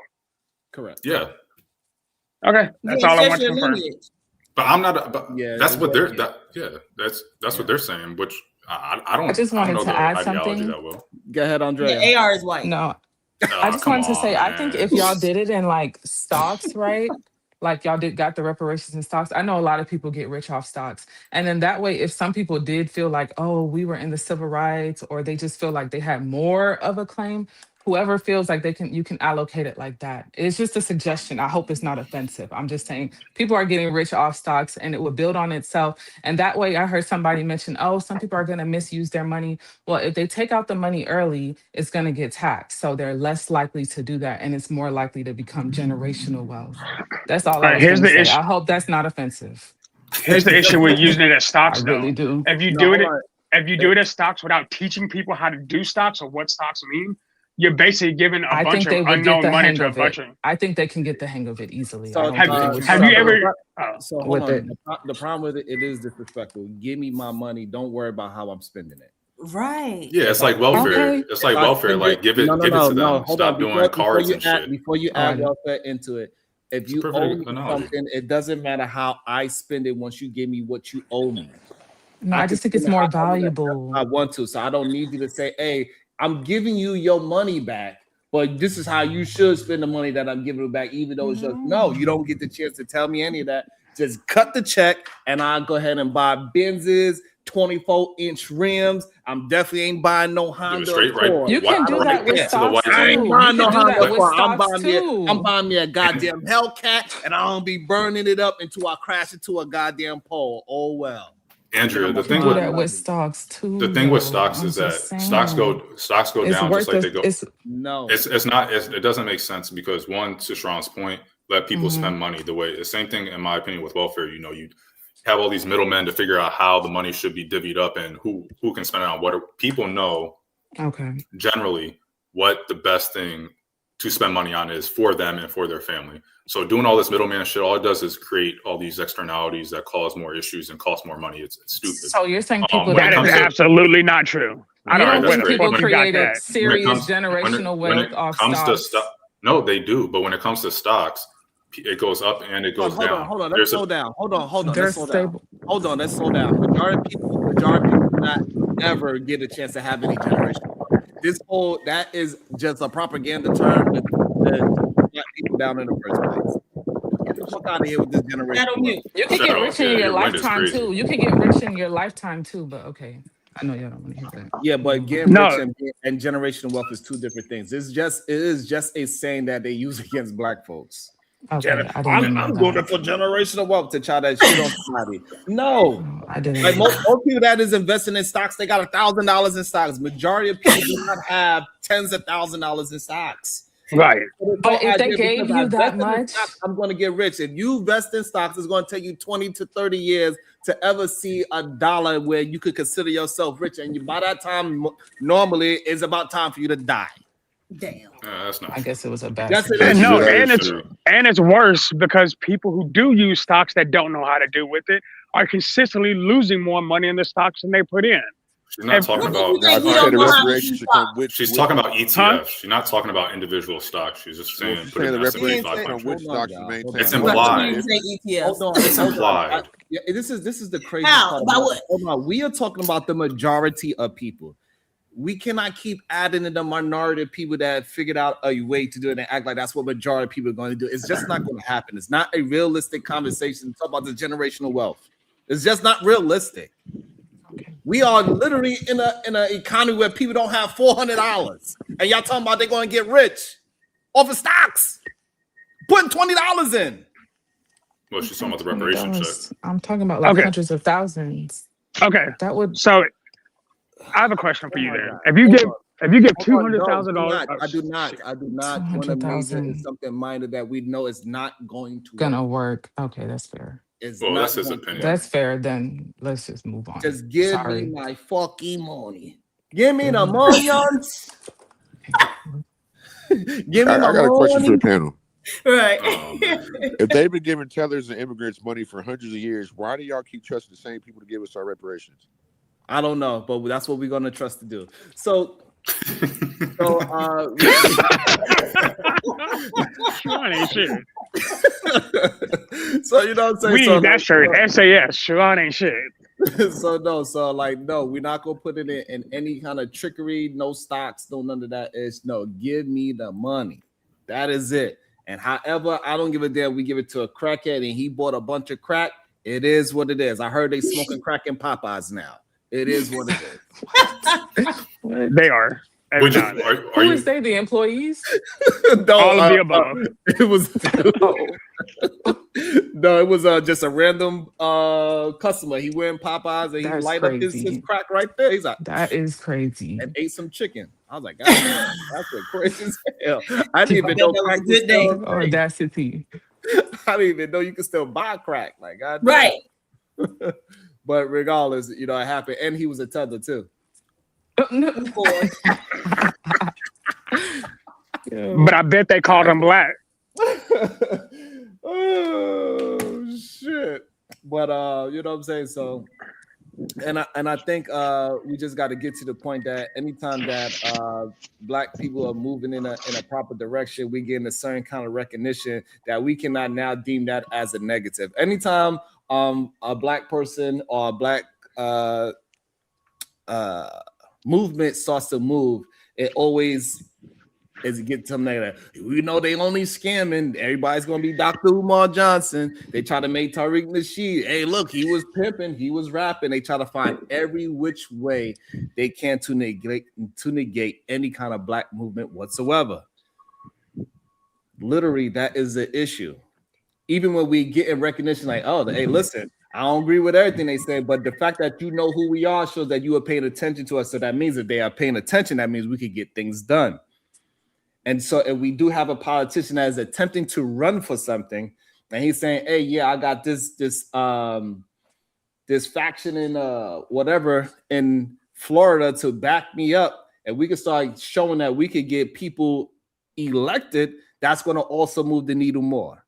Correct. Yeah. Okay, that's all I want to confirm. But I'm not. But yeah, that's what they're. That's what they're saying. Which I don't. I just wanted to add something. That well. Go ahead, Andrea. The AR is white. No, I just wanted to say, I think if y'all did it in like stocks, right? Like y'all got the reparations in stocks. I know a lot of people get rich off stocks. And then that way, if some people did feel like, oh, we were in the civil rights, or they just feel like they had more of a claim, whoever feels like you can allocate it like that. It's just a suggestion. I hope it's not offensive. I'm just saying people are getting rich off stocks and it will build on itself. And that way I heard somebody mention, oh, some people are going to misuse their money. Well, if they take out the money early, it's going to get taxed. So they're less likely to do that. And it's more likely to become generational wealth. That's all I was going to say. I hope that's not offensive. Here's the issue with using it as stocks, I really do. If you do it as stocks without teaching people how to do stocks or what stocks mean, you're basically giving a bunch of unknown money to a bunch of. I think they can get the hang of it easily. So have you ever? So hold on. The problem with it is disrespectful. Give me my money. Don't worry about how I'm spending it. Right. Yeah, it's like welfare. Okay. It's like welfare. Like give it to them. Hold Stop on. doing cards and shit. Before you add welfare into it, if you owe me something, it doesn't matter how I spend it once you give me what you owe me. No, I just think it's more valuable. I want to, so I don't need you to say, hey, I'm giving you your money back, but this is how you should spend the money that I'm giving it back, even though it's just, no, you don't get the chance to tell me any of that. Just cut the check and I'll go ahead and buy Benzes, 24-inch rims. I'm definitely ain't buying no Honda. You can do that with stocks too. I ain't buying no Honda. I'm too. buying me a goddamn Hellcat and I don't be burning it up until I crash into a goddamn pole. Oh well. Andrea, the thing with stocks too. The thing with stocks is that stocks go down just like they go. It doesn't make sense because one, to Sharon's point, let people spend money the way. The same thing, in my opinion, with welfare. You have all these middlemen to figure out how the money should be divvied up and who can spend it on what. People know generally what the best thing to spend money on is for them and for their family. So doing all this middleman shit, all it does is create all these externalities that cause more issues and cost more money. It's stupid. So you're saying people that is absolutely not true. I don't think people created serious generational wealth off stocks. No, they do. But when it comes to stocks, it goes up and it goes down. Hold on. Let's slow down. Hold on. Let's slow down. Majority of people do not ever get a chance to have any generational wealth. That is just a propaganda term to black people down in the first place. Get the fuck out of here with this generation. You can get rich in your lifetime too. You can get rich in your lifetime too, but okay. I know y'all don't want to hear that. Yeah, but getting rich and generational wealth is two different things. It is just a saying that they use against black folks. Okay, I'm going for generational wealth to try to shit on somebody. No, I didn't. Like most people that is investing in stocks, they got $1,000 in stocks. Majority of people do not have tens of $1,000s in stocks. Right. But if they gave you that much, I'm going to get rich. If you invest in stocks, it's going to take you 20 to 30 years to ever see a dollar where you could consider yourself rich. And by that time, normally, it's about time for you to die. Damn. That's not. I guess it was a bad. And it's worse because people who do use stocks that don't know how to do with it are consistently losing more money in the stocks than they put in. She's not talking about. She's talking about ETFs. Huh? She's not talking about individual stocks. She's just saying put in S&P 500. It's implied. It's implied. This is the crazy part. Hold on. We are talking about the majority of people. We cannot keep adding in the minority of people that figured out a way to do it and act like that's what majority of people are going to do. It's just not going to happen. It's not a realistic conversation to talk about the generational wealth. It's just not realistic. We are literally in an economy where people don't have $400, and y'all talking about they're going to get rich off of stocks, putting $20 in. Well, she's talking about the reparations check. I'm talking about like Okay. hundreds of thousands. Okay. That would. So I have a question for you my there. God. If you give Hold on, no, $200,000, I do not want to major in 200,000 something minor that we know is not going to gonna work. work. Okay, that's fair. It's Well, not that's his going to opinion. work. That's fair. Then let's just move on. Just give Sorry. me my fucking money. Give me the millions. Give me I my got a question for money. the panel. Right. If they've been giving tellers and immigrants money for hundreds of years, why do y'all keep trusting the same people to give us our reparations? I don't know, but that's what we're gonna trust to do. So Sean ain't shit. so you know what I'm saying? We So, need that like, shirt. SAS. Sean ain't shit. no, we're not gonna put it in any kind of trickery, no stocks, no none of that. It's no, give me the money. That is it. And however, I don't give a damn. We give it to a crackhead and he bought a bunch of crack. It is what it is. I heard they smoking crack in Popeyes now. It is what it is. They are. Would you, Every are, Who are you, is they? The employees? No, All of the above. It was no, it was just a random customer. He wearing Popeyes and he That's light up his crazy. crack right there. He's like, That is crazy. and ate some chicken. I was like, God, damn, that's a crazy as hell. I didn't even know that was crack a was good day. still. Audacity. I didn't even know you could still buy crack. Like, God damn. Right. But regardless, you know, it happened, and he was a tether too. But I bet they called him black. Oh shit! But you know what I'm saying. So, and I think we just got to get to the point that anytime that black people are moving in a proper direction, we get a certain kind of recognition that we cannot now deem that as a negative. Anytime a black person or a black movement starts to move, it always is get something negative. We know they only scamming. Everybody's gonna be Dr. Umar Johnson. They try to make Tariq Nasheed. Hey, look, he was pimping, he was rapping. They try to find every which way they can to negate any kind of black movement whatsoever. Literally, that is the issue. Even when we get in recognition, like, oh, hey, listen, I don't agree with everything they say, but the fact that you know who we are shows that you are paying attention to us. So that means that they are paying attention. That means we could get things done. And so if we do have a politician that is attempting to run for something, and he's saying, hey, yeah, I got this faction in whatever in Florida to back me up, and we can start showing that we could get people elected, that's going to also move the needle more.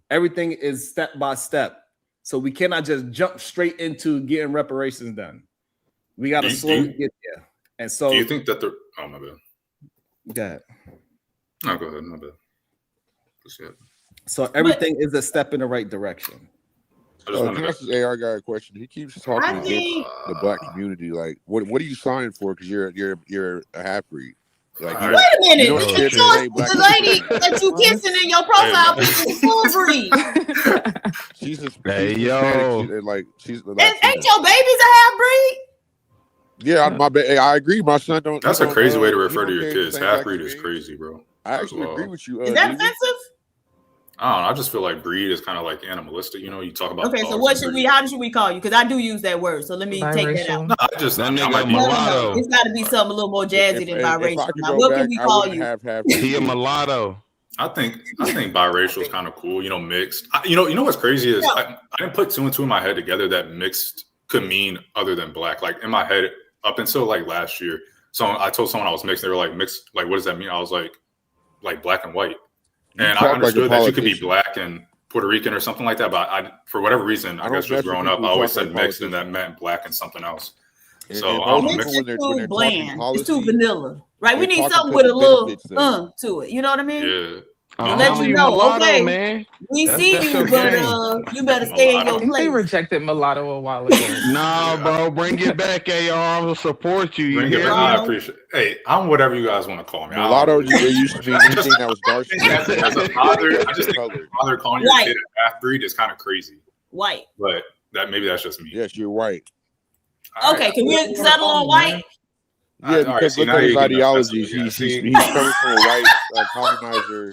Everything is step by step. So we cannot just jump straight into getting reparations done. We got to slowly get there. And so, do you think that oh, my bad. Go ahead. No, go ahead. My bad. So everything is a step in the right direction. Can I ask this AR guy a question? He keeps talking against the black community. Like, what are you signing for? Because you're a half breed. Like, wait a minute. You don't The lady that you kissing in your profile picture is full breed. She's a hey yo. She's ain't your baby's a half breed? Yeah, I agree. My son don't. That's a crazy way to refer to your kids. Half breed is crazy, bro. I actually agree with you. Is that offensive? I don't know. I just feel like breed is kind of like animalistic. You know, you talk about. Okay, so what should we? How should we call you? Because I do use that word. So let me take that out. No, I just that nigga mulatto. It's got to be something a little more jazzy than biracial. Now, what can we call you? He a mulatto. I think biracial is kind of cool. You know, mixed. You know what's crazy is I didn't put two and two in my head together that mixed could mean other than black. Like in my head, up until like last year, so I told someone I was mixed. They were like, mixed. Like, what does that mean? I was like black and white. And I understood that you could be black and Puerto Rican or something like that, but for whatever reason, I guess just growing up, I always said mixed, and that meant black and something else. So I don't know, mixed is too bland. It's too vanilla, right? We need something with a little to it. You know what I mean? Yeah. To let you know, mulatto, okay, man. we see you, but you better stay in your place. They rejected mulatto a while ago. Nah, bro, bring it back, AR. I will support you. Bring it back. I appreciate it. Hey, I'm whatever you guys want to call me. Mulatto used to be anything that was dark. As a father, I just think father calling your kid a half breed is kind of crazy. White. But maybe that's just me. Yes, you're white. Okay, can we settle on white? Yeah, because look at his ideologies. He's coming from a white colonizer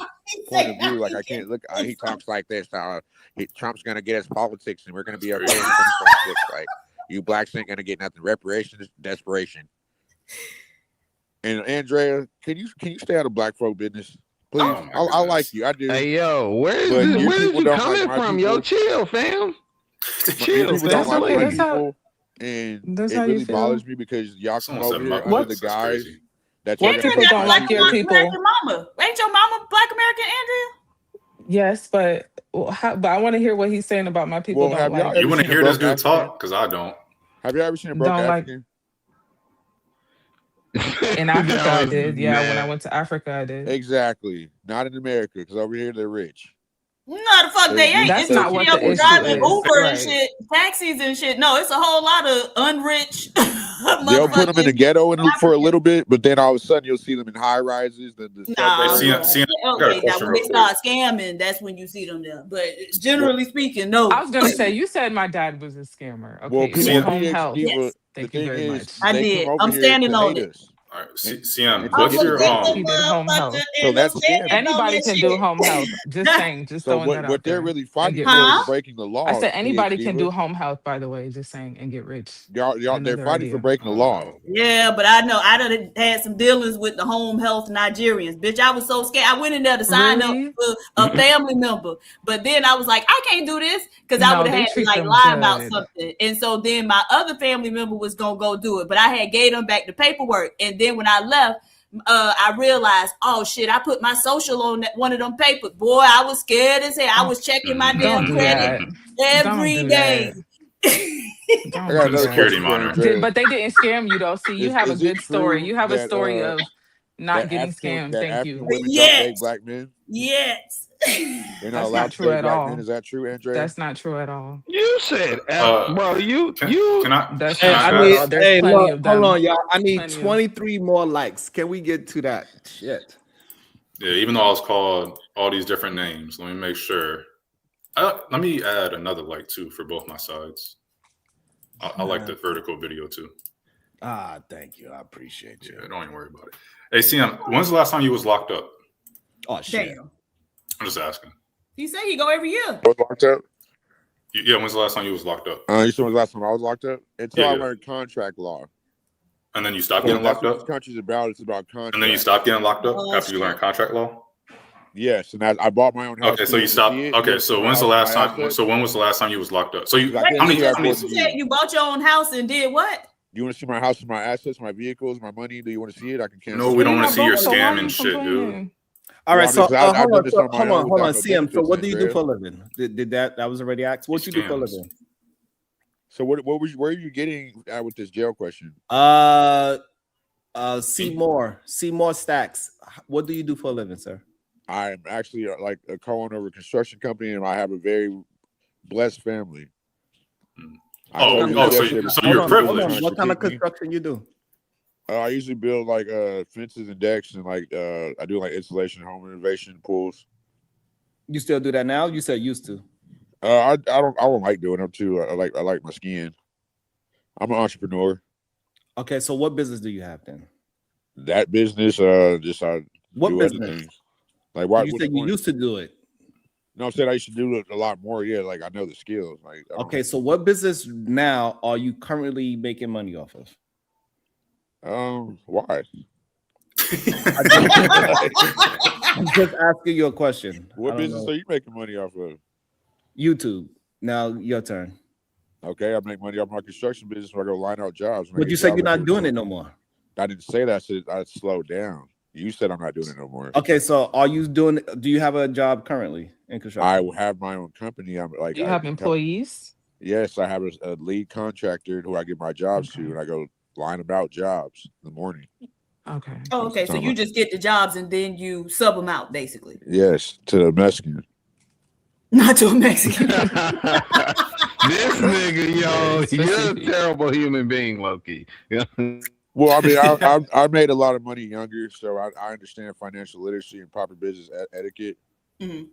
point of view. Like I can't look. He talks like this. Trump's gonna get us politics, and we're gonna be okay in 2026. Like you blacks ain't gonna get nothing. Reparations, desperation. And Andrea, can you stay out of black folk business, please? I like you. I do. Hey yo, where But is you you coming from? Yo, chill, fam. Chill, people don't fam. like my people, and That's it how you really feel? bothers me because y'all come over here under What? the guise that What you're people gonna don't like your people? American mama. Ain't your mama Black American, Andrea? Yes, but but I want to hear what he's saying about my people. Well, Don't have y'all like. You want to hear this dude talk? Because I don't. Have you ever seen a broke Don't like- African? In Africa, I did. Yeah, when I went to Africa, I did. Exactly. Not in America, because over here they're rich. No, the fuck they ain't. That's It's not what the people issue driving is. Uber Right. and shit, taxis and shit. No, it's a whole lot of unrich. They'll put them in the ghetto for a little bit, but then all of a sudden you'll see them in high rises. Then the Okay, subway. now when they start scamming, that's when you see them there. But generally speaking, no. I was gonna say you said my dad was a scammer. Okay, Well, so home health. yes. Thank you very much. I did. I'm standing on it. All right, CM, What's what's your He did home health. So that's scamming. Anybody can do home health. Just saying. Just So throwing that out what they're there. really And fighting get for rich. is breaking the law. I said anybody PhD, can do but home health. By the way, just saying, and get rich. Y'all, they're Another fighting for idea. breaking the law. Yeah, but I know I done had some dealings with the home health Nigerians. Bitch, I was so scared. I went in there to sign up for a family member, but then I was like, I can't do this because I No, would have they had to treat like them lie about good. something. And so then my other family member was gonna go do it, but I had gave them back the paperwork. And then when I left, I realized, oh shit, I put my social on one of them papers. Boy, I was scared as hell. I was checking my damn do credit every day. I got another question for Andrea. But they didn't scam you though. See, you have a Is it good story. true You have a that, story of not that getting African- scammed. that Thank African you. women don't date black men? Yes. They're not That's allowed not to true date at black all. men. Is that true, Andrea? That's not true at all. You said, bro, you. Can I? That's Hey, not I true need, at all. There's hey, plenty look, of them. hold on, y'all. I need Plenty of- 23 more likes. Can we get to that shit? Yeah, even though I was called all these different names, let me make sure. Let me add another like too for both my sides. I like the vertical video too. Ah, thank you. I appreciate you. Yeah, don't even worry about it. Hey, CM, when's the last time you was locked up? Oh shit. Damn. I'm just asking. He said he go every year. I was locked up. Yeah, when's the last time you was locked up? You said when was the last time I was locked up? Until Yeah, I yeah. learned contract law. And then you stopped So getting that's locked what up? this country's about. It's about contract. And then you stopped getting locked up Oh, after you learned contract law? Yes, and I bought my own house. Okay, so you stopped. Okay, so when's the last time? So when was the last time you was locked up? So you, Because I how many? can't How many? afford You said you bought your own house and did what? You want to see my house and my assets, my vehicles, my money? Do you want to see it? I can cancel. No, we don't want to see your So why are you scamming shit, dude. complaining? All right, so Well, I hold did on, this so, on my hold own on, hold on, without no CM. So benefits, what do you do Andrea. for a living? Did that was already asked? What you do for a Scams. living? So what was where are you getting at with this jail question? Seymour Stacks. What do you do for a living, sir? I'm actually like a co-owner of a construction company, and I have a very blessed family. So you're privileged. What kind of construction you do? I usually build like fences and decks, and like I do like installation, home renovation, pools. You still do that now? You said used to. I don't like doing them too. I like my skin. I'm an entrepreneur. Okay, so what business do you have then? That business, I What do business? other things. Like why? You said you used to do it. No, I said I used to do it a lot more. Yeah, like I know the skills. Like Okay, so what business now are you currently making money off of? Why? I'm just asking you a question. What business are you making money off of? YouTube. Now your turn. Okay, I make money off my construction business where I go line out jobs. But you said you're not doing it no more. I didn't say that. I said I slowed down. You said I'm not doing it no more. Okay, so are you doing? Do you have a job currently in construction? I have my own company. I'm like. Do you have employees? Yes, I have a lead contractor who I give my jobs to, and I go line about jobs in the morning. Okay. Oh, okay. So you just get the jobs and then you sub them out, basically. Yes, to a Mexican. Not to a Mexican. This nigga, yo, you're a terrible human being, Loki. Well, I mean, I made a lot of money younger, so I understand financial literacy and proper business etiquette. Mm-hmm.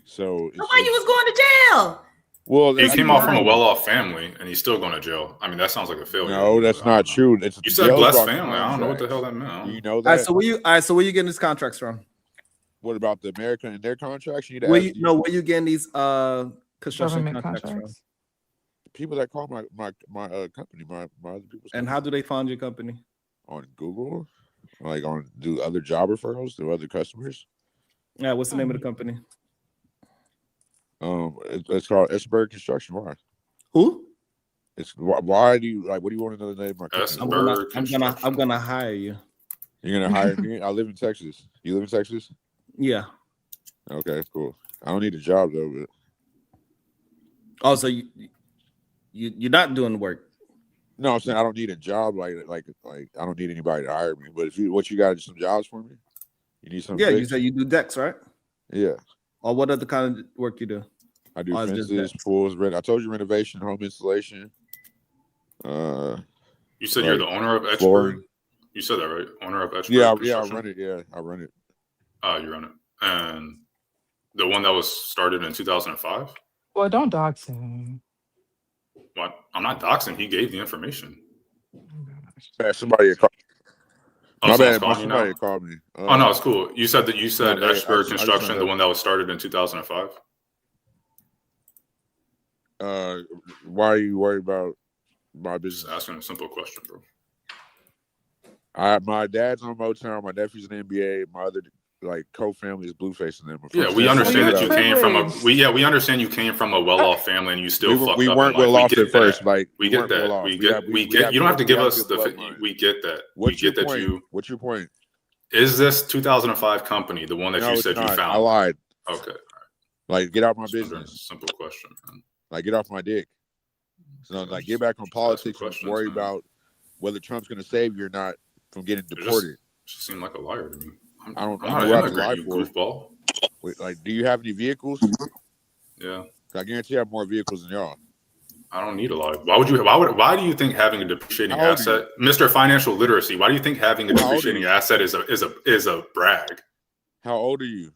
So why you was going to jail? Well, He that's came off from a not- well-off family, and he's still going to jail. I mean, that sounds like a failure. No, that's not true. It's You said jail's blessed about family. I don't know what the contracts. hell that meant. Do you know All right, that? so where you getting these contracts from? What about the American and their contracts? You need to Where ask where you getting these construction Government contracts from? contracts. people that call my company, my other people's And how do they find your company? on Google, like do other job referrals to other customers. Yeah, what's the name of the company? It's called Esberg Construction. Why? Who? It's why do you like? What do you want to know the name of my company? I'm gonna hire you. You're gonna hire me? I live in Texas. You live in Texas? Yeah. Okay, cool. I don't need a job though. But Oh, so you're not doing the work. no, I'm saying I don't need a job. Like I don't need anybody to hire me. But if you got some jobs for me, you need some. Yeah, you said you do decks, right? Yeah. Or what other kind of work you do? I do Or is it fences, just pools, I told you renovation, home installation. You said you're the owner of flooring. Etchberg? You said that, right? Owner of Etchberg Yeah, I Construction? run it. Yeah, I run it. Oh, you run it. And the one that was started in 2005? Well, don't dox him. What? I'm not doxing. He gave the information. Somebody called. Oh, My someone's bad. calling you now? Somebody called me. Oh, no, it's cool. You said Etchberg I Construction, just the one that was started in 2005? Why are you worried about my business? Just asking a simple question, bro. My dad's on Motown. My nephew's in the NBA. My other co-family is Blueface and them. Yeah, we understand that you came from we understand you came from a well-off family and you still fucked up. We weren't well off at first. We get that. We get. You don't have to give us the. We get that. What's your point? What's your point? Is this 2005 company the one that you said you found? I lied. Okay. Like, get out my business. Simple question, man. Like, get off my dick. So, like, get back on politics and worry about whether Trump's going to save you or not from getting deported. Just seem like a liar to me. I'm not an to immigrant, lie you for. goofball. Wait, like, do you have any vehicles? Yeah. I guarantee I have more vehicles than y'all. I don't need a lot. Why do you think having a depreciating asset, Mr. Financial Literacy, why do you think having a depreciating asset is a brag? How old are you?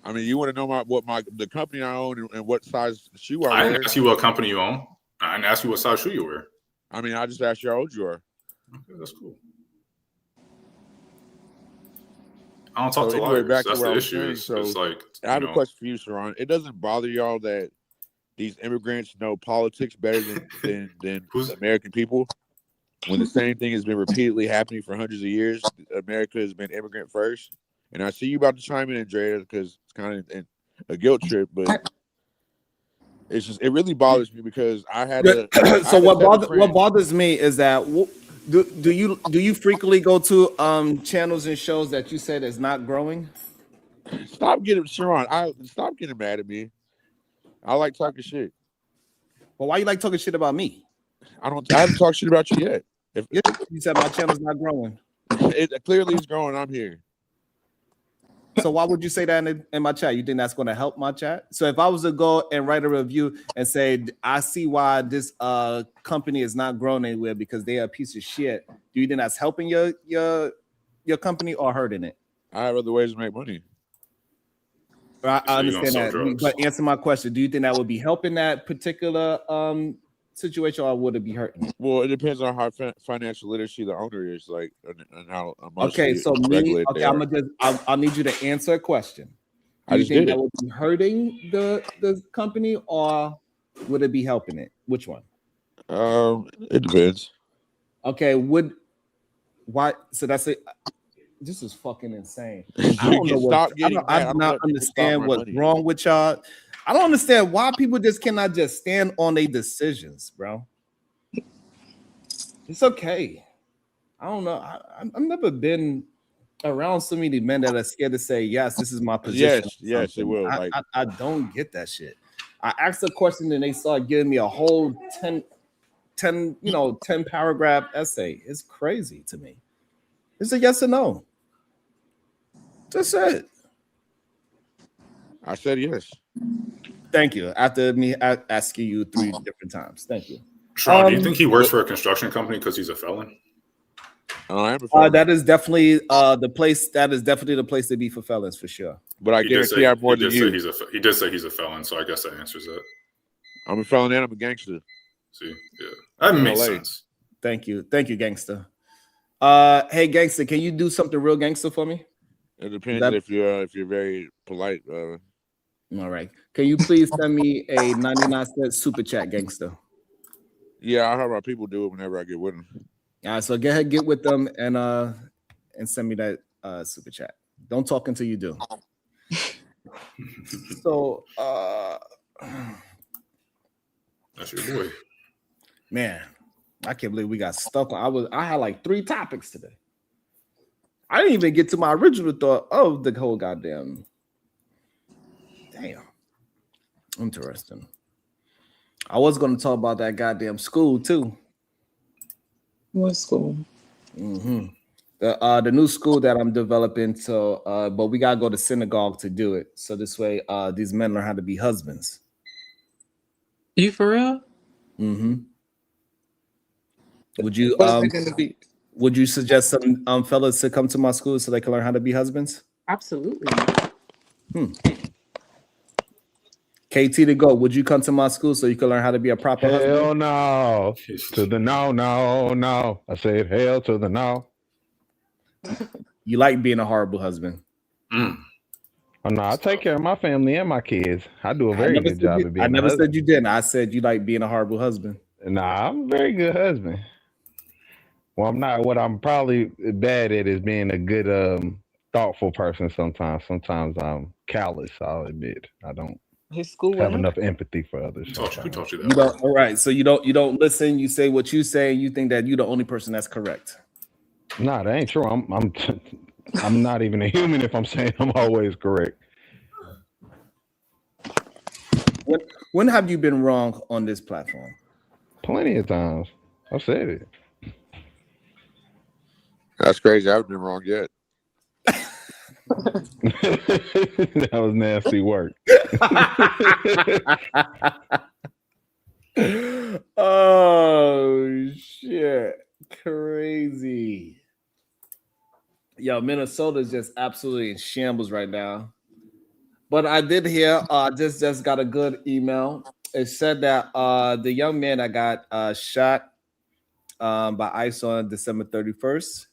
I mean, you want to know the company I own and what size shoe I wear? I didn't ask you what company you own. I didn't ask you what size shoe you wear. I mean, I just asked you how old you are. Okay, that's cool. I don't talk to anyway, liars. back That's to the what issue. I was saying. It's like, I have a question for you, Sharon. It doesn't bother y'all that these immigrants know politics better than the American people? When the same thing has been repeatedly happening for hundreds of years, America has been immigrant first. And I see you about to chime in, Andrea, because it's kind of a guilt trip, but it really bothers me because I had to. So what bothers me is that do you frequently go to channels and shows that you said is not growing? Stop getting stop getting mad at me. I like talking shit. Well, why you like talking shit about me? I haven't talked shit about you yet. If you said my channel's not growing, it clearly is growing. I'm here. So why would you say that in my chat? You think that's going to help my chat? So if I was to go and write a review and say, I see why this company is not growing anywhere because they are a piece of shit, do you think that's helping your company or hurting it? I have other ways to make money. I understand that, but answer my question. Do you think that would be helping that particular situation, or would it be hurting? Well, it depends on how financial literacy the owner is, like, and how. Okay, so I'll need you to answer a question. Do you think that would be hurting the company, or would it be helping it? Which one? It depends. Okay, why? So that's it. This is fucking insane. I don't know I do not understand what's wrong with y'all. I don't understand why people just cannot just stand on their decisions, bro. It's okay. I don't know. I've never been around so many men that are scared to say, yes, this is my position. Yes, it will. I don't get that shit. I asked a question and they started giving me a whole 10 paragraph essay. It's crazy to me. It's a yes or no. That's it. I said yes. Thank you. After me asking you 3 different times. Thank you. Sean, do you think he works for a construction company because he's a felon? I am a felon. That is definitely the place. That is definitely the place to be for felons for sure. But I guarantee I'm more than you. He did say he's a felon, so I guess that answers it. I'm a felon and I'm a gangster. See, yeah, that makes LA. sense. Thank you, gangster. Hey, gangster, can you do something real gangster for me? It depends if you're very polite. All right. Can you please send me a 99-cent super chat, gangster? Yeah, I have my people do it whenever I get with them. All right, so go ahead, get with them and send me that super chat. Don't talk until you do. So that's your boy. Man, I can't believe we got stuck on. I had like 3 topics today. I didn't even get to my original thought of the whole goddamn. Damn. Interesting. I was going to talk about that goddamn school too. What school? Mm-hmm. The new school that I'm developing. So, but we gotta go to synagogue to do it. So this way, these men learn how to be husbands. You for real? Mm-hmm. Would you What's it gonna be? Would you suggest some fellas to come to my school so they can learn how to be husbands? Absolutely. KT to go. Would you come to my school so you can learn how to be a proper husband? Hell no. To the no. I said hell to the no. You like being a horrible husband. Oh, no, I take care of my family and my kids. I do a very good job of being I never a husband. said you didn't. I said you like being a horrible husband. Nah, I'm a very good husband. Well, I'm not. What I'm probably bad at is being a good, thoughtful person sometimes. Sometimes I'm callous, I'll admit. I don't His school have enough empathy for others. Who taught you that? You don't, all right. So you don't listen. You say what you say. You think that you're the only person that's correct. Nah, that ain't true. I'm not even a human if I'm saying I'm always correct. When have you been wrong on this platform? Plenty of times. I've said it. That's crazy. I haven't been wrong yet. That was nasty work. Oh shit. Crazy. Yo, Minnesota's just absolutely in shambles right now. But I did hear just got a good email. It said that the young man that got shot by ICE on December 31st,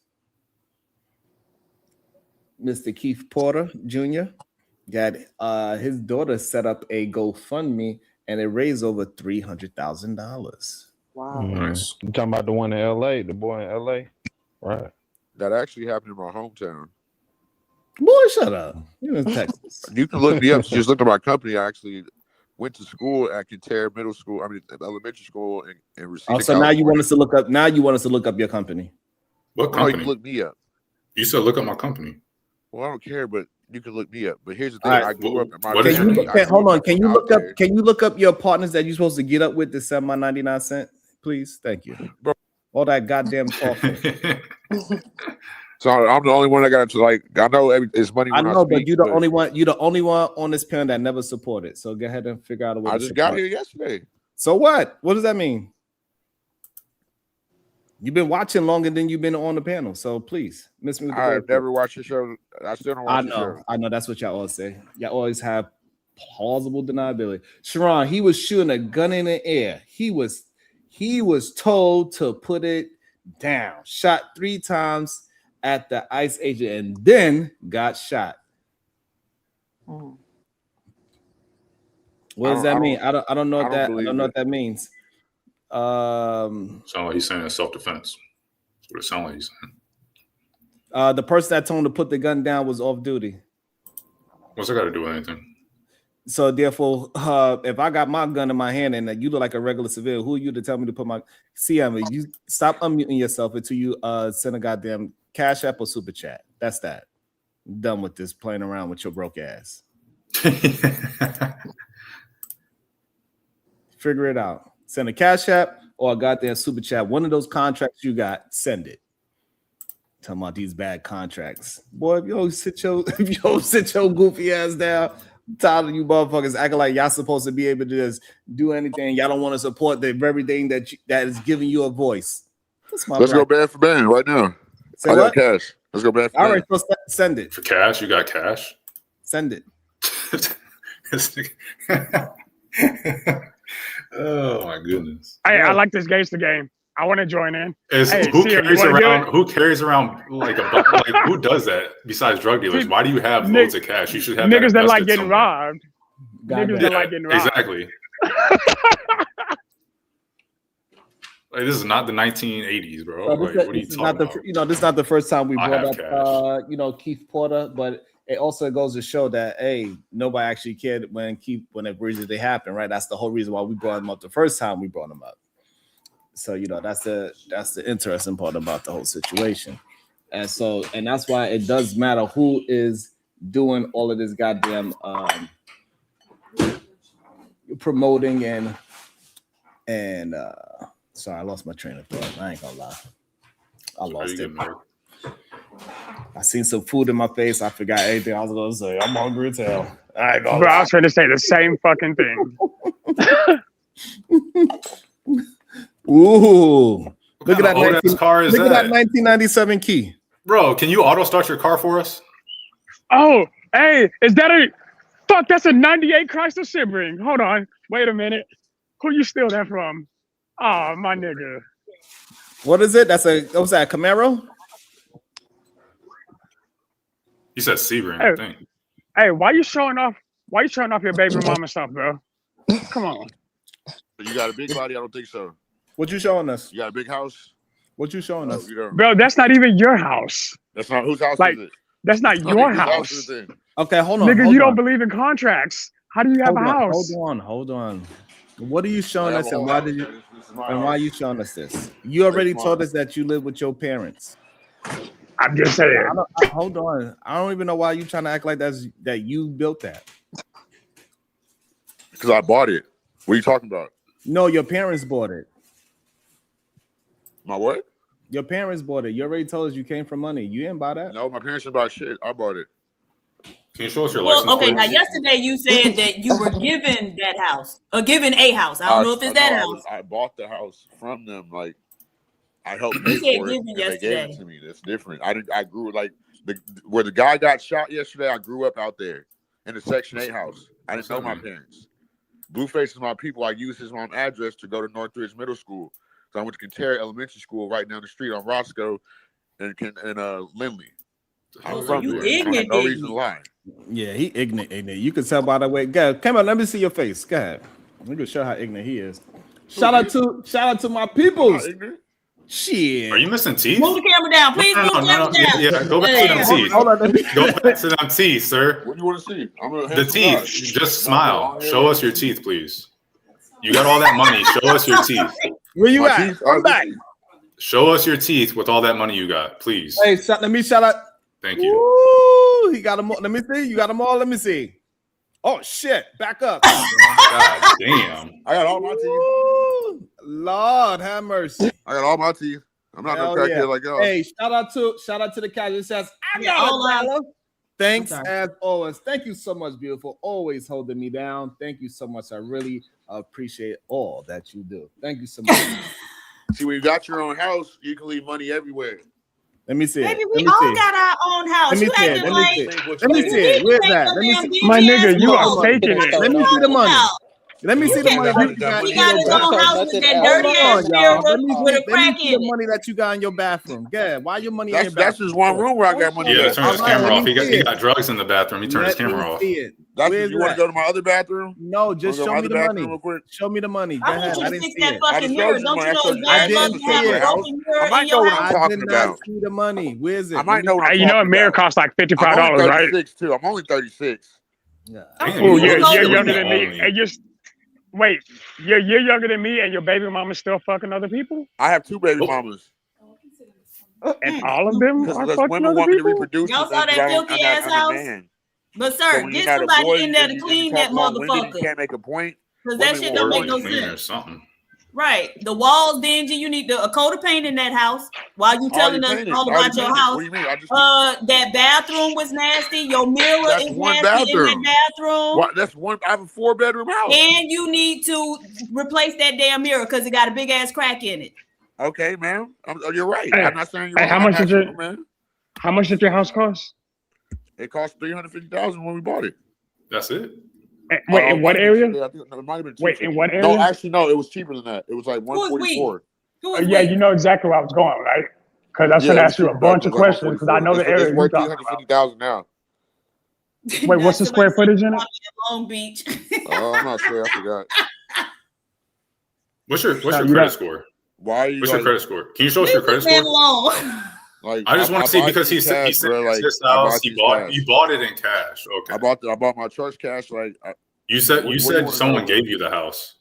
Mr. Keith Porter Jr., got his daughter set up a GoFundMe and it raised over $300,000. Wow. Nice. You talking about the one in LA, the boy in LA? Right. That actually happened in my hometown. Boy, shut up. You're in Texas. You can look me up. Just look at my company. I actually went to school at Kinterra Middle School. Elementary school, and received. Oh, so now you want us to look up. Now you want us to look up your company. What No, company? you can look me up. You said look at my company. Well, I don't care, but you can look me up. But here's the thing: All right. I grew up in my. What is family. your- Hold on. Can you look up? Can you look up your partners that you're supposed to get up with to send my 99 cents, please? Thank you. Bro. All that goddamn talking. So I'm the only one that got to like. I know it's money. I When know, speak, but you're the only one. You're the only one on this panel that never supported. So go ahead and figure out a way. I to just support. got here yesterday. So what? What does that mean? You've been watching longer than you've been on the panel. So please, miss me with the I've bullshit. never watched your show. I still don't watch your show. I know. That's what y'all always say. Y'all always have plausible deniability. Sharon, he was shooting a gun in the air. He was told to put it down. Shot 3 times at the ICE agent and then got shot. What does that mean? I don't know what that means. Sound like he's saying it's self-defense. That's what it sounds like he's saying. The person that told him to put the gun down was off duty. What's that got to do with anything? So therefore, if I got my gun in my hand and you look like a regular civilian, who are you to tell me to put my you stop unmuting yourself until you send a goddamn Cash App or Super Chat. That's that. I'm done with this playing around with your broke ass. Figure it out. Send a Cash App or a goddamn Super Chat. One of those contracts you got, send it. Talking about these bad contracts. Boy, if you don't sit your goofy ass down, I'm tired of you motherfuckers acting like y'all supposed to be able to just do anything. Y'all don't want to support the very thing that is giving you a voice. Let's go band for band right now. I got cash. Let's go back. All right, so send it. For cash, you got cash? Send it. Oh my goodness. I like this gangster game. I want to join in. Who carries around like who does that besides drug dealers? Why do you have loads of cash? You should have niggas that like invested getting somewhere. robbed. Niggas that like getting robbed. Exactly. Like, this is not the 1980s, bro. So Like, this, what are you this is talking not the this is not the first time we I brought have up Keith Porter, but it also goes to show that nobody actually cared when it really happened, right? That's the whole reason why we brought him up the first time we brought him up. So that's the interesting part about the whole situation, and that's why it does matter who is doing all of this goddamn promoting and sorry, I lost my train of thought. I ain't gonna lie, I lost it. I seen some food in my face. I forgot everything I was gonna say. I'm hungry as hell. I ain't gonna Bro, lie. I was trying to say the same fucking thing. Ooh, look at that! old ass car is look at that that? 1997 key. Bro, can you auto start your car for us? Oh, hey, is that a fuck? That's a 98 Chrysler Sebring. Hold on, wait a minute. Who you steal that from? Oh, my nigga. What is it? What's that? Camaro? You said Sebring, I think. Hey, why you showing off? Why you showing off your baby mama stuff, bro? Come on. You got a big body? I don't think so. What you showing us? You got a big house? What you showing us? Bro, that's not even your house. That's not whose house Like, is it? that's not your Whose house. is it? Okay, hold on. Nigga, hold you on. don't believe in contracts. How do you have a house? Hold on. What are you showing I have us, a and whole why house. did you? This is my And house. why are you showing us this? You already It's told mine. us that you live with your parents. I'm just saying. Hold on. I don't even know why you trying to act like that you built that. Because I bought it. What are you talking about? No, your parents bought it. My what? Your parents bought it. You already told us you came from money. You didn't buy that. No, my parents didn't buy shit. I bought it. Can you show us your license Well, okay. plate? Now, yesterday you said that you were given that house, or given a house. I don't know if it's that house. I bought the house from them. Like, I helped pay You said for it, given and they gave yesterday. it to me. That's different. I grew like where the guy got shot yesterday. I grew up out there in the Section 8 house. I didn't know my parents. Blueface is my people. I used his mom's address to go to Northridge Middle School. So I went to Kinterra Elementary School right down the street on Roscoe and Lindley. I'm from you there. I don't have no reason to lie. Yeah, he ignorant. You can tell by the way. Go ahead. Come on, let me see your face. Go ahead. We can show how ignorant he is. Shout out to my peoples. Shit. Are you missing teeth? Move the camera down, please. Move the camera down. Yeah, go back to them teeth. Hold on, Go back to them teeth, sir. What do you want to see? I'm gonna The teeth. Just smile. Show us your teeth, please. You got all that money. Show us your teeth. Where you My at? teeth? I'm back. Show us your teeth with all that money you got, please. Hey, let me shout out. Thank you. Ooh, he got them all. Let me see. You got them all. Let me see. Oh shit! Back up. God damn. I got all my teeth. Ooh, Lord have mercy. I got all my teeth. I'm not Hell no crackhead yeah. like y'all. Hey, shout out to the cat that says, I Yeah, got all it, out. Bella. Thanks I'm as always. Thank you so much, beautiful. Always holding me down. Thank you so much. I really appreciate all that you do. Thank you so much. See, when you got your own house, you can leave money everywhere. Let me see it. Baby, Let we me see all it. got our own house. Let me You see it. acting Let me like see it. Let me see it. Where's that? Let me see. My nigga, you are faking it. Let me see the money. Let me see the money that you got. He in got your his own bathroom. house with that Hold dirty ass on, mirror y'all. Let me with a see crack the in it. money that you got in your bathroom. Yeah, why your money in your That's bathroom? just one room where I got money. Yeah, at. turn his All right, camera let off. me He see it. got drugs in the bathroom. He turned his Let me camera off. see it. That's Where's you want that? to go to my other bathroom? No, just Wanna go show to me my the other money. bathroom real quick? Show me the money. Go I ahead. want you I to didn't fix see that it. I fucking just mirror. showed you Don't money. you I know showed it's you bad I luck didn't to have see a it. broken mirror I might in know your what I'm house? I talking did not about. see the money. Where is it? I might know what I'm Hey, talking you know a mirror about. costs like I'm $55, only right? 36 too. I'm only 36. Yeah. Damn, Oh, you you're look younger extremely than me. only. And wait, you're younger than me, and your baby mama's still fucking other people, I have two baby Oh, mamas and all of them are because fucking women other want me to people. reproduce Y'all with them saw because that filthy ass I'm a house? man. But So sir, when you get got a somebody boy in there and to you clean talk that about women, you motherfucker. can't make a point. Because that Women shit want don't make or no money. clean sense. or something. Right. The walls dingy. You need a coat of paint in that house. While you I already telling us painted. all I already about your painted. house. What do you mean? I just That bathroom was nasty. Your mirror that's is one nasty in bathroom. that bathroom. What? That's one. I have a 4-bedroom house. And you need to replace that damn mirror because it got a big ass crack in it. Okay, man. You're right. Hey, I'm not saying you're hey, wrong. how much did your house cost? It cost $350,000 when we bought it. That's it. Wait, in what area? I think it might have been Wait, in what area? No, actually, no. It was cheaper than that. It was like 144. Yeah, you know exactly where I was going, right? Because I was going to ask you a bunch of questions because I know the area It's worth you're talking $350,000 now. Wait, what's the square footage in it? Long Beach. I'm not sure. I forgot. What's your credit score? Why are you? What's your credit score? Can you show us your credit score? Like, I just want to see because he said his house. You bought it in cash. Okay. I bought my church cash. Like you said someone gave you the house.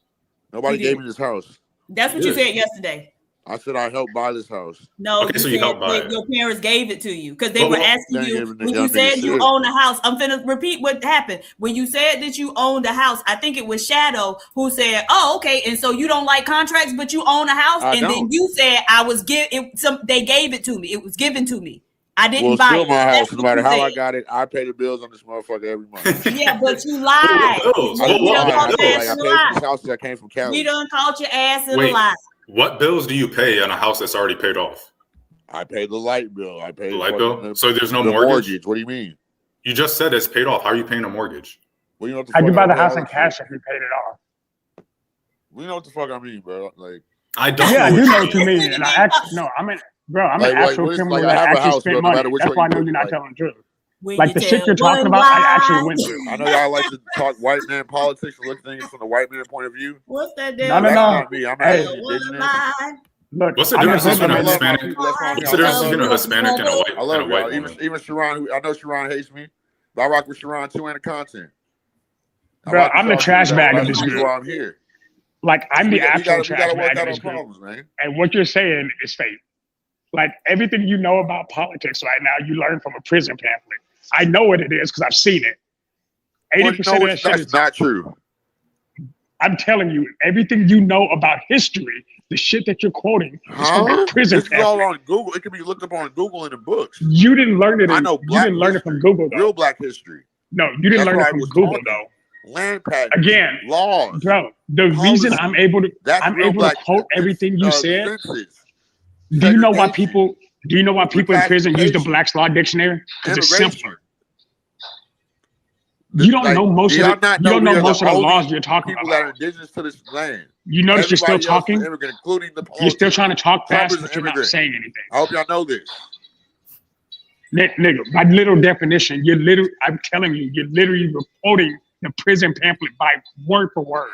Nobody gave me this house. That's what you said yesterday. I said I helped buy this house. No, okay, so you helped buy it. Your parents gave it to you because they were asking you when you said you own a house. I'm finna repeat what happened when you said that you owned a house. I think it was Shadow who said, "Oh, okay," and so you don't like contracts, but you own a house. Then you said, they gave it to me. It was given to me. I didn't buy it. It's still my house. No matter how I got it, I pay the bills on this motherfucker every month. Yeah, but you lied. I paid for this house that came from Cali. We done caught your ass in a lie. What bills do you pay on a house that's already paid off? I pay the light bill. I pay the light bill. So there's no mortgage? What do you mean? You just said it's paid off. How are you paying a mortgage? Well, you know what the How'd you fuck buy the house in cash if you paid it off? We know what the fuck I mean, bro. Like I don't. Yeah, I do know what you mean, and I actually no. I'm an actual criminal that actually spent money. That's why I know you're not telling the truth. Like the shit you're talking about, I actually went through. I know y'all like to talk white man politics and look at things from the white man point of view. What's that? No. Not me. I'm actually indigenous. Look, what's the difference between a Hispanic? What's the difference between a Hispanic and a white? I love white y'all. Even Sharon, I know Sharon hates me, but I rock with Sharon too and the content. Bro, I'm the trash bag of this group. I'm here. Like I'm the actual trash bag of this group. And what you're saying is fake. Like everything you know about politics right now, you learn from a prison pamphlet. I know what it is because I've seen it. 80% of that shit is not true. I'm telling you, everything you know about history, the shit that you're quoting is from a prison pamphlet. It's all on Google. It can be looked up on Google in the books. You didn't learn it. I know. You didn't learn it from Google, though. Real black history. No, you didn't learn it from Google, though. Land patents, again, laws, bro. The reason I'm able to quote everything you said. Do you know why people? Do you know why people in prison use the Black's Law Dictionary? Because it's simpler. You don't know most of the. You don't know most of the laws you're talking about. People that are indigenous to this land. You notice you're still talking. Including the you're still trying to talk fast, but you're not saying anything. I hope y'all know this. Nigga, by literal definition, I'm telling you, you're literally quoting the prison pamphlet by word for word.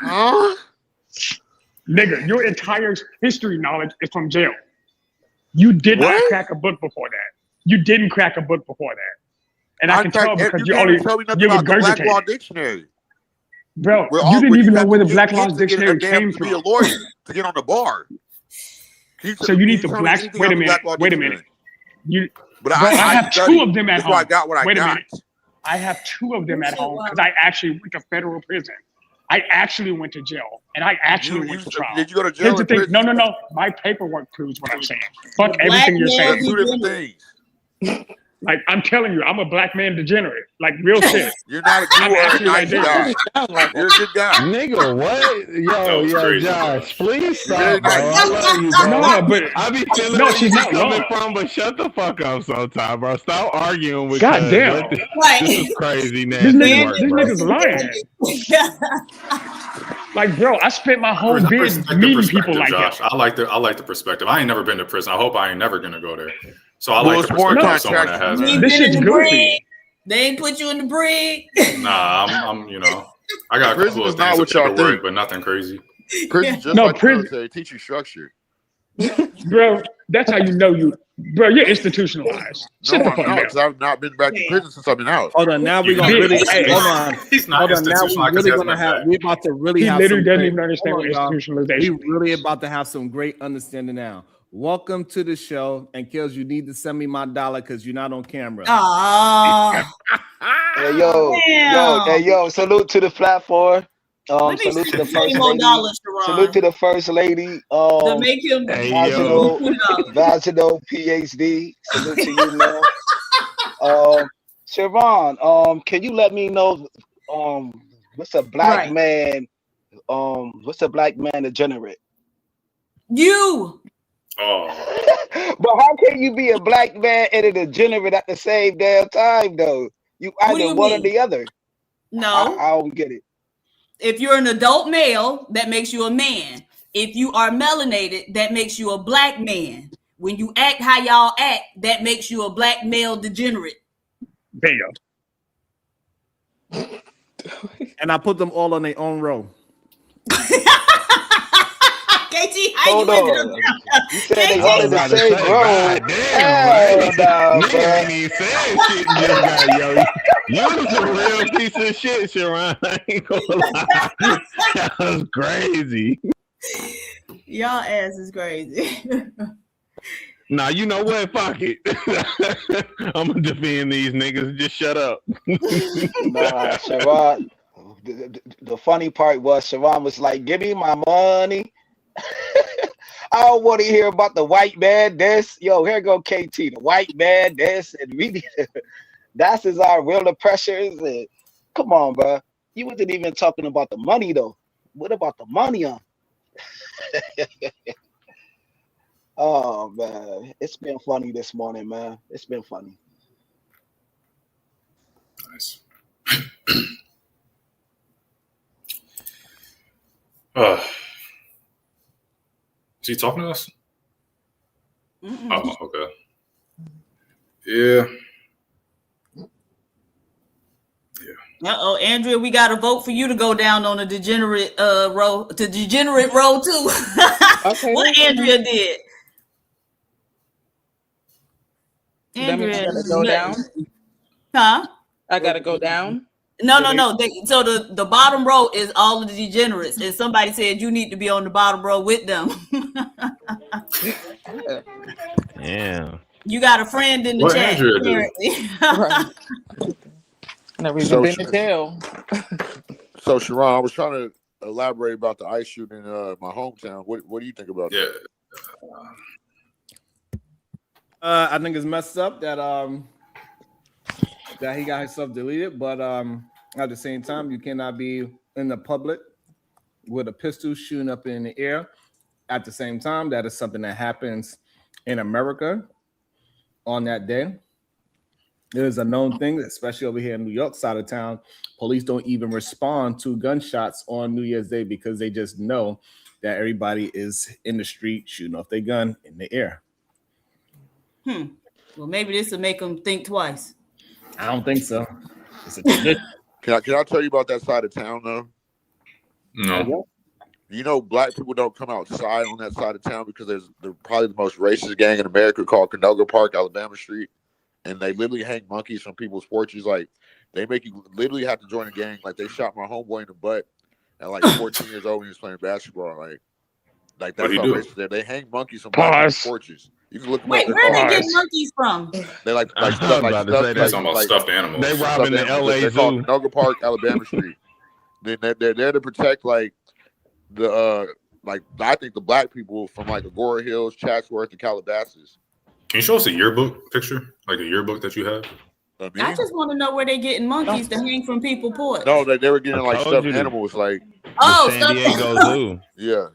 Nigga, your entire history knowledge is from jail. You did not crack a book before that. You didn't crack a book before that. And I can tell because you regurgitated. Black Law Dictionary. Bro, you didn't even know where the Black Law Dictionary came from. To be a lawyer, to get on the bar. So you need the Black, wait a minute. But I have two of them at home. I got what I got. I have two of them at home because I actually went to federal prison. I actually went to jail, and I actually went to trial. Did you go to jail? Here's the thing. No. My paperwork proves what I'm saying. Fuck everything you're saying. Two different things. Like I'm telling you, I'm a black man degenerate. Like real shit. You're not a good nice guy. You're a good guy. Nigga, what? Yo, Josh, please stop, bro. I love you, bro. No, but I be feeling where she's not coming from, but shut the fuck up sometime, bro. Stop arguing with God damn. This is crazy, This man. nigga's lying. Like, bro, I spent my whole bid meeting people like Josh. that. I like the perspective. I ain't never been to prison. I hope I ain't never gonna go there. So I like the perspective of someone that has This shit's goofy. They ain't put you in the brig. Nah, I'm I got a couple of things with y'all work, but nothing crazy. Prison just like military, teach you structure. Bro, that's how you know bro, you're institutionalized. No, I'm not, because I've not been back to prison since I've been out. Hold on, now we're gonna really hold on. He's not institutionalized. We're about to really he have literally some doesn't even understand what institutionalization. We're really about to have some great understanding now. Welcome to the show, and Kills, you need to send me my dollar because you're not on camera. Hey yo, salute to the platform. Salute to the first lady. Salute to the first lady. To make him vaginal PhD. Salute to you, man. Siobhan, can you let me know what's a black man? What's a black man degenerate? You. Oh. But how can you be a black man and a degenerate at the same damn time, though? You What do either you one or mean? the other. No. I don't get it. If you're an adult male, that makes you a man. If you are melanated, that makes you a black man. When you act how y'all act, that makes you a black male degenerate. Bingo. And I put them all on their own row. KT, how Hold you ended on. up? You said they KT? all in the same row. Damn, Hell no, nigga bro. ain't even saying shit and just got yo. You was a real piece of shit, Sharon. I ain't gonna lie. That was crazy. Y'all ass is crazy. Nah, you know what? Fuck it. I'm gonna defend these niggas. Just shut up. Nah, Sharon. The funny part was Sharon was like, "Give me my money." I don't want to hear about the white man this. Yo, here go KT, the white man this, and we need that's is our real pressures. And come on, bro. You wasn't even talking about the money though. What about the money on? Oh man, it's been funny this morning, man. It's been funny. Nice. Is he talking to us? Oh, okay. Yeah. Uh-oh, Andrea, we got to vote for you to go down on the degenerate row, to degenerate row too. Okay. What Andrea did. That means I Andrea, gotta go down. huh? I gotta go down. No. So the bottom row is all of the degenerates, and somebody said you need to be on the bottom row with them. Yeah. You got a friend in the What chat, Andrea do? apparently. Right. Never even been to jail. So Sharon, I was trying to elaborate about the ICE shooting in my hometown. What do you think about that? I think it's messed up that he got himself deleted, but at the same time, you cannot be in the public with a pistol shooting up in the air. At the same time, that is something that happens in America on that day. It is a known thing, especially over here in New York side of town. Police don't even respond to gunshots on New Year's Day because they just know that everybody is in the street shooting off their gun in the air. Well, maybe this will make them think twice. I don't think so. It's a tradition. Can I tell you about that side of town though? No. You know, black people don't come outside on that side of town because they're probably the most racist gang in America called Canoga Park, Alabama Street. And they literally hang monkeys from people's porches. Like, they make you literally have to join a gang. Like, they shot my homeboy in the butt at like 14 years old when he was playing basketball. Like that's how racist they're. They hang monkeys from black people's porches. You can look them Wait, up. where they get monkeys from? They like stuff like stuffed animals. They robbing the LA They're Zoo. called Canoga Park, Alabama Street. Then they're there to protect like the I think the black people from like Agora Hills, Chatsworth, and Calabasas. Can you show us a yearbook picture? Like a yearbook that you have? I just want to know where they're getting monkeys to hang from people's porch. No, they were getting like stuffed animals, like San Diego Zoo. Yeah.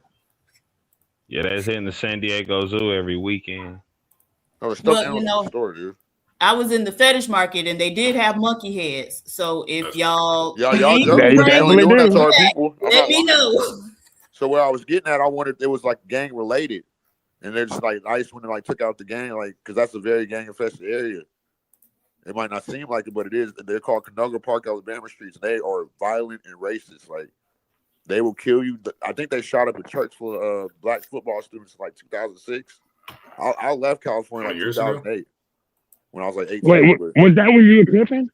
Yeah, that's in the San Diego Zoo every weekend. Oh, stuffed animals in the store, dude. I was in the fetish market and they did have monkey heads. So if y'all y'all ain't joking, bring doing that to our people. let me know. So where I was getting at, I wondered if it was like gang related, and they're just like ICE when they like took out the gang, like because that's a very gang infested area. It might not seem like it, but it is. They're called Canoga Park, Alabama streets. They are violent and racist. Like they will kill you. I think they shot up a church full of black football students in like 2006. I left California like 2008 when I was like 18. Wait, was that when you were cripping?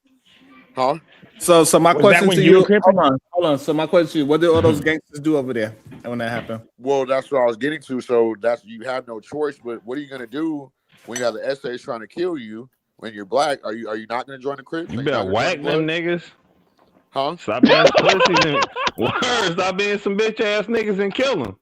Huh? So my Was question that when to you you, were cripping? hold on. So my question to you, what did all those gangsters do over there when that happened? Well, that's what I was getting to. So that's you have no choice. But what are you gonna do when you have the essays trying to kill you? When you're black, are you not gonna join the Crips? You better whack them niggas. Huh? Stop being pussies and stop being some bitch ass niggas and kill them.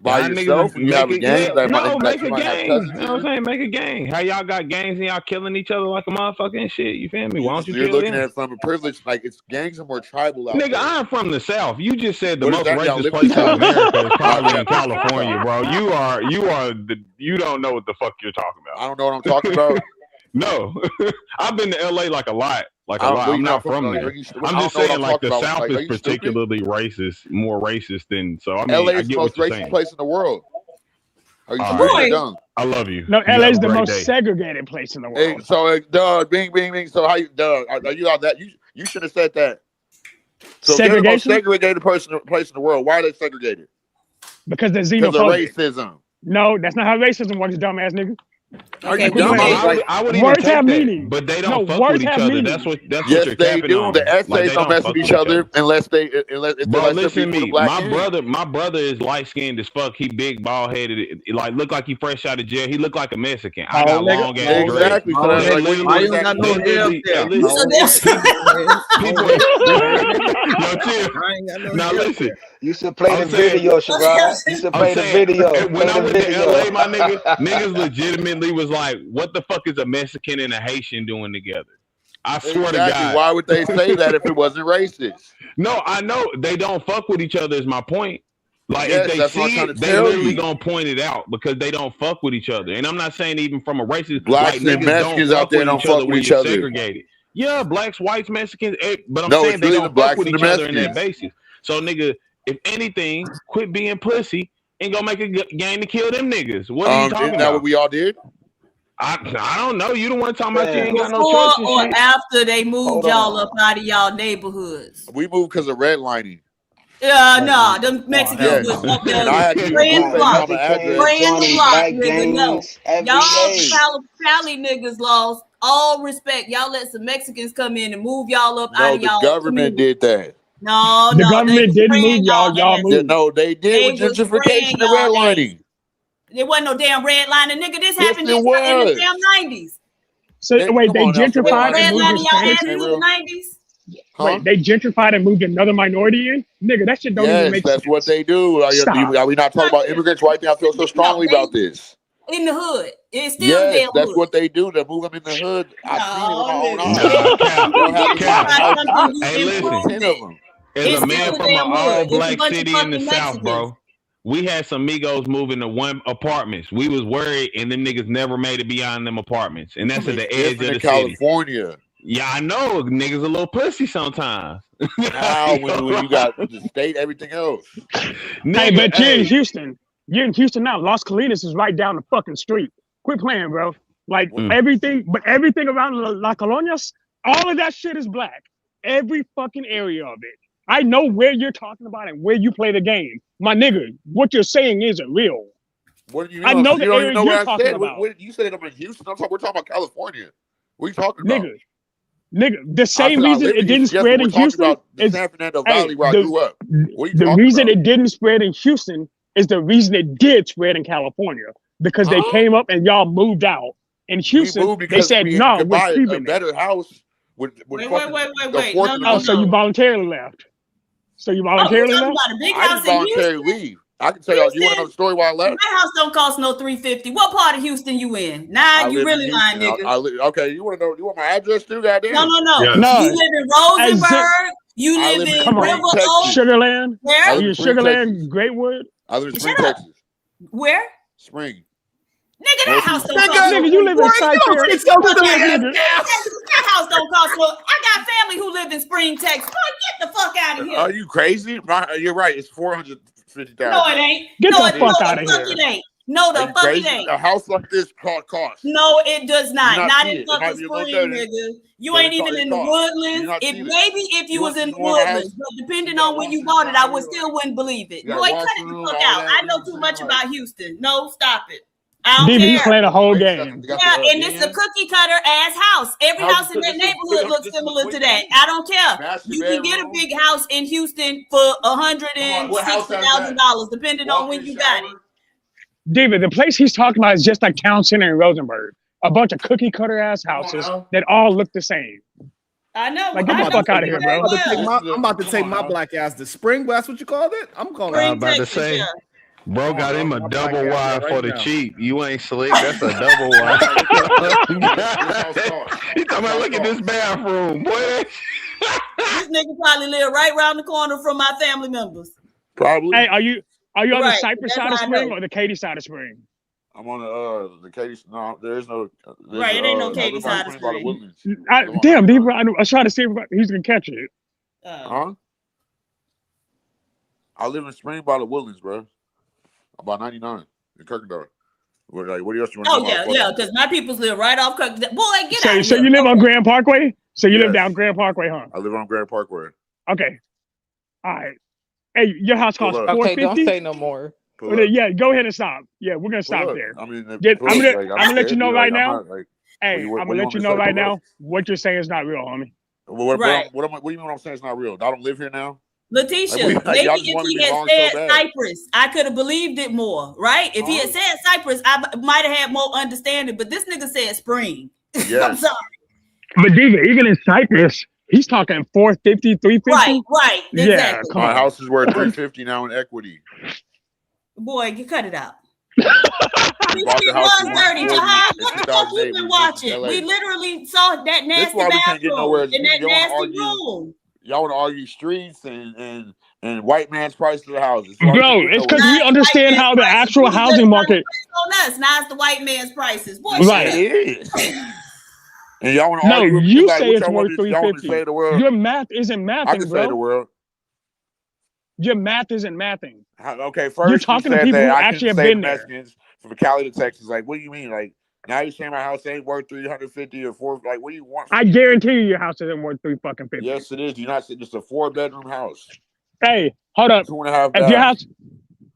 By Y'all yourself, niggas when you have a gang, make a might have gang. cousins You know what I'm saying? Make a gang. How y'all got gangs and y'all killing each other like a motherfucker and shit? You feel me? Why don't you You're kill looking them? at it from a privilege, like it's gangs are more tribal out Nigga, there. I'm from the South. You just said the What is most that? Y'all racist live in place the in South? America is probably in Not that bitch. California, bro. You don't know what the fuck you're talking about. I don't know what I'm talking about. No, I've been to LA like a lot. Well, I'm not from there. I'm just saying, like the South is particularly racist, more racist than. So I mean, LA I is the get most what you're racist saying. place in the world. Are you All stupid right. or dumb? I love you. No, You LA have is a the great most day. segregated place in the world. Hey, so Doug, bing, bing, bing. So how you, Doug? Are you all that? You should have said that. So if they're the most segregated place in the world, why are they segregated? Because they're Because of xenophobic. racism. No, that's not how racism works, dumbass nigga. Are you dumb? I would even words take have that, meaning. but they No, don't fuck words with each have other. meaning. That's what Yes, you're they capping do. on. The essays Like, they don't mess fuck with each other unless Bro, they're listen to people me. black My brother is light skinned as fuck. He big, bald headed. Like look like he fresh out of jail. He look like a Mexican. I got long ass dreads. Exactly. So that's like, Why you got no hair up there? Yo, chill. Now listen. You should play the video, Sherrod. You should play the video. When I went to LA, my niggas legitimately was like, "What the fuck is a Mexican and a Haitian doing together?" I swear to God. Why would they say that if it wasn't racist? No, I know they don't fuck with each other. Is my point. Like Yes, if they that's what I'm see trying it, to they tell literally you. gonna point it out because they don't fuck with each other. And I'm not saying even from a racist. Blacks like and niggas Mexicans don't out fuck there with don't each other fuck with when each you're other. segregated. Yeah, blacks, whites, Mexicans, but I'm No, saying it's they really the don't fuck blacks with and each the other in that Mexicans. basis. So nigga, if anything, quit being pussy and go make a gang to kill them niggas. What are you talking Isn't that about? what we all did? I don't know. You the one talking about you ain't got no Before choice and or shit. after they moved Hold y'all on. up out of y'all neighborhoods? We moved because of redlining. Nah, them Mexicans was up there And I had to use spraying the Blueface block. on my address. Spraying the block, nigga. No. every Y'all day. Cali niggas lost all respect. Y'all let some Mexicans come in and move y'all up out No, of the y'all government community. did that. No, The they government was didn't spraying move y'all. Y'all ass. moved. No, they did They with was gentrification spraying and y'all redlining. There wasn't no damn redlining, nigga. This Yes, happened it in the was. damn 90s. So wait, Come they on now, gentrified and moved Redlining y'all Hispanics asses in? in the 90s. Huh? Wait, they gentrified and moved another minority in? Nigga, that shit don't even Yes, make that's sense. what they do. Stop. Are we not talking about immigrants right now? I feel so strongly about this. In the hood. It's still Yes, damn that's hood. what they do. They move them in the hood. I've seen it with my own eyes. Nah, Cap. They'll have them Cap. houses Something you Hey, listen. improved 10 it. of them. As It's a still man a from an damn hood. all It's a black bunch of city in the fucking South, Mexicans. bro. We had some Migos moving to one apartments. We was worried, and them niggas never made it beyond them apartments. And that's at the edge of Different the in city. California. Yeah, I know. Niggas a little pussy sometimes. How when you got the state, everything else. Hey, Nigga, but you're in hey. Houston. You're in Houston now. Las Colinas is right down the fucking street. Quit playing, bro. Like everything around La Colonias, all of that shit is black. Every fucking area of it. I know where you're talking about and where you play the game. My nigga, what you're saying isn't real. What do you mean? I know You the don't area even know you're what I talking said. about. You said I'm in Houston. We're talking about California. What are you talking about? Nigga, the same I reason live it in didn't Houston. Yes, spread but in we're talking Houston about the is San Fernando Valley where I grew up. What are you the talking reason about? it didn't spread in Houston is the reason it did spread in California because they came up and y'all moved out. In Houston, We moved they because said we no, could we're buy a keeping it. better house. With Wait. Oh, so you voluntarily left? So you voluntarily talking left? about a big I house didn't in voluntarily Houston? leave. I can tell y'all. You want to know the story why I left? My house don't cost no $350. What part of Houston you in? Nah, you really lying, nigga. Okay, you want to know? You want my address too? Goddamn. No. No. You live in Rosenberg. You I live live in in Spring, River Texas. Oaks. Sugarland? Where? I Are live you in Spring, Sugarland, Greatwood? I live in Spring, Shut up. Texas. Where? Spring. Nigga, that house don't cost Nigga, you live in Cypress. That house don't cost no. I got family who live in Spring, Texas. Boy, get the fuck out of here. Are you crazy? You're right. It's $450,000. No, it ain't. Get no, the fuck out of here. It ain't. No, the fuck it ain't. A house like this costs. No, it does not. Not see in it. It might fucking be a little Spring, dirty, nigga. You but ain't even in the You woodlands. not If see this. maybe if you was in the woodlands, but depending on when you bought it, I would still wouldn't believe it. You got Boy, cut it washroom, the fuck all out. that, I know you too know much what I'm about Houston. No, stop it. I don't Diva, he's care. playing a whole game. Yeah, and it's a cookie cutter ass house. Every house in that neighborhood looks similar to that. I don't care. You can get a big house in Houston for $160,000, depending on when you got it. Diva, the place he's talking about is just like Town Center in Rosenberg. A bunch of cookie cutter ass houses that all look the same. I know. Like, get the fuck out of here, bro. I'm about to take my black ass to Spring. That's what you called it? I'm calling I it. was about to say. Bro got him a I'm double blacking out wide there for right the now. cheap. You ain't slick. That's a double wide. He talking about, look at this bathroom, boy. This nigga probably live right around the corner from my family members. Probably. Hey, are you on the Right, Cypress that's side of how I Spring know. or the Katy side of Spring? I'm on the Katy. No, there is no. Right, it ain't no I Katy live on side of Spring by the Spring. Woodlands. Damn, D, I was trying to see if he's gonna catch it. Huh? I live in Spring by the Woodlands, bro. About 99 in Kirkendall. What else you want to Oh know? yeah, because my peoples live right off Boy, get So, out of so here. you live on Grand Parkway? So you live Yes. down Grand Parkway, huh? I live on Grand Parkway. Okay. All right. Hey, your house costs Pull up. Okay, don't $450? say no more. Pull up. Yeah, go ahead and stop. Yeah, we're gonna Pull stop up. there. I mean, I'm pull up, gonna like, I'm gonna let you know right I'm now. not, like, Hey, what I'm do gonna you let want you me to know say? right Pull now. up. What you're saying is not real, homie. What Right. do you mean what I'm saying is not real? I don't live here now. Letitia, Like, maybe y'all just if wanted he me had wrong said so bad. Cypress, I could have believed it more, right? If he had said Cypress, I might have had more understanding. But this nigga said Spring. I'm Yes. sorry. But Diva, even in Cypress, he's talking 450, 350. Right, Yeah, exactly. come My on. house is worth 350 now in equity. Boy, you cut it out. We bought the house for 130. 140 Jahad, in what the fuck we 2008. been We moved to watching? LA. We literally saw that This is nasty why we can't get nowhere. bathroom in that Y'all want to nasty argue. room. Y'all want to argue streets and white man's price of the houses. So Bro, it's because we understand how the actual housing market. On us, now it's the white man's prices. Boy, Right. shut up. It is. And y'all want to No, argue with me you like say what it's y'all worth want me y'all want me to 350. say the world? Your math isn't I mathing, can say the bro. world. Your math isn't mathing. Okay, You're first you talking to said people that who I actually couldn't have say the been there. Mexicans from Cali to Texas. Like, what do you mean? Like, now you're saying my house ain't worth 350 or 4. Like, what do you want? I guarantee you your house isn't worth $350. Yes, it is. You're not saying just a 4-bedroom house. Hey, hold up. 2.5 If your baths. house,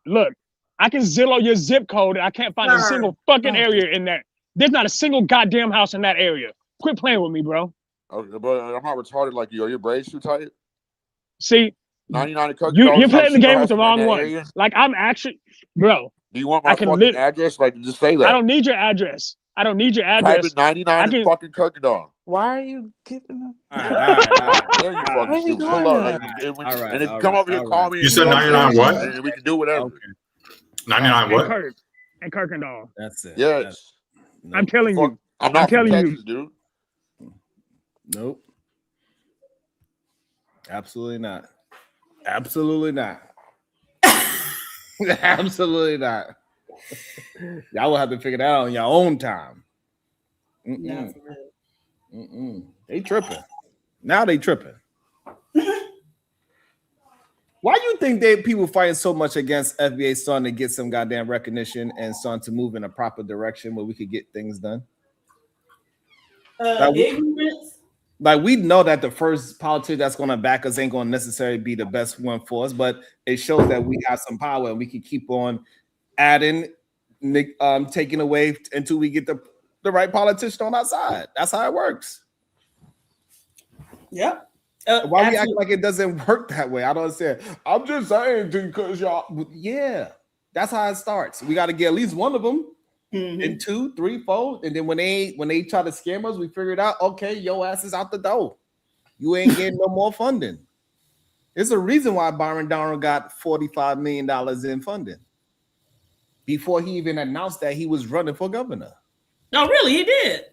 look, I can Zillow your zip code and I can't find a single fucking area in there. There's not a single goddamn house in that area. Quit playing with me, bro. Okay, but I'm not retarded like you. Are your braids too tight? See, 99 in Kirkendall you're is not a playing the single game with house the in wrong that one. area. Like, I'm actually, bro. Do you want I my can fucking address? Like, just say that. I don't need your address. I don't need your Type address. in 99 in fucking Kirkendall. Why are you giving them? All right. There you fucking Why are you stupid. doing Pull up. that? And if you come over here, call me. You said 99 what? And we can do whatever. 99 what? And Kirkendall. That's it. Yes. I'm telling you. I'm not from telling Texas, dude. Nope. Absolutely not. Absolutely not. Absolutely not. Y'all will have to figure that out on your own time. They tripping. Now they tripping. Why do you think people fighting so much against FBA starting to get some goddamn recognition and starting to move in a proper direction where we could get things done? Ignorance. Like, we know that the first politician that's going to back us ain't going to necessarily be the best one for us, but it shows that we have some power and we can keep on adding, taking away until we get the right politician on our side. That's how it works. Yep. Why we act like it doesn't work that way? I don't understand. I'm just saying because y'all. Yeah, that's how it starts. We got to get at least one of them, and 2, 3, 4, and then when they try to scam us, we figure it out. Okay, your ass is out the door. You ain't getting no more funding. There's a reason why Byron Donald got $45 million in funding before he even announced that he was running for governor. No, really, he did.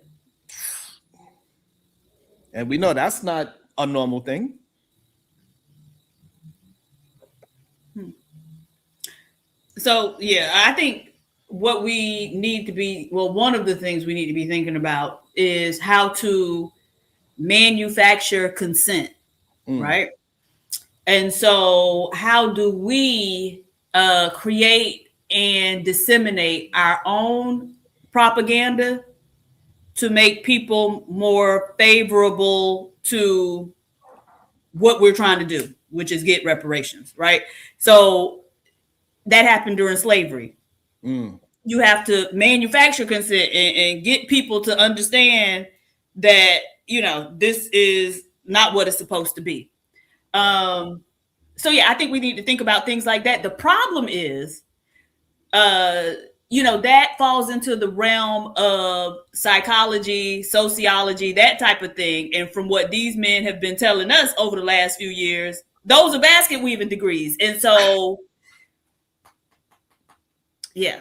And we know that's not a normal thing. So, yeah, I think what we need to be, one of the things we need to be thinking about is how to manufacture consent, right? And so how do we create and disseminate our own propaganda to make people more favorable to what we're trying to do, which is get reparations, right? So that happened during slavery. You have to manufacture consent and get people to understand that, this is not what it's supposed to be. So yeah, I think we need to think about things like that. The problem is, that falls into the realm of psychology, sociology, that type of thing. And from what these men have been telling us over the last few years, those are basket weaving degrees. And so Yeah.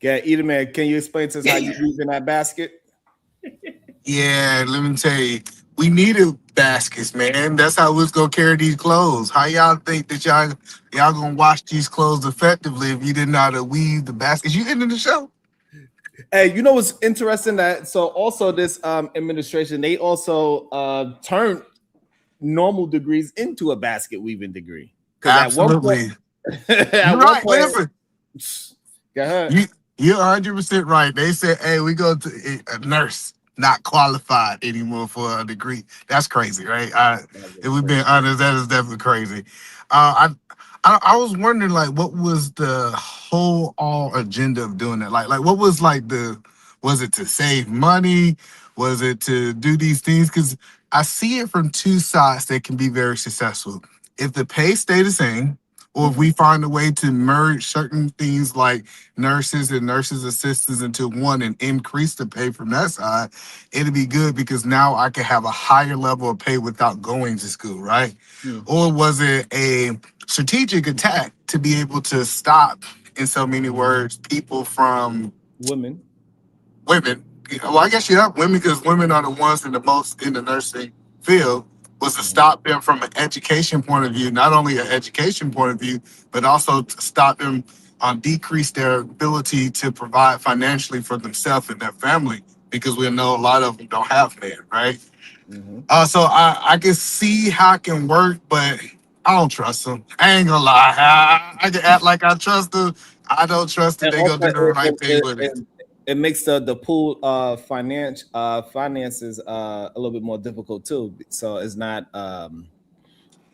Yeah, Edelman, can you explain to us how you use in that basket? Yeah, let me tell you, we needed baskets, man. That's how we was gonna carry these clothes. How y'all think that y'all gonna wash these clothes effectively if you didn't know how to weave the baskets? You ended the show. Hey, you know what's interesting that so also this administration, they also turned normal degrees into a basket weaving degree. Because at one point, You're right. Listen, go ahead. You're 100% right. They said, "Hey, we go to a nurse not qualified anymore for a degree." That's crazy, right? If we've been honest, that is definitely crazy. I was wondering, like, what was the whole agenda of doing it? Like what was was it to save money? Was it to do these things? Because I see it from two sides that can be very successful. If the pay stay the same, or if we find a way to merge certain things like nurses and nurses assistants into one and increase the pay from that side, it'd be good because now I can have a higher level of pay without going to school, right? Or was it a strategic attack to be able to stop, in so many words, people from women? Well, I guess you have women because women are the ones in the most in the nursing field. Was to stop them from an education point of view, not only an education point of view, but also to stop them decrease their ability to provide financially for themselves and their family, because we know a lot of them don't have men, right? So I can see how it can work, but I don't trust them. I ain't gonna lie. I can act like I trust them. I don't trust that they gonna do the right thing with it. It makes the pool finances a little bit more difficult too. So it's not and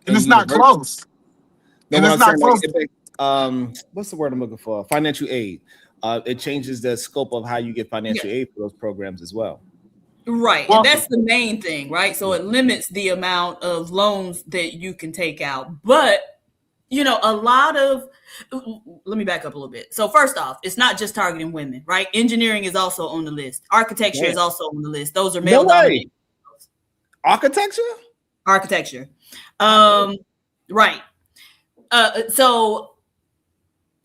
it's not close. And it's not close. What's the word I'm looking for? Financial aid. It changes the scope of how you get financial aid for those programs as well. Right. And that's the main thing, right? So it limits the amount of loans that you can take out. But, you know, let me back up a little bit. So first off, it's not just targeting women, right? Engineering is also on the list. Architecture is also on the list. Those are male dominated. Architecture. Right. So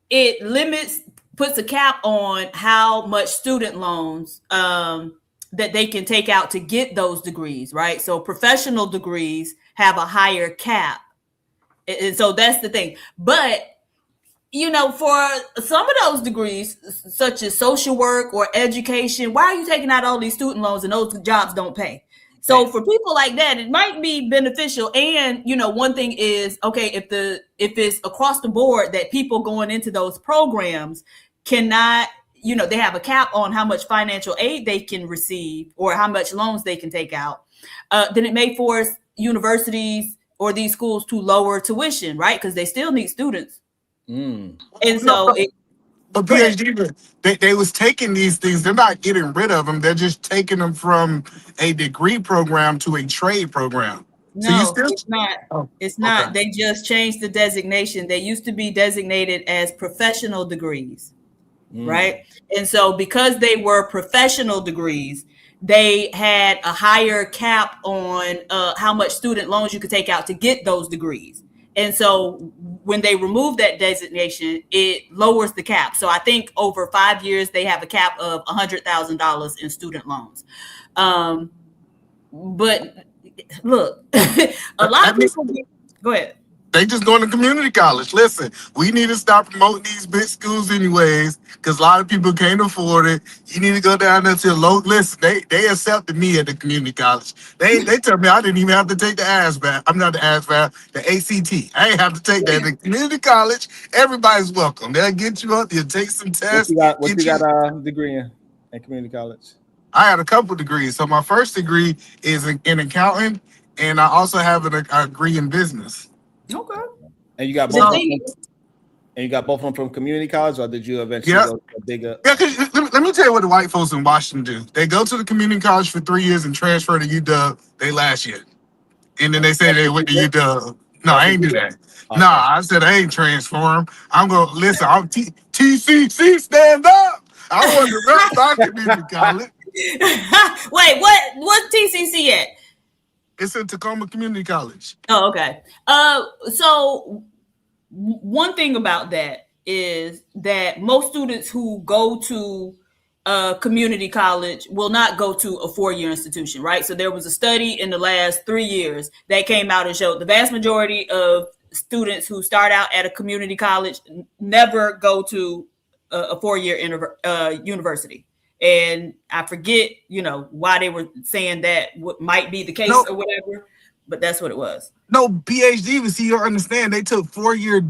it puts a cap on how much student loans that they can take out to get those degrees, right? So professional degrees have a higher cap. And so that's the thing. But, you know, for some of those degrees, such as social work or education, why are you taking out all these student loans and those jobs don't pay? So for people like that, it might be beneficial. And, you know, one thing is, okay, if it's across the board that people going into those programs cannot, you know, they have a cap on how much financial aid they can receive or how much loans they can take out, then it may force universities or these schools to lower tuition, right? Because they still need students. And so but PhD, they was taking these things. They're not getting rid of them. They're just taking them from a degree program to a trade program. No, it's not. It's not. They just changed the designation. They used to be designated as professional degrees, right? And so because they were professional degrees, they had a higher cap on how much student loans you could take out to get those degrees. And so when they remove that designation, it lowers the cap. So I think over 5 years, they have a cap of $100,000 in student loans. But look, a lot of people, go ahead. They just going to community college. Listen, we need to stop promoting these big schools anyways, because a lot of people can't afford it. You need to go down there to a low. Listen, they accepted me at the community college. They told me I didn't even have to take the ASVAB. I'm not the ASVAB, the ACT. I ain't have to take that. The community college, everybody's welcome. They'll get you up. You'll take some tests. What you got a degree in community college? I had a couple degrees. So my first degree is in accounting, and I also have a degree in business. Okay. And you got both. And you got both of them from community college, or did you eventually go to a bigger? Yeah, let me tell you what the white folks in Washington do. They go to the community college for 3 years and transfer to UW they last year, and then they say they went to UW. No, I ain't do that. Okay. No, I said I ain't transform. I'm gonna listen. I'm TCC stand up. I want to rep our community college. Wait, what's TCC at? It's in Tacoma Community College. Oh, okay. So one thing about that is that most students who go to community college will not go to a 4-year institution, right? So there was a study in the last 3 years that came out and showed the vast majority of students who start out at a community college never go to a 4-year university. And I forget, why they were saying that might be the case or whatever, but that's what it was. No PhD, but see, you understand they took 4-year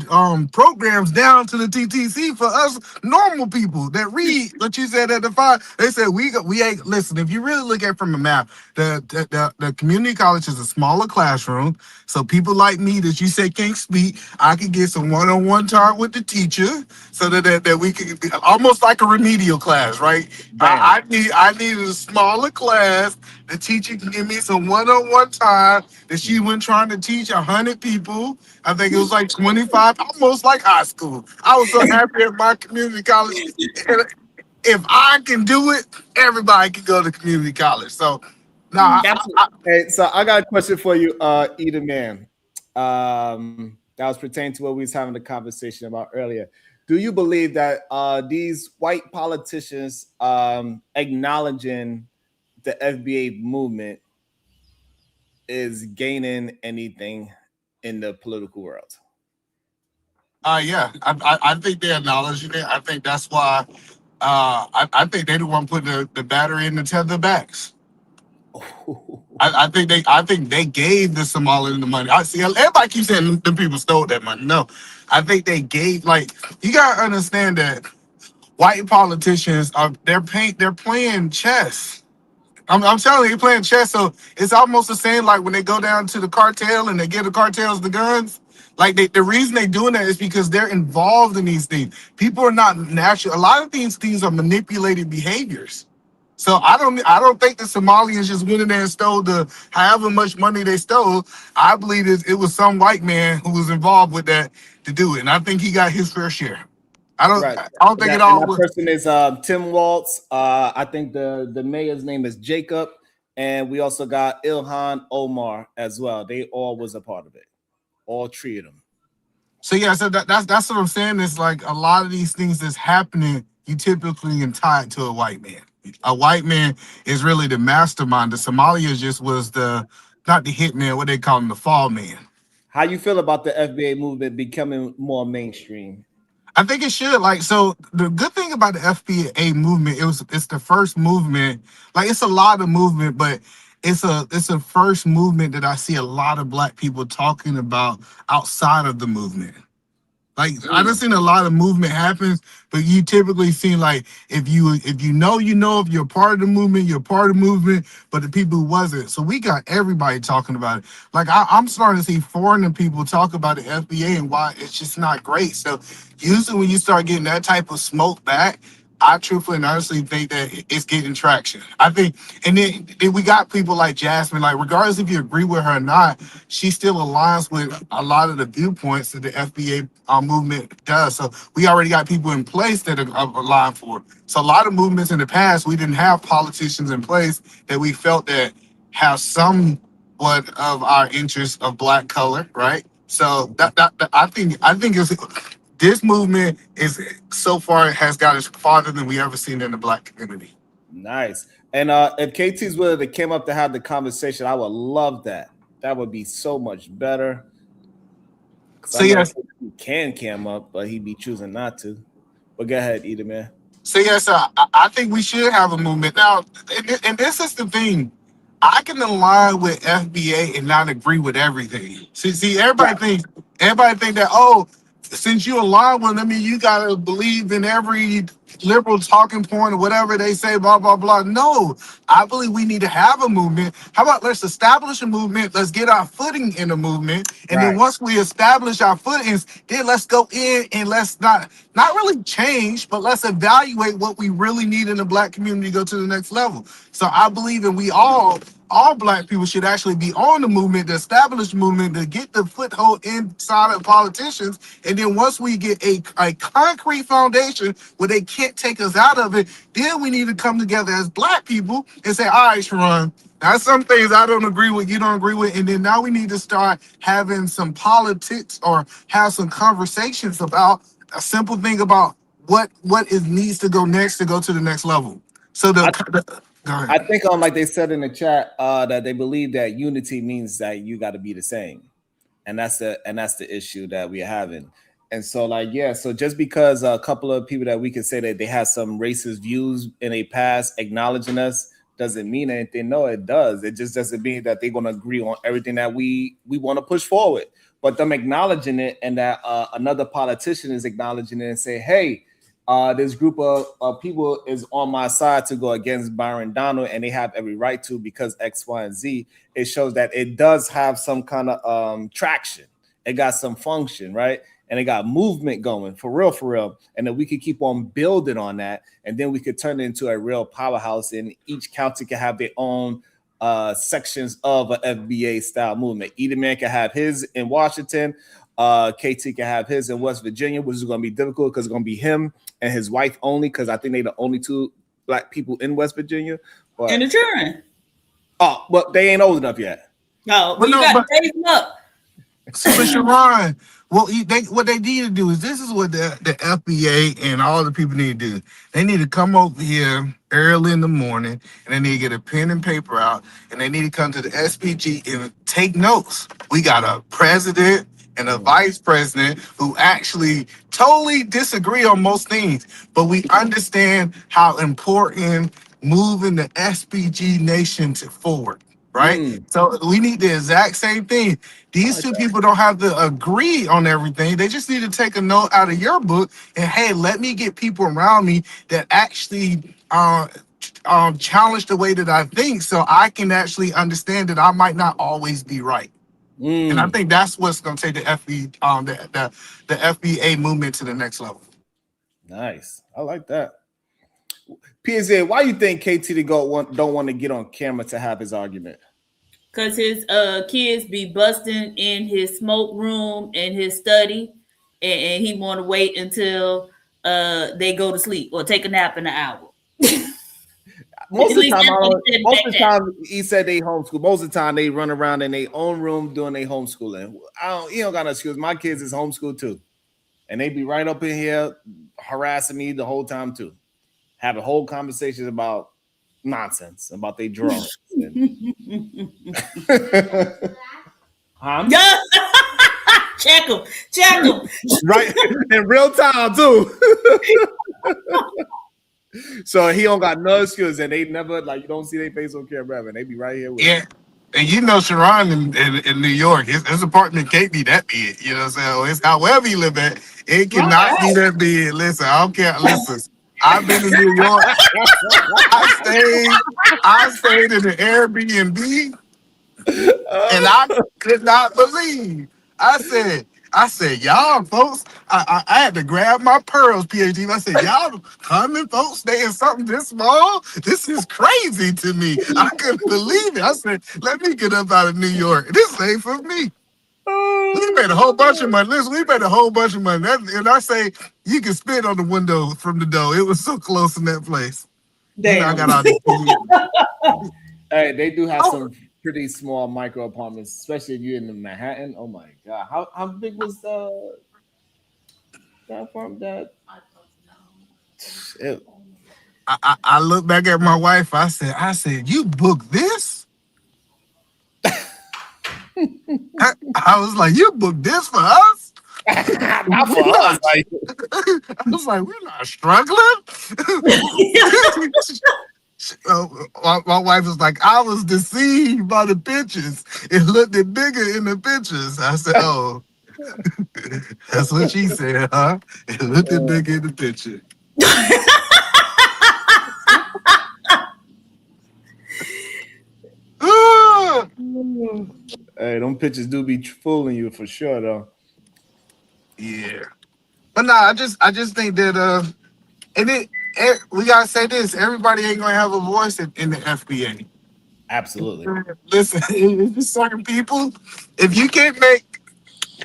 programs down to the TTC for us normal people that read what you said at the 5. They said we ain't listen. If you really look at it from a map, the community college is a smaller classroom, so people like me that you say can't speak, I could get some one-on-one time with the teacher, so that we could be almost like a remedial class, right? I needed a smaller class. The teacher can give me some one-on-one time that she went trying to teach 100 people. I think it was like 25, almost like high school. I was so happy at my community college. And if I can do it, everybody can go to community college. So, hey, so I got a question for you, Eda Man. That was pertaining to what we was having a conversation about earlier. Do you believe that these white politicians acknowledging the FBA movement is gaining anything in the political world? Yeah, I think they acknowledge it. I think that's why I think they don't want to put the battery in the tether backs. I think they gave the Somalians the money. I see everybody keeps saying the people stole that money. No, I think they gave. Like, you gotta understand that white politicians they're playing chess. I'm telling you, they're playing chess. So it's almost the same like when they go down to the cartel and they give the cartels the guns. Like the reason they're doing that is because they're involved in these things. People are not natural. A lot of these things are manipulated behaviors. So I don't think the Somalians just went in there and stole the however much money they stole. I believe it was some white man who was involved with that to do it, and I think he got his fair share. I don't think it all that was. person is Tim Waltz. I think the mayor's name is Jacob, and we also got Ilhan Omar as well. They all was a part of it. All 3 of them. So yeah, so that's what I'm saying. Is like a lot of these things that's happening, you typically can tie it to a white man. A white man is really the mastermind. The Somalians just was not the hitman, what they call him, the fall man. How you feel about the FBA movement becoming more mainstream? I think it should. Like, so the good thing about the FBA movement, it's the first movement. Like, it's a lot of movement, but it's a first movement that I see a lot of Black people talking about outside of the movement. Like, I done seen a lot of movement happens, but you typically see like if you know if you're part of the movement, you're part of the movement, but the people who wasn't. So we got everybody talking about it. Like I'm starting to see foreign people talk about the FBA and why it's just not great. So usually when you start getting that type of smoke back, I truthfully and honestly think that it's getting traction. I think, and then we got people like Jasmine, like regardless if you agree with her or not, she still aligns with a lot of the viewpoints that the FBA movement does. So we already got people in place that are aligned for it. So a lot of movements in the past, we didn't have politicians in place that we felt that have somewhat of our interests of Black color, right? So that I think it's. This movement is so far has got us farther than we ever seen in the Black community. Nice. And if KT's willing to came up to have the conversation, I would love that. That would be so much better. So yes, he can cam up, but he'd be choosing not to. But go ahead, Eda Man. So yes, I think we should have a movement now. And this is the thing. I can align with FBA and not agree with everything. See, everybody think that since you align with them, I mean, you gotta believe in every liberal talking point or whatever they say, blah, blah, blah. No, I believe we need to have a movement. How about let's establish a movement, let's get our footing in the movement, and then once we establish our footings, then let's go in and let's not really change, but let's evaluate what we really need in the Black community to go to the next level. So I believe that all Black people should actually be on the movement, the established movement, to get the foothold inside of politicians. And then once we get a concrete foundation where they can't take us out of it, then we need to come together as Black people and say, all right, Sharon, now some things I don't agree with, you don't agree with. And then now we need to start having some politics or have some conversations about a simple thing about what needs to go next to go to the next level. So go ahead. I think like they said in the chat that they believe that unity means that you got to be the same, and that's the issue that we're having. And so like so just because a couple of people that we can say that they have some racist views in a past acknowledging us doesn't mean anything. No, it does. It just doesn't mean that they're going to agree on everything that we want to push forward. But them acknowledging it, and that another politician is acknowledging it and say, hey, this group of people is on my side to go against Byron Donald, and they have every right to because X, Y, and Z. It shows that it does have some kind of traction. It got some function, right? And it got movement going for real. And then we could keep on building on that. And then we could turn it into a real powerhouse. And each county can have their own sections of an FBA style movement. Either man can have his in Washington. KT can have his in West Virginia, which is going to be difficult because it's going to be him and his wife only, because I think they're the only two black people in West Virginia. But, and the children. Oh, but they ain't old enough yet. No, but you got to raise them up. So, Sharon, what they need to do is, this is what the FBA and all the people need to do. They need to come over here early in the morning, and they need to get a pen and paper out, and they need to come to the SPG and take notes. We got a president and a vice president who actually totally disagree on most things, but we understand how important moving the SPG nation forward. Right? So we need the exact same thing. These two people don't have to agree on everything. They just need to take a note out of your book and, hey, let me get people around me that actually challenge the way that I think, so I can actually understand that I might not always be right. And I think that's what's going to take the FBA movement to the next level. Nice. I like that. PSA, why you think KT don't want to get on camera to have his argument? Because his kids be busting in his smoke room and his study, and he want to wait until they go to sleep or take a nap in an hour. Most of the time, he said they homeschool. Most of the time, they run around in their own room doing their homeschooling. He don't got no excuse. My kids is homeschooled too, and they be right up in here harassing me the whole time too, having whole conversations about nonsense about their drawings. Check them, right in real time too. So he don't got no excuse, and they never, like, you don't see their face on camera, and they be right here with him. And you know, Sharon in New York, his apartment can't be that big. You know what I'm saying? It's however you live at, it cannot be that big. Listen, I don't care. Listen, I've been in New York. I stayed in the Airbnb, and I could not believe. I said, y'all folks, I had to grab my pearls, PhD. I said, y'all coming, folks, stay in something this small? This is crazy to me. I couldn't believe it. I said, let me get up out of New York. This ain't for me. We made a whole bunch of money. Listen, we made a whole bunch of money. And I say, you can spit on the window from the door. It was so close in that place. Damn. You know, I got all this. Hey, they do have some pretty small micro apartments, especially if you're in Manhattan. Oh my god, how big was that farm? That I look back at my wife. I said, you booked this? I was like, you booked this for us? Not for us. I was like, we're not struggling. My wife was like, I was deceived by the pictures. It looked bigger in the pictures. I said, oh, that's what she said, huh? It looked bigger in the picture. Hey, them pictures do be fooling you for sure, though. Yeah, but nah, I just think that we gotta say this: everybody ain't gonna have a voice in the FBA. Absolutely. Listen, if certain people, if you can't make,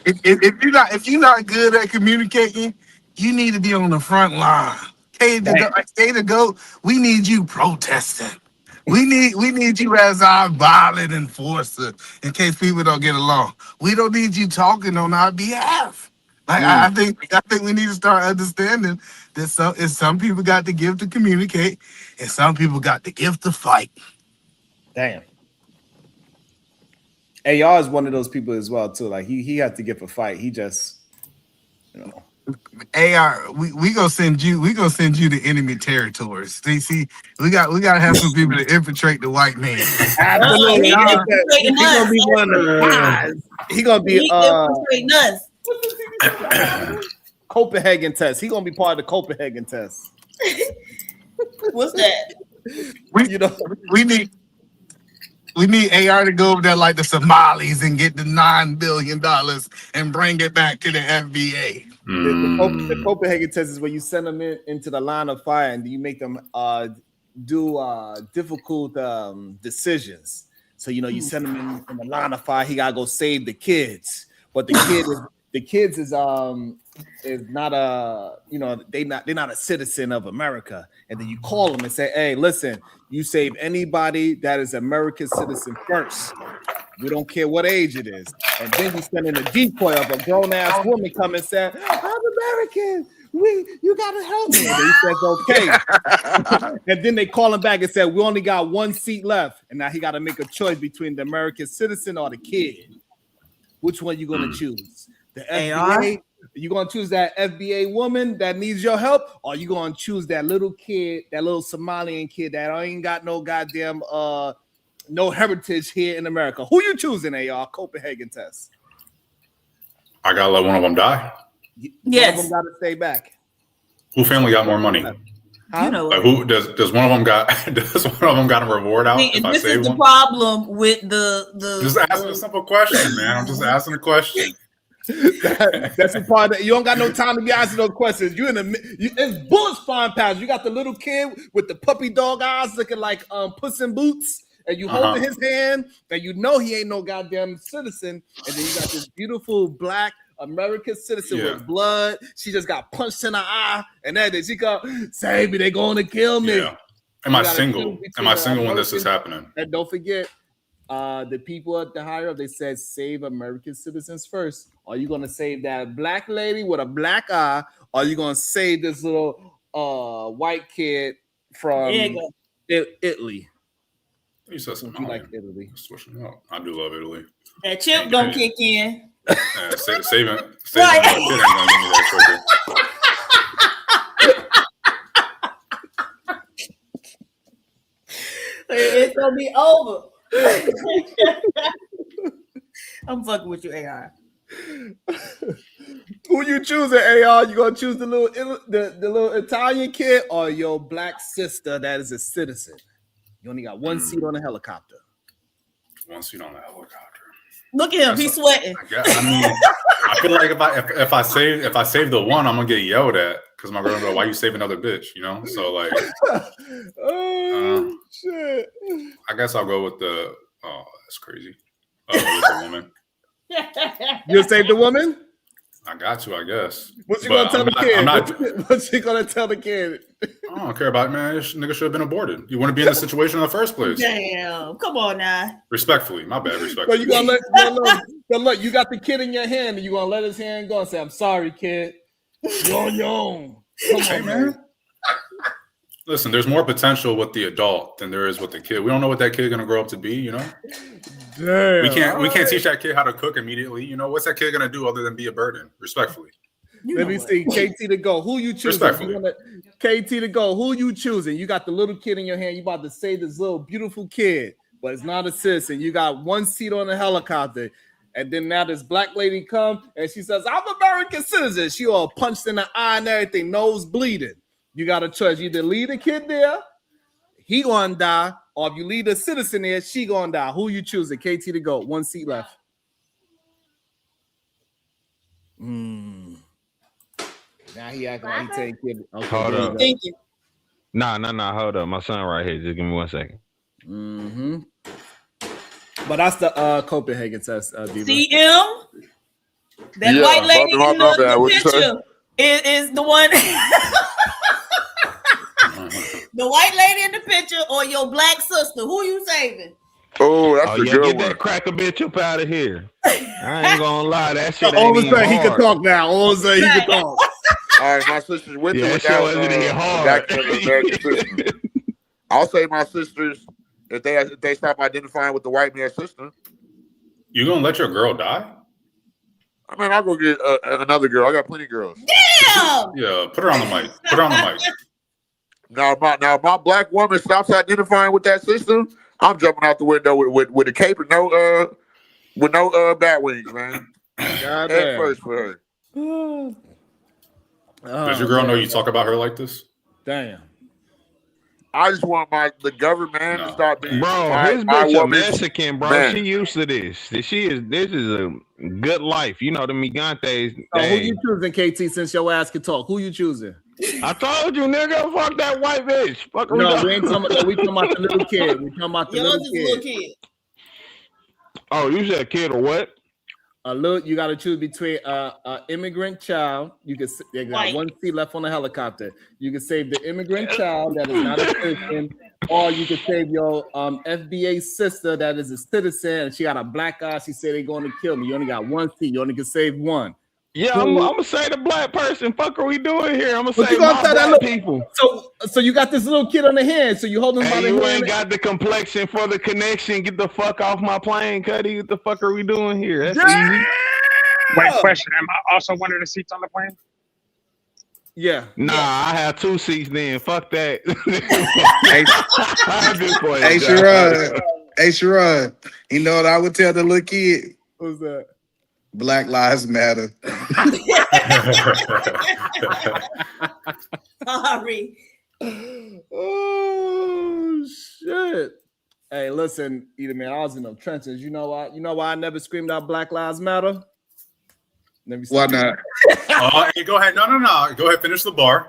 if you're not good at communicating, you need to be on the front line. Stay to go. We need you protesting. We need you as our violent enforcer in case people don't get along. We don't need you talking on our behalf. I think we need to start understanding that some people got the gift to communicate, and some people got the gift to fight. Damn. AR is one of those people as well too. Like he had to give a fight. He just, AR, we gonna send you to enemy territories. See, we gotta have some people to infiltrate the white man. Absolutely. He gonna be one of the guys. He gonna be Copenhagen test. He gonna be part of the Copenhagen test. What's that? We need AR to go over there like the Somalis and get the $9 billion and bring it back to the FBA. The Copenhagen test is where you send them into the line of fire and you make them do difficult decisions. So you send them in the line of fire. He gotta go save the kids, but the kids is not they're not a citizen of America. And then you call them and say, hey, listen, you save anybody that is American citizen first. We don't care what age it is. And then you send in a decoy of a grown-ass woman come and say, I'm American. You gotta help me. And he says, okay. And then they call him back and say, we only got one seat left. And now he got to make a choice between the American citizen or the kid. Which one you gonna choose? The FBA? You gonna choose that FBA woman that needs your help, or you gonna choose that little kid, that little Somalian kid that ain't got no goddamn no heritage here in America? Who you choosing, AR? Copenhagen test. I gotta let one of them die. Yes. One of them gotta stay back. Who family got more money? You know, like who does one of them got a reward out? See, if I this save is the one? problem with the Just asking a simple question, man. I'm just asking a question. That's the part that you don't got no time to be asking those questions. It's bullets flying past. You got the little kid with the puppy dog eyes looking like Puss in Boots, and you holding his hand, and you know he ain't no goddamn citizen. And then you got this beautiful black American citizen with blood. She just got punched in the eye, and that she go, save me, they going to kill me. Yeah. Am I single? Am I single when this is happening? And don't forget, the people at the higher up, they said save American citizens first. Are you gonna save that black lady with a black eye? Or are you gonna save this little white kid from Italy? You said something. You like Italy? Switching up. I do love Italy. That chip don't kick in. Yeah, saving my kid ain't gonna give me that quicker. It's gonna be over. I'm fucking with you, AR. Who you choosing, AR? You gonna choose the little Italian kid or your black sister that is a citizen? You only got one seat on the helicopter. One seat on the helicopter. Look at him, he's sweating. I mean, I feel like if I save the one, I'm gonna get yelled at because my girl go, "Why you save another bitch?" You know. So like, shit. I guess I'll go with the. Oh, that's crazy. With the woman. You'll save the woman? I got to, I guess. What's she gonna tell the kid? What's she gonna tell the kid? I don't care about it, man. This nigga should have been aborted. You wouldn't be in this situation in the first place. Damn, come on now. Respectfully, my bad. Respectfully. So you gonna look, you got the kid in your hand, and you gonna let his hand go and say, "I'm sorry, kid. You're on your own." Come on, man. Listen, there's more potential with the adult than there is with the kid. We don't know what that kid gonna grow up to be, you know. Damn, we can't teach that kid how to cook immediately. You know, what's that kid gonna do other than be a burden? Respectfully. Let me see, KT to go. Who you choosing? KT to go. Who you choosing? You got the little kid in your hand. You about to save this little beautiful kid, but it's not a citizen. You got one seat on the helicopter, and then now this black lady come and she says, "I'm American citizen." She all punched in the eye and everything, nose bleeding. You got a choice. You either leave the kid there, he gonna die, or if you leave the citizen there, she gonna die. Who you choosing? KT to go. One seat left. Now he acting like he taking kid. Okay, hold up. Thank you. Nah. Hold up. My son right here. Just give me 1 second. But that's the Copenhagen test. CM. That white lady in the picture is the one. The white lady in the picture or your black sister? Who you saving? Oh, that's a yeah, good get one. that cracker bitch up out of here. I ain't gonna lie, that shit All ain't of a even sudden he can hard. talk now. All of a sudden he can talk. All right, my sister's with Yeah, it that shit without wasn't even hard. adapting to the American system. I'll say my sisters, if they stop identifying with the white man's system. You gonna let your girl die? I mean, I'll go get another girl. I got plenty of girls. Damn! Yeah, put her on the mic. Put her on the mic. Now my black woman stops identifying with that system, I'm jumping out the window with a cape and with no bat wings, man. God Head damn. first for her. Does your girl know you talk about her like this? Damn. I just want the government to start being his my bitch a woman's Mexican, bro. man. She used to this. This is a good life. You know the migantes. So who you choosing, KT? Since your ass can talk, who you choosing? I told you, nigga. Fuck that white bitch. Fuck her. No, we ain't talking about. We talking about the little kid. We talking about the Yours little is kid. a little kid. Oh, you said kid or what? You got to choose between immigrant child. You got White. one seat left on the helicopter. You can save the immigrant child that is not a citizen, or you can save your FBA sister that is a citizen and she got a black eye. She said they're going to kill me. You only got one seat. You only can save one. Yeah, I'm gonna say the black person. Fuck, are we doing here? I'm gonna But say you gonna my tell that black little- people. So you got this little kid on the hand. So you hold him by Hey, the you hand. ain't got the complexion for the connection. Get the fuck off my plane, Cuddy. What the fuck are we doing here? That's easy. Wait, question. Am I also one of the seats on the plane? Yeah. Nah, I have two seats then. Fuck that. Hey, Sherrod. Hey, Sherrod. You know what I would tell the little kid? What's that? Black Lives Matter. Sorry. Oh shit. Hey, listen, Edie, man, I was in the trenches. You know why? You know why I never screamed out Black Lives Matter? Why not? Hey, go ahead. No. Go ahead. Finish the bar.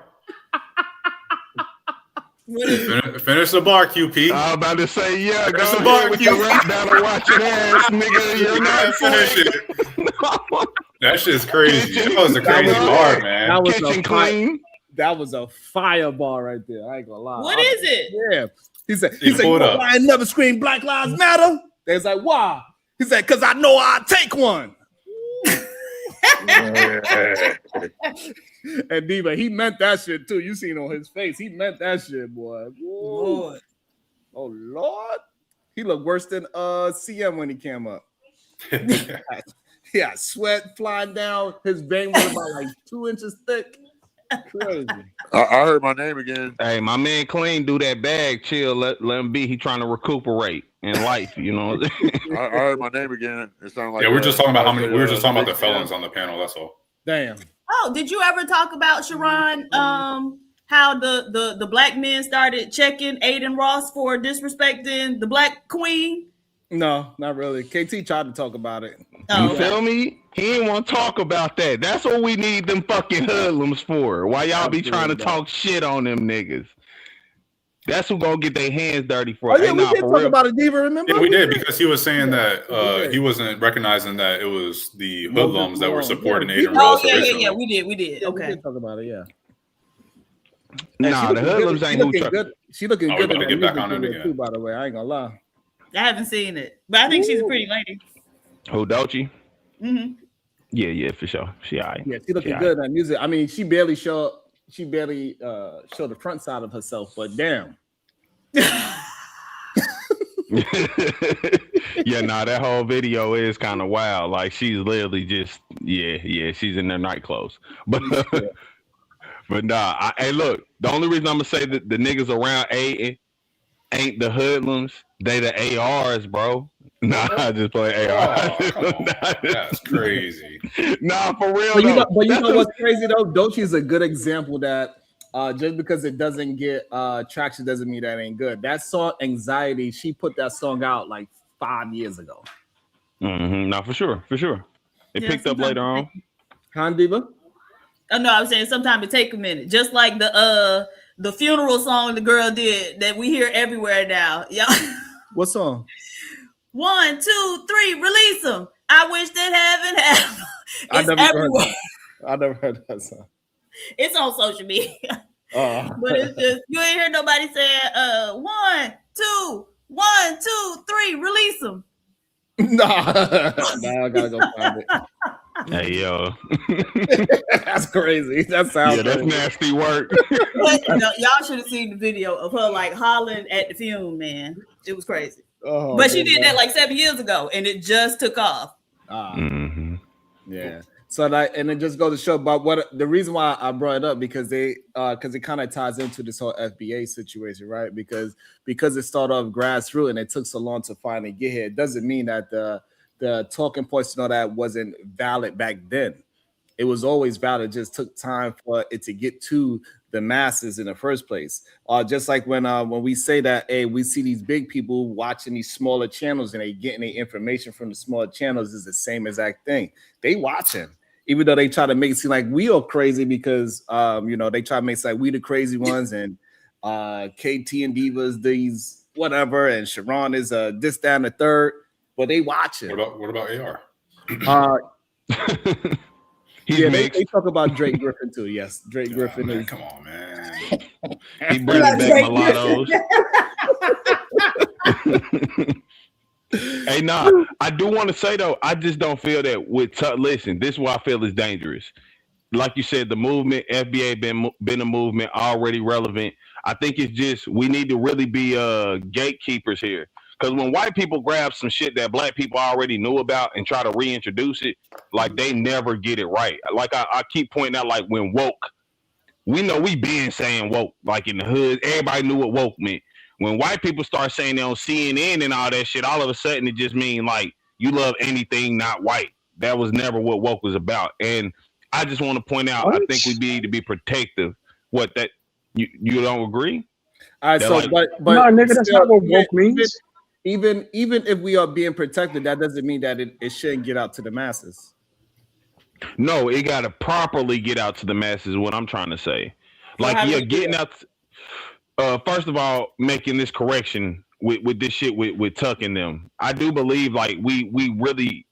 Finish the bar, QP. I was about to say, yeah, Finish go the bar, ahead with your rap battle watching ass, nigga. You're not finish it. That shit's crazy. That was a crazy bar, man. That was Kitchen clean. That was a fireball right there. I ain't gonna lie. What is it? Yeah. He said, You you pull it know up. why I never screamed Black Lives Matter? They was like, why? He said, because I know I'll take one. And Diva, he meant that shit too. You seen on his face. He meant that shit, boy. Lord. Oh Lord. He looked worse than CM when he came up. Yeah, sweat flying down. His vein was about like 2 inches thick. Crazy. I heard my name again. Hey, my man Clean do that bag. Chill, let him be. He trying to recuperate in life, you know. I heard my name again. It sounded like Yeah, we're just talking about how many. We were just talking about the big felons man. on the panel. That's all. Damn. Oh, did you ever talk about, Sharon, how the black men started checking Aiden Ross for disrespecting the black queen? No, not really. KT tried to talk about it. You feel me? He didn't want to talk about that. That's what we need them fucking hoodlums for. Why y'all be trying to talk shit on them niggas? That's who gonna get their hands dirty for. Oh, yeah, Hey, we nah, did for talk real. about it, Diva, remember? Yeah, we did because he was saying that we did. he wasn't recognizing that it was the Moses hoodlums that were Malone. supporting Yeah, Aiden Oh, Ross yeah, originally. yeah, we did. Yeah, Okay. we did talk about it, yeah. Nah, the hoodlums ain't who try. good. She looking Oh, we good about in to that get back music on it video again. too, by the way. I ain't gonna lie. I haven't seen it, but I think she's a pretty lady. Who, Dolce? Mm-hmm. Yeah, for sure. She all right. Yeah, she looking good in that music. I mean, she barely showed the front side of herself, but damn. Yeah, nah, that whole video is kind of wild. Like she's literally just she's in their night clothes. But but nah, hey, look, the only reason I'm gonna say that the niggas around Aiden ain't the hoodlums, they the ARs, bro. Nah, I just play AR. That's crazy. Nah, for real. But you though. know That's what's crazy though? Doechii is a good example that just because it doesn't get traction doesn't mean that ain't good. That song Anxiety, she put that song out like 5 years ago. Nah, for sure. It picked up later on. Han Diva? Oh no, I was saying sometimes it take a minute. Just like the funeral song the girl did that we hear everywhere now. Yeah. What song? 1, 2, 3, release them. I wish that heaven had. It's everywhere. I never heard that song. It's on social media. But it's just you ain't hear nobody saying 1, 2, 1, 2, 3, release them. Nah, I gotta go find it. Hey yo, That's crazy. That sounds that's crazy. nasty work. But, y'all should have seen the video of her like hollering at the fume, man. It was crazy. Oh, but she did that like 7 years ago, and it just took off. Yeah. So that, and it just goes to show. But what the reason why I brought it up because it kind of ties into this whole FBA situation, right? Because it started off grassroots and it took so long to finally get here. It doesn't mean that the talking points and all that wasn't valid back then. It was always valid. It just took time for it to get to the masses in the first place. Just like when we say that, hey, we see these big people watching these smaller channels and they getting their information from the smaller channels is the same exact thing. They watching, even though they try to make it seem like we are crazy because they try to make it seem like we the crazy ones and KT and Divas these whatever and Sharon is this, that, and the third, but they watching. What about AR? They talk about Drake Griffin too. Yes, Drake Griffin. Man, come on, man. He bringing back mulattoes. Hey, nah, I do want to say though, I just don't feel that with listen, this is why I feel is dangerous. Like you said, the movement, FBA been a movement already relevant. I think it's just we need to really be gatekeepers here. Because when white people grab some shit that black people already knew about and try to reintroduce it, like they never get it right. Like I keep pointing out, like when woke, we know we been saying woke, like in the hood, everybody knew what woke meant. When white people start saying it on CNN and all that shit, all of a sudden it just means like you love anything not white. That was never what woke was about. And I just want to point out, I think we need to be protective. What that you don't agree? All right, so like, but no, nigga, that's not what woke means. Even if we are being protected, that doesn't mean that it shouldn't get out to the masses. No, it got to properly get out to the masses. Is what I'm trying to say. Like you're getting out. First of all, making this correction with this shit with Tuck and them. I do believe like we really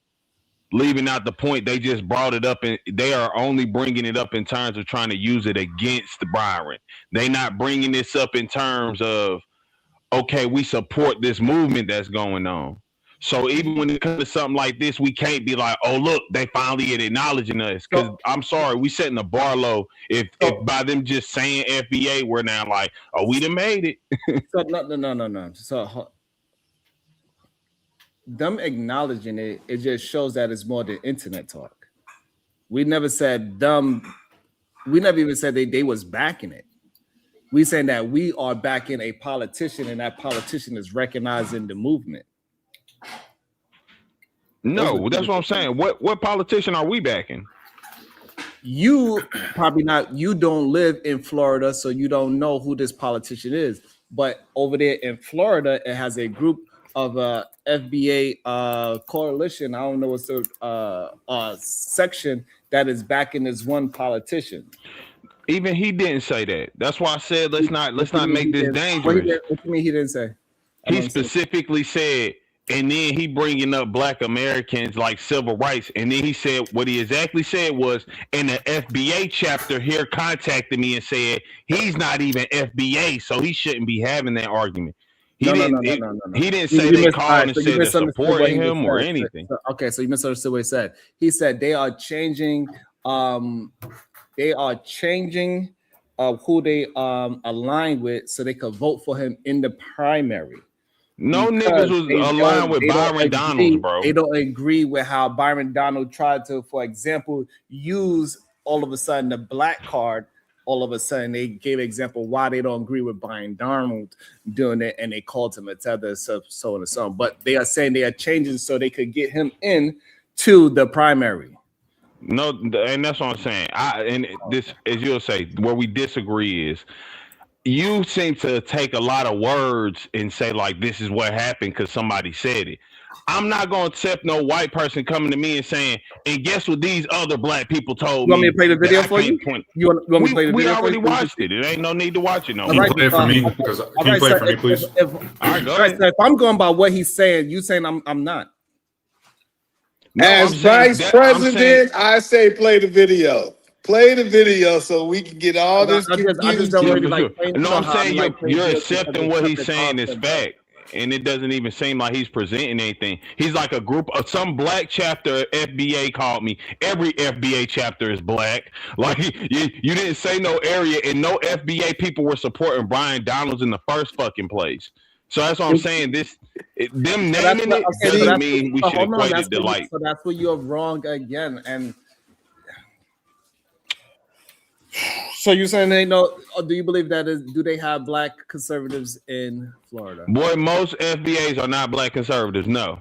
leaving out the point. They just brought it up and they are only bringing it up in terms of trying to use it against Byron. They not bringing this up in terms of, okay, we support this movement that's going on. So even when it comes to something like this, we can't be like, oh, look, they finally acknowledging us. Because I'm sorry, we setting the bar low. If by them just saying FBA, we're now like, oh, we done made it. So no. So them acknowledging it just shows that it's more than internet talk. We never said them. We never even said they was backing it. We saying that we are backing a politician and that politician is recognizing the movement. No, that's what I'm saying. What politician are we backing? You probably not. You don't live in Florida, so you don't know who this politician is. But over there in Florida, it has a group of FBA coalition. I don't know what's the section that is backing this one politician. Even he didn't say that. That's why I said let's not make this dangerous. What do you mean he didn't say? He specifically said, and then he bringing up Black Americans like civil rights, and then he said what he exactly said was, and the FBA chapter here contacted me and said he's not even FBA, so he shouldn't be having that argument. He didn't say they called and said they're supporting him or anything. Okay, so you misunderstood what he said. He said they are changing. They are changing who they align with so they could vote for him in the primary. No niggas was aligned with Byron Donald, bro. They don't agree with how Byron Donald tried to, for example, use all of a sudden the black card. All of a sudden, they gave an example why they don't agree with Byron Donald doing it, and they called him a tether, so on and so on. But they are saying they are changing so they could get him in to the primary. No, and that's what I'm saying. And this, as you'll say, where we disagree is you seem to take a lot of words and say like this is what happened because somebody said it. I'm not gonna accept no white person coming to me and saying, and guess what these other black people told me. You want me to play the video for you? You want me to play the video? We already watched it. It ain't no need to watch it no more. Can you play it for me? Because can you play it for me, please? All right, so if I'm going by what he's saying, you saying I'm not. No, as vice president, I say play the video. Play the video so we can get all this. No, I'm saying you're accepting what he's saying is fact. and it doesn't even seem like he's presenting anything. He's like a group of some black chapter. FBA called me. Every FBA chapter is black. Like you didn't say no area, and no FBA people were supporting Brian Donalds in the first fucking place. So that's what I'm saying. Them naming it doesn't mean we should equate it to like. So that's where you're wrong again. And so you're saying they know? Or do you believe that do they have black conservatives in Florida? Boy, most FBAs are not black conservatives. No,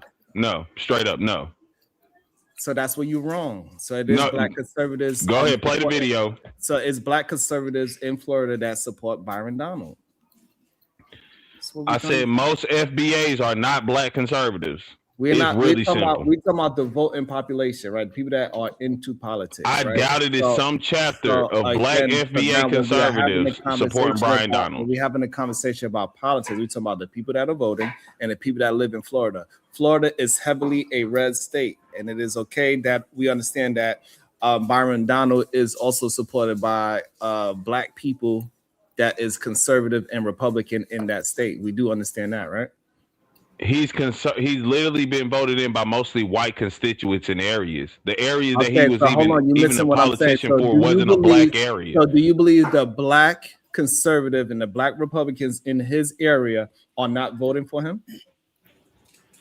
straight up, no. So that's where you're wrong. So it is black conservatives. Go ahead, play the video. So it's black conservatives in Florida that support Byron Donald. I said most FBAs are not black conservatives. We're not really talking about the voting population, right? People that are into politics. I right? doubt it is some chapter of black FBA conservatives supporting Brian Donald. We're having a conversation about politics. We're talking about the people that are voting and the people that live in Florida. Florida is heavily a red state, and it is okay that we understand that Byron Donald is also supported by black people that is conservative and Republican in that state. We do understand that, right? He's literally been voted in by mostly white constituents in areas. The area that he was even a politician for wasn't a black area. So do you believe the black conservative and the black Republicans in his area are not voting for him?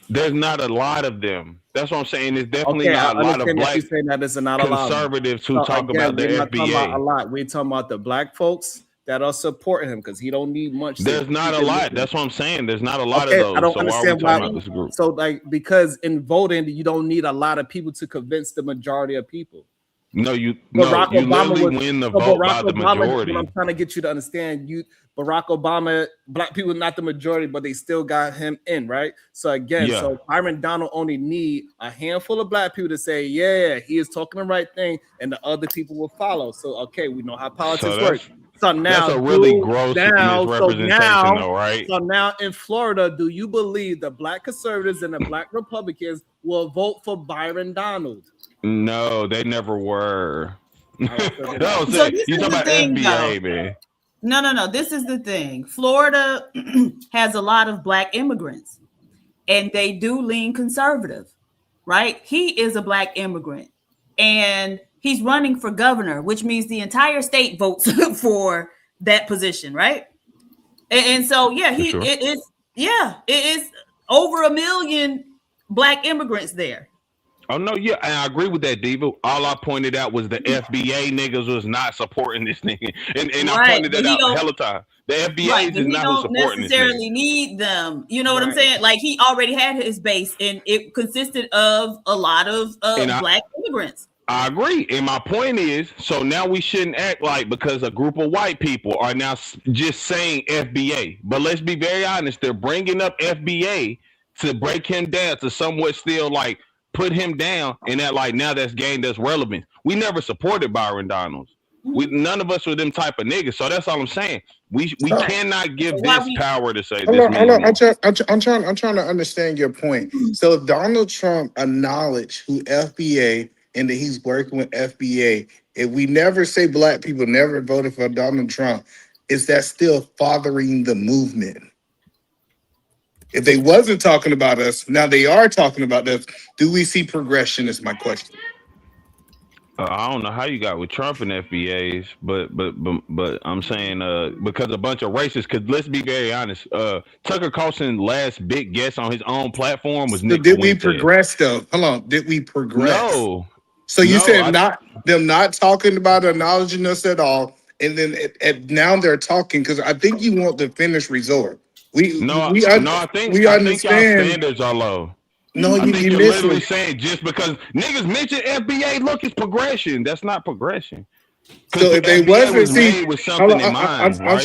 There's not a lot of them. That's what I'm saying. There's definitely not a lot of black conservatives who talk about the FBA. We're talking about the black folks that are supporting him because he don't need much. There's not a lot. That's what I'm saying. There's not a lot of those. I don't understand why. This group? So because in voting, you don't need a lot of people to convince the majority of people. No, you literally win the vote by the majority. What I'm trying to get you to understand, Barack Obama, black people not the majority, but they still got him in, right? So again, so Byron Donald only need a handful of black people to say, yeah, he is talking the right thing, and the other people will follow. So okay, we know how politics works. So now that's a really gross misrepresentation, though, right? So now in Florida, do you believe the black conservatives and the black Republicans will vote for Byron Donald? No, they never were. So you talking about FBA, man? No. This is the thing. Florida has a lot of black immigrants, and they do lean conservative, right? He is a black immigrant, and he's running for governor, which means the entire state votes for that position, right? And so, it is over 1 million black immigrants there. Oh no, yeah, and I agree with that, Diva. All I pointed out was the FBA niggas was not supporting this nigga, and I pointed that out hella time. The FBA is not who's supporting this nigga. He don't necessarily need them. You know what I'm saying? Like he already had his base, and it consisted of a lot of black immigrants. I agree. And my point is, so now we shouldn't act like because a group of white people are now just saying FBA. But let's be very honest. They're bringing up FBA to break him down to somewhat still like put him down and that like now that's gained us relevance. We never supported Byron Donalds. None of us were them type of niggas. So that's all I'm saying. We cannot give this power to say this. I'm trying to understand your point. So if Donald Trump acknowledged who FBA and that he's working with FBA, if we never say black people never voted for Donald Trump, is that still fathering the movement? If they wasn't talking about us, now they are talking about us, do we see progression is my question. I don't know how you got with Trump and FBAs, but I'm saying because a bunch of racists, because let's be very honest, Tucker Carlson last big guest on his own platform was Nick Did we progress though? Hold on, did we progress? No. So you said not talking about acknowledging us at all, and then now they're talking because I think you want the finished resort. I think y'all standards are low. No, I think you're literally saying just because niggas mention FBA, look, it's progression. That's not progression. So if they wasn't with something in mind, I'm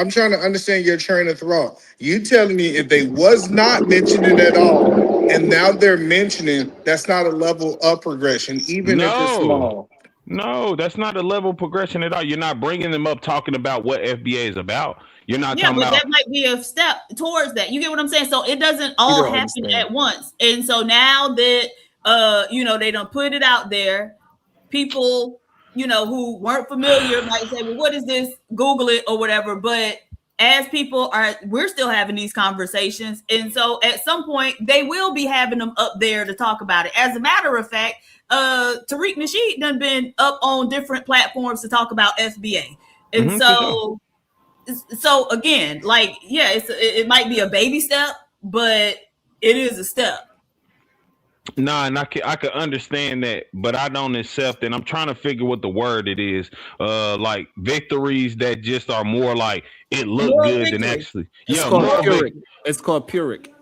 trying to understand your train of thought. You telling me if they was not mentioning at all, and now they're mentioning, that's not a level of progression, even if it's small. No, that's not a level of progression at all. You're not bringing them up talking about what FBA is about. You're not talking about. That might be a step towards that. You get what I'm saying? So it doesn't all happen at once. And so now that they don't put it out there, people, who weren't familiar might say, well, what is this? Google it or whatever. But as people we're still having these conversations. And so at some point they will be having them up there to talk about it. As a matter of fact, Tariq Nasheed done been up on different platforms to talk about FBA. And so again, like, yeah, it might be a baby step, but it is a step. Nah, and I can understand that, but I don't accept it. I'm trying to figure what the word it is. Like victories that just are more like it looked good than actually. It's called Pyrrhic. It's called Pyrrhic,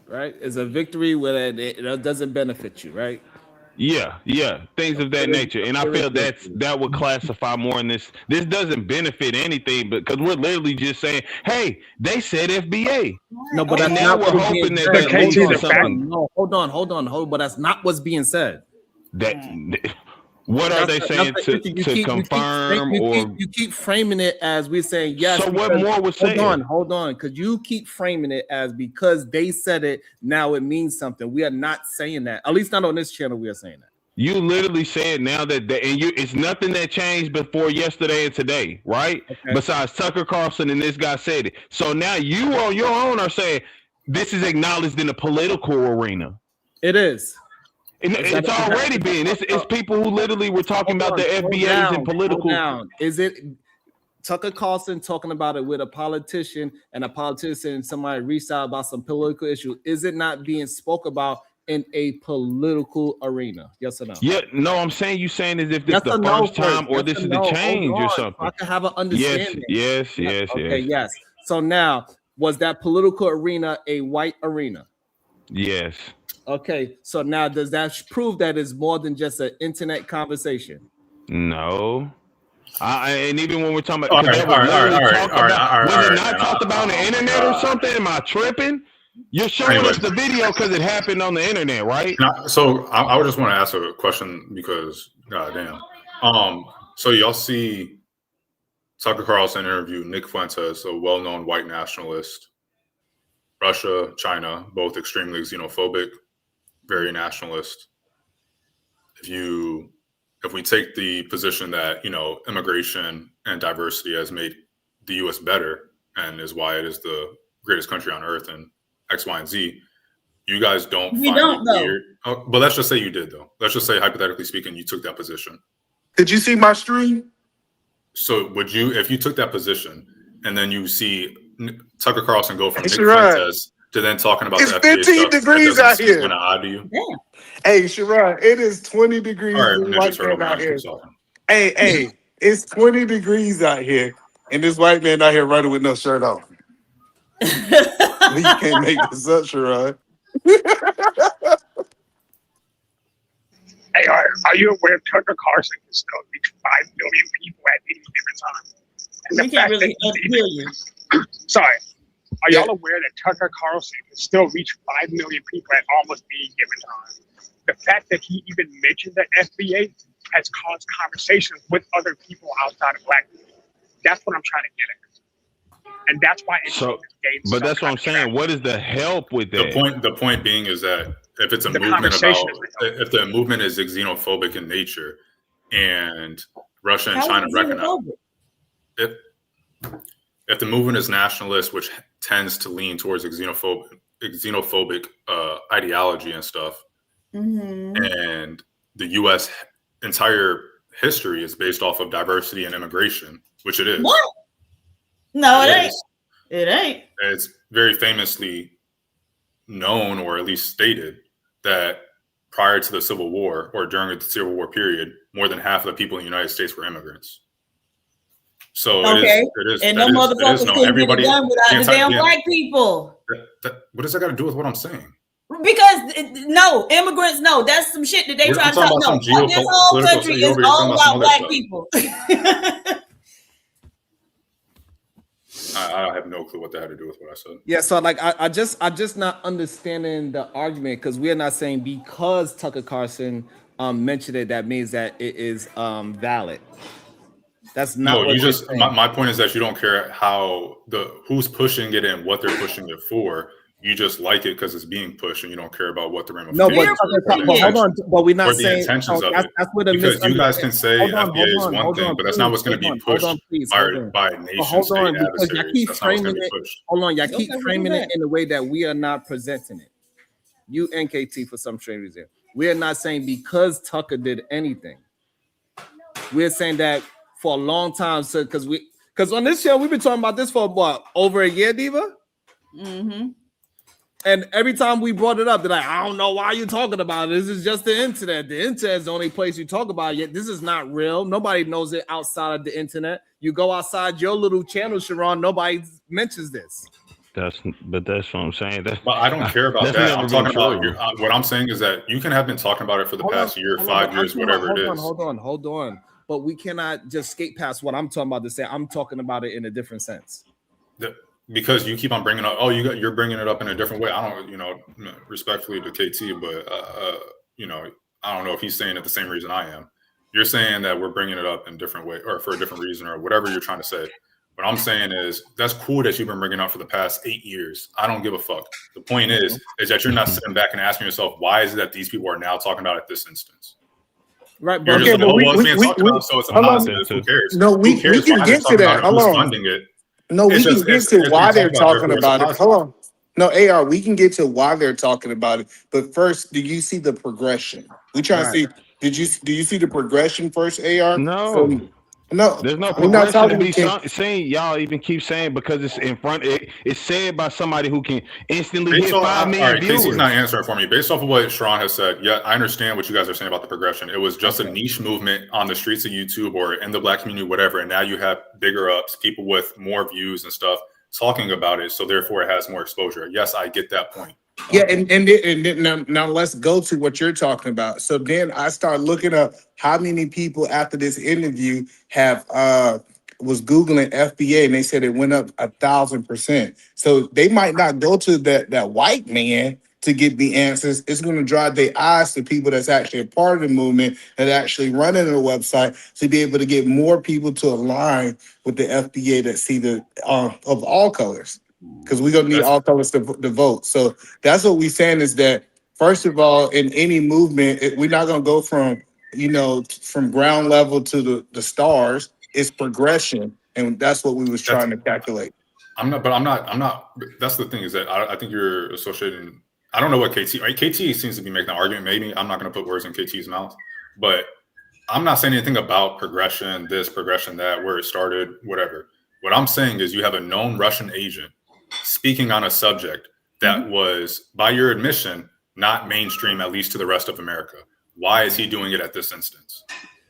right? It's a victory where it doesn't benefit you, right? Yeah, things of that nature, and I feel that would classify more in this. This doesn't benefit anything, because we're literally just saying, "Hey, they said FBA." No, but that's now not we're what's hoping being that said. leads to something. No, hold on. But that's not what's being said. What are they saying to confirm or you keep framing it as we're saying yes? So what more was said? Hold on, because you keep framing it as because they said it, now it means something. We are not saying that. At least not on this channel. We are saying that. You literally said now that it's nothing that changed before yesterday and today, right? Okay. Besides Tucker Carlson and this guy said it. So now you on your own are saying this is acknowledged in the political arena. It is. It's already been. It's people who literally were talking about the FBAs and political. Is it Tucker Carlson talking about it with a politician and a politician and somebody reached out about some political issue? Is it not being spoke about in a political arena? Yes or no? Yeah, no, I'm saying you saying as if this is the first time or this is the change or something. I can have an understanding. Yes. Okay, yes. So now, was that political arena a white arena? Yes. Okay, so now does that prove that it's more than just an internet conversation? No. And even when we're talking about, was it not talked about on the internet or something? Am I tripping? You're showing us the video because it happened on the internet, right? So I would just want to ask a question because, goddamn. So y'all see Tucker Carlson interview Nick Fuentes, a well-known white nationalist. Russia, China, both extremely xenophobic, very nationalist. If we take the position that, immigration and diversity has made the U.S. better and is why it is the greatest country on earth and X, Y, and Z, you guys don't find it weird. But let's just say you did, though. Let's just say, hypothetically speaking, you took that position. Did you see my stream? So would you, if you took that position and then you see Tucker Carlson go from Nick Fuentes to then talking about it's the 15 degrees out here. Kind of odd to you? Yeah. Hey, Sharon, it is 20 degrees out here. Hey, it's 20 degrees out here, and this white man out here running with no shirt on. You can't make this up, Sharon. Hey, are you aware Tucker Carlson can still reach 5 million people at any given time? And we can't really hear you. Sorry. Are y'all aware that Tucker Carlson can still reach 5 million people at almost any given time? The fact that he even mentioned the FBA has caused conversations with other people outside of Black people. That's what I'm trying to get at. And that's why it's but that's what I'm saying. What is the help with that? The point being is that if it's a movement if the movement is xenophobic in nature and Russia and China recognize it, if the movement is nationalist, which tends to lean towards xenophobic ideology and stuff, and the U.S. entire history is based off of diversity and immigration, which it is. What? No, it ain't. It ain't. It's very famously known, or at least stated, that prior to the Civil War or during the Civil War period, more than half of the people in the United States were immigrants. So it is. And no motherfuckers couldn't get it done without the damn Black people. What does that got to do with what I'm saying? Because immigrants, that's some shit that they try to talk about. This whole country is all about Black people. I have no clue what that had to do with what I said. Yeah, so I just not understanding the argument, because we are not saying because Tucker Carlson mentioned it, that means that it is valid. That's not. No, you just. My point is that you don't care who's pushing it and what they're pushing it for. You just like it because it's being pushed, and you don't care about what the No, but ramifications. hold on. But we're not or the saying intentions of it. that's where the Because you guys can say hold on, FBA is one hold thing, on, but that's not what's going to be pushed by nation state because y'all adversaries. keep That's not what's going framing to be it. pushed. Hold on, y'all keep Okay, framing okay. it in a way that we are not presenting it. You NKT for some strange reason. We are not saying because Tucker did anything. We're saying that for a long time, so because on this show we've been talking about this for what, over a year, Diva? Mm-hmm. And every time we brought it up, they're like, I don't know why you're talking about it. This is just the internet. The internet is the only place you talk about it. Yet this is not real. Nobody knows it outside of the internet. You go outside your little channel, Sharon, nobody mentions this. That's what I'm saying. But I don't care about that's that. never I'm been talking true. about what I'm saying is that you can have been talking about it for the past year, 5 years, whatever it is. Hold on. But we cannot just skate past what I'm talking about to say I'm talking about it in a different sense. Because you keep on bringing up, you're bringing it up in a different way. I don't, respectfully to KT, but I don't know if he's saying it the same reason I am. You're saying that we're bringing it up in a different way or for a different reason or whatever you're trying to say. What I'm saying is that's cool that you've been bringing up for the past 8 years. I don't give a fuck. The point is that you're not sitting back and asking yourself, why is it that these people are now talking about it this instance? Right, but okay, but it's being talked about, so it's a positive. Who cares? No, we Who cares? can get to that. Hold Who's on. funding it? No, we can get to why they're talking about it. Hold on. No, AR, we can get to why they're talking about it. But first, do you see the progression? We trying to see. Do you see the progression first, AR? No. No, there's no we're not progression to talking. be saying. Y'all even keep saying because it's in front. It's said by somebody who can instantly hit 5 million all right, viewers. Casey's not answering for me. Based off of what Sharon has said, yeah, I understand what you guys are saying about the progression. It was just a niche movement on the streets of YouTube or in the Black community, whatever. And now you have bigger ups, people with more views and stuff talking about it. So therefore, it has more exposure. Yes, I get that point. Yeah, and then now let's go to what you're talking about. So then I start looking up how many people after this interview have was Googling FBA and they said it went up 1,000%. So they might not go to that white man to get the answers. It's going to drive their eyes to people that's actually a part of the movement that actually running the website to be able to get more people to align with the FBA that see the of all colors. Because we're gonna need all colors to vote. So that's what we're saying is that first of all, in any movement, we're not gonna go from from ground level to the stars. It's progression, and that's what we was trying to calculate. I'm not. That's the thing is that I think you're associating. I don't know what KT. Right? KT seems to be making an argument. Maybe I'm not going to put words in KT's mouth, but I'm not saying anything about progression, this progression, that, where it started, whatever. What I'm saying is you have a known Russian agent speaking on a subject that was, by your admission, not mainstream, at least to the rest of America. Why is he doing it at this instance?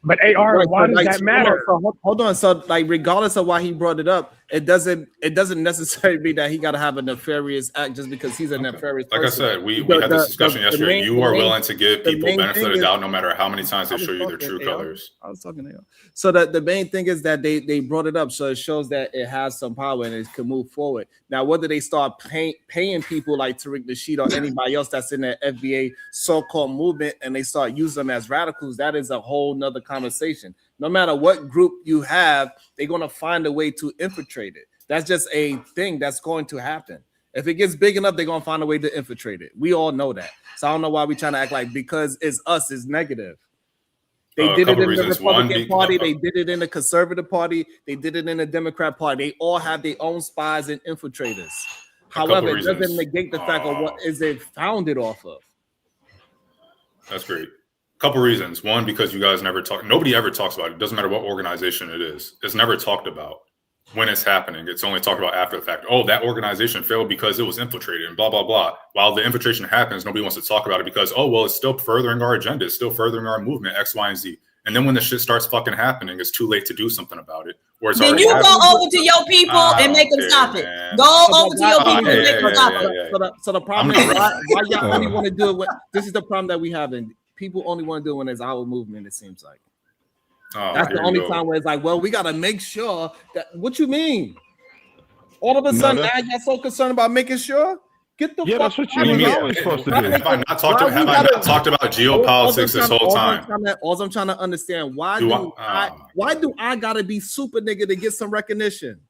But AR, why does that matter? Hold on. So, regardless of why he brought it up, it doesn't necessarily mean that he got to have a nefarious act just because he's a nefarious person. Like I said, we had this discussion yesterday. You are willing to give people benefit of the doubt no matter how many times they show you their true colors. I was talking to you. So the main thing is that they brought it up, so it shows that it has some power and it can move forward. Now, whether they start paying people like Tariq Nasheed or anybody else that's in the FBA so-called movement and they start using them as radicals, that is a whole nother conversation. No matter what group you have, they're going to find a way to infiltrate it. That's just a thing that's going to happen. If it gets big enough, they're going to find a way to infiltrate it. We all know that. So I don't know why we're trying to act like because it's us, it's negative. They did it in the Republican Party. They did it in the Conservative Party. They did it in the Democrat Party. They all have their own spies and infiltrators. However, it doesn't negate the fact of what is it founded off of. That's great. Couple reasons. One, because you guys never talk. Nobody ever talks about it. It doesn't matter what organization it is. It's never talked about when it's happening. It's only talked about after the fact. Oh, that organization failed because it was infiltrated and blah, blah, blah. While the infiltration happens, nobody wants to talk about it because, oh, well, it's still furthering our agenda. It's still furthering our movement, X, Y, and Z. And then when the shit starts fucking happening, it's too late to do something about it. Or it's then you go over to your people and make them stop it. Go over to your people and make them stop it. So the problem is why y'all only want to do it when this is the problem that we have, and people only want to do it when it's our movement, it seems like. That's the only time where it's like, well, we got to make sure that. What you mean? All of a sudden, now y'all so concerned about making sure? Get the fuck that's what you always supposed to do. Have I not talked about geopolitics this whole time? All I'm trying to understand, why do I gotta be super nigga to get some recognition?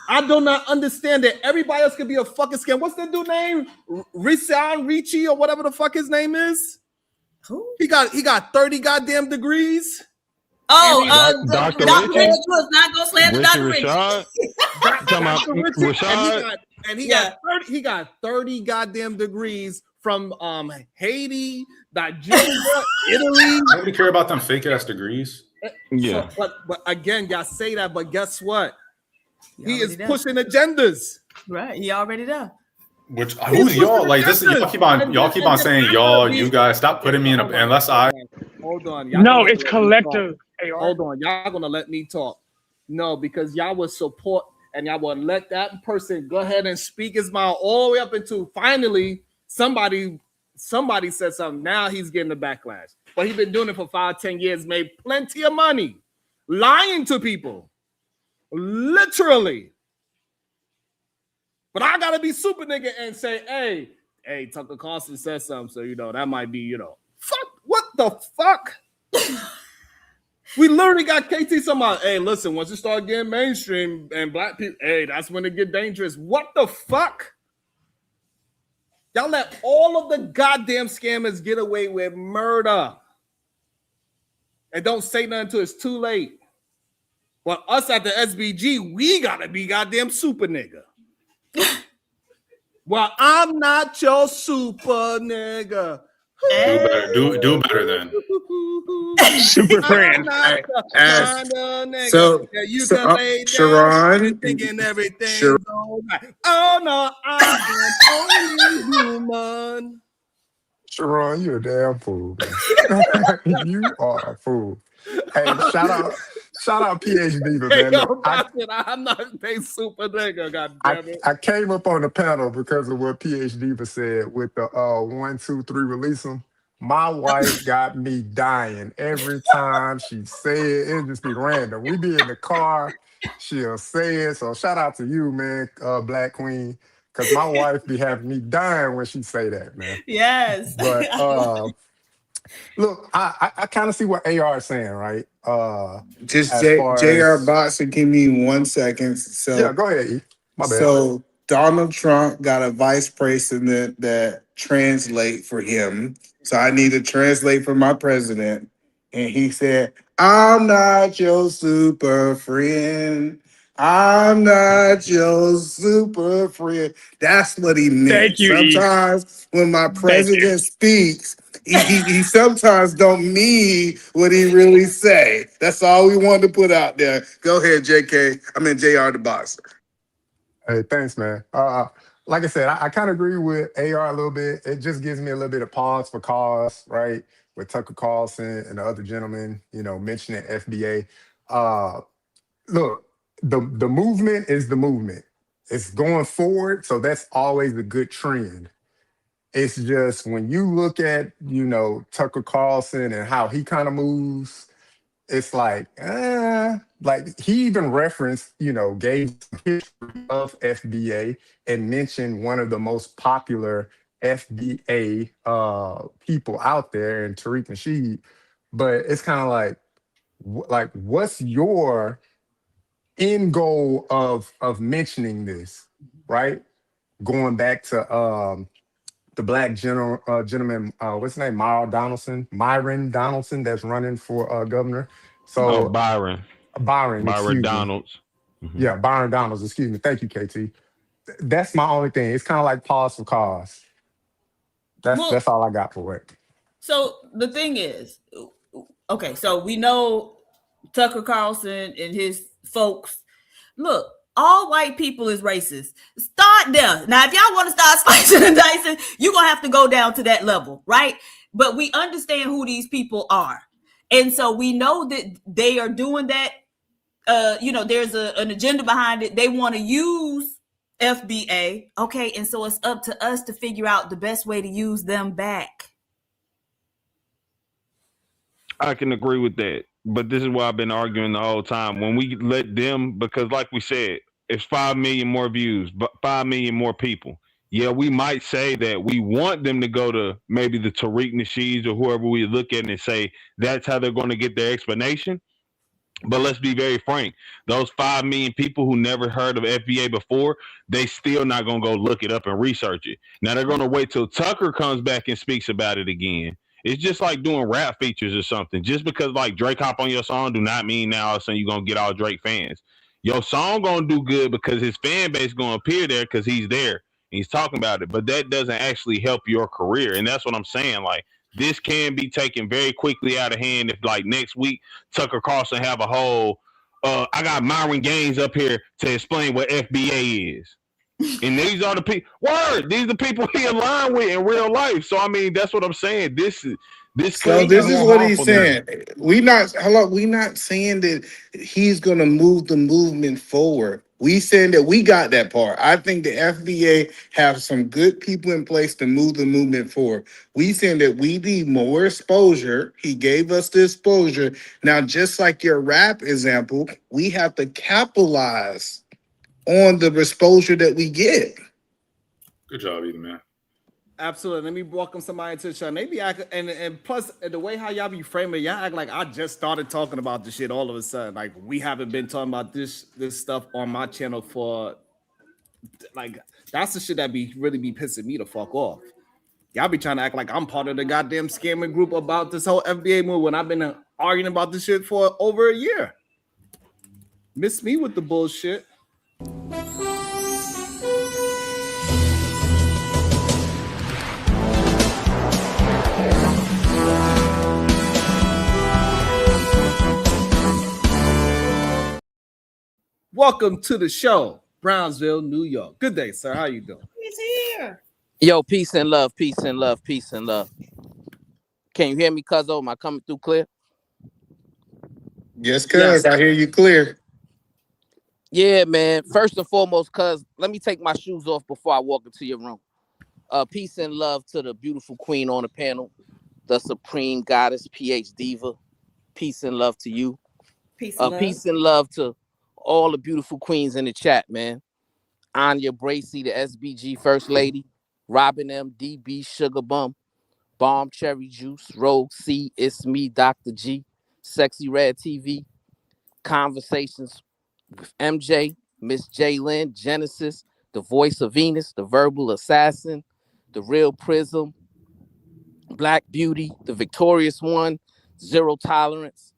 I do not understand that. Everybody else could be a fucking scam. What's that dude name? Risan Ricci or whatever the fuck his name is. Who? He got 30 goddamn degrees. Oh, Dr. Dr. Richie? Richie was not gonna slander Richie Dr. Richie. Rashad? Talking about Rashad? And he got 30 goddamn degrees from Haiti, Nigeria, Italy. Nobody care about them fake ass degrees. Yeah. So, but again, y'all say that, but guess what? He is pushing agendas. Right, he already done. Which who's y'all? Like this, y'all keep on saying y'all, you guys. Stop putting me in a unless I. Hold on. No, it's collective. Hold on, y'all gonna let me talk? No, because y'all would support and y'all would let that person go ahead and speak his mind all the way up into finally somebody said something. Now he's getting the backlash, but he's been doing it for 5-10 years, made plenty of money, lying to people, literally. But I gotta be super nigga and say, hey, Tucker Carlson said something, so that might be, fuck. What the fuck? We literally got KT somehow. Hey, listen, once you start getting mainstream and black people, that's when it get dangerous. What the fuck? Y'all let all of the goddamn scammers get away with murder. And don't say nothing until it's too late. Well, us at the SBG, we gotta be goddamn super nigga. Well, I'm not your super nigga. Do better then. Super friend. Sharon, thinking everything's all right. Oh no, I'm only human. Sharon, you're a damn fool, man. You are a fool. Hey, shout out PhD, man. I'm not a super nigga, god damn it. I came up on the panel because of what PhD said with the 1, 2, 3 release them. My wife got me dying every time she say it. It just be random. We be in the car, she'll say it. So shout out to you, man, Black Queen, because my wife be having me dying when she say that, man. Yes. But look, I kind of see what AR is saying, right? Just JR Boxer, give me 1 second. So yeah, go ahead, E. My bad. So Donald Trump got a vice president that translate for him. So I need to translate for my president. And he said, I'm not your super friend. I'm not your super friend. That's what he meant. Thank you, Sometimes when my president speaks, he sometimes don't mean what he really say. That's all we wanted to put out there. Go ahead, JR the Boxer. Hey, thanks, man. Like I said, I kind of agree with AR a little bit. It just gives me a little bit of pause for cause, right? With Tucker Carlson and the other gentleman, mentioning FBA. Look, the movement is the movement. It's going forward, so that's always a good trend. It's just when you look at, Tucker Carlson and how he kind of moves, it's like he even referenced, gave some history of FBA and mentioned one of the most popular FBA people out there, and Tariq Nasheed. But it's kind of like, what's your end goal of mentioning this, right? Going back to the black gentleman, what's his name? Myron Donaldson, that's running for governor. So Byron Donalds. Mm-hmm. Yeah, Byron Donalds, excuse me. Thank you, KT. That's my only thing. It's kind of like pause for cause. That's all I got for it. So the thing is, okay, so we know Tucker Carlson and his folks. Look, all white people is racist. Start there. Now, if y'all want to start slicing and dicing, you're going to have to go down to that level, right? But we understand who these people are. And so we know that they are doing that. There's an agenda behind it. They want to use FBA. Okay. And so it's up to us to figure out the best way to use them back. I can agree with that. But this is why I've been arguing the whole time. When we let them, because like we said, it's 5 million more views, but 5 million more people. Yeah, we might say that we want them to go to maybe the Tariq Nasheeds or whoever we look at and say that's how they're going to get their explanation. But let's be very frank. Those 5 million people who never heard of FBA before, they still not going to go look it up and research it. Now they're going to wait till Tucker comes back and speaks about it again. It's just like doing rap features or something. Just because like Drake hop on your song do not mean now all of a sudden you're going to get all Drake fans. Your song going to do good because his fan base going to appear there because he's there. And he's talking about it. But that doesn't actually help your career. And that's what I'm saying. Like, this can be taken very quickly out of hand if like next week Tucker Carlson have a whole I got Myron Gaines up here to explain what FBA is. And these are the people these are the people he aligned with in real life. So I mean that's what I'm saying. This So this is what he's saying. We not saying that he's gonna move the movement forward. We saying that we got that part. I think the FBA have some good people in place to move the movement forward. We saying that we need more exposure. He gave us the exposure. Now, just like your rap example, we have to capitalize on the exposure that we get. Good job, Ethan, man. Absolutely. Let me welcome somebody to the show. Maybe and plus the way how y'all be framing, y'all act like I just started talking about this shit all of a sudden. Like we haven't been talking about this stuff on my channel for like that's the shit that really be pissing me the fuck off. Y'all be trying to act like I'm part of the goddamn scamming group about this whole FBA move when I've been arguing about this shit for over a year. Miss me with the bullshit. Welcome to the show, Brownsville, New York. Good day, sir. How you doing? He's here. Yo, peace and love, peace and love, peace and love. Can you hear me, cuzzo? Am I coming through clear? Yes, cuz. I hear you clear. Yeah, man. First and foremost, cuz, let me take my shoes off before I walk into your room. Peace and love to the beautiful queen on the panel, the supreme goddess, PH Diva. Peace and love to you. Peace and love. Peace and love to all the beautiful queens in the chat, man. Anya Bracy, the SBG First Lady. Robin M, DB, Sugar Bum, Bomb Cherry Juice, Rogue C, It's Me, Dr. G, Sexy Red TV, Conversations with MJ, Miss J Lynn, Genesis, the Voice of Venus, the Verbal Assassin, the Real Prism, Black Beauty, the Victorious One, Zero Tolerance,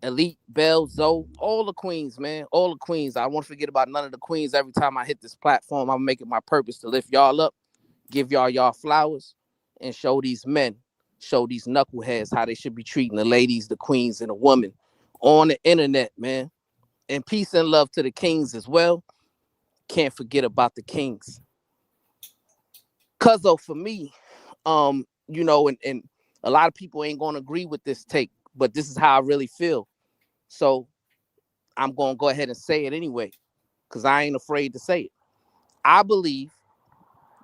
Elite, Belle, Zoe, all the queens, man, all the queens. I won't forget about none of the queens. Every time I hit this platform, I'm making my purpose to lift y'all up, give y'all flowers, and show these men, show these knuckleheads how they should be treating the ladies, the queens, and the women on the internet, man. And peace and love to the kings as well. Can't forget about the kings. Cuzzo, for me, you know, and a lot of people ain't gonna agree with this take, but this is how I really feel. So I'm gonna go ahead and say it anyway, because I ain't afraid to say it. I believe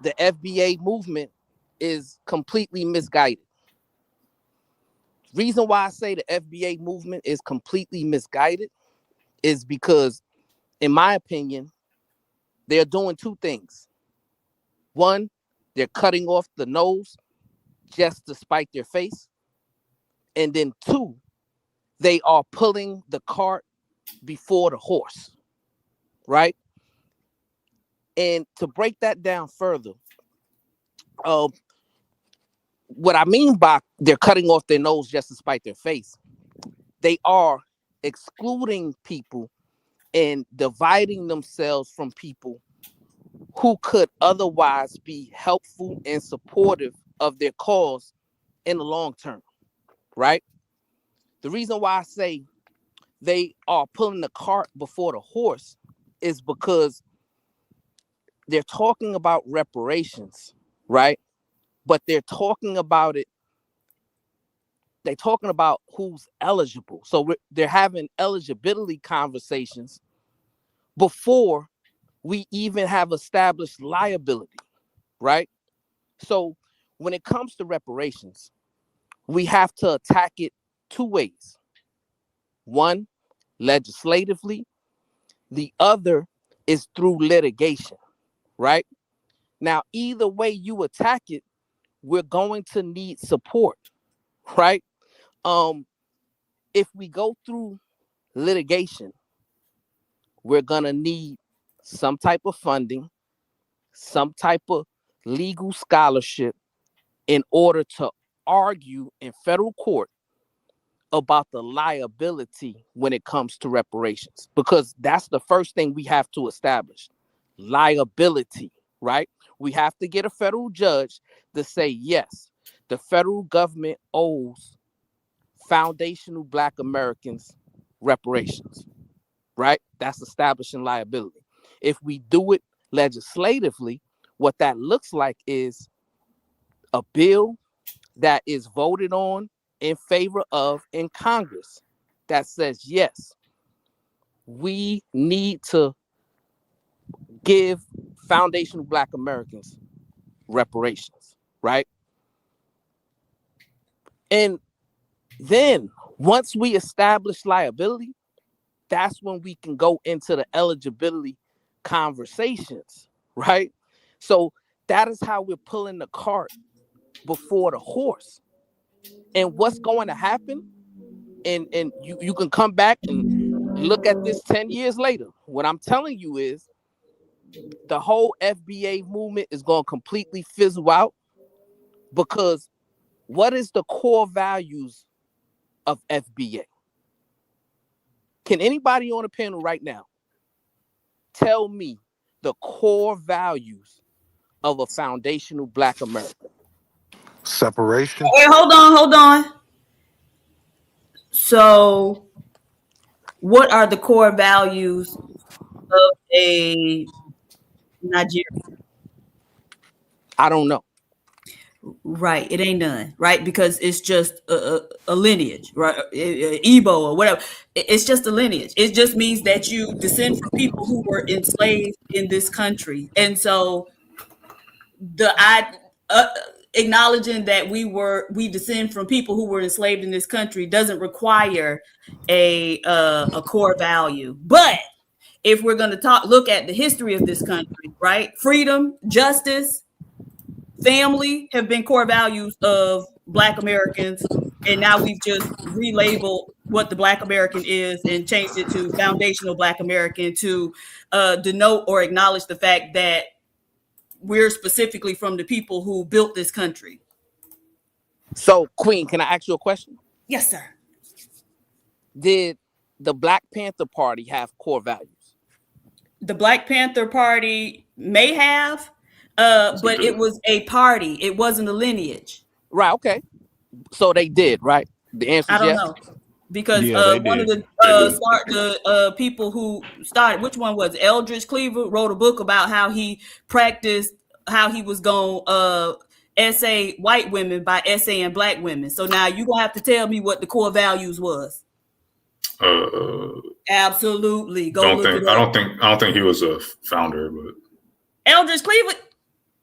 the FBA movement is completely misguided. Reason why I say the FBA movement is completely misguided is because, in my opinion, they're doing two things. One, they're cutting off the nose just to spite their face. And then two, they are pulling the cart before the horse, right? And to break that down further, what I mean by they're cutting off their nose just to spite their face, they are excluding people and dividing themselves from people who could otherwise be helpful and supportive of their cause in the long term, right? The reason why I say they are pulling the cart before the horse is because they're talking about reparations, right? But they're talking about it, they're talking about who's eligible. So they're having eligibility conversations before we even have established liability, right? So when it comes to reparations, we have to attack it two ways. One, legislatively. The other is through litigation, right? Now, either way you attack it, we're going to need support, right? If we go through litigation, we're gonna need some type of funding, some type of legal scholarship in order to argue in federal court about the liability when it comes to reparations, because that's the first thing we have to establish. Liability, right? We have to get a federal judge to say, yes, the federal government owes foundational Black Americans reparations, right? That's establishing liability. If we do it legislatively, what that looks like is a bill that is voted on in favor of in Congress that says, yes, we need to give foundational Black Americans reparations, right? And then once we establish liability, that's when we can go into the eligibility conversations, right? So that is how we're pulling the cart before the horse. And what's going to happen, and you can come back and look at this 10 years later. What I'm telling you is the whole FBA movement is going to completely fizzle out, because what is the core values of FBA? Can anybody on the panel right now tell me the core values of a foundational Black America? Separation. Wait, hold on. So, what are the core values of a Nigerian? I don't know. Right, it ain't none, right? Because it's just a lineage, right? Igbo or whatever. It's just a lineage. It just means that you descend from people who were enslaved in this country, and so acknowledging that we descend from people who were enslaved in this country doesn't require a core value. But if we're going to look at the history of this country, right? Freedom, justice, family have been core values of Black Americans, and now we've just relabeled what the Black American is and changed it to foundational Black American to denote or acknowledge the fact that we're specifically from the people who built this country. So, Queen, can I ask you a question? Yes, sir. Did the Black Panther Party have core values? The Black Panther Party may have, but it was a party. It wasn't a lineage. Right, okay. So they did, right? The answer is I don't yes? know. Because one of the people who started, which one was it? Eldridge Cleaver, wrote a book about how he practiced, how he was going to essay white women by essaying Black women. So now you're going to have to tell me what the core values was. Absolutely. I don't think he was a founder, but Eldridge Cleaver.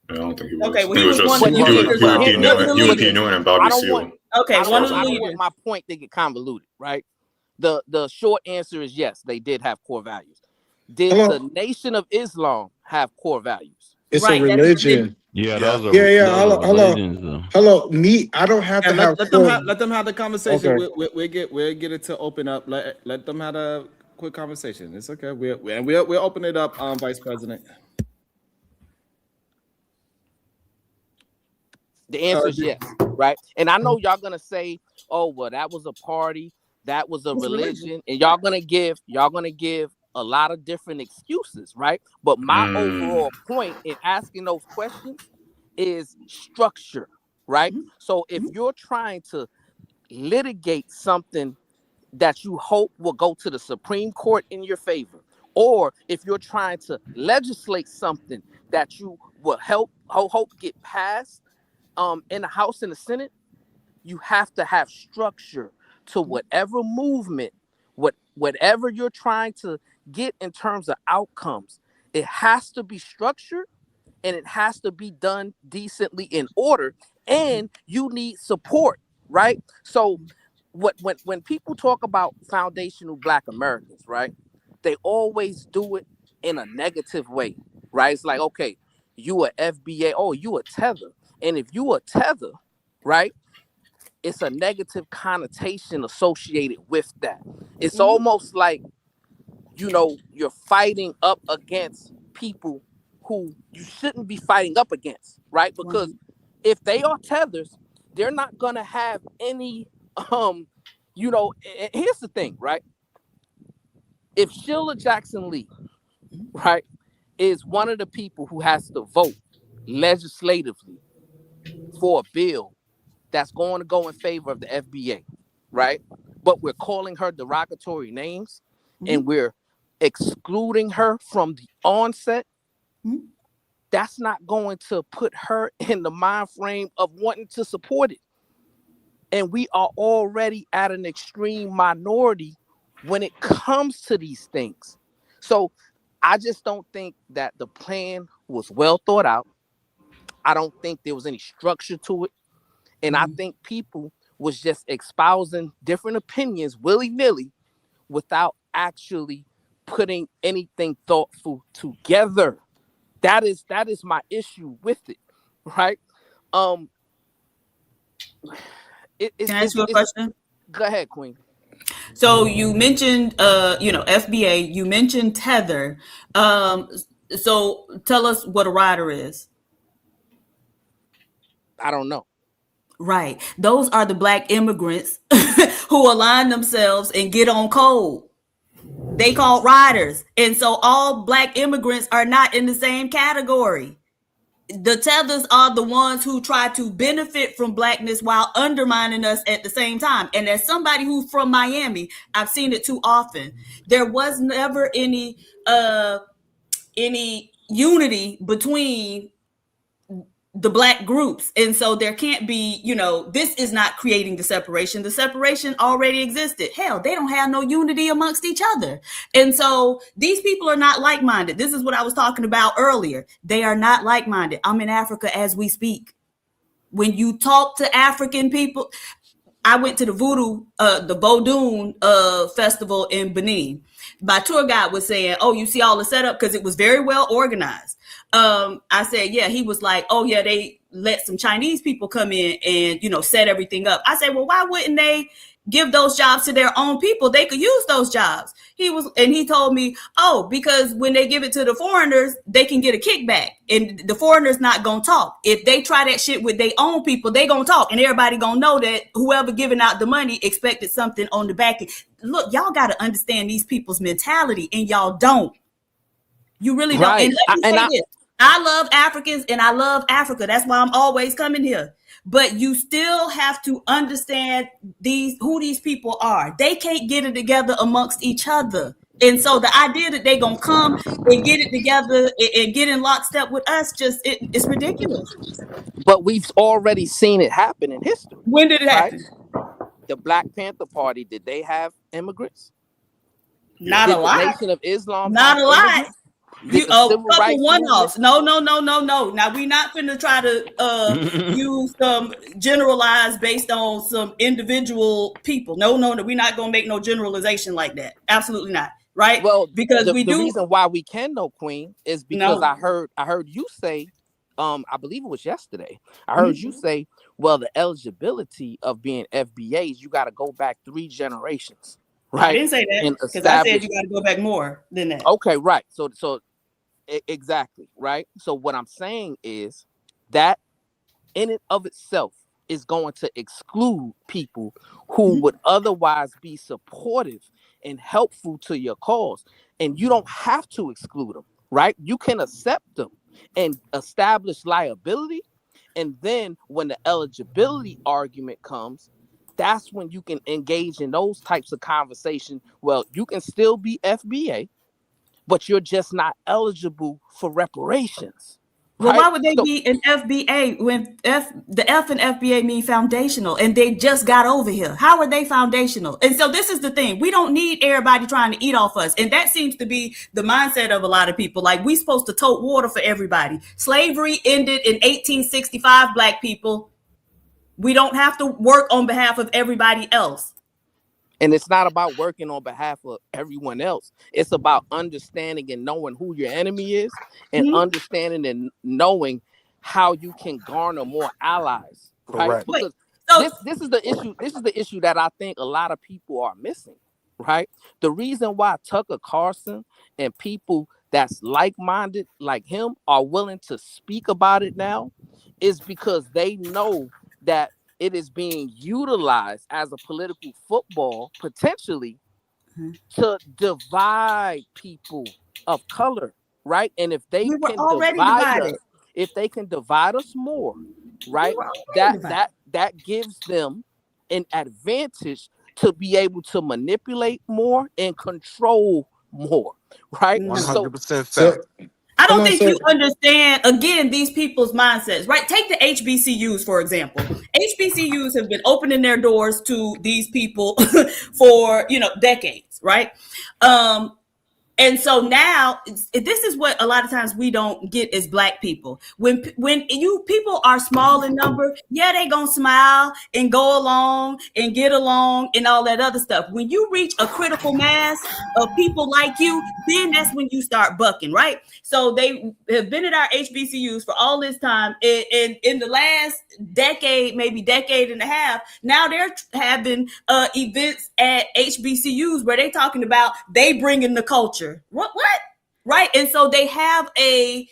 I don't think he was. Okay, well, he was just UP Newton and Bobby Seale. Okay, one of the leaders. I don't want my point to get convoluted, right? The short answer is yes, they did have core values. Did the Nation of Islam have core values? It's a religion. Yeah, those are Hello. Me, I don't have to have. Let them have the conversation. Okay. We'll get it to open up. Let them have a quick conversation. It's okay. We'll open it up, Vice President. The answer is yes, right? And I know y'all gonna say, "Oh, well, that was a party, that was a religion," and y'all gonna give a lot of different excuses, right? But my overall point in asking those questions is structure, right? So if you're trying to litigate something that you hope will go to the Supreme Court in your favor, or if you're trying to legislate something that you will hope get passed in the House and the Senate, you have to have structure to whatever movement, whatever you're trying to get in terms of outcomes. It has to be structured, and it has to be done decently in order, and you need support, right? So when people talk about foundational Black Americans, right, they always do it in a negative way, right? It's like, okay, you a FBA, oh, you a tether. And if you a tether, right, it's a negative connotation associated with that. It's almost like, you know, you're fighting up against people who you shouldn't be fighting up against, right? Because if they are tethers, they're not gonna have any you know, here's the thing, right? If Sheila Jackson Lee, right, is one of the people who has to vote legislatively for a bill that's going to go in favor of the FBA, right? But we're calling her derogatory names and we're excluding her from the onset. That's not going to put her in the mind frame of wanting to support it. And we are already at an extreme minority when it comes to these things. So I just don't think that the plan was well thought out. I don't think there was any structure to it. And I think people was just espousing different opinions willy-nilly without actually putting anything thoughtful together. That is my issue with it, right? Can I ask you a question? Go ahead, Queen. So you mentioned, you know, FBA. You mentioned tether. So tell us what a rider is. I don't know. Right. Those are the Black immigrants who align themselves and get on code. They called riders. And so all Black immigrants are not in the same category. The tethers are the ones who try to benefit from Blackness while undermining us at the same time. And as somebody who's from Miami, I've seen it too often. There was never any unity between the Black groups. And so there can't be, you know, this is not creating the separation. The separation already existed. Hell, they don't have no unity amongst each other. And so these people are not like-minded. This is what I was talking about earlier. They are not like-minded. I'm in Africa as we speak. When you talk to African people, I went to the Vodun festival in Benin. My tour guide was saying, oh, you see all the setup? Because it was very well organized. I said, yeah. He was like, oh, yeah, they let some Chinese people come in and, you know, set everything up. I said, well, why wouldn't they give those jobs to their own people? They could use those jobs. He told me, oh, because when they give it to the foreigners, they can get a kickback and the foreigners not going to talk. If they try that shit with their own people, they going to talk and everybody going to know that whoever giving out the money expected something on the back end. Look, y'all got to understand these people's mentality and y'all don't. You really don't. Right. And let me say this. I love Africans and I love Africa. That's why I'm always coming here. But you still have to understand who these people are. They can't get it together amongst each other. And so the idea that they're going to come and get it together and get in lockstep with us, it's ridiculous. But we've already seen it happen in history. When did it happen? The Black Panther Party, did they have immigrants? Not a lot. The Nation of Islam. Not a lot. A couple one-offs. No. Now we're not going to try to use some generalized based on some individual people. No, we're not going to make no generalization like that. Absolutely not. Right? Well, because the reason why we can know, Queen, is because I heard you say, I believe it was yesterday. I heard you say, well, the eligibility of being FBAs, you got to go back 3 generations. Right. I didn't say that because I said you got to go back more than that. Okay, right. So exactly, right? So what I'm saying is that in and of itself is going to exclude people who would otherwise be supportive and helpful to your cause. And you don't have to exclude them, right? You can accept them and establish liability. And then when the eligibility argument comes, that's when you can engage in those types of conversation. Well, you can still be FBA, but you're just not eligible for reparations. Well, why would they be an FBA when the F in FBA mean foundational and they just got over here? How are they foundational? And so this is the thing. We don't need everybody trying to eat off us. And that seems to be the mindset of a lot of people. Like, we supposed to tote water for everybody. Slavery ended in 1865, Black people. We don't have to work on behalf of everybody else. And it's not about working on behalf of everyone else. It's about understanding and knowing who your enemy is and understanding and knowing how you can garner more allies. Right? Wait, this is the issue. This is the issue that I think a lot of people are missing, right? The reason why Tucker Carlson and people that's like-minded like him are willing to speak about it now is because they know that it is being utilized as a political football potentially to divide people of color, right? And if they We were can already divide divided. us, if they can divide us more, We right? were already divided. That gives them an advantage to be able to manipulate more and control more, right? No. 100% So fact. I hold don't on. think So you understand, again, these people's mindsets, right? Take the HBCUs, for example. HBCUs have been opening their doors to these people for, decades, right? And so now this is what a lot of times we don't get as Black people. When you people are small in number, yeah, they gonna smile and go along and get along and all that other stuff. When you reach a critical mass of people like you, then that's when you start bucking, right? So they have been at our HBCUs for all this time, and in the last decade, maybe decade and a half, now they're having events at HBCUs where they talking about they bringing the culture. What? Right? And so they have a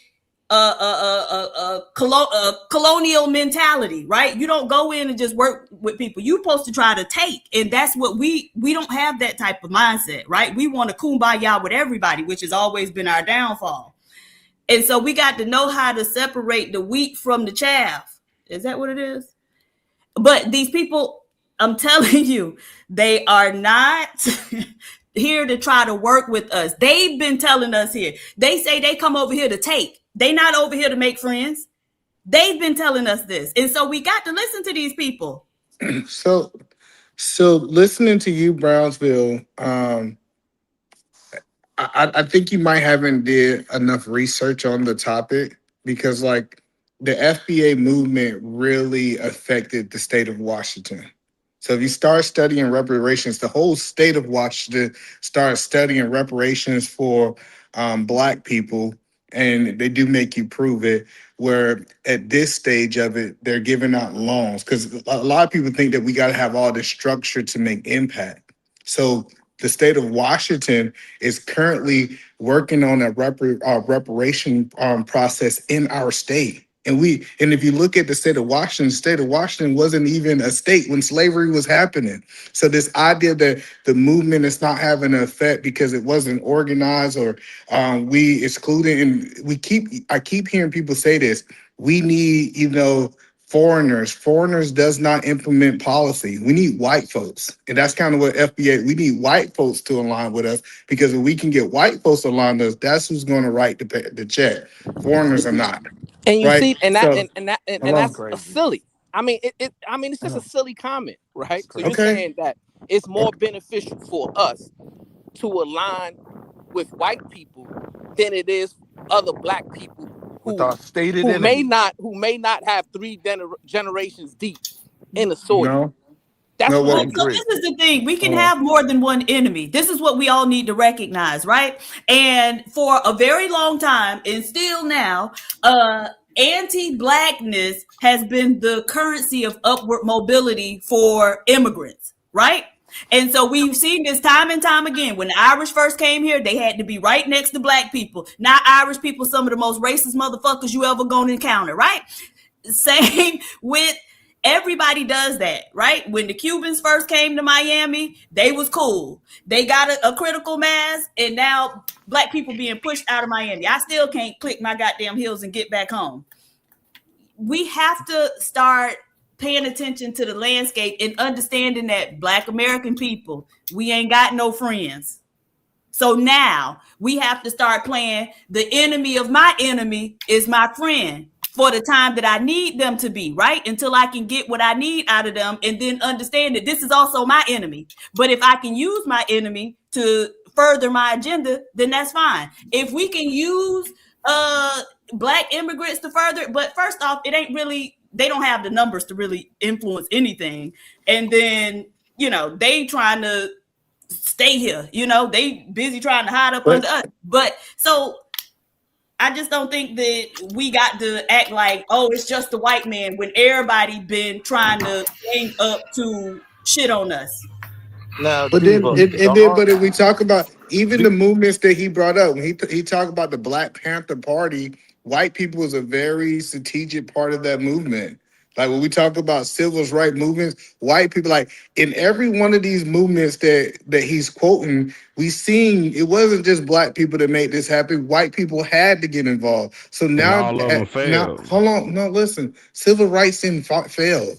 colonial mentality, right? You don't go in and just work with people. You're supposed to try to take, and that's what we don't have that type of mindset, right? We want to kumbaya with everybody, which has always been our downfall. And so we got to know how to separate the wheat from the chaff. Is that what it is? But these people, I'm telling you, they are not here to try to work with us. They've been telling us here. They say they come over here to take. They not over here to make friends. They've been telling us this. And so we got to listen to these people. so listening to you, Brownsville, I think you might haven't did enough research on the topic because like the FBA movement really affected the state of Washington. So if you start studying reparations, the whole state of Washington starts studying reparations for Black people, and they do make you prove it. Where at this stage of it, they're giving out loans because a lot of people think that we got to have all this structure to make impact. So the state of Washington is currently working on a reparation process in our state. And if you look at the state of Washington wasn't even a state when slavery was happening. So this idea that the movement is not having an effect because it wasn't organized or we excluded, and I keep hearing people say this, we need, foreigners. Foreigners does not implement policy. We need white folks. And that's kind of what FBA, we need white folks to align with us because if we can get white folks to align with us, that's who's going to write the check. Foreigners are not. And you Right? see, and So, that's a silly. I mean, it's just a silly comment, right? So you're okay. saying that it's more beneficial for us to align with white people than it is other Black people With our stated who may enemy. not have three generations deep in the soil. No. That's No, what well, it is. So this is the thing. We can have more than one enemy. This is what we all need to recognize, right? And for a very long time, and still now, anti-Blackness has been the currency of upward mobility for immigrants, right? And so we've seen this time and time again. When the Irish first came here, they had to be right next to Black people. Now Irish people, some of the most racist motherfuckers you ever gonna encounter, right? Same with everybody does that, right? When the Cubans first came to Miami, they was cool. They got a critical mass, and now Black people being pushed out of Miami. I still can't click my goddamn heels and get back home. We have to start paying attention to the landscape and understanding that Black American people, we ain't got no friends. So now we have to start playing the enemy of my enemy is my friend for the time that I need them to be, right? Until I can get what I need out of them and then understand that this is also my enemy. But if I can use my enemy to further my agenda, then that's fine. If we can use Black immigrants to further, but first off, it ain't really, they don't have the numbers to really influence anything. And then, they trying to stay here, they busy trying to hide up under us. But so I just don't think that we got to act like, oh, it's just the white man when everybody been trying to gang up to shit on us. Now, But then, Diva, but if we talk about even the movements that he brought up, when he talked about the Black Panther Party, white people was a very strategic part of that movement. Like when we talk about civil rights movements, white people, like in every one of these movements that he's quoting, we seen it wasn't just black people that made this happen. White people had to get involved. So And now, all of them now, failed. hold on, no, listen, civil rights didn't fail.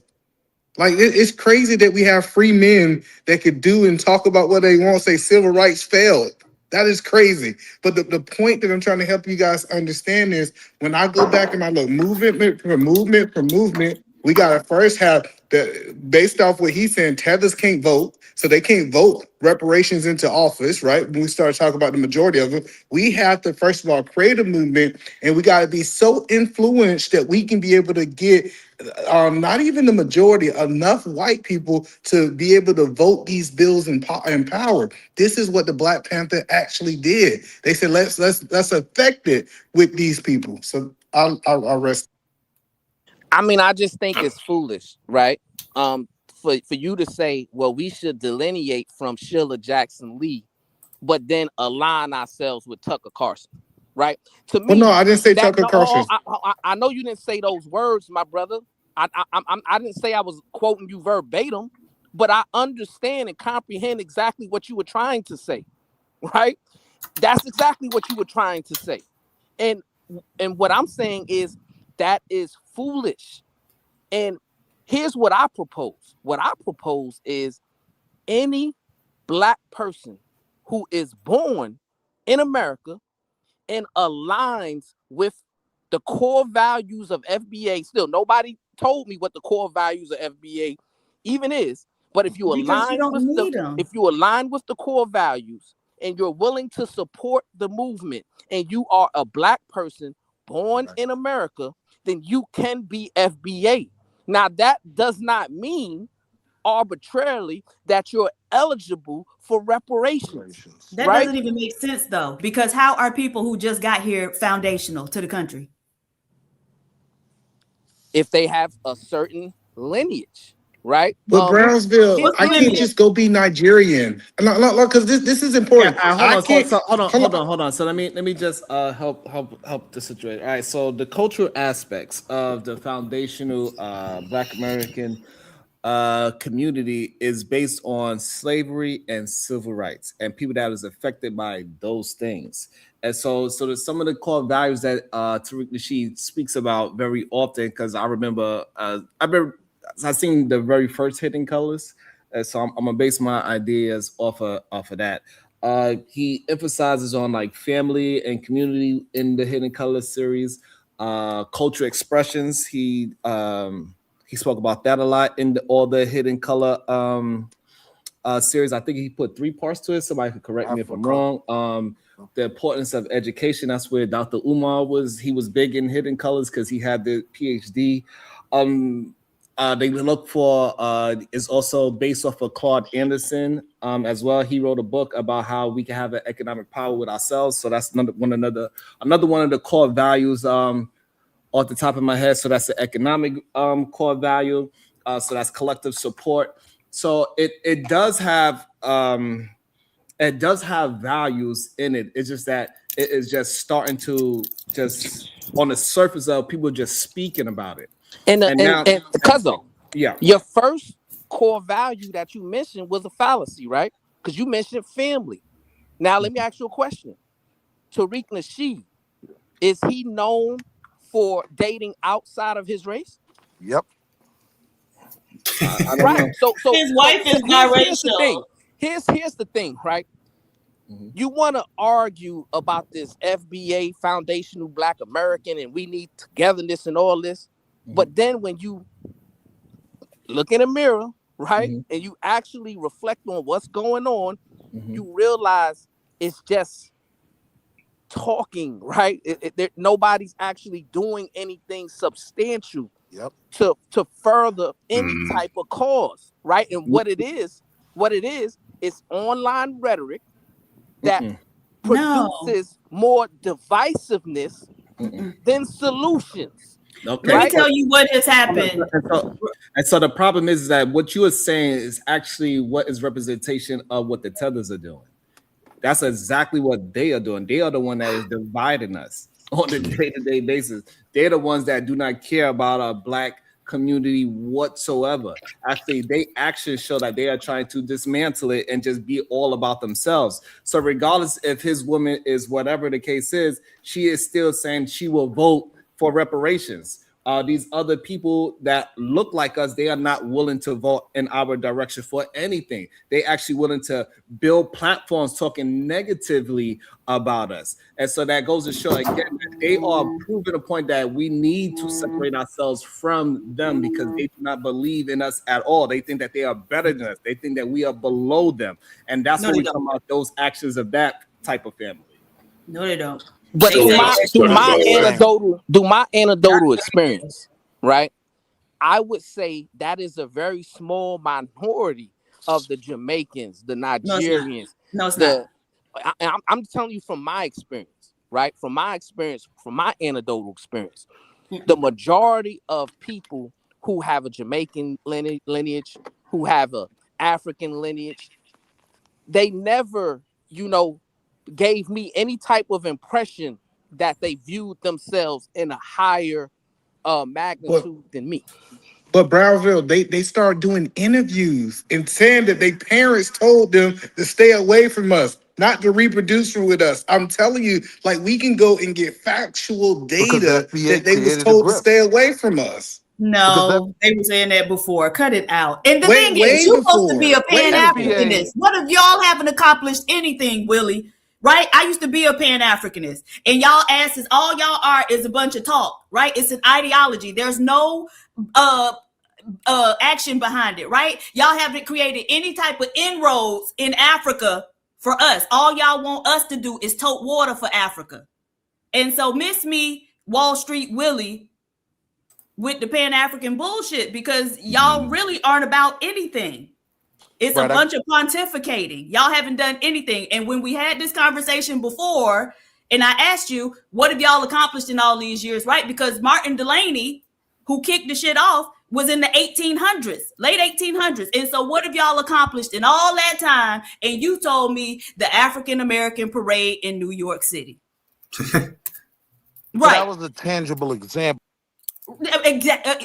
Like it's crazy that we have free men that could do and talk about what they want. Say civil rights failed. That is crazy. But the point that I'm trying to help you guys understand is when I go back and I look movement for movement, we gotta first have the based off what he's saying. Tethers can't vote, so they can't vote reparations into office, right? When we start talking about the majority of them, we have to first of all create a movement, and we gotta be so influenced that we can be able to get not even the majority, enough white people to be able to vote these bills in power. This is what the Black Panther actually did. They said let's affect it with these people. So I'll rest. I mean, I just think it's foolish, right? For you to say, well, we should delineate from Sheila Jackson Lee, but then align ourselves with Tucker Carlson, right? To Well, no, me, I didn't say that Tucker no, Carlson. I know you didn't say those words, my brother. I didn't say I was quoting you verbatim, but I understand and comprehend exactly what you were trying to say, right? That's exactly what you were trying to say, and what I'm saying is that is foolish. And here's what I propose. What I propose is any black person who is born in America and aligns with the core values of FBA. Still, nobody told me what the core values of FBA even is. But if you Because you align don't with need them. the core values and you're willing to support the movement and you are a black person born in America, then you can be FBA. Now that does not mean arbitrarily that you're eligible for reparations. That Right? doesn't even make sense though, because how are people who just got here foundational to the country? If they have a certain lineage, right? But Brownsville, What's the I can't lineage? just go be Nigerian. Because this is Yeah, important. hold I on, can't. hold on. So let me just help the situation. All right. So the cultural aspects of the foundational Black American community is based on slavery and civil rights and people that was affected by those things. And so there's some of the core values that Tariq Nasheed speaks about very often because I remember I've seen the very first Hidden Colors, and so I'm gonna base my ideas off of that. He emphasizes on like family and community in the Hidden Colors series, cultural expressions. He spoke about that a lot in all the Hidden Color series. I think he put 3 parts to it. Somebody could correct me if I'm wrong. The importance of education. That's where Dr. Umar was. He was big in Hidden Colors because he had the PhD. They look for is also based off of Claude Anderson as well. He wrote a book about how we can have an economic power with ourselves. So that's another one of the core values off the top of my head. So that's the economic core value. So that's collective support. So it does have values in it. It's just that it is just starting to just on the surface of people just speaking about it. And now, Cuzzo, yeah, your first core value that you mentioned was a fallacy, right? Because you mentioned family. Now let me ask you a question. Tariq Nasheed, is he known for dating outside of his race? Yep. I don't Right. know. So His wife is here's the biracial. thing. Here's the thing, right? You want to argue about this FBA foundational Black American and we need togetherness and all this. But then when you look in a mirror, right, and you actually reflect on what's going on, you realize it's just talking, right? Nobody's actually doing anything substantial to further any type of cause, right? And what it is, it's online rhetoric that produces more divisiveness than solutions. Okay. Let me tell you what has happened. And so the problem is that what you are saying is actually what is representation of what the tethers are doing. That's exactly what they are doing. They are the one that is dividing us on a day-to-day basis. They're the ones that do not care about our Black community whatsoever. Actually, they actions show that they are trying to dismantle it and just be all about themselves. So regardless if his woman is whatever the case is, she is still saying she will vote for reparations. These other people that look like us, they are not willing to vote in our direction for anything. They actually willing to build platforms talking negatively about us. And so that goes to show again that they are proving a point that we need to separate ourselves from them because they do not believe in us at all. They think that they are better than us. They think that we are below them. And that's when we come out those actions of that type of family. No, they don't. But through my anecdotal experience, right? I would say that is a very small minority of the Jamaicans, the Nigerians. No, it's not. I'm telling you from my experience, right? From my experience, from my anecdotal experience, the majority of people who have a Jamaican lineage, who have a African lineage, they never, gave me any type of impression that they viewed themselves in a higher magnitude than me. But Brownsville, they started doing interviews and saying that their parents told them to stay away from us, not to reproduce with us. I'm telling you, like, we can go and get factual data that they was told to stay away from us. No, they were saying that before. Cut it out. And the thing is, you're supposed to be a Pan-Africanist. What if y'all haven't accomplished anything, Willie? Right? I used to be a Pan-Africanist. And y'all asses, all y'all are is a bunch of talk, right? It's an ideology. There's no action behind it, right? Y'all haven't created any type of inroads in Africa for us. All y'all want us to do is tote water for Africa. And so miss me, Wall Street Willie, with the Pan-African bullshit, because y'all really aren't about anything. It's a bunch of pontificating. Y'all haven't done anything. And when we had this conversation before, and I asked you, what have y'all accomplished in all these years, right? Because Martin Delaney, who kicked the shit off, was in the 1800s, late 1800s. And so what have y'all accomplished in all that time? And you told me the African-American parade in New York City. Right. That was a tangible example.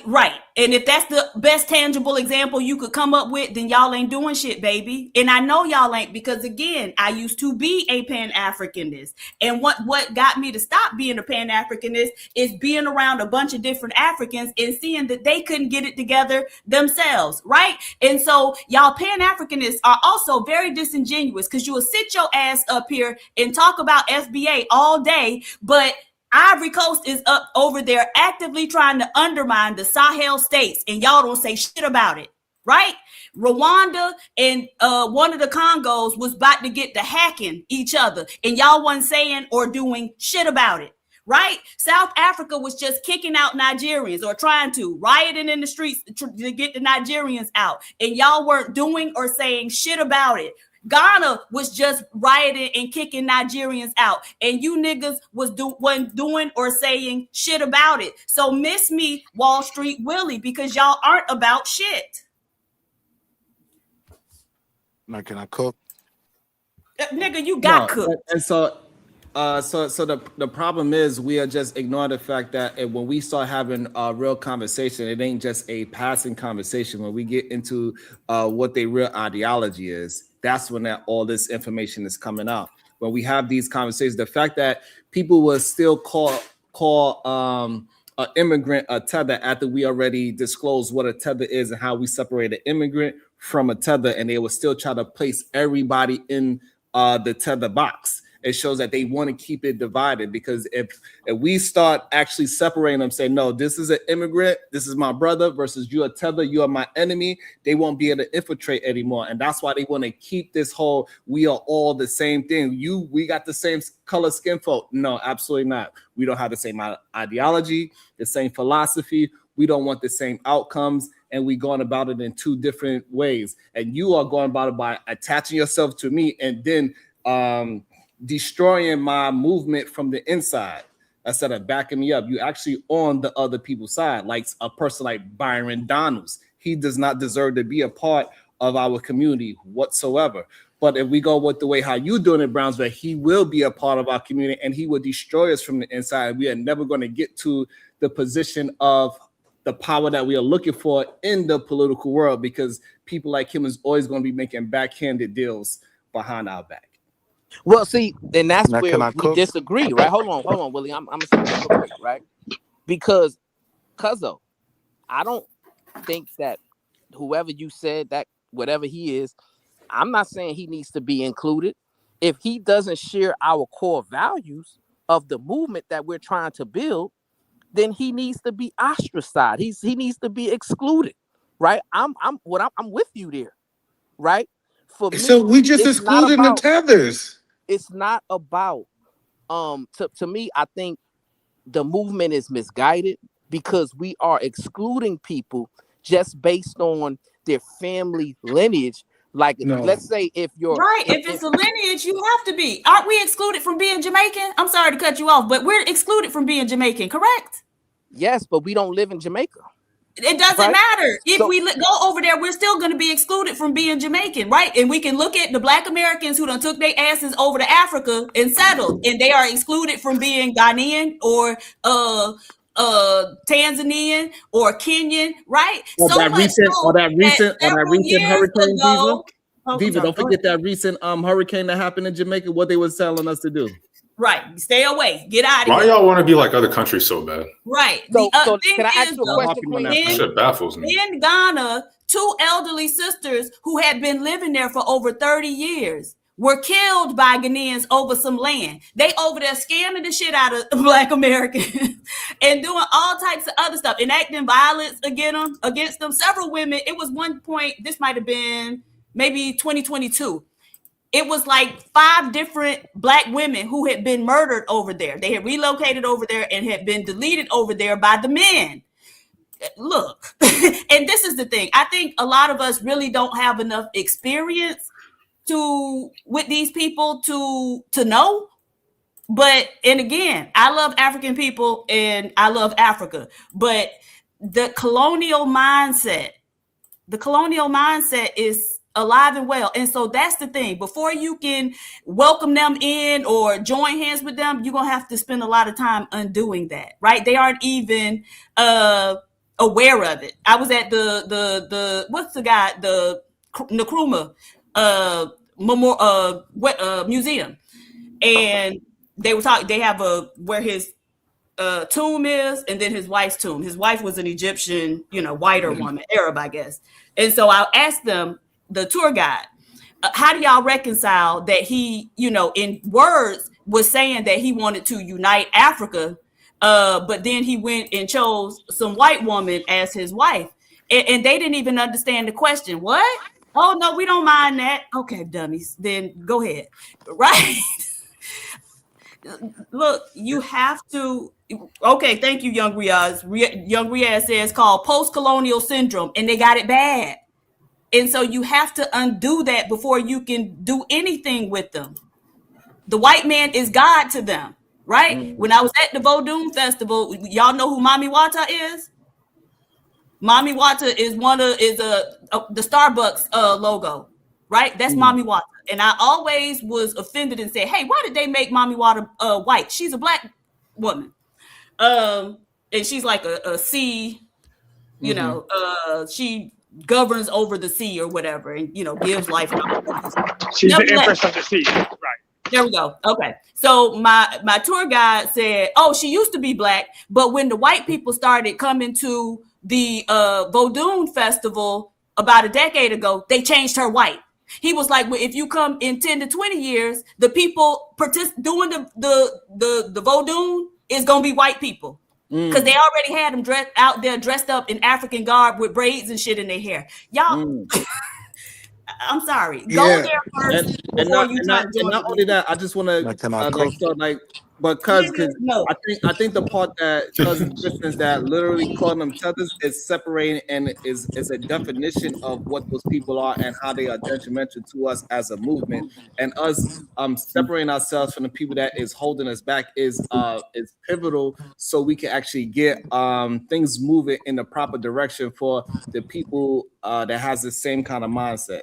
Right. And if that's the best tangible example you could come up with, then y'all ain't doing shit, baby. And I know y'all ain't, because again, I used to be a Pan-Africanist. And what got me to stop being a Pan-Africanist is being around a bunch of different Africans and seeing that they couldn't get it together themselves, right? And so y'all Pan-Africanists are also very disingenuous, because you will sit your ass up here and talk about FBA all day, but Ivory Coast is up over there actively trying to undermine the Sahel states, and y'all don't say shit about it, right? Rwanda and one of the Congos was about to get to hacking each other, and y'all wasn't saying or doing shit about it, right? South Africa was just kicking out Nigerians, or trying to, rioting in the streets to get the Nigerians out, and y'all weren't doing or saying shit about it. Ghana was just rioting and kicking Nigerians out, and you niggas wasn't doing or saying shit about it. So miss me, Wall Street Willie, because y'all aren't about shit. Now, can I cook? Nigga, you got cooked. And so the problem is we are just ignoring the fact that when we start having a real conversation, it ain't just a passing conversation. When we get into what their real ideology is, that's when all this information is coming out. When we have these conversations, the fact that people will still call an immigrant a tether after we already disclosed what a tether is and how we separate an immigrant from a tether, and they will still try to place everybody in the tether box. It shows that they want to keep it divided, because if we start actually separating them, say, no, this is an immigrant, this is my brother, versus you a tether, you are my enemy, they won't be able to infiltrate anymore. And that's why they want to keep this whole, we are all the same thing. We got the same color skin folk. No, absolutely not. We don't have the same ideology, the same philosophy. We don't want the same outcomes, and we going about it in two different ways. And you are going about it by attaching yourself to me, and then destroying my movement from the inside instead of backing me up. You actually on the other people's side, like a person like Byron Donalds. He does not deserve to be a part of our community whatsoever. But if we go with the way how you doing it, Brownsville, he will be a part of our community and he will destroy us from the inside. We are never going to get to the position of the power that we are looking for in the political world, because people like him is always going to be making backhanded deals behind our back. Well, see, then that's Now, where can I we cook? disagree, right? Hold on, Willie. I'm gonna say disagree, right? Because, Cuzzo, I don't think that whoever you said that, whatever he is, I'm not saying he needs to be included. If he doesn't share our core values of the movement that we're trying to build, then he needs to be ostracized. He needs to be excluded, right? I'm with you there, right? For me, So we just it's not excluding the about. tethers. It's not about. To me, I think the movement is misguided because we are excluding people just based on their family lineage. Like, No. let's say if you're right, if it's a lineage, you have to be. Aren't we excluded from being Jamaican? I'm sorry to cut you off, but we're excluded from being Jamaican, correct? Yes, but we don't live in Jamaica. It doesn't right? matter. If So- we go over there, we're still going to be excluded from being Jamaican, right? And we can look at the Black Americans who done took their asses over to Africa and settled, and they are excluded from being Ghanaian or Tanzanian or Kenyan, right? Or that recent hurricane, ago, Diva, don't forget that recent hurricane that happened in Jamaica. What they was telling us to do. Right, stay away, get out of Why here. y'all want to be like other countries so bad? Right. So Thing can I ask is, you a question, Queen? That shit baffles me. In Ghana, 2 elderly sisters who had been living there for over 30 years were killed by Ghanaians over some land. They over there scamming the shit out of Black Americans and doing all types of other stuff, enacting violence against them. Several women, it was one point, this might have been maybe 2022. It was like 5 different Black women who had been murdered over there. They had relocated over there and had been deleted over there by the men. Look, and this is the thing. I think a lot of us really don't have enough experience with these people to know. But, and again, I love African people and I love Africa, but the colonial mindset is alive and well. And so that's the thing. Before you can welcome them in or join hands with them, you're going to have to spend a lot of time undoing that, right? They aren't even aware of it. I was at the what's the guy, the Nkrumah museum, and they were talking, they have where his tomb is, and then his wife's tomb. His wife was an Egyptian, whiter woman, Arab, I guess. And so I asked them, the tour guide, how do y'all reconcile that he, in words was saying that he wanted to unite Africa, but then he went and chose some white woman as his wife, and they didn't even understand the question. What? Oh no, we don't mind that. Okay, dummies, then go ahead. Right. Look, you have to. Okay, thank you, Young Riaz. Young Riaz says called post-colonial syndrome, and they got it bad. And so you have to undo that before you can do anything with them. The white man is God to them, right? Mm-hmm. When I was at the Vodun Festival, y'all know who Mami Wata is? Mami Wata is the Starbucks logo, right? That's Mami Wata. And I always was offended and said, hey, why did they make Mami Wata white? She's a Black woman. And she's like a sea, she governs over the sea or whatever, and gives life. She's the empress of the sea, right? There we go. Okay, so my tour guide said, "Oh, she used to be Black, but when the white people started coming to the Vodun Festival about a decade ago, they changed her white." He was like, "Well, if you come in 10 to 20 years, the people doing the Vodun is gonna be white people." Because they already had them dressed up in African garb with braids and shit in their hair. Y'all, I'm sorry. Go there first. And not only that, I just want to start But because I think the part that cause the difference that literally calling them tethers is separating and is a definition of what those people are and how they are detrimental to us as a movement, and us separating ourselves from the people that is holding us back is pivotal, so we can actually get things moving in the proper direction for the people that has the same kind of mindset.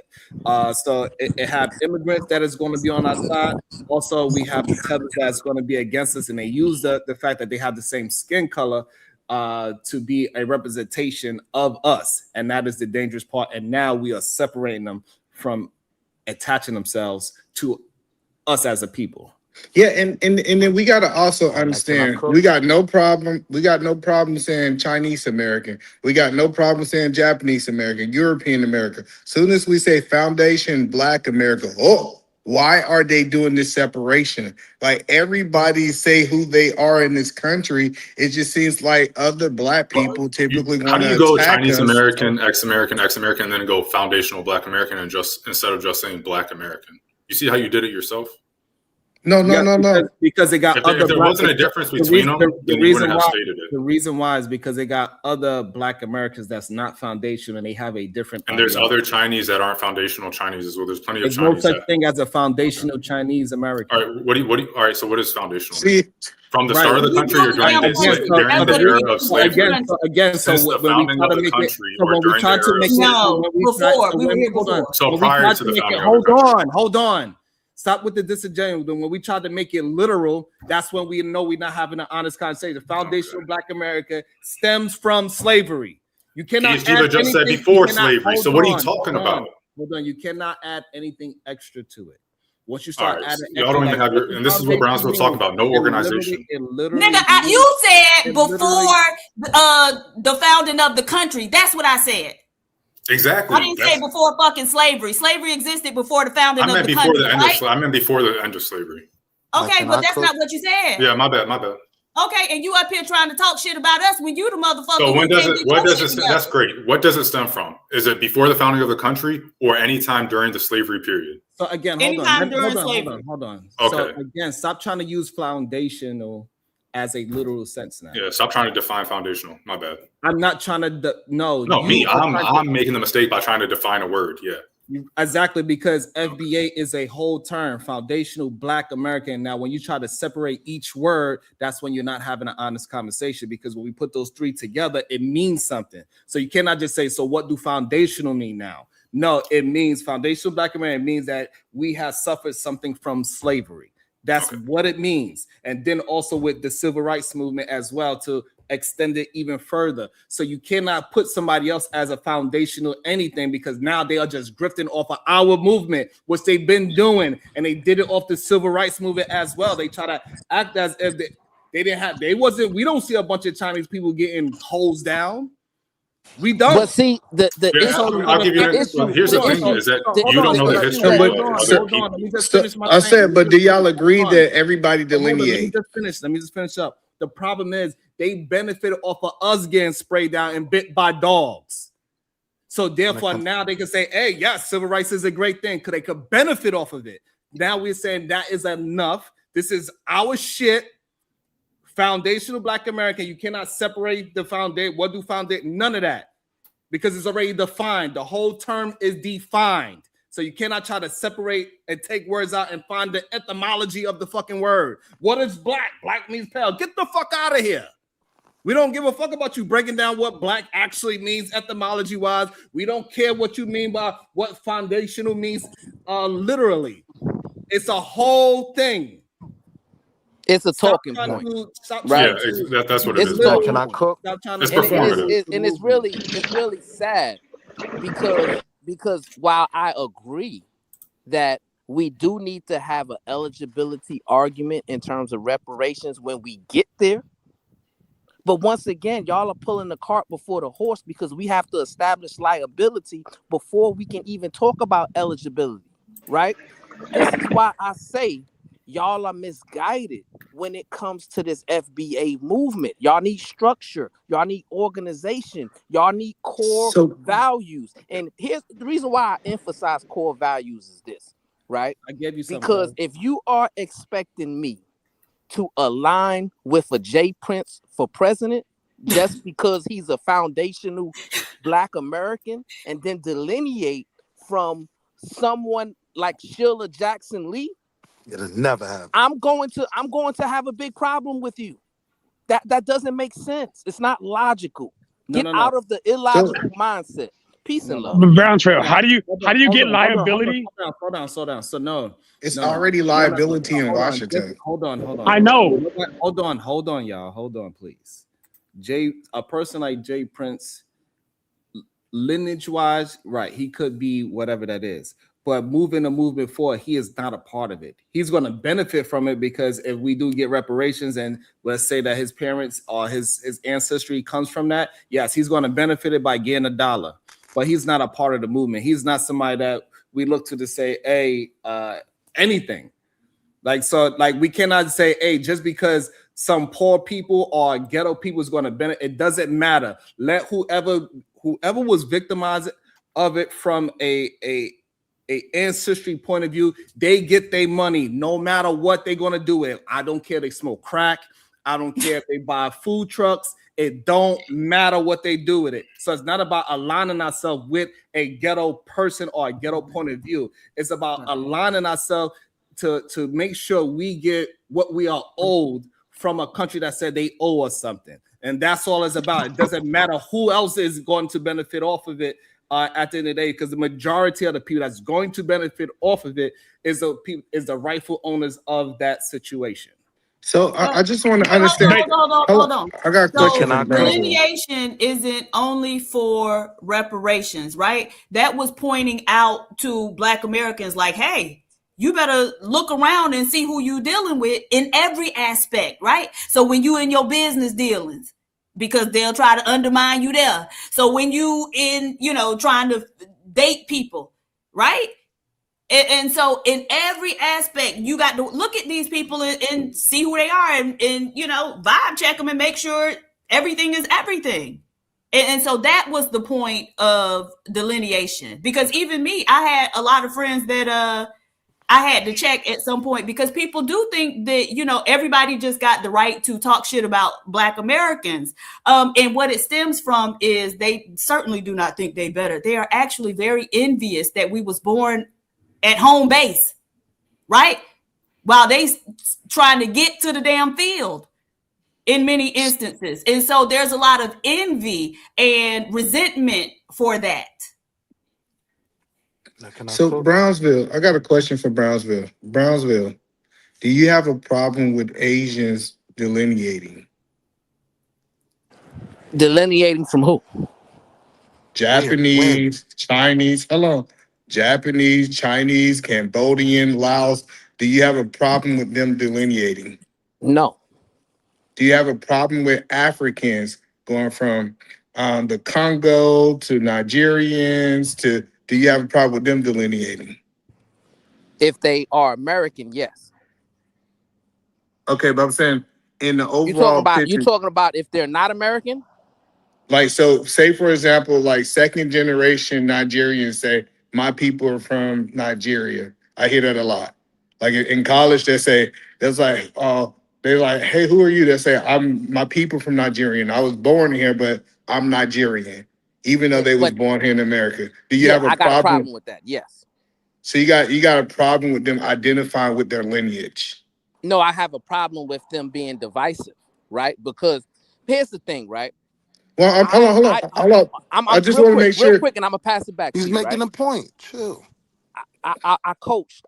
So it have immigrants that is going to be on our side. Also, we have the tethers that's going to be against us, and they use the fact that they have the same skin color to be a representation of us, and that is the dangerous part. And now we are separating them from attaching themselves to us as a people. Yeah, and then we gotta also understand we got no problem saying Chinese American. We got no problem saying Japanese American, European American. Soon as we say foundation Black America, why are they doing this separation? Like everybody say who they are in this country. It just seems like other Black people typically How want do to you go attack Chinese us. American, ex-American, ex-American, and then go foundational Black American and just instead of just saying Black American? You see how you did it yourself? No. Because they got if there wasn't a difference between them, then you wouldn't have stated it. The reason why is because they got other Black Americans that's not foundational and they have a different. And there's other Chinese that aren't foundational Chinese as well. There's plenty of There's Chinese. no such thing as a foundational Chinese American. All right, what do you? All right, so what is foundational? See, from the start of the country or during the era of slavery? So when we try to make it, so prior to the founding of the country. Hold on. Stop with the disingenuous. When we try to make it literal, that's when we know we're not having an honest conversation. Foundational Black America stems from slavery. You cannot. Steve just said before slavery. So what are you talking about? Hold on. You cannot add anything extra to it. Once you start adding, y'all don't even have your. And this is what Brownsville's talking about. No organization. Nigga, you said before the founding of the country. That's what I said. Exactly. I didn't say before fucking slavery. Slavery existed before the founding of the country. I meant before the end of slavery. Okay, but that's not what you said. Yeah, my bad. Okay, and you up here trying to talk shit about us when you the motherfucker. So when does it? What does it? That's great. What does it stem from? Is it before the founding of the country or any time during the slavery period? So again, hold on. Okay. So again, stop trying to use foundational as a literal sense now. Yeah, stop trying to define foundational. My bad. I'm not trying to. I'm making the mistake by trying to define a word. Yeah. Exactly, because FBA is a whole term, foundational Black American. Now, when you try to separate each word, that's when you're not having an honest conversation, because when we put those three together, it means something. So you cannot just say, so what do foundational mean now? No, it means foundational Black American means that we have suffered something from slavery. That's what it means. And then also with the civil rights movement as well, to extend it even further. So you cannot put somebody else as a foundational anything, because now they are just grifting off of our movement, which they've been doing, and they did it off the civil rights movement as well. They try to act as if they didn't have, we don't see a bunch of Chinese people getting hosed down. We don't. But see, I'll give you here's the thing is that you don't know the history. I said, but do y'all agree that everybody delineate? Let me just finish up. The problem is they benefited off of us getting sprayed down and bit by dogs. So therefore now they can say, hey, yes, civil rights is a great thing because they could benefit off of it. Now we're saying that is enough. This is our shit. Foundational Black American. You cannot separate the foundation. What do foundation? None of that, because it's already defined. The whole term is defined. So you cannot try to separate and take words out and find the etymology of the fucking word. What is black? Black means pale. Get the fuck out of here. We don't give a fuck about you breaking down what black actually means etymology wise. We don't care what you mean by what foundational means literally. It's a whole thing. It's a talking point, right? Yeah, that's what it is. Can I cook? It's performative. And it's really sad because while I agree that we do need to have an eligibility argument in terms of reparations when we get there, but once again, y'all are pulling the cart before the horse, because we have to establish liability before we can even talk about eligibility, right? This is why I say y'all are misguided when it comes to this FBA movement. Y'all need structure. Y'all need organization. Y'all need core values. And here's the reason why I emphasize core values is this, right? I give you something. Because if you are expecting me to align with a J Prince for president just because he's a foundational Black American, and then delineate from someone like Sheila Jackson Lee, It'll never happen. I'm going to have a big problem with you. That doesn't make sense. It's not logical. Get out of the illogical mindset. Peace and love. Brown Trail. How do you get liability? Slow down. So no, It's no. already liability in Hold on. Washington. Hold on. I know. Hold on, y'all. Hold on, please. A person like Jay Prince, lineage wise, right? He could be whatever that is. But moving the movement forward, he is not a part of it. He's going to benefit from it because if we do get reparations, and let's say that his parents or his ancestry comes from that, yes, he's going to benefit it by getting $1. But he's not a part of the movement. He's not somebody that we look to say, hey, anything. Like, so, like, we cannot say, hey, just because some poor people or ghetto people is going to benefit, it doesn't matter. Let whoever was victimized of it from a ancestry point of view, they get their money no matter what they're going to do with it. I don't care if they smoke crack. I don't care if they buy food trucks. It don't matter what they do with it. So it's not about aligning ourselves with a ghetto person or a ghetto point of view. It's about aligning ourselves to make sure we get what we are owed from a country that said they owe us something. And that's all it's about. It doesn't matter who else is going to benefit off of it at the end of the day, because the majority of the people that's going to benefit off of it is the rightful owners of that situation. So I just want to understand. Hold on. I got a question. So delineation isn't only for reparations, right? That was pointing out to Black Americans like, hey, you better look around and see who you dealing with in every aspect, right? So when you in your business dealings, because they'll try to undermine you there. So when you trying to date people, right? And so in every aspect, you got to look at these people and see who they are and vibe check them and make sure everything is everything. And so that was the point of delineation, because even me, I had a lot of friends that I had to check at some point, because people do think that, everybody just got the right to talk shit about Black Americans. And what it stems from is they certainly do not think they better. They are actually very envious that we was born at home base, right? While they trying to get to the damn field in many instances. And so there's a lot of envy and resentment for that. So Brownsville, I got a question for Brownsville. Brownsville, do you have a problem with Asians delineating? Delineating from who? Japanese, Chinese. Hello. Japanese, Chinese, Cambodian, Laos. Do you have a problem with them delineating? No. Do you have a problem with Africans going from the Congo to Nigerians to? Do you have a problem with them delineating? If they are American, yes. Okay, but I'm saying in the overall picture. You talking about if they're not American? Like, so say, for example, like second generation Nigerians say, my people are from Nigeria. I hear that a lot. Like in college, they say, there's like, they're like, hey, who are you? They say, I'm my people from Nigeria. And I was born here, but I'm Nigerian, even though they was born here in America. Do you have a problem? I got a problem with that, yes. So you got a problem with them identifying with their lineage? No, I have a problem with them being divisive, right? Because here's the thing, right? Well, hold on. I just want to make sure. Real quick, and I'm gonna pass it back. He's to you, making right? a point. Chill. I coached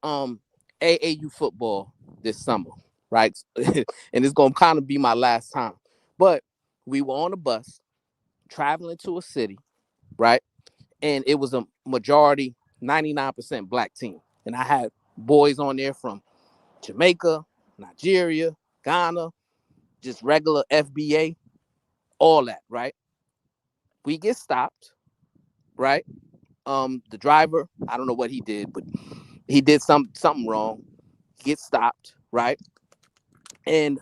AAU football this summer, right? And it's gonna kind of be my last time. But we were on a bus traveling to a city, right? And it was a majority, 99% Black team. And I had boys on there from Jamaica, Nigeria, Ghana, just regular FBA, all that, right? We get stopped, right? The driver, I don't know what he did, but he did something wrong. Get stopped, right? And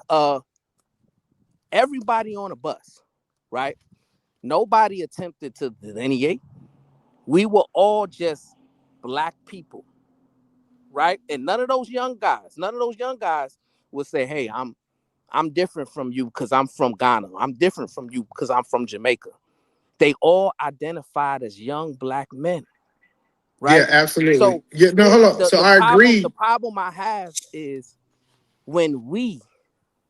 everybody on a bus, right? Nobody attempted to delineate. We were all just Black people, right? And none of those young guys will say, "Hey, I'm different from you because I'm from Ghana. I'm different from you because I'm from Jamaica." They all identified as young black men, Yeah, right? absolutely. So Yeah, no, here hold on. So the I problem the agree. problem I have is when we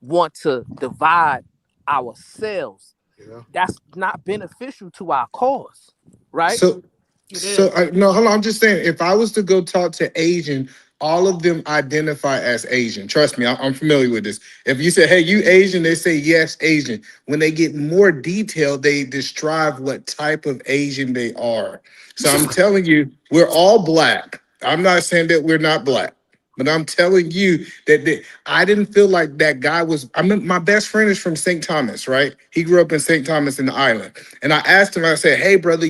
want to divide ourselves, Yeah. that's not beneficial to our cause, right? So, It is. no, hold on. I'm just saying, if I was to go talk to Asian, all of them identify as Asian. Trust me, I'm familiar with this. If you say, "Hey, you Asian," they say, "Yes, Asian." When they get more detailed, they describe what type of Asian they are. So I'm telling you, we're all black. I'm not saying that we're not black. But I'm telling you that I didn't feel like that guy was. I mean, my best friend is from St. Thomas, right? He grew up in St. Thomas in the island. And I asked him, I said, "Hey, brother,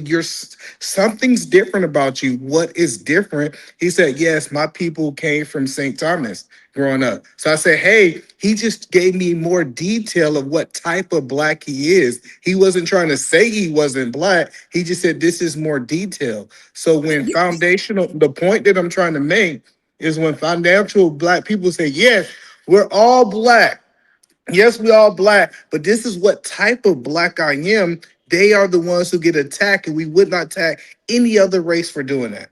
something's different about you. What is different?" He said, "Yes, my people came from St. Thomas growing up." So I said, "Hey," he just gave me more detail of what type of black he is. He wasn't trying to say he wasn't black. He just said, "This is more detail." So when the point that I'm trying to make is when financial black people say, "Yes, we're all black. Yes, we all black, but this is what type of black I am." They are the ones who get attacked, and we would not attack any other race for doing that.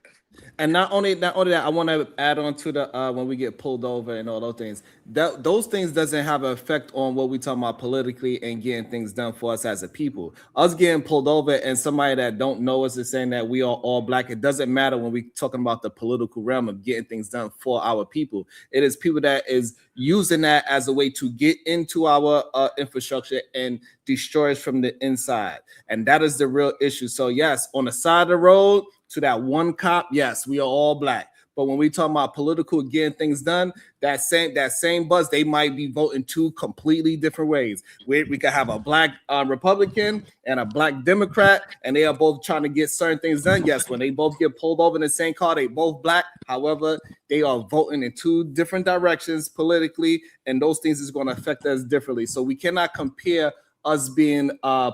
And not only that, I want to add on to the when we get pulled over and all those things. That those things doesn't have an effect on what we talking about politically and getting things done for us as a people. Us getting pulled over and somebody that don't know us is saying that we are all black. It doesn't matter when we talking about the political realm of getting things done for our people. It is people that is using that as a way to get into our infrastructure and destroy us from the inside. And that is the real issue. So yes, on the side of the road, to that one cop, yes, we are all black. But when we talk about political getting things done, that same buzz, they might be voting two completely different ways. We could have a black Republican and a black Democrat, and they are both trying to get certain things done. Yes, when they both get pulled over in the same car, they both black. However, they are voting in two different directions politically, and those things is going to affect us differently. So we cannot compare us being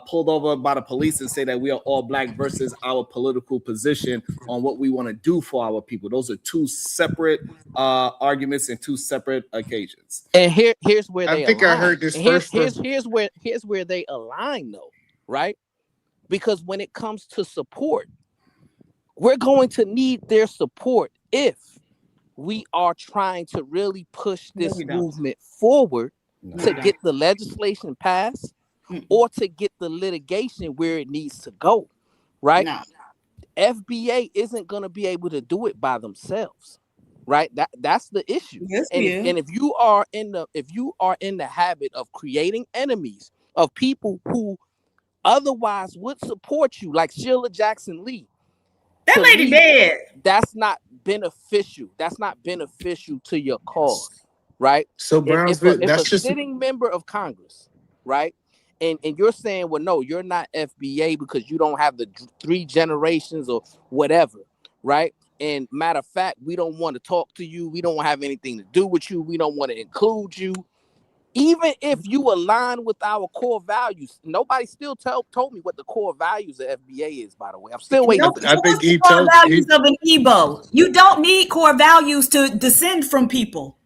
pulled over by the police and say that we are all black versus our political position on what we want to do for our people. Those are two separate arguments and two separate occasions. And here's where I they think I align. heard this And first from. here's where they align though, right? Because when it comes to support, we're going to need their support if we are trying to really push this movement forward to get the legislation passed or to get the litigation where it needs to go, right? No. FBA isn't going to be able to do it by themselves, right? That's the issue. Yes, And if you are in the habit of creating enemies of people who otherwise would support you, like Sheila Jackson Lee, that lady dead. That's not beneficial. That's not beneficial to your cause, right? So Brownsville, If a that's just sitting member of Congress, right, and you're saying, well, no, you're not FBA because you don't have the 3 generations or whatever, right? And matter of fact, we don't want to talk to you. We don't have anything to do with you. We don't want to include you. Even if you align with our core values, nobody still told me what the core values of FBA is, by the way. I'm still waiting for I that. think What's the core values of an Igbo? You don't need core values to descend from people.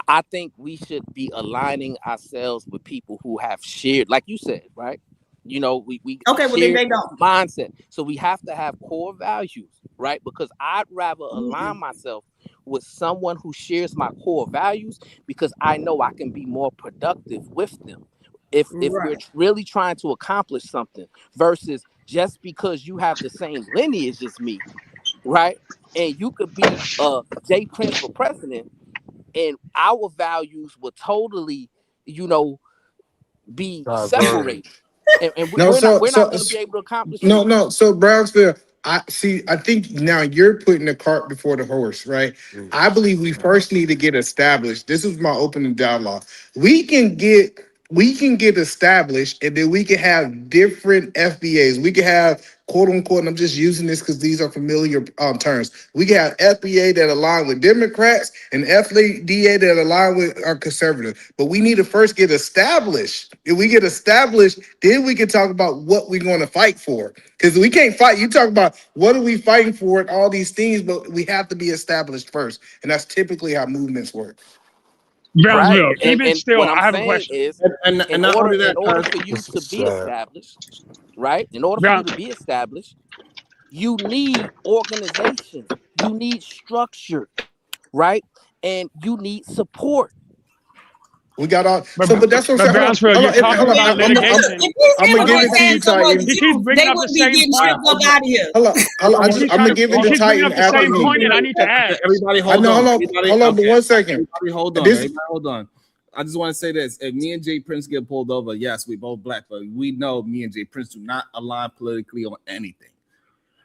I think we should be aligning ourselves with people who have shared, like you said, right? You know, we Okay, well then share they don't. mindset. So we have to have core values, right? Because I'd rather align myself with someone who shares my core values because I know I can be more productive with them. If we're really trying to accomplish something versus just because you have the same lineage as me, right? And you could be Jay Prince for president and our values will totally, be separated. And no. we're not So going to be able to accomplish either. no. So Brownsville, I see. I think now you're putting the cart before the horse, right? I believe we first need to get established. This is my opening dialogue. We can get we can get established, and then we can have different FBAs. We can have quote unquote, and I'm just using this because these are familiar terms. We can have FBA that align with Democrats and FDA that align with our conservative. But we need to first get established. If we get established, then we can talk about what we're going to fight for. Because we can't fight. You talk about what are we fighting for and all these things, but we have to be established first. And that's typically how movements work. Brownsville, Right. even And still, what I'm I have a saying question. is, And not only that, in order for you this to is be sad. established, right? In order for you to be established, you need organization, you need structure, right? And you need support. We got all But, so, but that's what I'm saying. Brownsville, Hold you're on, hold on. talking about I'm litigation. gonna give it to you, Titan. He keeps bringing up the same point. Hold on, I'm gonna give it He to keeps bringing Titan up the after same me. point, and I need to ask. Everybody, I hold know. on. Hold on, but 1 second. Everybody, hold on. This, Everybody, hold on. I just want to say this: if me and Jay Prince get pulled over, yes, we both black, but we know me and Jay Prince do not align politically on anything.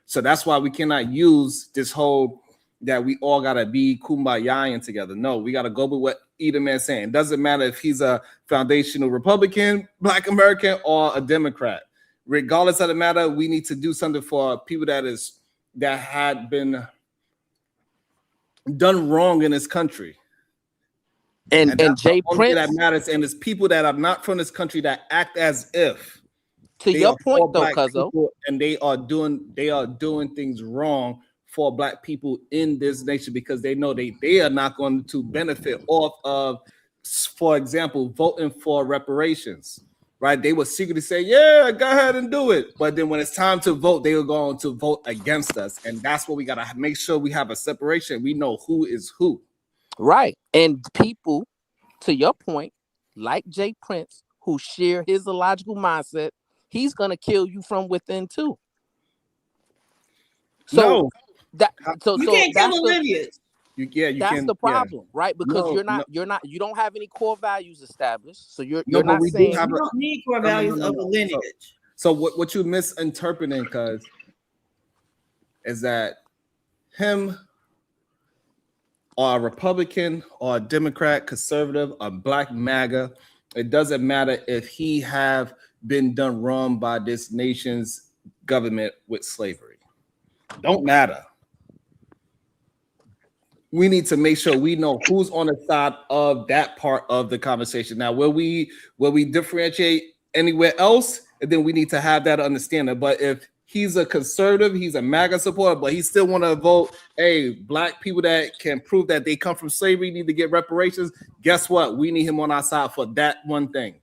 So that's why we cannot use this whole that we all gotta be kumbaya together. No, we gotta go with what either man's saying. It doesn't matter if he's a foundational Republican, Black American, or a Democrat. Regardless of the matter, we need to do something for people that had been done wrong in this country. And Jay Prince, that matters, and it's people that are not from this country that act as if. To your point, though, Cuzzo, and they are doing things wrong for black people in this nation because they know they are not going to benefit off of, for example, voting for reparations. Right? They would secretly say, "Yeah, go ahead and do it," but then when it's time to vote, they are going to vote against us, and that's what we gotta make sure we have a separation. We know who is who. Right. And people, to your point, like Jay Prince, who share his illogical mindset, he's gonna kill you from within too. So you can't kill a lineage. That's the problem, right? Because you don't have any core values established. So you're not saying you don't need core values of a lineage. So what you're misinterpreting, cuz, is that him or a Republican or a Democrat, conservative, or Black MAGA, it doesn't matter if he have been done wrong by this nation's government with slavery. Don't matter. We need to make sure we know who's on the side of that part of the conversation. Now, will we differentiate anywhere else? And then we need to have that understanding. But if he's a conservative, he's a MAGA supporter, but he still want to vote, hey, black people that can prove that they come from slavery need to get reparations. Guess what? We need him on our side for that one thing.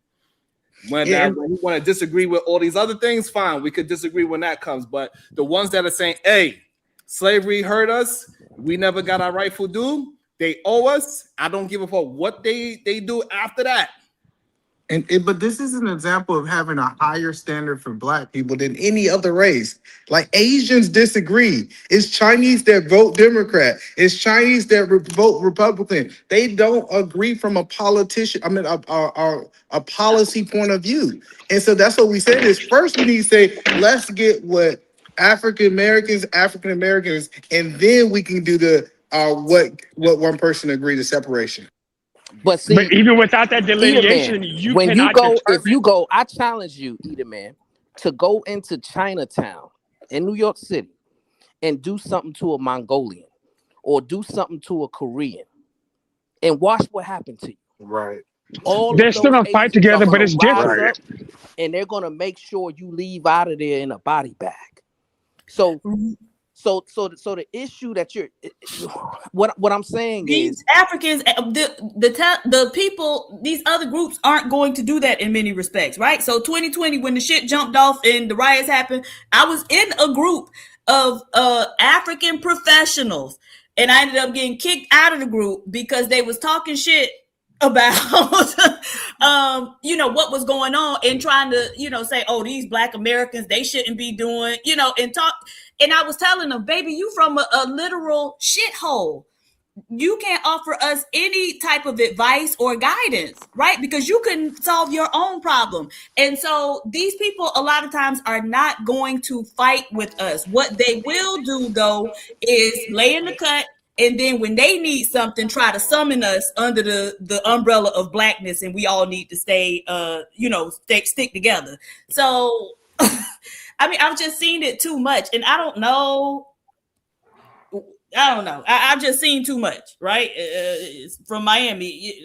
When we want to disagree with all these other things, fine, we could disagree when that comes. But the ones that are saying, hey, slavery hurt us, we never got our rightful due, they owe us, I don't give a fuck what they do after that. But this is an example of having a higher standard for black people than any other race. Like Asians disagree. It's Chinese that vote Democrat. It's Chinese that vote Republican. They don't agree from a politician. I mean, a policy point of view. And so that's what we said is first we need to say, let's get what African Americans, and then we can do the what one person agreed to separation. But see, but even without that delineation, if you go, I challenge you, Edelman, to go into Chinatown in New York City and do something to a Mongolian or do something to a Korean and watch what happened to you. Right. They're still gonna fight together, but it's different. And they're gonna make sure you leave out of there in a body bag. So the issue that you're, what I'm saying these is Africans, the people, these other groups aren't going to do that in many respects, right? So 2020, when the shit jumped off and the riots happened, I was in a group of African professionals, and I ended up getting kicked out of the group because they was talking shit about what was going on and trying to say, oh, these black Americans, they shouldn't be doing, and talk. And I was telling them, baby, you from a literal shithole. You can't offer us any type of advice or guidance, right? Because you can solve your own problem. And so these people a lot of times are not going to fight with us. What they will do, though, is lay in the cut and then when they need something, try to summon us under the umbrella of blackness, and we all need to stay, stick together. So, I mean, I've just seen it too much, and I don't know. I've just seen too much, right? From Miami,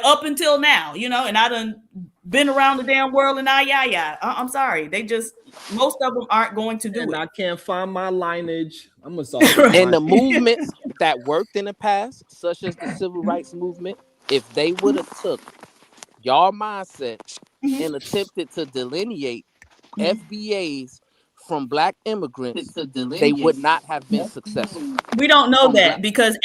up until now, and I done been around the damn world, and I'm sorry, most of them aren't going to do it. I can't find my lineage. I'm gonna start. And the movements that worked in the past, such as the civil rights movement, if they would have took y'all mindset and attempted to delineate FBAs from black immigrants, they would not have been successful. We don't know that because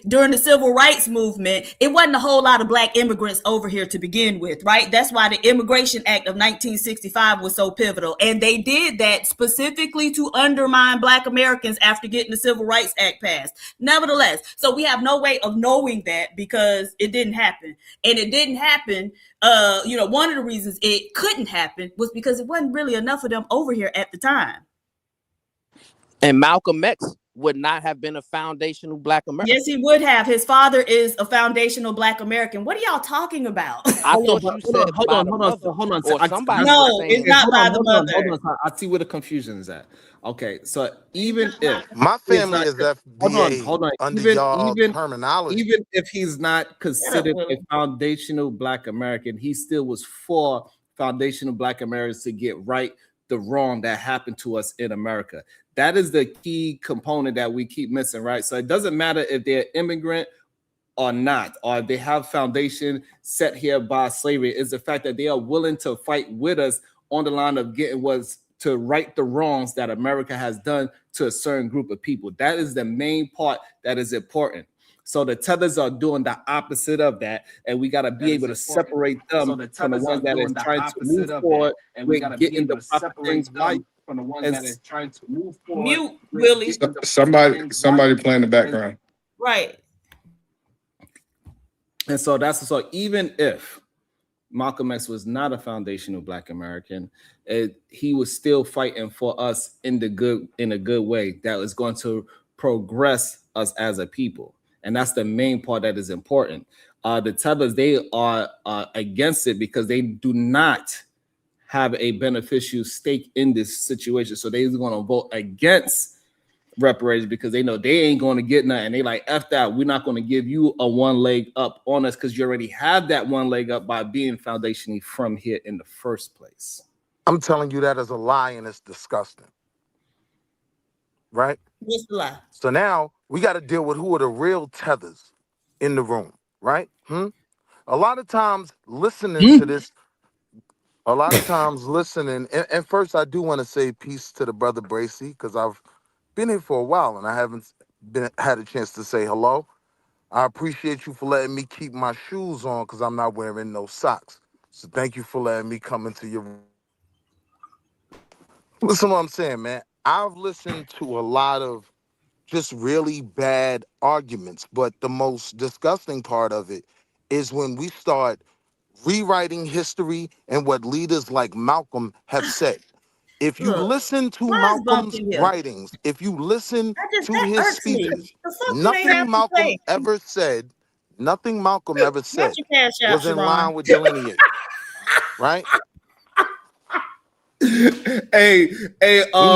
during the civil rights movement, it wasn't a whole lot of black immigrants over here to begin with, right? That's why the Immigration Act of 1965 was so pivotal. And they did that specifically to undermine black Americans after getting the Civil Rights Act passed. Nevertheless, so we have no way of knowing that because it didn't happen. And it didn't happen. One of the reasons it couldn't happen was because it wasn't really enough of them over here at the time. And Malcolm X would not have been a foundational black American. Yes, he would have. His father is a foundational black American. What are y'all talking about? I thought you said hold on. Or somebody no, it's not by the mother. Hold on. I see where the confusion is at. Okay, so even if my family is FBA hold on, under y'all terminology, even if he's not considered a foundational black American, he still was for foundational black Americans to get right the wrong that happened to us in America. That is the key component that we keep missing, right? So it doesn't matter if they're immigrant or not, or they have foundation set here by slavery. It's the fact that they are willing to fight with us on the line of getting what's to right the wrongs that America has done to a certain group of people. That is the main part that is important. So the tethers are doing the opposite of that, and we got to be able to separate them from the ones that is trying to move forward and we got to getting the proper things right. From the ones that is trying to move forward. Mute, Willie. Somebody play in the background. Right. And so even if Malcolm X was not a foundational black American, he was still fighting for us in a good way that was going to progress us as a people. And that's the main part that is important. The tethers, they are against it because they do not have a beneficial stake in this situation. So they're going to vote against reparations because they know they ain't going to get nothing. They like, F that, we're not going to give you a one leg up on us because you already have that one leg up by being foundationally from here in the first place. I'm telling you that is a lie and it's disgusting. Right? What's the lie? So now we got to deal with who are the real tethers in the room, right? A lot of times listening to this, and first I do want to say peace to the brother Bracy because I've been here for a while and I haven't had a chance to say hello. I appreciate you for letting me keep my shoes on because I'm not wearing no socks. So thank you for letting me come into your room. Listen to what I'm saying, man. I've listened to a lot of just really bad arguments, but the most disgusting part of it is when we start rewriting history and what leaders like Malcolm have said. If you listen to Malcolm's writings, if you listen to his speeches, nothing Malcolm ever said was in line with Lineage, right? Hey, put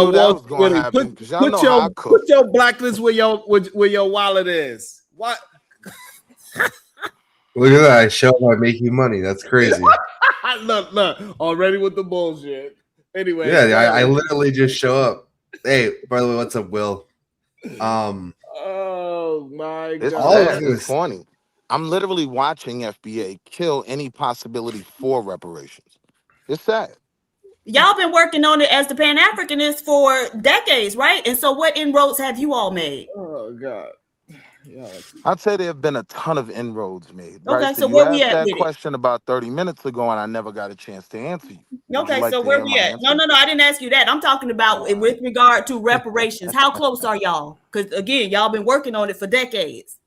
your blacklist where your wallet is. What? Look at that! I show up, I make you money. That's crazy. look, already with the bullshit. Anyway, yeah, I literally just show up. Hey, by the way, what's up, Will? Oh my God, it's funny. I'm literally watching FBA kill any possibility for reparations. It's sad. Y'all been working on it as the Pan-Africanists for decades, right? And so what inroads have you all made? Oh God. Yeah. I'd say there have been a ton of inroads made. Okay, right? so where we at that with question about 30 minutes ago, and I never got a chance to answer you. Okay, so where we at? No, I didn't ask you that. I'm talking about with regard to reparations. How close are y'all? Because again, y'all been working on it for decades.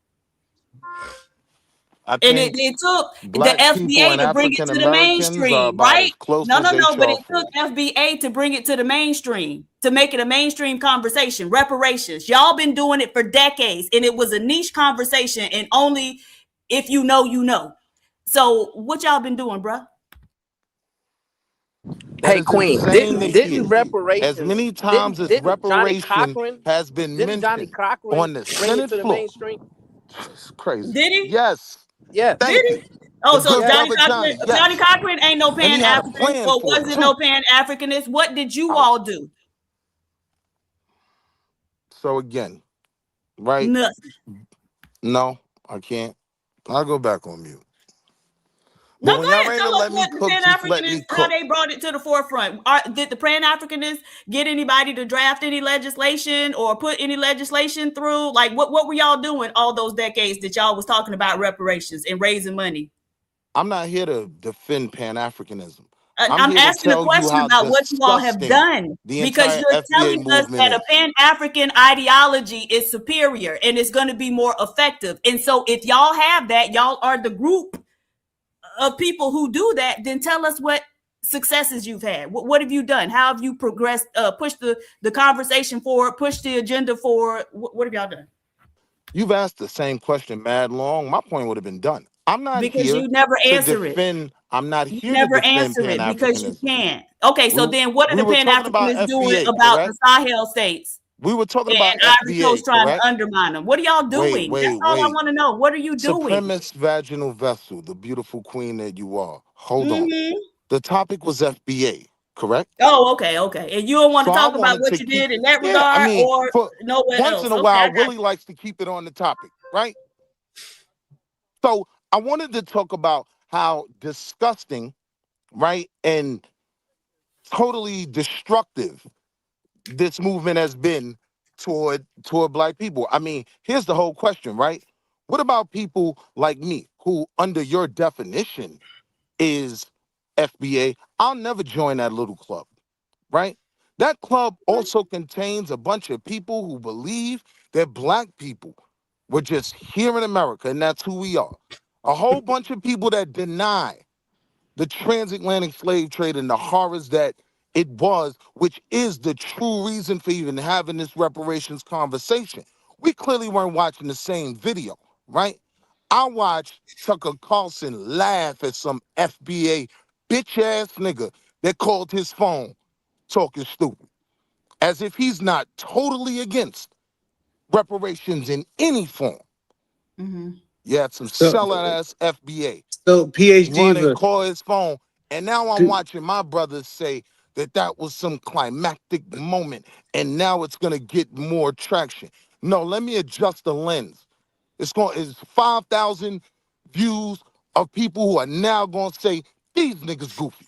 I And think it took the black people FBA and to bring it African to the Americans are mainstream, about right? as close No, as no, no. But it HR took for. FBA to bring it to the mainstream, to make it a mainstream conversation. Reparations. Y'all been doing it for decades, and it was a niche conversation, and only if you know, you know. So what y'all been doing, bruh? That Hey, is Queen, insane to didn't hear. As reparations many times as didn't Johnny reparation Cochran has been mentioned on the bring it Senate to the floor, mainstream? it's crazy. Did he? Yes. Yes. Did Thank he? you. Oh, The so good Johnny brother Cochran, Johnny, yes. Johnny Cochran ain't no And Pan he had a Africanist, plan or for it wasn't too. no Pan Africanist. What did you all do? So again, right? Nothing. No, I can't. I'll go back on mute. No, But go when y'all ahead. ready to Tell us let me what the cook, Pan just let Africanists, me how cook. they brought it to the forefront. Did the Pan Africanists get anybody to draft any legislation or put any legislation through? Like, what were y'all doing all those decades that y'all was talking about reparations and raising money? I'm not here to defend Pan-Africanism. I'm I'm here to asking a tell you question how about what you all have disgusting done, the because entire you're FBA telling us movement that a is. Pan-African ideology is superior and it's going to be more effective. And so if y'all have that, y'all are the group of people who do that, then tell us what successes you've had. What have you done? How have you progressed, pushed the conversation forward, pushed the agenda forward? What have y'all done? You've asked the same question mad long. My point would have been done. I'm not Because here you never to answer it. defend. I'm not You here to never defend answer it because you Pan-Africanism. can't. Okay, so then what are We the were talking about Pan-Africanists doing FBA, about the correct? Sahel states? We were talking And about Ivory Coast FBA, trying to correct? undermine them. What are y'all doing? That's all I Wait. want to know. What are you doing? Supremacist vaginal vessel, the beautiful queen that you are. Hold on. Mm-hmm. The topic was FBA, correct? Oh, okay. And you don't want So to I talk about wanted what to you keep, did in that yeah, I regard mean, or for nowhere once in else. a Okay, I while, got Willie likes to keep it on the topic, right? So I wanted to talk about how disgusting, right, and totally destructive this movement has been toward black people. I mean, here's the whole question, right? What about people like me who, under your definition, is FBA? I'll never join that little club, right? That club also contains a bunch of people who believe that black people were just here in America, and that's who we are. A whole bunch of people that deny the transatlantic slave trade and the horrors that it was, which is the true reason for even having this reparations conversation. We clearly weren't watching the same video, right? I watched Tucker Carlson laugh at some FBA bitch ass nigga that called his phone talking stupid, as if he's not totally against reparations in any form. Mm-hmm. You had some So, sellout ass FBA so PhD run and Diva, call his phone. And now I'm do, watching my brothers say that that was some climactic moment, and now it's gonna get more traction. No, let me adjust the lens. It's 5,000 views of people who are now gonna say these niggas goofy.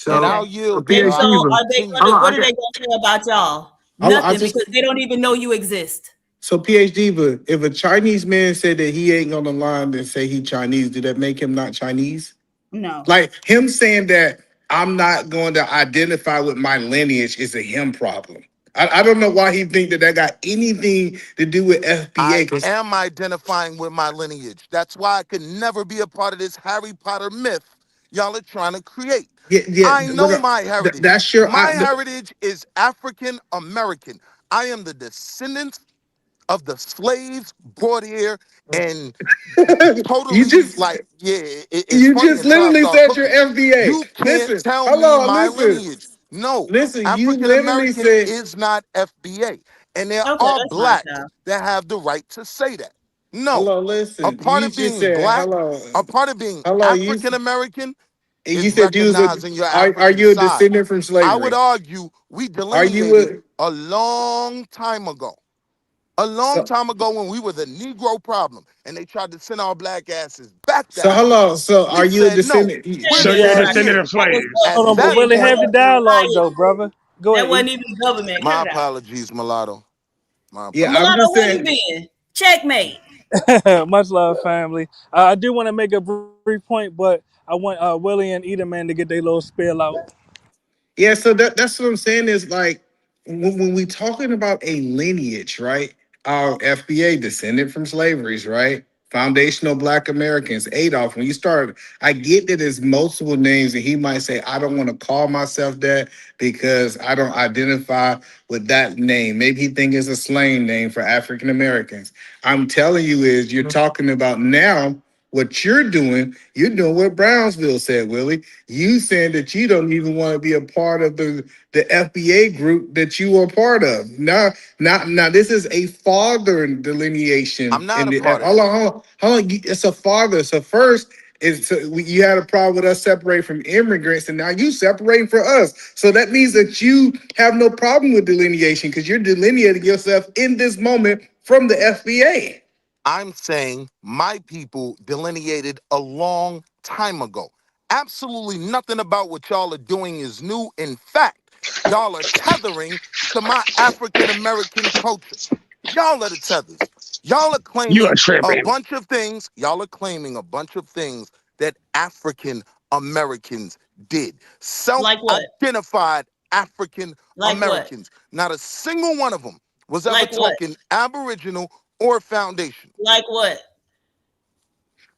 And so I'll Okay. yield there. And so PhD I'll Diva. are they continue. gonna Hold on, what are they gonna say about y'all? I Nothing, just because they don't even know you exist. so PhD, but if a Chinese man said that he ain't gonna line and say he Chinese, did that make him not Chinese? No. Like him saying that I'm not going to identify with my lineage is a him problem. I don't know why he think that that got anything to do with FBA. I Because am identifying with my lineage. That's why I could never be a part of this Harry Potter myth y'all are trying to create. yeah, I know my heritage. that's your. My heritage is African American. I am the descendant of the slaves brought here and You totally just like, yeah, it's you funny just until I literally start said your cooking. FBA. You can't Listen, tell hold me on, my listen, lineage. No, listen. You African literally American said is not FBA. And there Okay, are that's fine, blacks child. that have the right to say that. No, hello, a listen. part You of just being said black, hello, a part of being hello. African American You is said you was a. recognizing your Are African you a side. descendant from I would slavery? argue we Are you delineated a a long time ago. A long so? time ago when we were the Negro problem and they tried to send our black asses back to So Africa. hello. So are We you a said, no, descendant? we're So That you're a staying descendant here. of was slaves. At Hold on, but that Willie, have point, the dialogue though, brother. Go that ahead. wasn't even government. Cut my it out. apologies, mulatto. My Yeah, I'm apologies. Mulatto, just where you saying. been? Checkmate. Much love, family. I do want to make a brief point, but I want Willie and Edelman to get their little spill out. Yeah, so that's what I'm saying is like when we talking about a lineage, right? Our FBA descended from slaveries, right? Foundational Black Americans, Adolf. When you start, I get that it's multiple names, and he might say, I don't want to call myself that because I don't identify with that name. Maybe he think it's a slang name for African Americans. I'm telling you is you're talking about now what you're doing what Brownsville said, Willie. You saying that you don't even want to be a part of the FBA group that you are part of. Now, this is a father delineation. I'm not In a the part of hold this. on, hold on, hold on. It's a father. So first, you had a problem with us separating from immigrants, and now you separating for us. So that means that you have no problem with delineation because you're delineating yourself in this moment from the FBA. I'm saying my people delineated a long time ago. Absolutely nothing about what y'all are doing is new. In fact, y'all are tethering to my African American culture. Y'all are the tethers. Y'all are You are claiming a tripping. bunch of things. Y'all are claiming a bunch of things that African Americans did. Like what? Self-identified African Like what? Americans. Not a single one of them was ever Like what? talking Aboriginal or foundation. Like what?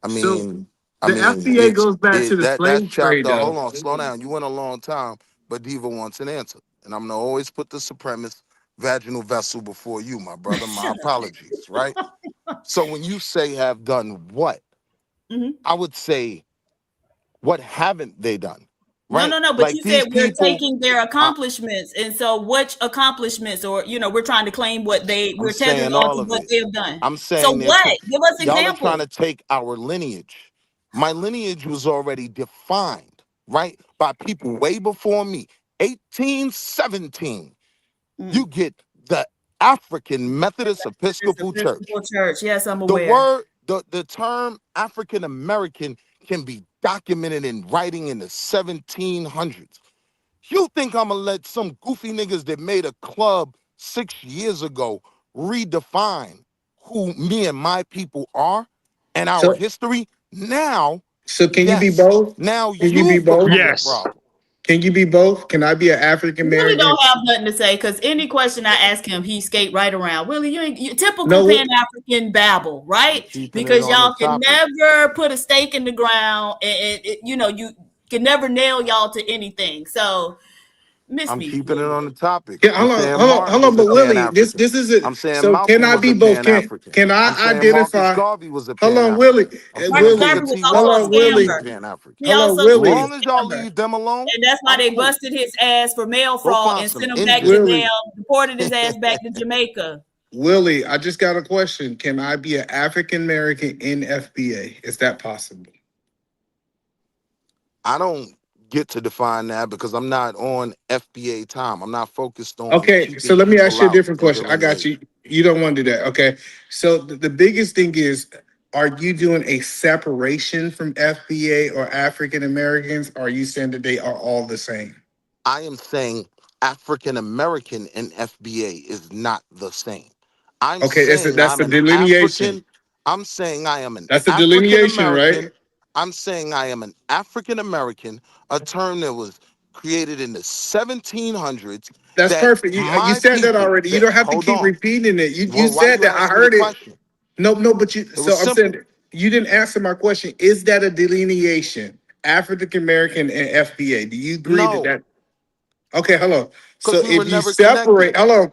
I So mean, the FBA goes back to the that's slave trade, chapter. though. Hold on, slow down. You went a long time, but Diva wants an answer, and I'm gonna always put the supremacist vaginal vessel before you, my brother. My apologies, right? So when you say have done what, hmm I would say what haven't they done, No, right? no, no. But Like you these said we're people, taking their accomplishments, and so which accomplishments, or we're trying to claim what I'm we're tethering saying on all to of what it. they have done. I'm So saying what? Give us y'all are trying examples. to take our lineage. My lineage was already defined, right, by people way before me. 1817, you Mm. get the African Methodist It's the Episcopal Church. Episcopal Church. Yes, I'm The aware. word, the term African American can be documented in writing in the 1700s. You think I'm gonna let some goofy niggas that made a club 6 years ago redefine who me and my people are and our So, history? Now, so can you be yes. both? Now Can you be you've both? become the Yes. problem. Can you be both? Can I be an African Willie American? don't have nothing to say because any question I ask him, he skate right around. Willie, you typical No, Pan African babble, I'm right? keeping it Because on the y'all can topic. never put a stake in the ground, and you can never nail y'all to anything. So miss I'm me, keeping it Willie. on the topic. yeah, I'm hold on, saying hold on, Martin hold on. was a But Pan Willie, this African. this is it. I'm saying So can Malcolm I was be a both? Pan Can African. can I'm I saying Marcus identify? Garvey was a Hold Pan on, Willie, African. I'm saying Marcus Willie. Booker Garvey was T. Hold also a Washington on, was a Willie. scammer. Pan African. He Hold on, also was Willie. Long a as y'all scammer. leave them alone, And that's why I'm they cool. busted his ass for mail Go fraud find and some sent him back to Indians. Willie. damn, deported his ass back to Jamaica. Willie, I just got a question. Can I be an African American in FBA? Is that possible? I don't get to define that because I'm not on FBA time. I'm not focused on Okay, so keeping let me ask people you a out different and question. I got you. delineation. You don't want to do that. Okay. So the biggest thing is, are you doing a separation from FBA or African Americans? Or are you saying that they are all the same? I am saying African American and FBA is not the same. I'm Okay, saying that's I'm the an delineation. African. I'm saying I am an That's the African delineation, right? American. I'm saying I am an African American, a term that was created in the 1700s That's that perfect. You my said that people already. You that don't have to hold keep on. repeating it. You Well, why said you that. I asking me the heard it. question? No, but you. It was So I'm saying simple. you didn't answer my question. Is that a delineation? African American and FBA. Do you agree that No, that? Okay, hello. because So we were if you never connected. separate, hello.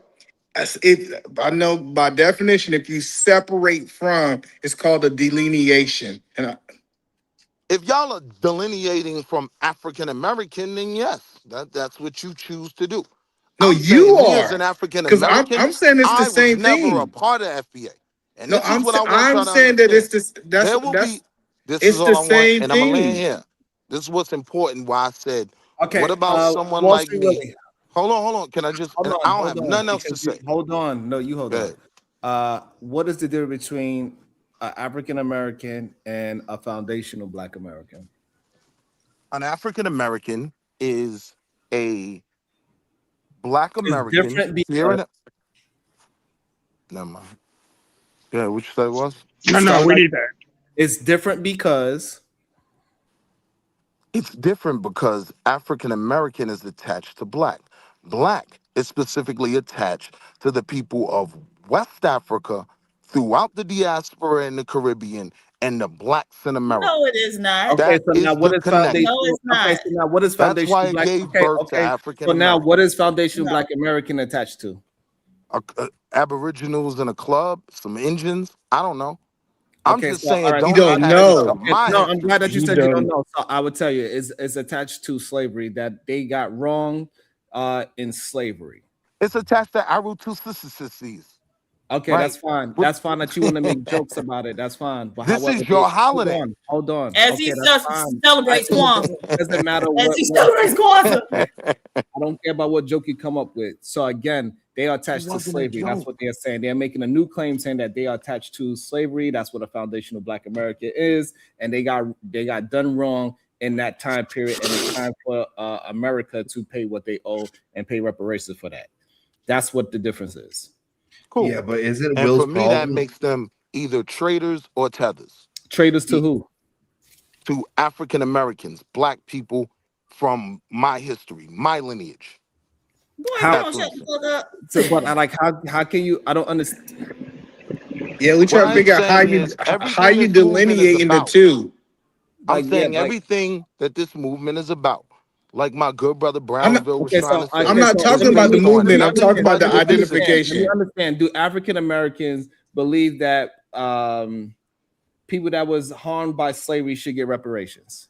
If I know by definition, if you separate from, it's called a delineation. And If y'all are delineating from African American, then yes, that's what you choose to do. no, I'm you saying me as an are, African because I'm American, I'm saying it's the I was same never a thing. part of FBA. And No, this is what I want I'm y'all to saying that understand. it's this. There will be, this is It's all the I want, same and I'm gonna land thing. here. This is what's important why I said, what Okay, about someone Wall like Street me? Willie. Hold on. Can I just, Hold and on, I don't hold have on, nothing else to because you say. hold on. No, you hold Go on. ahead. What is the difference between an African American and a foundational Black American? An African American is a Black It's American different here because in, never mind. Yeah, what you say was? No, start we like need that. it's different because It's different because African American is attached to Black. Black is specifically attached to the people of West Africa throughout the diaspora in the Caribbean and the blacks in America. No, it is not. Okay, That so now is what the is connection. No, foundational? it's not. Okay, so now what is That's why foundational it black? gave Okay, birth to okay. African So now American. what is foundational No. black American attached to? Aboriginals in a club, some Indians. I don't know. I'm Okay, just so all saying, right, You don't so don't attach it to know. okay, my no, I'm history. glad that you You said you don't don't. know. So I would tell you, it's attached to slavery that they got wrong in slavery. It's attached to Arutusisisis. Okay, Right. that's fine. That's fine that you want to make jokes about it. That's fine. But This however, is your hold holiday. on, hold on. As Okay, he that's fine. celebrates Kwanzaa. It doesn't matter As he what celebrates Kwanzaa. I don't care about what joke you come up with. So again, they are attached to wasn't a slavery. That's joke. what they're saying. They're making a new claim saying that they are attached to slavery. That's what a foundational Black America is, and they got done wrong in that time period, and it's time for America to pay what they owe and pay reparations for that. That's what the difference is. Cool. Yeah, but is it And Will's for me, that problem? makes them either traitors or tethers. Traitors to who? To African Americans, black people from my history, my lineage. Boy, How- don't shut the fuck up. So, but I like how can you? I don't understand. Yeah, we try What to I'm figure out saying is how everything you this movement is delineating the about. two. I'm Like, saying yeah, like- everything that this movement is about. Like my good brother I'm not- Brownville was Okay, trying so to say. I'm not so talking let me- about the let me- movement. I'm Every talking about the metaphysical Let identification. me understand. Do African Americans believe that people that was harmed by slavery should get reparations?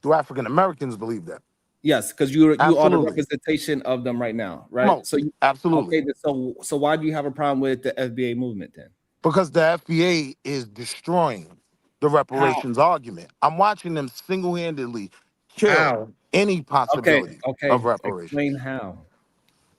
Do African Americans believe that? Yes, because you are the Absolutely. representation of them right now, right? Most, So absolutely. okay, so why do you have a problem with the FBA movement then? Because the FBA is destroying the reparations argument. I'm watching them single-handedly kill How? any possibility Okay. of reparations. Explain how.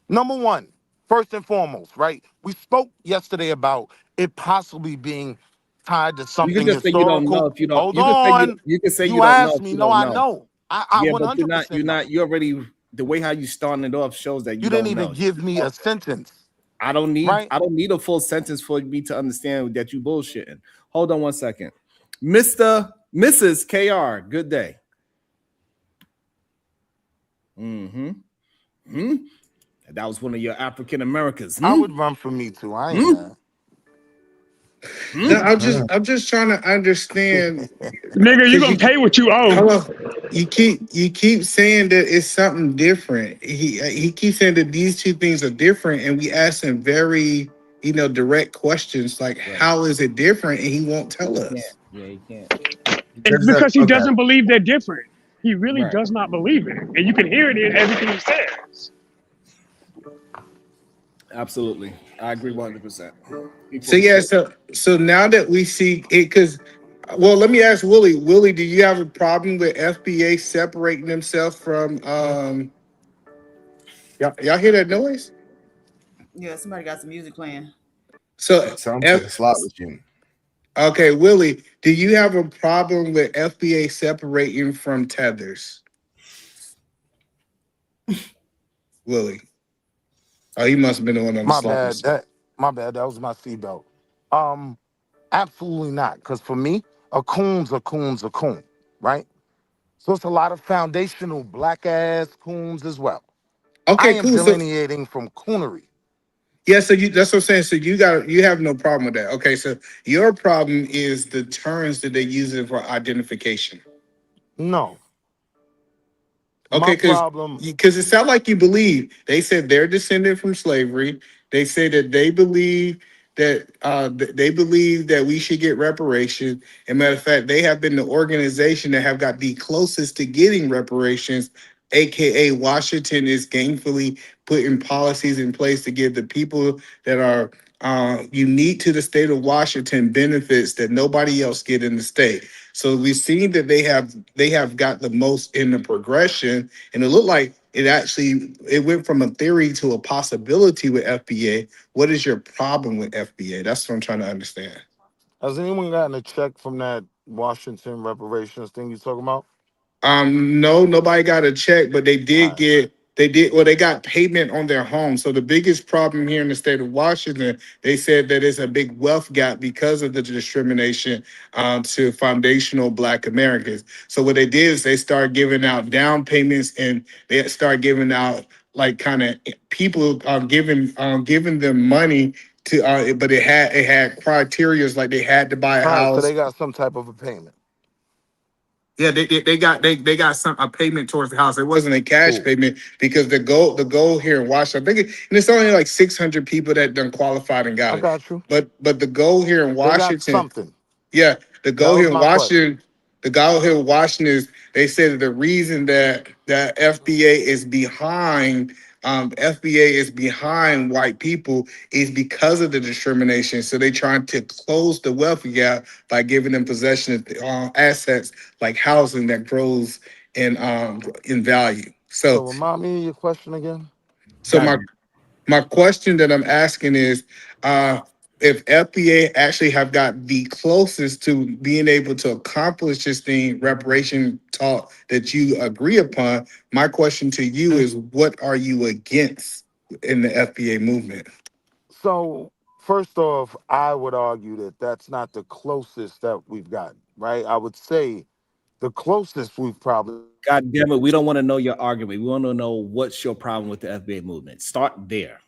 Number one, first and foremost, right? We spoke yesterday about it possibly being tied to You something can just say you don't historical. know if you don't. Hold You can say on. you can say you You don't know asked if me. you No, don't I know. know. I Yeah, 100% but you're not. You already the way how you started it off shows that You don't didn't even know. give me a sentence. I don't need Right? I don't need a full sentence for me to understand that you bullshitting. Hold on one second. Mrs. KR, good day. That was one of your African Americans. I would run for me too. I ain't mad. No, I'm just trying to understand. Nigga, you gonna pay what you owe. Hold on. You keep saying that it's something different. He keeps saying that these two things are different, and we ask him very direct questions like, how is it different? And he won't tell us. Yeah, he can't. It's because he Okay. doesn't believe they're different. He really Right. does not believe it. And you can hear it in everything he says. Absolutely. I agree 100%. So now that we see it, because let me ask Willie. Willie, do you have a problem with FBA separating themselves from y'all hear that noise? Yeah, somebody got some music playing. So Sounds like a slot machine. Okay, Willie, do you have a problem with FBA separating from tethers? Willie. Oh, he must have been the one on the My slot bad. machine. My bad. That was my seatbelt. Absolutely not. Because for me, a coon's a coon's a coon, right? So it's a lot of foundational black ass coons as well. Okay, I am cool. delineating from coonery. Yeah, that's what I'm saying. So you have no problem with that. Okay, so your problem is the terms that they use it for identification. No. Okay, problem. Because it sounds like you believe. They said they're descended from slavery. They say that they believe that we should get reparations. And matter of fact, they have been the organization that have got the closest to getting reparations, aka Washington is gainfully putting policies in place to give the people that are unique to the state of Washington benefits that nobody else get in the state. So we've seen that they have got the most in the progression, and it looked like it went from a theory to a possibility with FBA. What is your problem with FBA? That's what I'm trying to understand. Has anyone gotten a check from that Washington reparations thing you talking about? No, nobody got a check, but they got payment on their home. So the biggest problem here in the state of Washington, they said that it's a big wealth gap because of the discrimination to foundational Black Americans. So what they did is they started giving out down payments, and they started giving out like kind of people giving them money to but it had criteria like they had to buy a All right, so house. they got some type of a payment. Yeah, they got a payment towards the house. It wasn't a cash Cool. payment because the goal here in Washington, and it's only like 600 people that done qualified and got I it. got you. But the goal here in They got Washington, something. yeah, That was my question. The goal here in Washington is they said that the reason that FBA is behind FBA is behind white people is because of the discrimination. So they trying to close the wealth gap by giving them possession of assets like housing that grows in value. So So remind me of your question again. so my question that I'm asking is, if FBA actually have got the closest to being able to accomplish this thing, reparation talk that you agree upon, my question to you is, what are you against in the FBA movement? So first off, I would argue that that's not the closest that we've gotten, right? I would say the closest we've probably. God damn it, we don't want to know your argument. We want to know what's your problem with the FBA movement. Start there.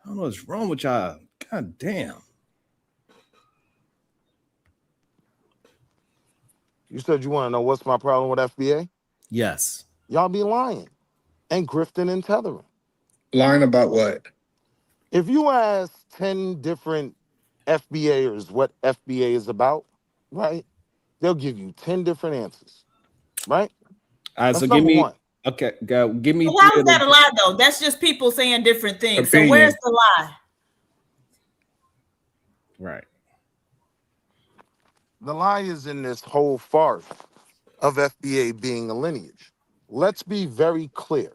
I don't know what's wrong with y'all. God damn. You said you want to know what's my problem with FBA? Yes. Y'all be lying and grifting and tethering. Lying about what? If you ask 10 different FBAers what FBA is about, right? They'll give you 10 different answers, right? All right, That's so give number me one. okay, go give me But why three was of that a them. lie though? That's just people saying different things. So Opinion. where's the lie? Right. The lie is in this whole farce of FBA being a lineage. Let's be very clear.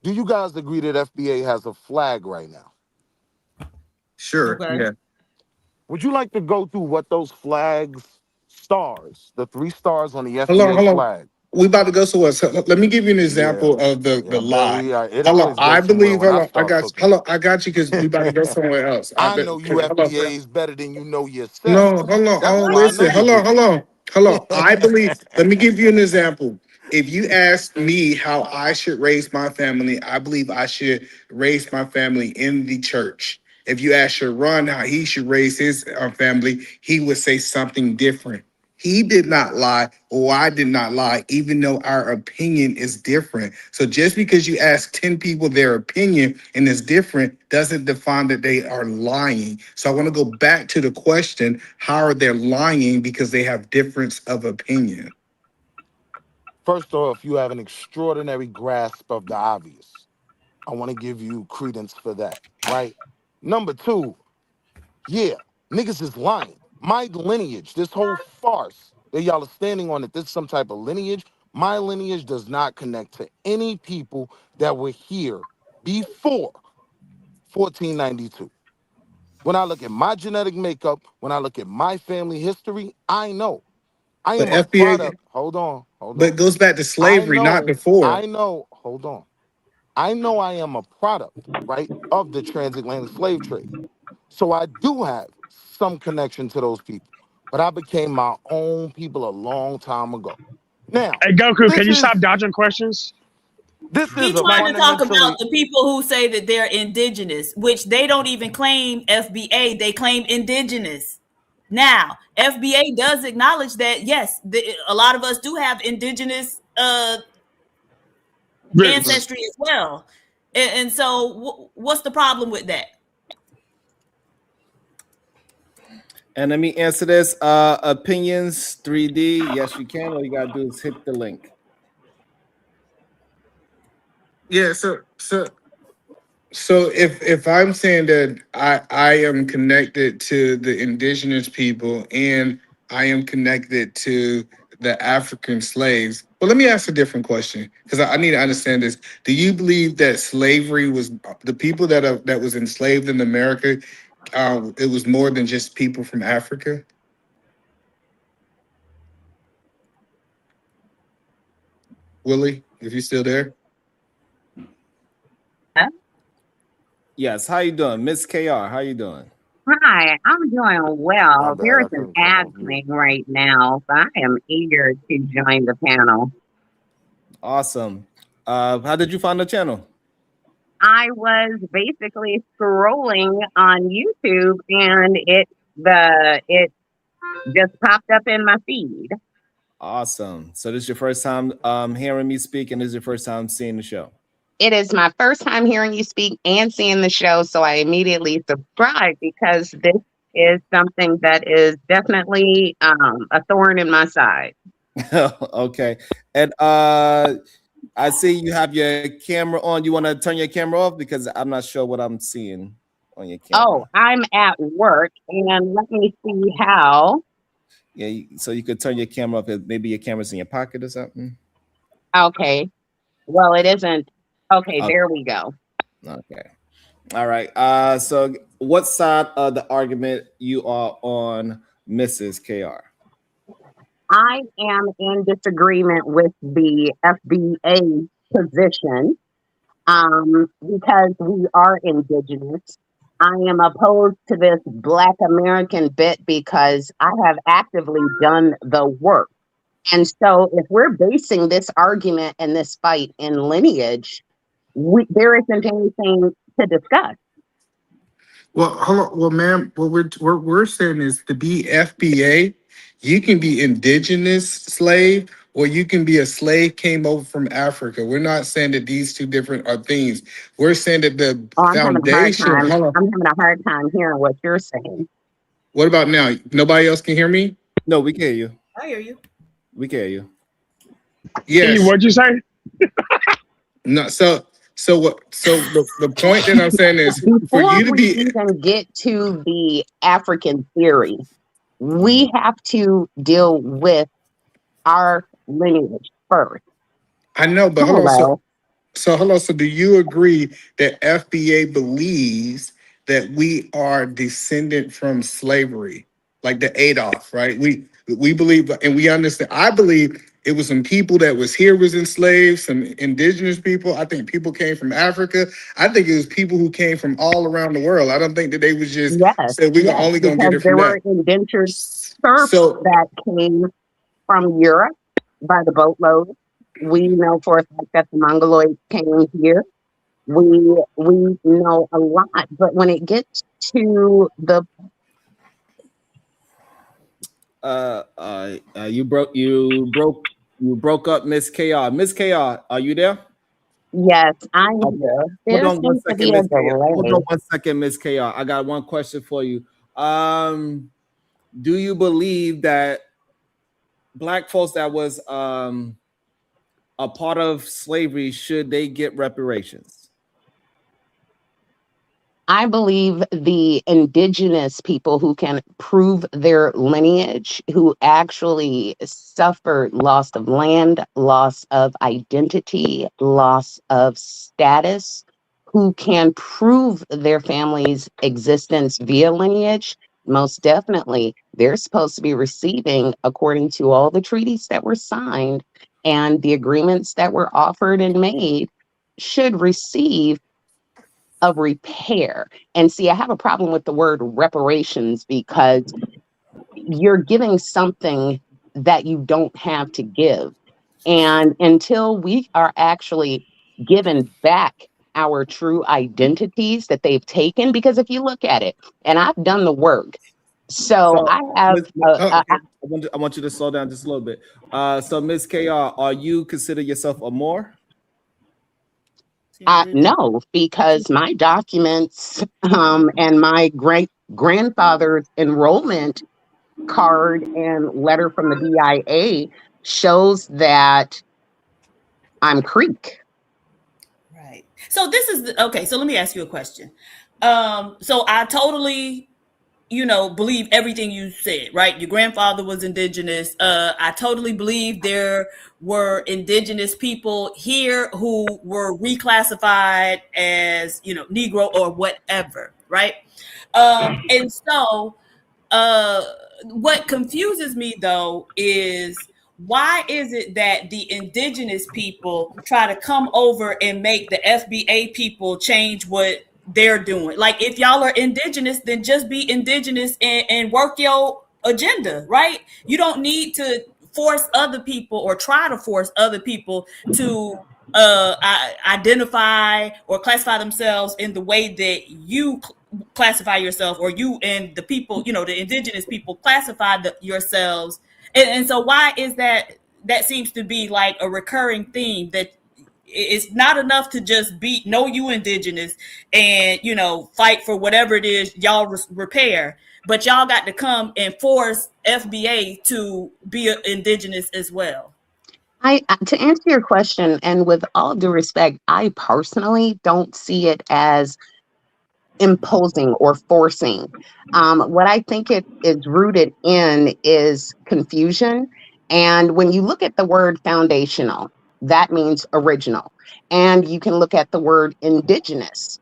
Do you guys agree that FBA has a flag right now? Sure. Okay. Yeah. Would you like to go through what those flags, stars, the 3 stars on the Hold on, FBA hold on. flag? We about to go somewhere. So let me give you an Yeah, example of the yeah, lie. it Hold on. always I goes somewhere believe. when I start cooking. Hold on. I got you because we about to go somewhere else. I know you Hold on. FBAs better than you know yourself. No, hold on. That's Oh, why I know listen. you Hold on. do. Hold on. I believe. Let me give you an example. If you ask me how I should raise my family, I believe I should raise my family in the church. If you ask Sharon how he should raise his family, he would say something different. He did not lie, or I did not lie, even though our opinion is different. So just because you ask 10 people their opinion and it's different doesn't define that they are lying. So I want to go back to the question, how are they lying because they have difference of opinion? First off, you have an extraordinary grasp of the obvious. I want to give you credence for that, right? Number two, yeah, niggas is lying. My lineage, this whole farce that y'all are standing on, that this is some type of lineage, my lineage does not connect to any people that were here before 1492. When I look at my genetic makeup, when I look at my family history, I know I But am a FBA, product. Hold on, hold but on. it goes back to slavery, not before. Hold on. I know I am a product, right, of the transatlantic slave trade. So I do have some connection to those people, but I became my own people a long time ago. Now, Hey, Goku, can this you is stop dodging questions? this He is a trying to talk about fundamentally the people who say that they're indigenous, which they don't even claim FBA, they claim indigenous. Now, FBA does acknowledge that, yes, a lot of us do have indigenous Roots. ancestry as well. And so, what's the problem with that? And let me answer this. Opinions 3D. Yes, you can. All you gotta do is hit the link. Yeah, so if I'm saying that I am connected to the indigenous people and I am connected to the African slaves, well, let me ask a different question because I need to understand this. Do you believe that slavery was the people that was enslaved in America? It was more than just people from Africa. Willie, if you're still there. Yes, how you doing? Miss KR, how you doing? Hi, I'm doing my well. bad. There's I an couldn't come ad off mute. playing right now, so I am eager to join the panel. Awesome. How did you find the channel? I was basically scrolling on YouTube and it just popped up in my feed. Awesome. So this is your first time hearing me speak, and this is your first time seeing the show. It is my first time hearing you speak and seeing the show, so I immediately subscribed because this is something that is definitely a thorn in my side. Okay. And I see you have your camera on. You want to turn your camera off because I'm not sure what I'm seeing on your camera. Oh, I'm at work, and let me see how. Yeah, so you could turn your camera off. Maybe your camera's in your pocket or something. Okay. Well, it isn't. Okay, there we go. Okay. All right. So what side of the argument you are on, Mrs. KR? I am in disagreement with the FBA position because we are indigenous. I am opposed to this Black American bit because I have actively done the work. And so if we're basing this argument and this fight in lineage, there isn't anything to discuss. Well, hold on. Well, ma'am, what we're saying is to be FBA, you can be indigenous slave or you can be a slave came over from Africa. We're not saying that these two different are things. We're saying that the foundation. I'm having a hard time hearing what you're saying. What about now? Nobody else can hear me? No, we can hear you. I hear you. We can hear you. Yes. What'd you say? No. So the point that I'm saying is for you to be even get to the African theory, we have to deal with our lineage first. I know, but hold on. So do you agree that FBA believes that we are descendant from slavery, like the Adolf, right? We believe and we understand. I believe it was some people that was here was enslaved, some indigenous people. I think people came from Africa. I think it was people who came from all around the world. I don't think that they was just said we're only gonna get it from there that. were indentured serfs that came from Europe by the boatload. We know for a fact that the Mongoloids came here. We know a lot, but when it gets to the you broke up, Miss KR. Miss KR, are you there? Yes, I'm here. Hold on one second, Miss KR. Hold on one second, Miss KR. I got one question for you. Do you believe that Black folks that was a part of slavery, should they get reparations? I believe the indigenous people who can prove their lineage, who actually suffered loss of land, loss of identity, loss of status, who can prove their family's existence via lineage, most definitely they're supposed to be receiving, according to all the treaties that were signed and the agreements that were offered and made, should receive a repair. And see, I have a problem with the word reparations because you're giving something that you don't have to give. And until we are actually given back our true identities that they've taken, because if you look at it, and I've done the work, so I have. I want you to slow down just a little bit. So, Ms. KR, are you consider yourself a Moor? No, because my documents and my great grandfather's enrollment card and letter from the BIA shows that I'm Creek. Right. So this is okay. So let me ask you a question. So I totally, believe everything you said, right? Your grandfather was indigenous. I totally believe there were indigenous people here who were reclassified as, Negro or whatever, right? And so what confuses me though is why is it that the indigenous people try to come over and make the FBA people change what they're doing? Like, if y'all are indigenous, then just be indigenous and work your agenda, right? You don't need to force other people or try to force other people to identify or classify themselves in the way that you classify yourself, or you and the people, the indigenous people classify yourselves. And so why is that? That seems to be like a recurring theme, that it's not enough to just know you indigenous and fight for whatever it is y'all repair, but y'all got to come and force FBA to be indigenous as well. To answer your question, and with all due respect, I personally don't see it as imposing or forcing. What I think it is rooted in is confusion. And when you look at the word foundational, that means original. And you can look at the word indigenous,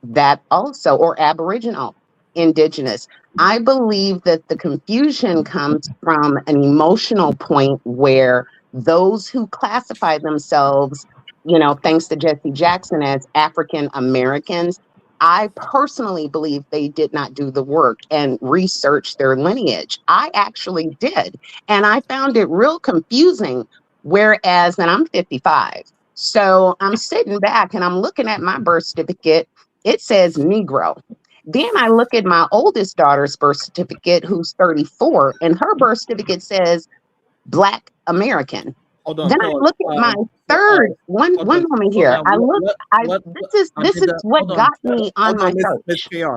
that also, or aboriginal, indigenous. I believe that the confusion comes from an emotional point where those who classify themselves, thanks to Jesse Jackson, as African Americans, I personally believe they did not do the work and research their lineage. I actually did. And I found it real confusing. Whereas, and I'm 55. So I'm sitting back and I'm looking at my birth certificate. It says Negro. Then I look at my oldest daughter's birth certificate, who's 34, and her birth certificate says Black American. Hold on. Then I look at my third one moment here. I look. This is what got me on my search.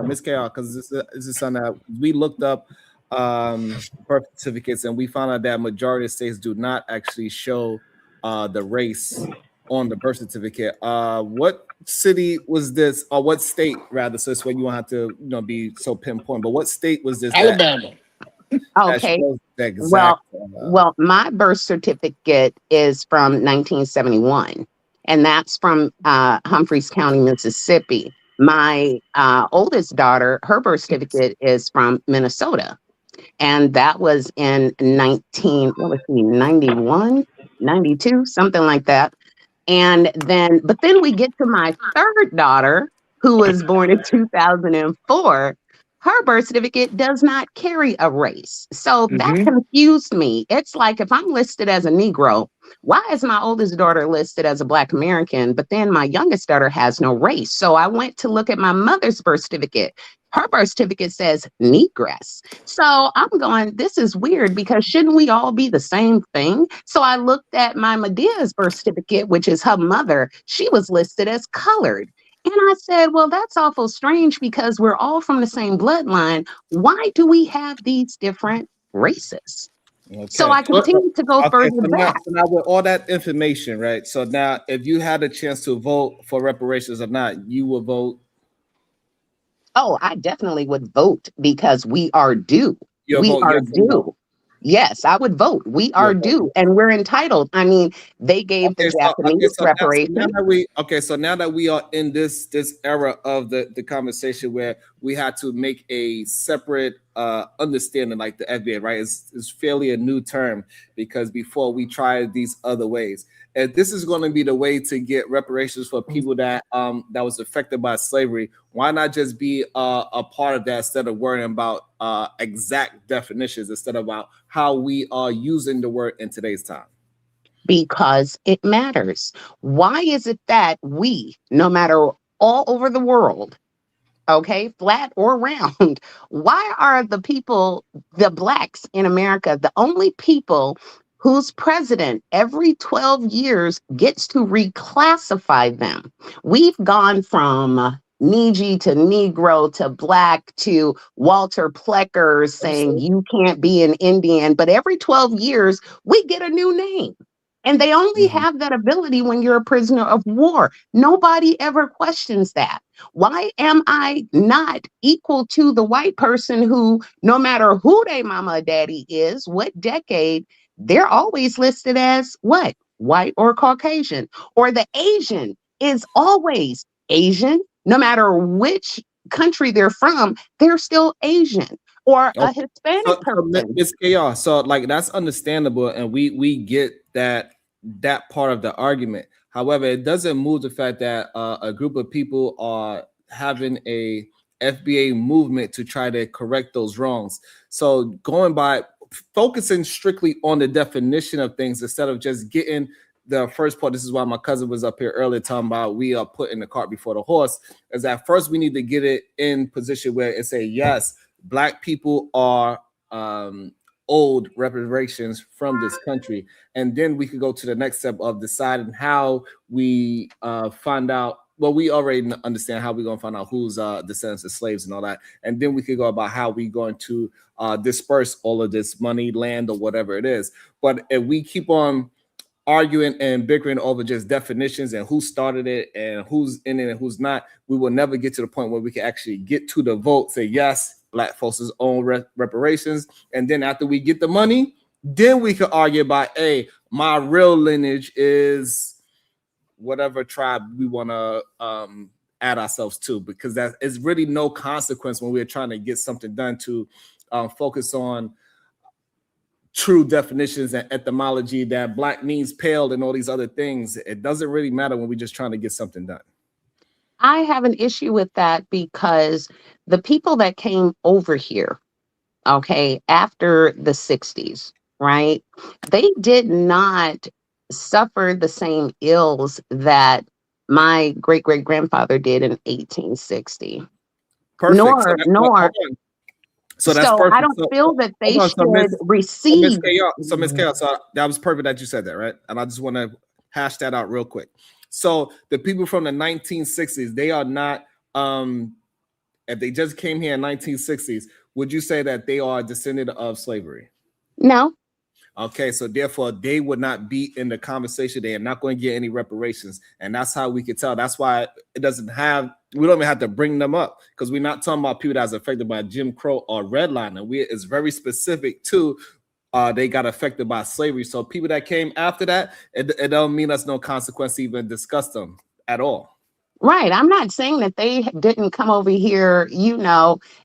Miss KR, because this is something that we looked up birth certificates, and we found out that majority of states do not actually show the race on the birth certificate. What city was this, or what state rather? So this way you won't have to be so pinpoint. But what state was this? Alabama. Okay. Well, my birth certificate is from 1971, and that's from Humphreys County, Mississippi. My oldest daughter, her birth certificate is from Minnesota, and that was in 91, 92, something like that. But then we get to my third daughter, who was born in 2004. Her birth certificate does not carry a race. So that confused me. It's like, if I'm listed as a Negro, why is my oldest daughter listed as a Black American, but then my youngest daughter has no race? So I went to look at my mother's birth certificate. Her birth certificate says Negress. So I'm going, this is weird, because shouldn't we all be the same thing? So I looked at my Medea's birth certificate, which is her mother. She was listed as colored. And I said, well, that's awful strange, because we're all from the same bloodline. Why do we have these different races? Okay. So I continue to go further back. So now with all that information, right? So now if you had a chance to vote for reparations or not, you will vote? Oh, I definitely would vote, because we are due. We are due. Yes, I would vote. We are due, and we're entitled. I mean, they gave the Japanese reparations. So now that we are in this era of the conversation where we had to make a separate understanding, like the FBA, right? It's fairly a new term, because before we tried these other ways. And this is going to be the way to get reparations for people that was affected by slavery. Why not just be a part of that, instead of worrying about exact definitions, instead of about how we are using the word in today's time? Because it matters. Why is it that we, no matter all over the world, okay, flat or round, why are the people, the Blacks in America, the only people whose president every 12 years gets to reclassify them? We've gone from Niji to Negro to Black to Walter Plecker saying you can't be an Indian, but every 12 years we get a new name. And they only have that ability when you're a prisoner of war. Nobody ever questions that. Why am I not equal to the white person who, no matter who their mama or daddy is, what decade, they're always listed as what? White or Caucasian. Or the Asian is always Asian. No matter which country they're from, they're still Asian. Or a Hispanic person. It's chaos. So like, that's understandable, and we get that part of the argument. However, it doesn't move the fact that a group of people are having a FBA movement to try to correct those wrongs. So going by focusing strictly on the definition of things, instead of just getting the first part, this is why my cousin was up here earlier talking about we are putting the cart before the horse, is that first we need to get it in position where it say, yes, Black people are owed reparations from this country. And then we could go to the next step of deciding how we find out. Well, we already understand how we're going to find out who's descendants of slaves and all that. And then we could go about how we're going to disperse all of this money, land, or whatever it is. But if we keep on arguing and bickering over just definitions and who started it and who's in it and who's not, we will never get to the point where we can actually get to the vote, say, yes, Black folks' own reparations. And then after we get the money, then we can argue about, hey, my real lineage is whatever tribe we want to add ourselves to, because that is really no consequence when we're trying to get something done to focus on true definitions and etymology that Black means pale and all these other things. It doesn't really matter when we're just trying to get something done. I have an issue with that because the people that came over here, okay, after the 60s, right, they did not suffer the same ills that my great-great-grandfather did in 1860. Perfect. Nor So that's so perfect. I don't feel that they should receive. So Ms. Chaos, so that was perfect that you said that, right? And I just want to hash that out real quick. So the people from the 1960s, they are not, if they just came here in 1960s, would you say that they are a descendant of slavery? No. Okay, so therefore they would not be in the conversation. They are not going to get any reparations, and that's how we could tell. That's why it doesn't have. We don't even have to bring them up because we're not talking about people that's affected by Jim Crow or redlining. It's very specific to they got affected by slavery. So people that came after that, it don't mean there's no consequence to even discuss them at all. Right. I'm not saying that they didn't come over here,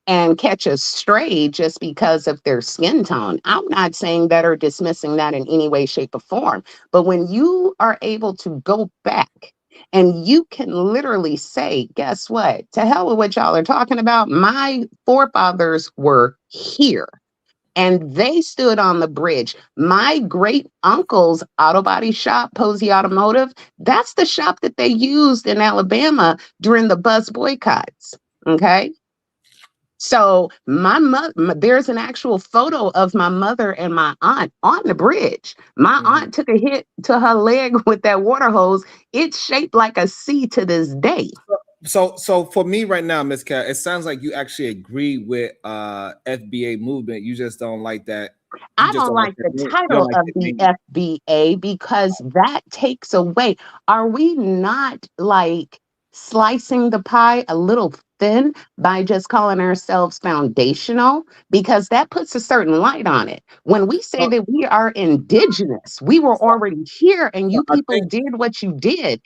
and catch a stray just because of their skin tone. I'm not saying that or dismissing that in any way, shape, or form. But when you are able to go back and you can literally say, guess what? To hell with what y'all are talking about. My forefathers were here. And they stood on the bridge. My great uncle's auto body shop, Posey Automotive, that's the shop that they used in Alabama during the bus boycotts. Okay. So my mother, there's an actual photo of my mother and my aunt on the bridge. My aunt took a hit to her leg with that water hose. It's shaped like a C to this day. So for me right now, Ms. Cat, it sounds like you actually agree with FBA movement. You just don't like that. I don't like the title of the FBA because that takes away. Are we not like slicing the pie a little thin by just calling ourselves foundational? Because that puts a certain light on it. When we say that we are indigenous, we were already here and you people did what you did.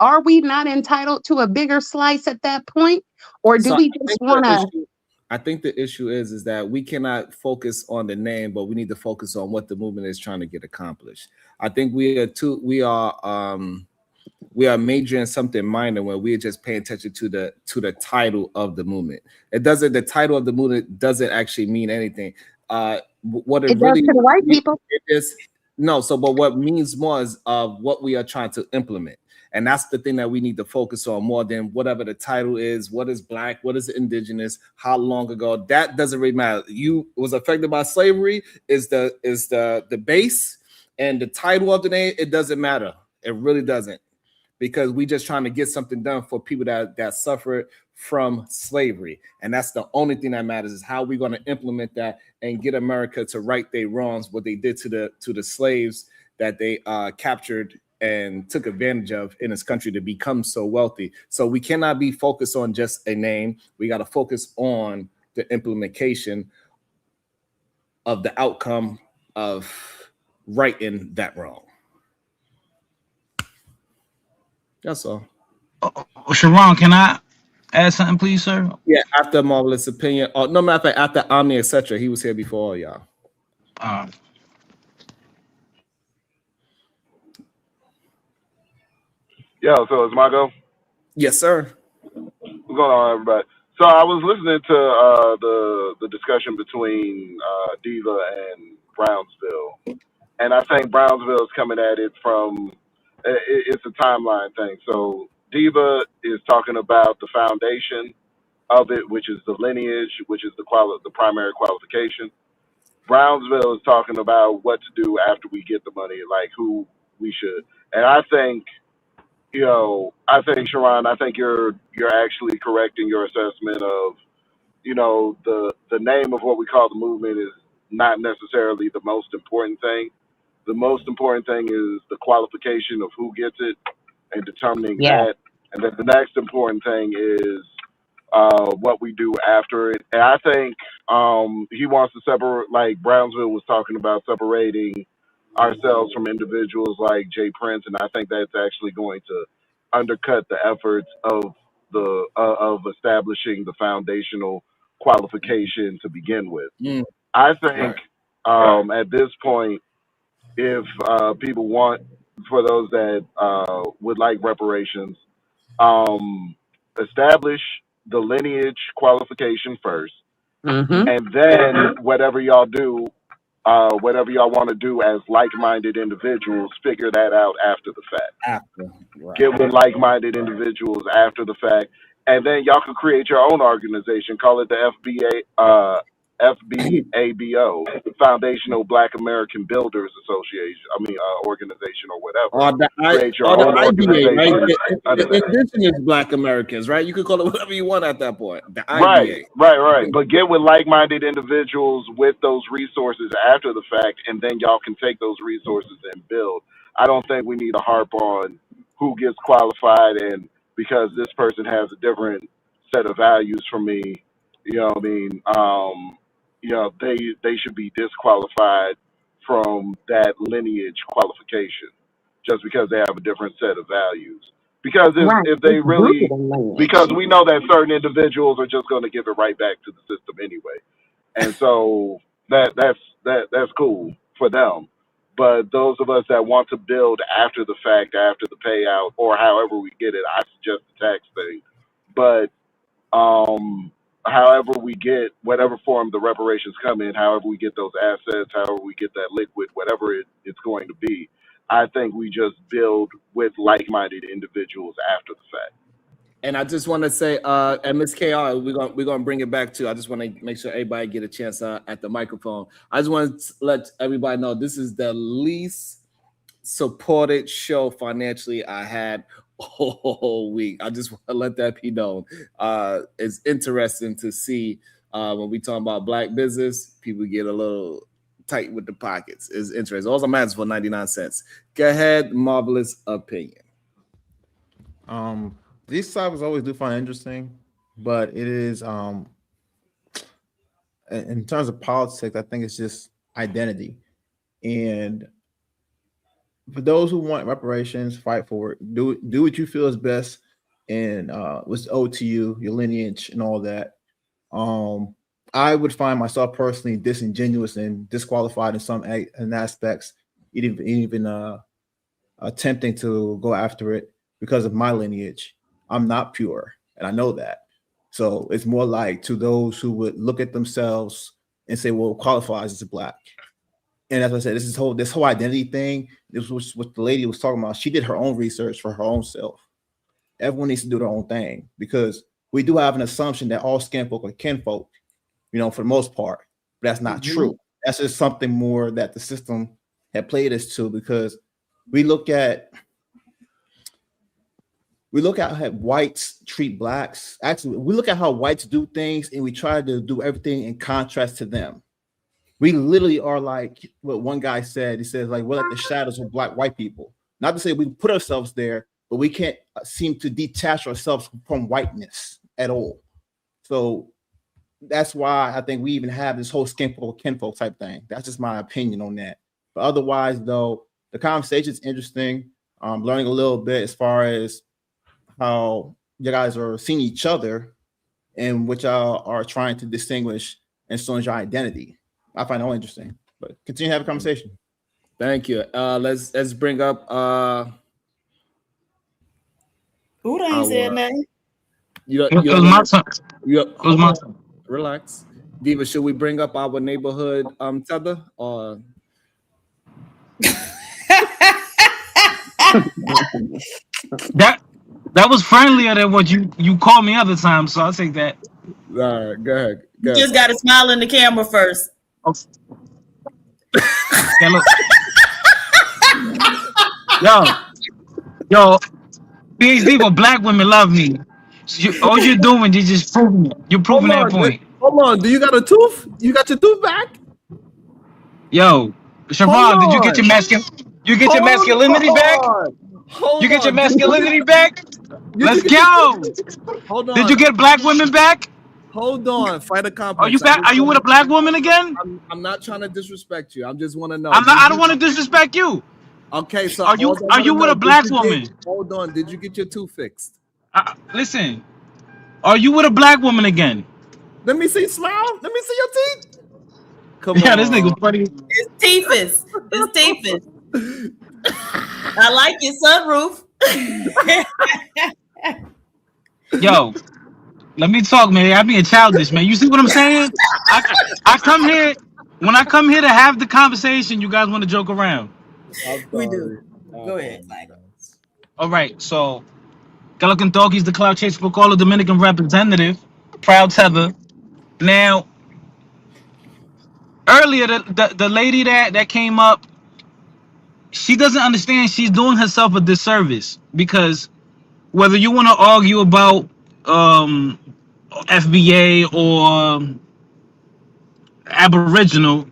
Are we not entitled to a bigger slice at that point? Or do we just want to? I think the issue is that we cannot focus on the name, but we need to focus on what the movement is trying to get accomplished. I think we are majoring something minor when we're just paying attention to the title of the movement. The title of the movement doesn't actually mean anything. What it really does to the white people. But what means more is what we are trying to implement. And that's the thing that we need to focus on more than whatever the title is. What is Black? What is indigenous? How long ago? That doesn't really matter. You was affected by slavery is the base, and the title of the name, it doesn't matter. It really doesn't, because we just trying to get something done for people that suffered from slavery. And that's the only thing that matters, is how we're going to implement that and get America to right their wrongs, what they did to the slaves that they captured and took advantage of in this country to become so wealthy. So we cannot be focused on just a name. We got to focus on the implementation of the outcome of righting that wrong. That's all. Sharon, can I add something, please, sir? Yeah, after Marvelous Opinion. Oh, no matter of fact, after Omni, etc. He was here before all y'all. Yeah, so it's my go? Yes, sir. What's going on, everybody? So I was listening to the discussion between Diva and Brownsville, and I think Brownsville is coming at it from it's a timeline thing. So Diva is talking about the foundation of it, which is the lineage, which is the primary qualification. Brownsville is talking about what to do after we get the money, like who we should. And I think, Sharon, I think you're actually correct in your assessment of, the name of what we call the movement is not necessarily the most important thing. The most important thing is the qualification of who gets it and determining Yeah. that. And then the next important thing is what we do after it. And I think he wants to separate, like Brownsville was talking about, separating ourselves from individuals like Jay Prince, and I think that's actually going to undercut the efforts of of establishing the foundational qualification to begin with. I think at this point, if people want, for those that would like reparations, establish the lineage qualification first, and then whatever y'all do, whatever y'all want to do as like-minded individuals, figure that out after the fact. Get with like-minded individuals after the fact, and then y'all can create your own organization. Call it the FBABO, Foundational Black American Builders Association. Organization or whatever. Or the Create your IBA, own right? organization. The Indigenous Black Americans, right? You could call it whatever you want at that point. The IBA. Right. But get with like-minded individuals with those resources after the fact, and then y'all can take those resources and build. I don't think we need to harp on who gets qualified, and because this person has a different set of values from me, they should be disqualified from that lineage qualification just because they have a different set of values. Because if they really, because we know that certain individuals are just going to give it right back to the system anyway, and so that's cool for them. But those of us that want to build after the fact, after the payout, or however we get it, I suggest the tax thing. But however we get whatever form the reparations come in, however we get those assets, however we get that liquid, whatever it's going to be, I think we just build with like-minded individuals after the fact. And I just want to say, and Ms. KR, we're gonna bring it back to. I just want to make sure everybody get a chance at the microphone. I just want to let everybody know this is the least supported show financially I had all week. I just want to let that be known. It's interesting to see when we talk about black business, people get a little tight with the pockets. It's interesting. All I'm asking for 99 cents. Go ahead, Marvelous Opinion. These topics always do find interesting, but it is in terms of politics, I think it's just identity. And for those who want reparations, fight for it. Do what you feel is best and what's owed to you, your lineage, and all that. I would find myself personally disingenuous and disqualified in some aspects, even attempting to go after it because of my lineage. I'm not pure, and I know that. So it's more like to those who would look at themselves and say, well, qualifies as a black. And as I said, this whole identity thing, this was what the lady was talking about. She did her own research for her own self. Everyone needs to do their own thing because we do have an assumption that all skin folk are kinfolk, for the most part. But that's not true. That's just something more that the system had played us to because we look at how whites treat blacks. Actually, we look at how whites do things and we try to do everything in contrast to them. We literally are like what one guy said. He says, like, we're like the shadows of white people. Not to say we put ourselves there, but we can't seem to detach ourselves from whiteness at all. So that's why I think we even have this whole kinfolk type thing. That's just my opinion on that. But otherwise, though, the conversation is interesting. I'm learning a little bit as far as how you guys are seeing each other and what y'all are trying to distinguish and so is your identity. I find it all interesting, but continue to have a conversation. Thank you. Let's bring up who ain't said nothing. It was my turn. Relax. Diva, should we bring up our neighborhood tether or That was friendlier than what you called me other times, so I'll take that. All right, go ahead. You just got to smile in the camera first. Yeah, look. Yo, PhD for black women love me. So all you're doing is just proving it. You're proving that point. Hold on. Do you got a tooth? You got your tooth back? Yo, Siobhan, did you get your masculinity back? Hold You get your on. masculinity back? Let's you get go. Hold on. Did you get black women back? Hold on. Fighter Are complex. you back? Are you with a black woman again? I'm not trying to disrespect you. I just want to know. I don't want to disrespect you. Okay, so Are you with a black woman? Hold on. Did you get your tooth fixed? Listen. Are you with a black woman again? Let me see smile. Let me see your teeth. Come on. This nigga's funny. It's teethus. It's teethus. I like your sunroof. Yo, let me talk, man. I'm being childish, man. You see what I'm saying? I come here. When I come here to have the conversation, you guys want to joke around. We do. Go ahead, Michael. All right, so Galakan Doggy's the Cloud Chase for Call Dominican representative, proud tether. Now, earlier, the lady that came up, she doesn't understand she's doing herself a disservice, because whether you want to argue about FBA or Aboriginal,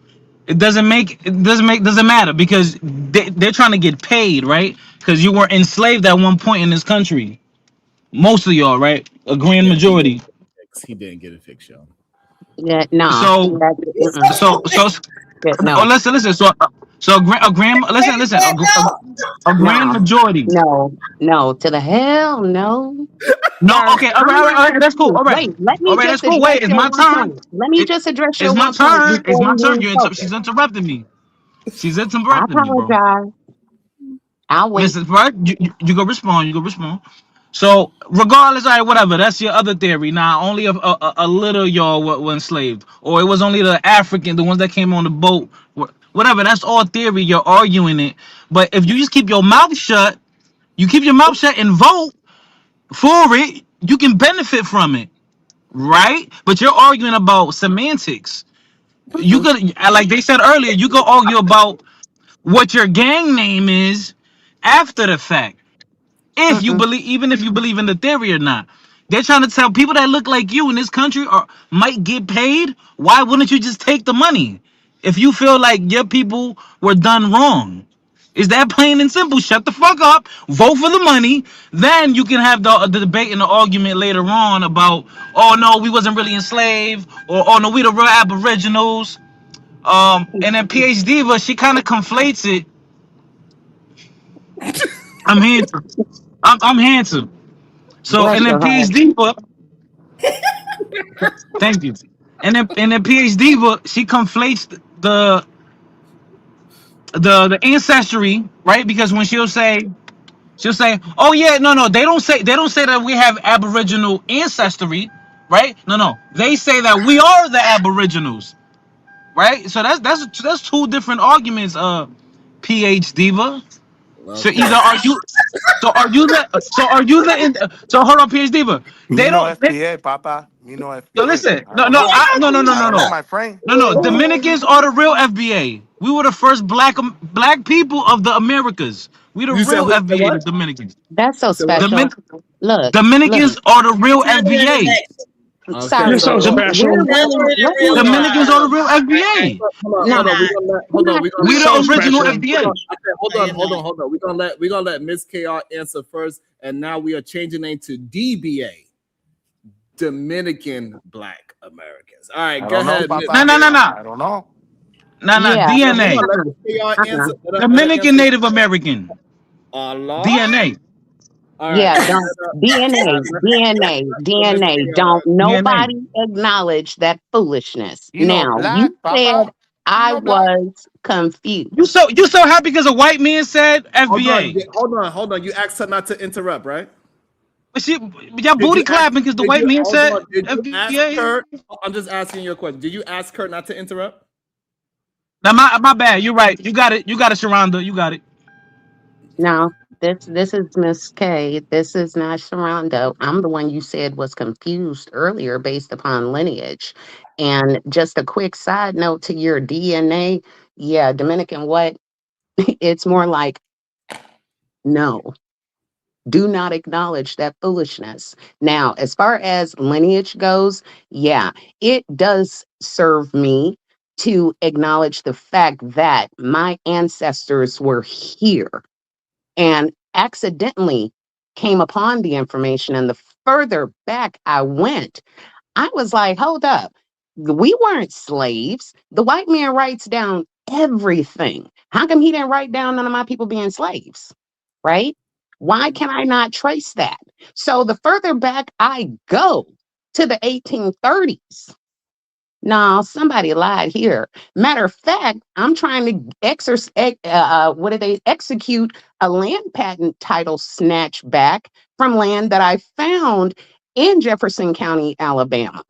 it doesn't matter, because they're trying to get paid, right? Because you were enslaved at one point in this country. Most of y'all, right? A grand majority. He didn't get it fixed, y'all. Yeah, no. So No. Oh, listen. So a grand majority. No, to the hell, no. No, Sir, okay, all right, that's cool. All right, Wait, let me all right, just that's cool. address Wait, it's your my one turn. point. Let me just address your It's my one point turn. It's before my we turn. move forward. She's interrupting me. She's I interrupting me, bro. apologize. I'll wait. Listen, right? You go respond. You go respond. So regardless, all right, whatever. That's your other theory. Now, only a little y'all were enslaved, or it was only the the ones that came on the boat. Whatever. That's all theory. You're arguing it. But if you just keep your mouth shut, and vote for it, you can benefit from it, right? But you're arguing about semantics. You could, like they said earlier, you could argue about what your gang name is after the fact. If you believe, even if you believe in the theory or not, they're trying to tell people that look like you in this country might get paid. Why wouldn't you just take the money if you feel like your people were done wrong? Is that plain and simple? Shut the fuck up, vote for the money, then you can have the debate and the argument later on about, oh no, we wasn't really enslaved, or oh no, we the real aboriginals. And then PhD, but she kind of conflates it. I'm handsome. I'm handsome. So, Bless and then your heart. PhD book. Thank you. And then PhD book, she conflates the ancestry, right? Because when she'll say, oh yeah, no, they don't say that we have Aboriginal ancestry, right? No, they say that we are the Aboriginals, right? So that's two different arguments. PhD diva. So either are you, so are you so hold on, PhD diva. Me They no don't. FBA, Papa. Me no Yo, FBA. listen. I No, don't no, know. I, no, no, no, I no, don't know, no, my friend. no. Dominicans are the real FBA. We were the first black people of the Americas. We the You said real who said FBA, what? the Dominicans. That's so You said what? special. Look. Dominicans are the real Southern is FBA. Okay, You're Sorry. so so special. Let me hold on. Dominicans are the real FBA. Hold nah, on. Hold on. We're You're We gonna so the original special. FBA. hold on. We're gonna let Miss KR answer first, and now we are changing name to DBA, Dominican Black Americans. All right, I go don't know, ahead, Miss Papa. No. I don't know. yeah. DNA. Let Miss KR answer. Dominican Native American. Allah. DNA. All right. Yeah, don't DNA. Don't DNA. nobody acknowledge that foolishness. You know Now, you black, said Papa. You I know black. was confused. You so happy because a white man said Hold on. FBA. Hold on. You asked her not to interrupt, right? But y'all booty clapping because the white man said Did you ask FBA. her? I'm just asking you a question. Did you ask her not to interrupt? Now my bad. You're right. You got it. You got it, Sharonda. You got it. No, This is Miss K. This is not Sharonda. I'm the one you said was confused earlier based upon lineage. And just a quick side note to your DNA. Yeah, Dominican what? It's more like no. Do not acknowledge that foolishness. Now, as far as lineage goes, yeah, it does serve me to acknowledge the fact that my ancestors were here and accidentally came upon the information. And the further back I went, I was like, hold up. We weren't slaves. The white man writes down everything. How come he didn't write down none of my people being slaves? Right? Why can I not trace that? So the further back I go to the 1830s, no, somebody lied here. Matter of fact, I'm trying to execute a land patent title snatch back from land that I found in Jefferson County, Alabama.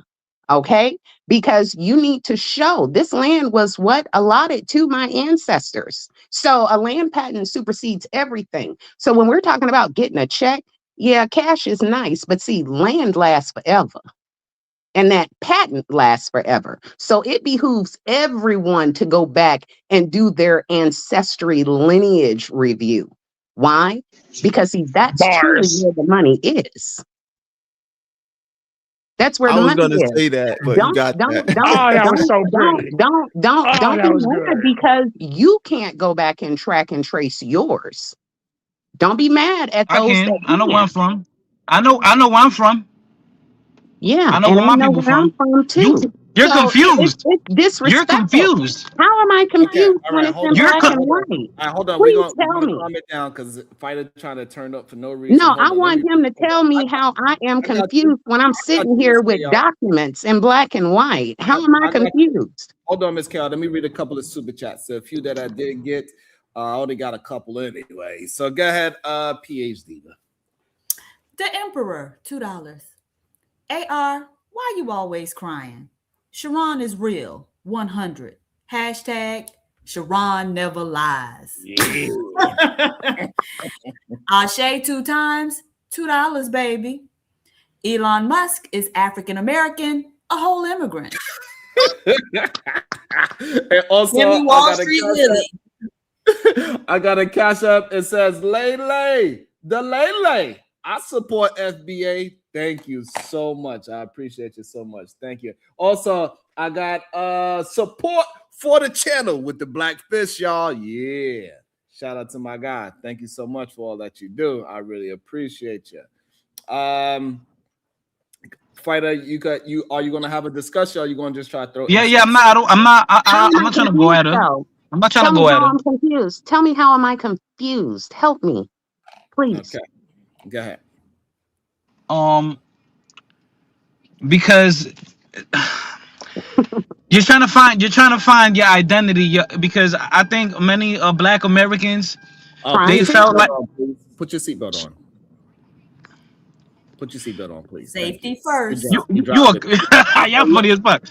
Okay, because you need to show this land was what allotted to my ancestors. So a land patent supersedes everything. So when we're talking about getting a check, yeah, cash is nice, but see, land lasts forever. And that patent lasts forever. So it behooves everyone to go back and do their ancestry lineage review. Why? Because see, that's truly Bars. where the money is. That's where I the was money gonna is. say that, but you Don't, got don't, that. don't, Oh, that was don't, so don't, pretty. don't, don't, Oh, don't that be was mad good. because you can't go back and track and trace yours. Don't be mad at I those that can. I know where can. I'm from. I know where I'm from. Yeah, I know and where they my know people where I'm from. from You too. you're So confused. it's You're disrespectful. confused. How am I Okay, confused all when right, it's hold in on, You're black hold on, and co- hold on. white? All right, hold on. Please We're tell gonna me. calm it down because Fighter trying to turn up for no reason. No, Hold I on, let want me him to hold tell on. me how I am I got you. confused when I'm I got sitting you, Miss here with KR. documents in black and white. How am I I got you. confused? Hold on, Miss KR. Let me read a couple of super chats. So a few that I did get. I only got a couple anyway. So go ahead, PhD. The Emperor, $2. AR, why you always crying? Sharon is real, 100. Hashtag Sharon never lies. Yeah. Ashe 2 times, $2, baby. Elon Musk is African American, a whole immigrant. And also, Give me Wall Street Willie. I got a cash up. It says Lele, the Lele. I support FBA. Thank you so much. I appreciate you so much. Thank you. Also, I got support for the channel with the Black Fish, y'all. Yeah. Shout out to my guy. Thank you so much for all that you do. I really appreciate you. Fighter, are you gonna have a discussion or are you gonna just try to throw yeah, yeah. insults? How am I'm I not trying to go confused at her. though? I'm not trying Tell to me go at how her. I'm confused. Tell me how am I confused? Help me, please. Okay. Go ahead. Because you're trying to find your identity. Because I think many Black Americans Put they Trying your to. felt seatbelt like on, please. Put your seatbelt on. Put your seatbelt on, please. Thank you. Safety Good first. job. You you dropped it. y'all funny as fuck.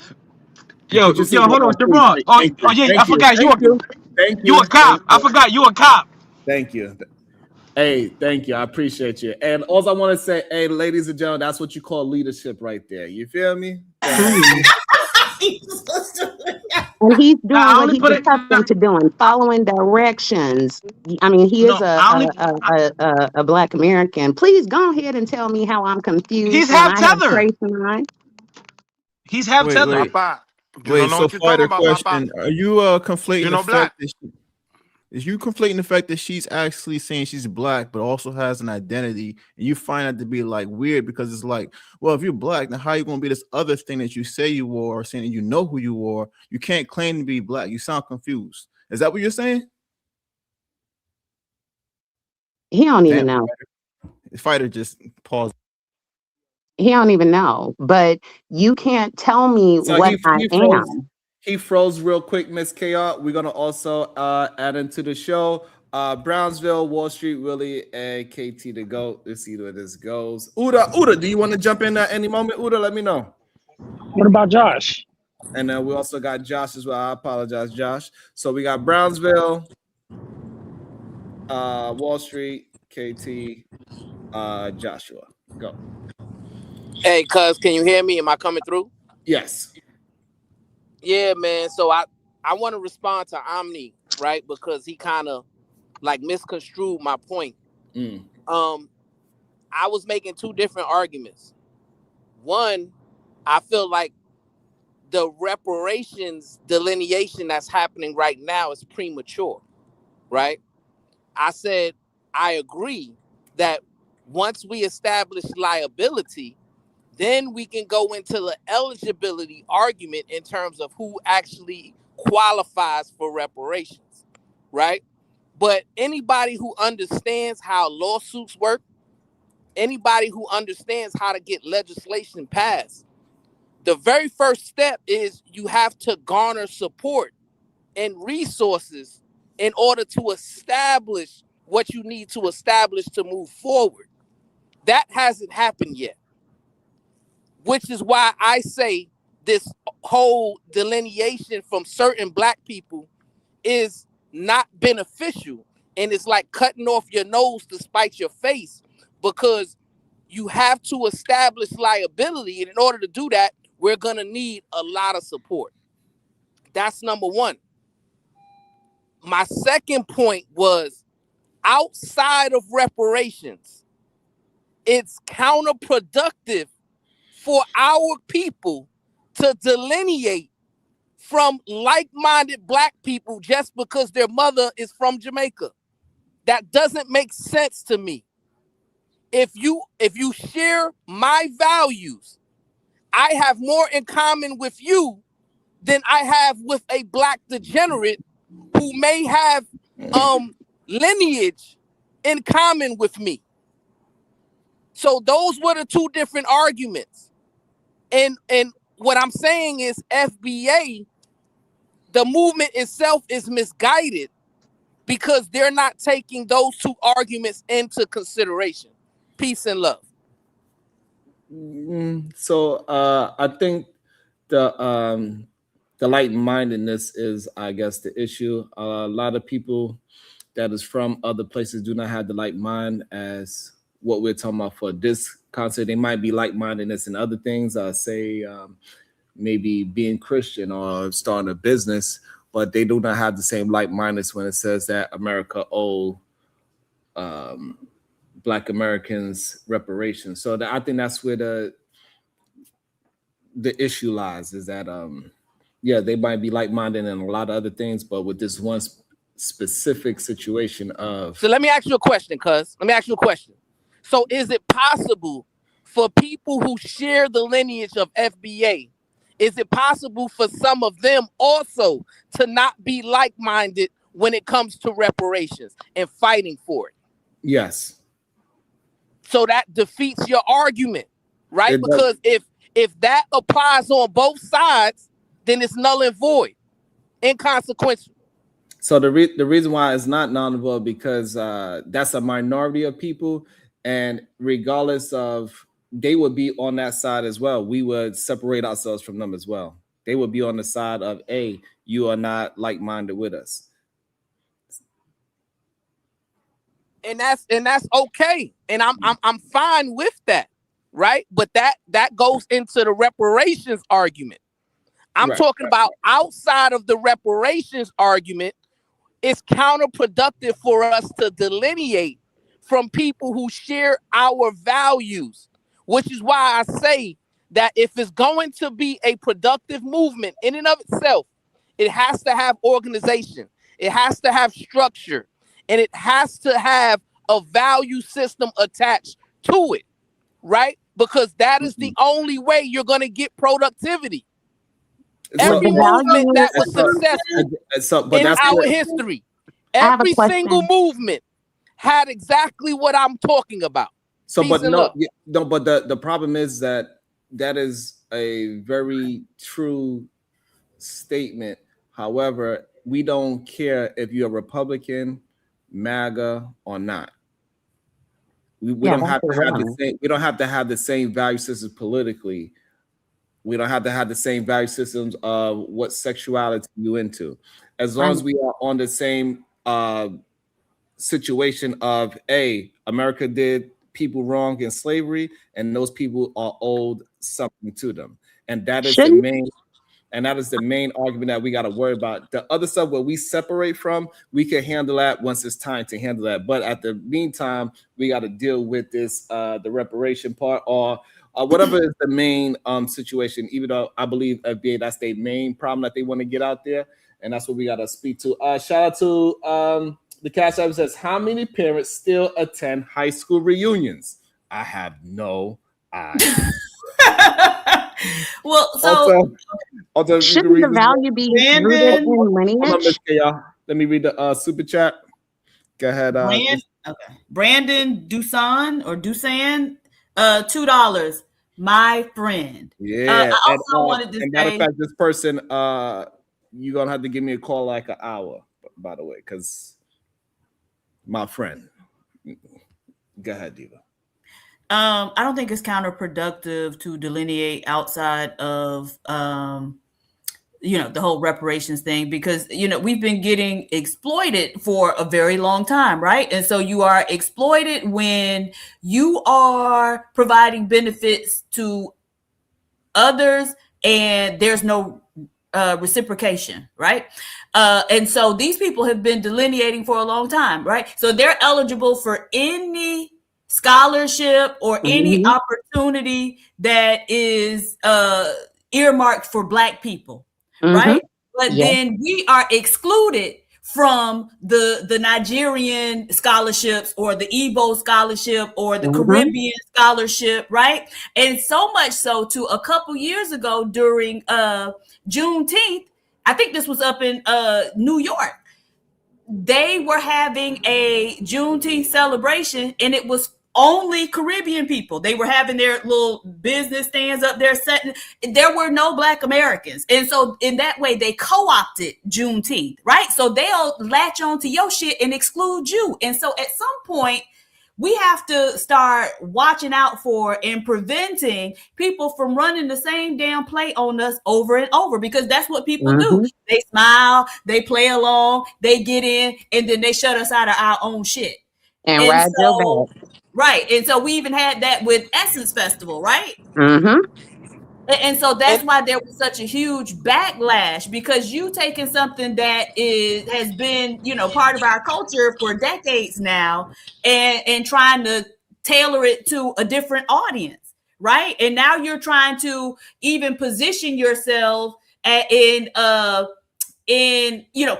Yo, Put your hold seatbelt on, on, please. Javon. Oh, Thank oh you. yeah, I Thank you. forgot Thank you. Thank you a you. cop. Thank I you. forgot you a cop. Thank you. Hey, thank you. I appreciate you. And all I want to say, hey, ladies and gentlemen, that's what you call leadership right there. You feel me? Go ahead. And he's Now doing I what only he's put it. accustomed to doing, following directions. I mean, he is No, I only. a Black American. Please go ahead and tell me how I'm He's confused when half I have tether. traced mine. He's half Wait, tether. wait, Papa, you don't wait. know So, what you're talking fighter about, Papa. question: Are you conflating You the know fact black. that is you conflating the fact that she's actually saying she's Black, but also has an identity, and you find that to be like weird because it's like, well, if you're Black, then how are you going to be this other thing that you say you are, or saying that you know who you are? You can't claim to be Black. You sound confused. Is that what you're saying? He don't even Damn, know. fighter just paused. He don't even know. But you can't tell me So what I froze. am. He froze real quick, Miss KR. We're gonna also add into the show. Brownsville, Wall Street, Willie, and KT to go. Let's see where this goes. Uda, do you want to jump in at any moment? Uda, let me know. What about Josh? And then we also got Josh as well. I apologize, Josh. So we got Brownsville, Wall Street, KT, Joshua. Go. Hey, cuz, can you hear me? Am I coming through? Yes. Yeah, man. So I want to respond to Omni, right? Because he kind of like misconstrued my point. I was making two different arguments. One, I feel like the reparations delineation that's happening right now is premature, right? I said I agree that once we establish liability, then we can go into the eligibility argument in terms of who actually qualifies for reparations, right? But anybody who understands how lawsuits work, anybody who understands how to get legislation passed, the very first step is you have to garner support and resources in order to establish what you need to establish to move forward. That hasn't happened yet, which is why I say this whole delineation from certain Black people is not beneficial. And it's like cutting off your nose to spite your face, because you have to establish liability. And in order to do that, we're going to need a lot of support. That's number one. My second point was, outside of reparations, it's counterproductive for our people to delineate from like-minded Black people just because their mother is from Jamaica. That doesn't make sense to me. If you share my values, I have more in common with you than I have with a Black degenerate who may have lineage in common with me. So those were the two different arguments. And what I'm saying is FBA, the movement itself is misguided because they're not taking those two arguments into consideration. Peace and love. So I think the light-mindedness is, I guess, the issue. A lot of people that is from other places do not have the like mind as what we're talking about for this concept. They might be like-mindedness in other things, say maybe being Christian or starting a business, but they do not have the same like-mindedness when it says that America owe Black Americans reparations. So I think that's where the issue lies, is that yeah, they might be like-minded in a lot of other things, but with this one specific situation of... So let me ask you a question, cuz. Let me ask you a question. So is it possible for people who share the lineage of FBA, is it possible for some of them also to not be like-minded when it comes to reparations and fighting for it? Yes. So that defeats your argument, right? Because if that applies on both sides, then it's null and void, inconsequential. So the reason why it's not null and void, because that's a minority of people, and regardless of, they would be on that side as well. We would separate ourselves from them as well. They would be on the side of, hey, you are not like-minded with us. And that's okay. And I'm fine with that, right? But that goes into the reparations argument. I'm talking about outside of the reparations argument. It's counterproductive for us to delineate from people who share our values, which is why I say that if it's going to be a productive movement in and of itself, it has to have organization, it has to have structure, and it has to have a value system attached to it, right? Because that is the only way you're going to get productivity. Every movement that was successful in our history, every single movement had exactly what I'm talking about. So, but no, but the problem is that is a very true statement. However, we don't care if you're a Republican, MAGA, or not. We don't have to have the same. We don't have to have the same value systems politically. We don't have to have the same value systems of what sexuality you into. As long as we are on the same situation of America did people wrong in slavery, and those people are owed something to them, and that is the main argument that we got to worry about. The other stuff where we separate from, we can handle that once it's time to handle that. But at the meantime, we got to deal with this, the reparation part, or whatever is the main situation. Even though I believe FBA, that's their main problem that they want to get out there, and that's what we got to speak to. Shout out to the Cash App says, how many parents still attend high school reunions? I have no idea. Well, so also shouldn't the value be rooted in lineage? Let me read the super chat. Go ahead. Brandon Dusan, $2. My friend. Yeah. I also wanted to say, matter of fact, this person, you're gonna have to give me a call like an hour, by the way, because my friend. Go ahead, Diva. I don't think it's counterproductive to delineate outside of the whole reparations thing, because we've been getting exploited for a very long time, right? And so you are exploited when you are providing benefits to others and there's no reciprocation, right? And so these people have been delineating for a long time, right? So they're eligible for any scholarship or any opportunity that is earmarked for Black people, right? But then we are excluded from the Nigerian scholarships or the Igbo scholarship or the Caribbean scholarship, right? And so much so to a couple years ago during Juneteenth, I think this was up in New York, they were having a Juneteenth celebration and it was only Caribbean people. They were having their little business stands up there setting. There were no Black Americans. And so in that way, they co-opted Juneteenth, right? So they'll latch on to your shit and exclude you. And so at some point, we have to start watching out for and preventing people from running the same damn play on us over and over, because that's what people do. They smile, they play along, they get in, and then they shut us out of our own shit. And ride your back. Right. And so we even had that with Essence Festival, right? And so that's why there was such a huge backlash, because you taking something that has been, part of our culture for decades now and trying to tailor it to a different audience, right? And now you're trying to even position yourself in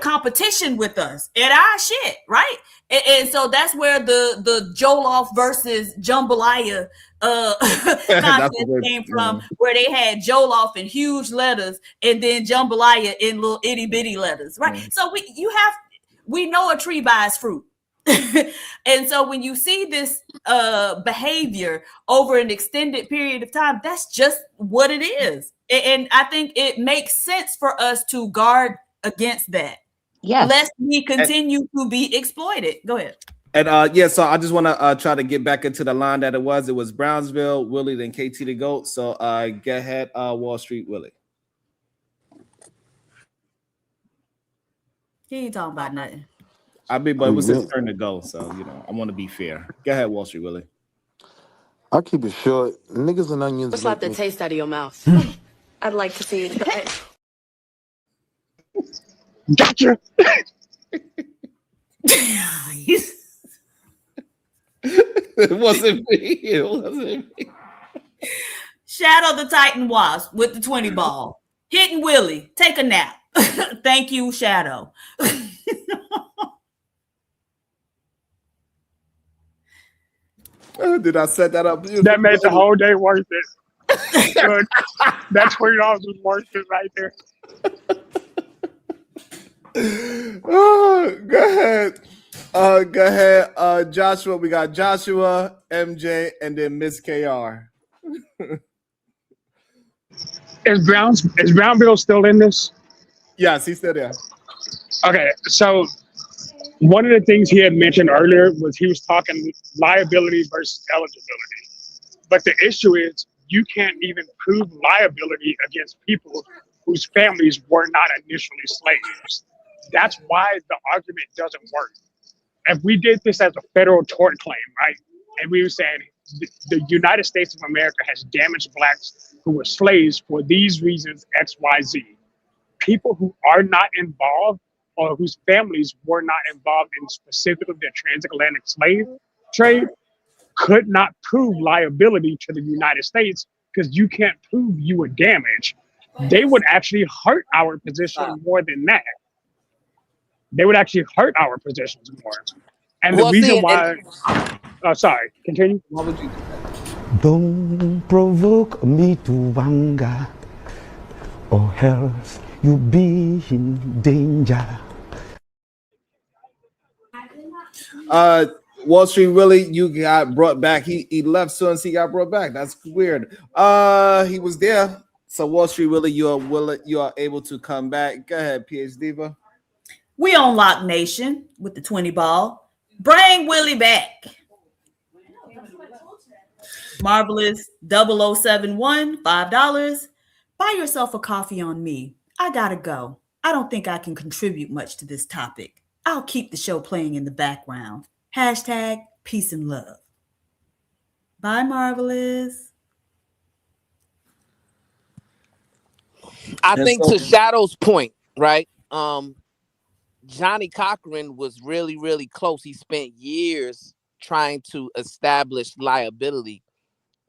competition with us at our shit, right? And so that's where the Jollof versus Jambalaya contest came from, where they had Jollof in huge letters and then Jambalaya in little itty bitty letters, right? So we know a tree buys fruit. And so when you see this behavior over an extended period of time, that's just what it is. And I think it makes sense for us to guard against that. Yes. Lest we continue to be exploited. Go ahead. And so I just want to try to get back into the line that it was Brownsville, Willie, then KT the GOAT. So go ahead, Wall Street Willie. He ain't talking about nothing. But it was his turn to go, so I want to be fair. Go ahead, Wall Street Willie. I'll keep it short. Niggas and onions. Let's slap the taste out of your mouth. I'd like to see you try it. Gotcha. It wasn't me. Shadow the Titan Wasp with the 20 ball. Hitting Willie. Take a nap. Thank you, Shadow. Did I set that up? That made the whole day worth it. That $20 was worth it right there. Go ahead. Joshua. We got Joshua, MJ, and then Miss KR. Is Brownville still in this? Yes, he's still there. Okay, so one of the things he had mentioned earlier was he was talking liability versus eligibility. But the issue is you can't even prove liability against people whose families were not initially slaves. That's why the argument doesn't work. if we did this as a federal tort claim, right, and we were saying the United States of America has damaged blacks who were slaves for these reasons, X, Y, Z. People who are not involved or whose families were not involved in specifically the transatlantic slave trade could not prove liability to the United States because you can't prove you were damaged. They would actually hurt our position more than that. They would actually hurt our positions more. And the Well, reason see, why, sorry, continue. Why would you? Don't provoke me to anger, or else you be in danger. Wall Street Willie, you got brought back. He left soon as he got brought back. That's weird. He was there. So Wall Street Willie, you are able to come back. Go ahead, PhD Diva. We on Lock Nation with the 20 ball. Bring Willie back. Marvelous 0071, $5. Buy yourself a coffee on me. I gotta go. I don't think I can contribute much to this topic. I'll keep the show playing in the background. Hashtag peace and love. Bye, Marvelous. I think to Shadow's point, right? Johnny Cochran was really, really close. He spent years trying to establish liability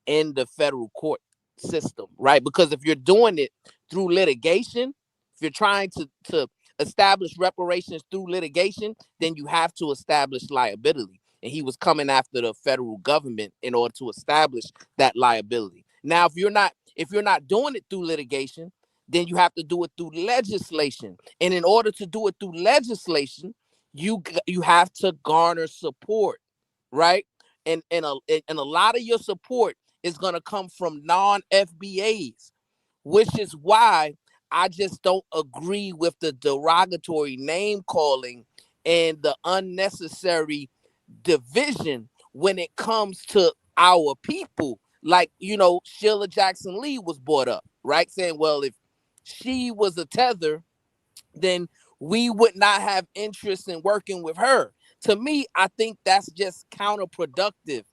in the federal court system, right? Because if you're doing it through litigation, if you're trying to establish reparations through litigation, then you have to establish liability. And he was coming after the federal government in order to establish that liability. Now, if you're not doing it through litigation, then you have to do it through legislation. And in order to do it through legislation, you have to garner support, right? And a lot of your support is going to come from non-FBAs, which is why I just don't agree with the derogatory name calling and the unnecessary division when it comes to our people. Like, Sheila Jackson Lee was brought up, right? Saying, well, if she was a tether, then we would not have interest in working with her. To me, I think that's just counterproductive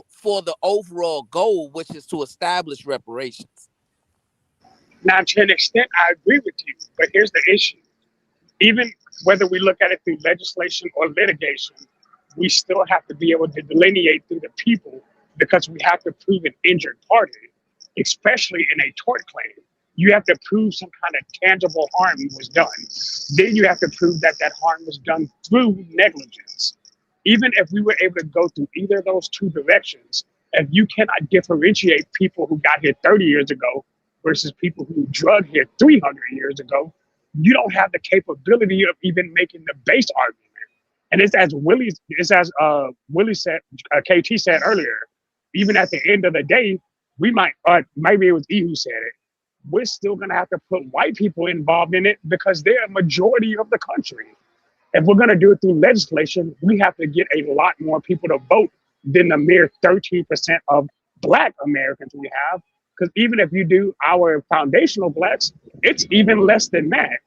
for the overall goal, which is to establish reparations. Now, to an extent, I agree with you, but here's the issue. Even whether we look at it through legislation or litigation, we still have to be able to delineate through the people because we have to prove an injured party, especially in a tort claim. You have to prove some kind of tangible harm was done. Then you have to prove that that harm was done through negligence. Even if we were able to go through either of those two directions, if you cannot differentiate people who got here 30 years ago versus people who drug here 300 years ago, you don't have the capability of even making the base argument. And it's as Willie said, KT said earlier, even at the end of the day, we might, maybe it was E who said it, we're still gonna have to put white people involved in it because they're a majority of the country. If we're gonna do it through legislation, we have to get a lot more people to vote than the mere 13% of Black Americans we have. Because even if you do our foundational Blacks, it's even less than that.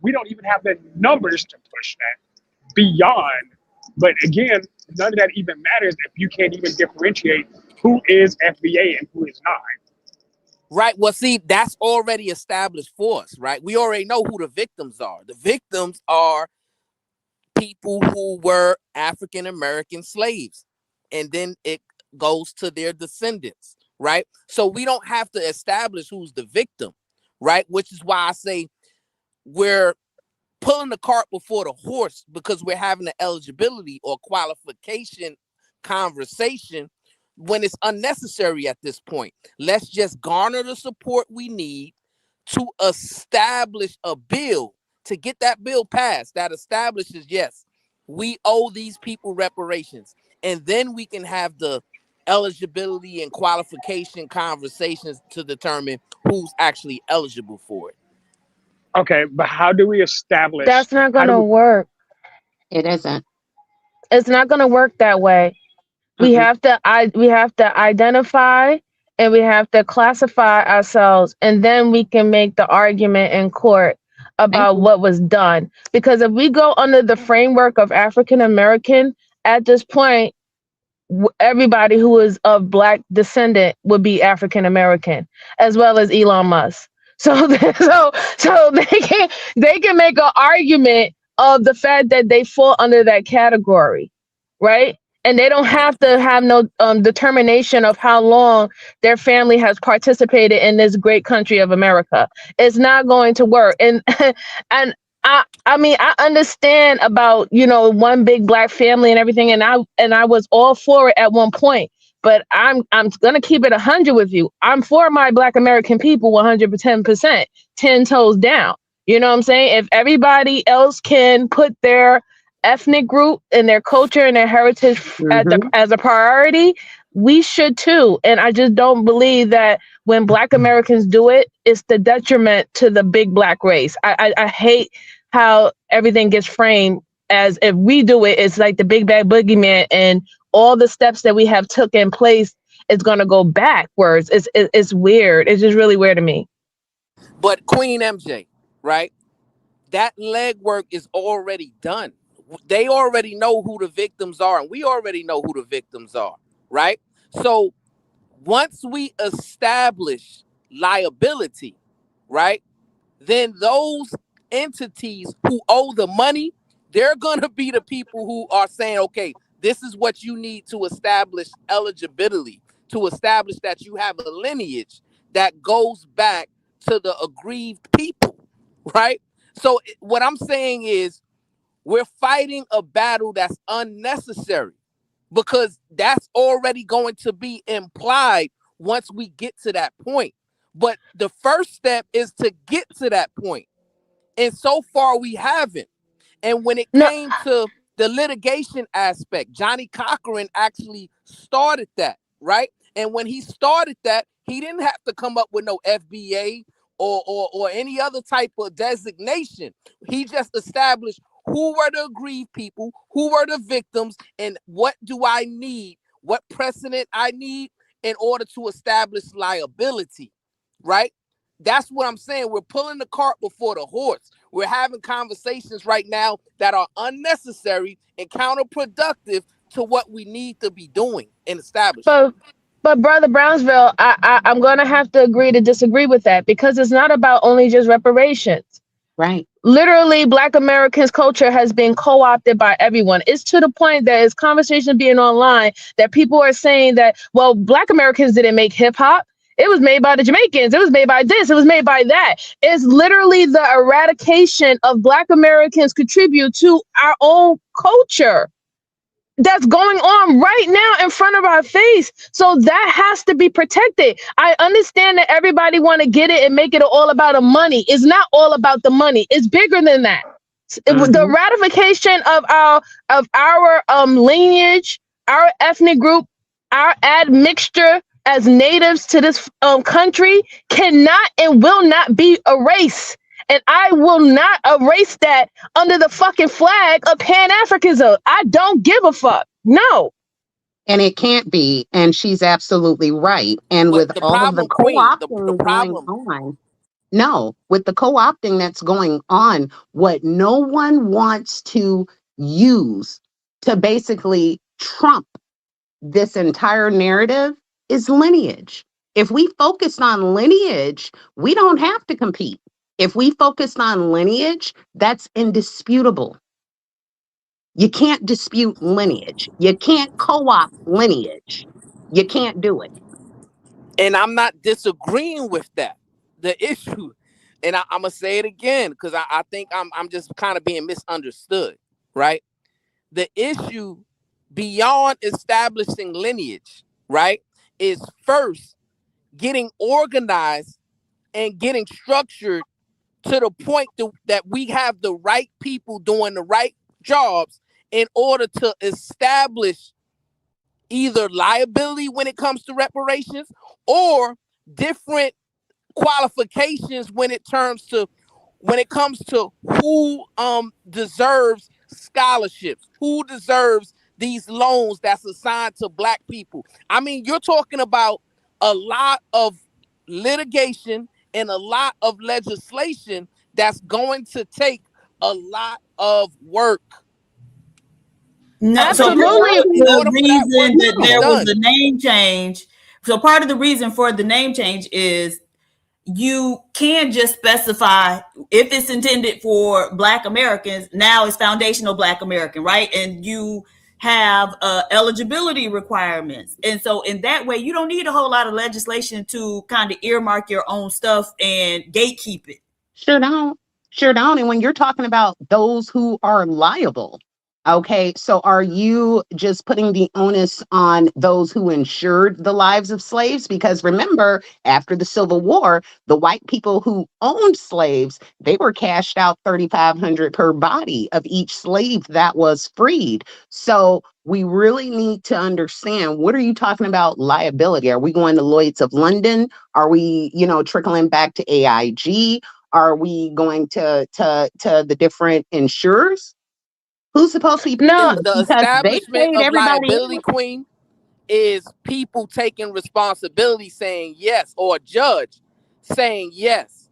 We don't even have the numbers to push that beyond. But again, none of that even matters if you can't even differentiate who is FBA and who is not. Right. Well, see, that's already established for us, right? We already know who the victims are. The victims are people who were African American slaves. And then it goes to their descendants, right? So we don't have to establish who's the victim, right? Which is why I say we're pulling the cart before the horse because we're having an eligibility or qualification conversation when it's unnecessary at this point. Let's just garner the support we need to establish a bill, to get that bill passed that establishes, yes, we owe these people reparations. And then we can have the eligibility and qualification conversations to determine who's actually eligible for it. Okay, but how do we establish? That's not going to work. It isn't. It's not going to work that way. We have to identify and we have to classify ourselves, and then we can make the argument in court about what was done. Because if we go under the framework of African American, at this point, everybody who is of black descendant would be African American, as well as Elon Musk. So, so they can make an argument of the fact that they fall under that category, right? And they don't have to have no determination of how long their family has participated in this great country of America. It's not going to work. And and I mean, I understand about, one big black family and everything, and I was all for it at one point. But I'm gonna keep it 100 with you. I'm for my Black American people 110%, 10 toes down. You know what I'm saying? If everybody else can put their ethnic group and their culture and their heritage as a priority, we should too. And I just don't believe that when Black Americans do it, it's the detriment to the big black race. I hate how everything gets framed as if we do it, it's like the big bad boogeyman, and all the steps that we have took in place is going to go backwards. It's weird. It's just really weird to me. But Queen MJ, right? That legwork is already done. They already know who the victims are, and we already know who the victims are, right? So once we establish liability, right, then those entities who owe the money, they're going to be the people who are saying, okay, this is what you need to establish eligibility, to establish that you have a lineage that goes back to the aggrieved people, right? So what I'm saying is we're fighting a battle that's unnecessary, because that's already going to be implied once we get to that point. But the first step is to get to that point. And so far we haven't. And when it came to the litigation aspect, Johnny Cochran actually started that, right? And when he started that, he didn't have to come up with no FBA or any other type of designation. He just established who were the aggrieved people, who were the victims, and what do I need, what precedent I need in order to establish liability, right? That's what I'm saying. We're pulling the cart before the horse. We're having conversations right now that are unnecessary and counterproductive to what we need to be doing and establishing. But Brother Brownsville, I'm going to have to agree to disagree with that, because it's not about only just reparations. Right. Literally, Black Americans' culture has been co-opted by everyone. It's to the point that it's conversation being online that people are saying that, well, Black Americans didn't make hip hop. It was made by the Jamaicans. It was made by this. It was made by that. It's literally the eradication of Black Americans contribute to our own culture that's going on right now in front of our face. So that has to be protected. I understand that everybody want to get it and make it all about the money. It's not all about the money. It's bigger than that. The ratification of our lineage, our ethnic group, our admixture as natives to this country cannot and will not be erased. And I will not erase that under the fucking flag of Pan-Africanism. I don't give a fuck. No. And it can't be. And she's absolutely right. And with all of the co-opting going on, with the co-opting that's going on, what no one wants to use to basically trump this entire narrative is lineage. If we focused on lineage, we don't have to compete. If we focused on lineage, that's indisputable. You can't dispute lineage. You can't co-opt lineage. You can't do it. And I'm not disagreeing with that. The issue, and I'm going to say it again, because I think I'm just kind of being misunderstood, right? The issue beyond establishing lineage, right, is first getting organized and getting structured to the point that we have the right people doing the right jobs in order to establish either liability when it comes to reparations or different qualifications when it comes to who deserves scholarships, who deserves these loans that's assigned to Black people. I mean, you're talking about a lot of litigation and a lot of legislation that's going to take a lot of work. No, so Absolutely. the reason that there was done. a name change. So part of the reason for the name change is you can just specify if it's intended for Black Americans. Now it's foundational Black American, right? And you have eligibility requirements, and so in that way, you don't need a whole lot of legislation to kind of earmark your own stuff and gatekeep it. Sure don't. Sure don't. And when you're talking about those who are liable, okay, so are you just putting the onus on those who insured the lives of slaves? Because remember, after the Civil War, the white people who owned slaves, they were cashed out $3,500 per body of each slave that was freed. So we really need to understand, what are you talking about liability? Are we going to Lloyd's of London? Are we, trickling back to AIG? Are we going to the different insurers? Who's supposed to be paying No, this? The Because they establishment paid of everybody liability, else. Queen, is people taking responsibility, saying yes, or a judge saying yes.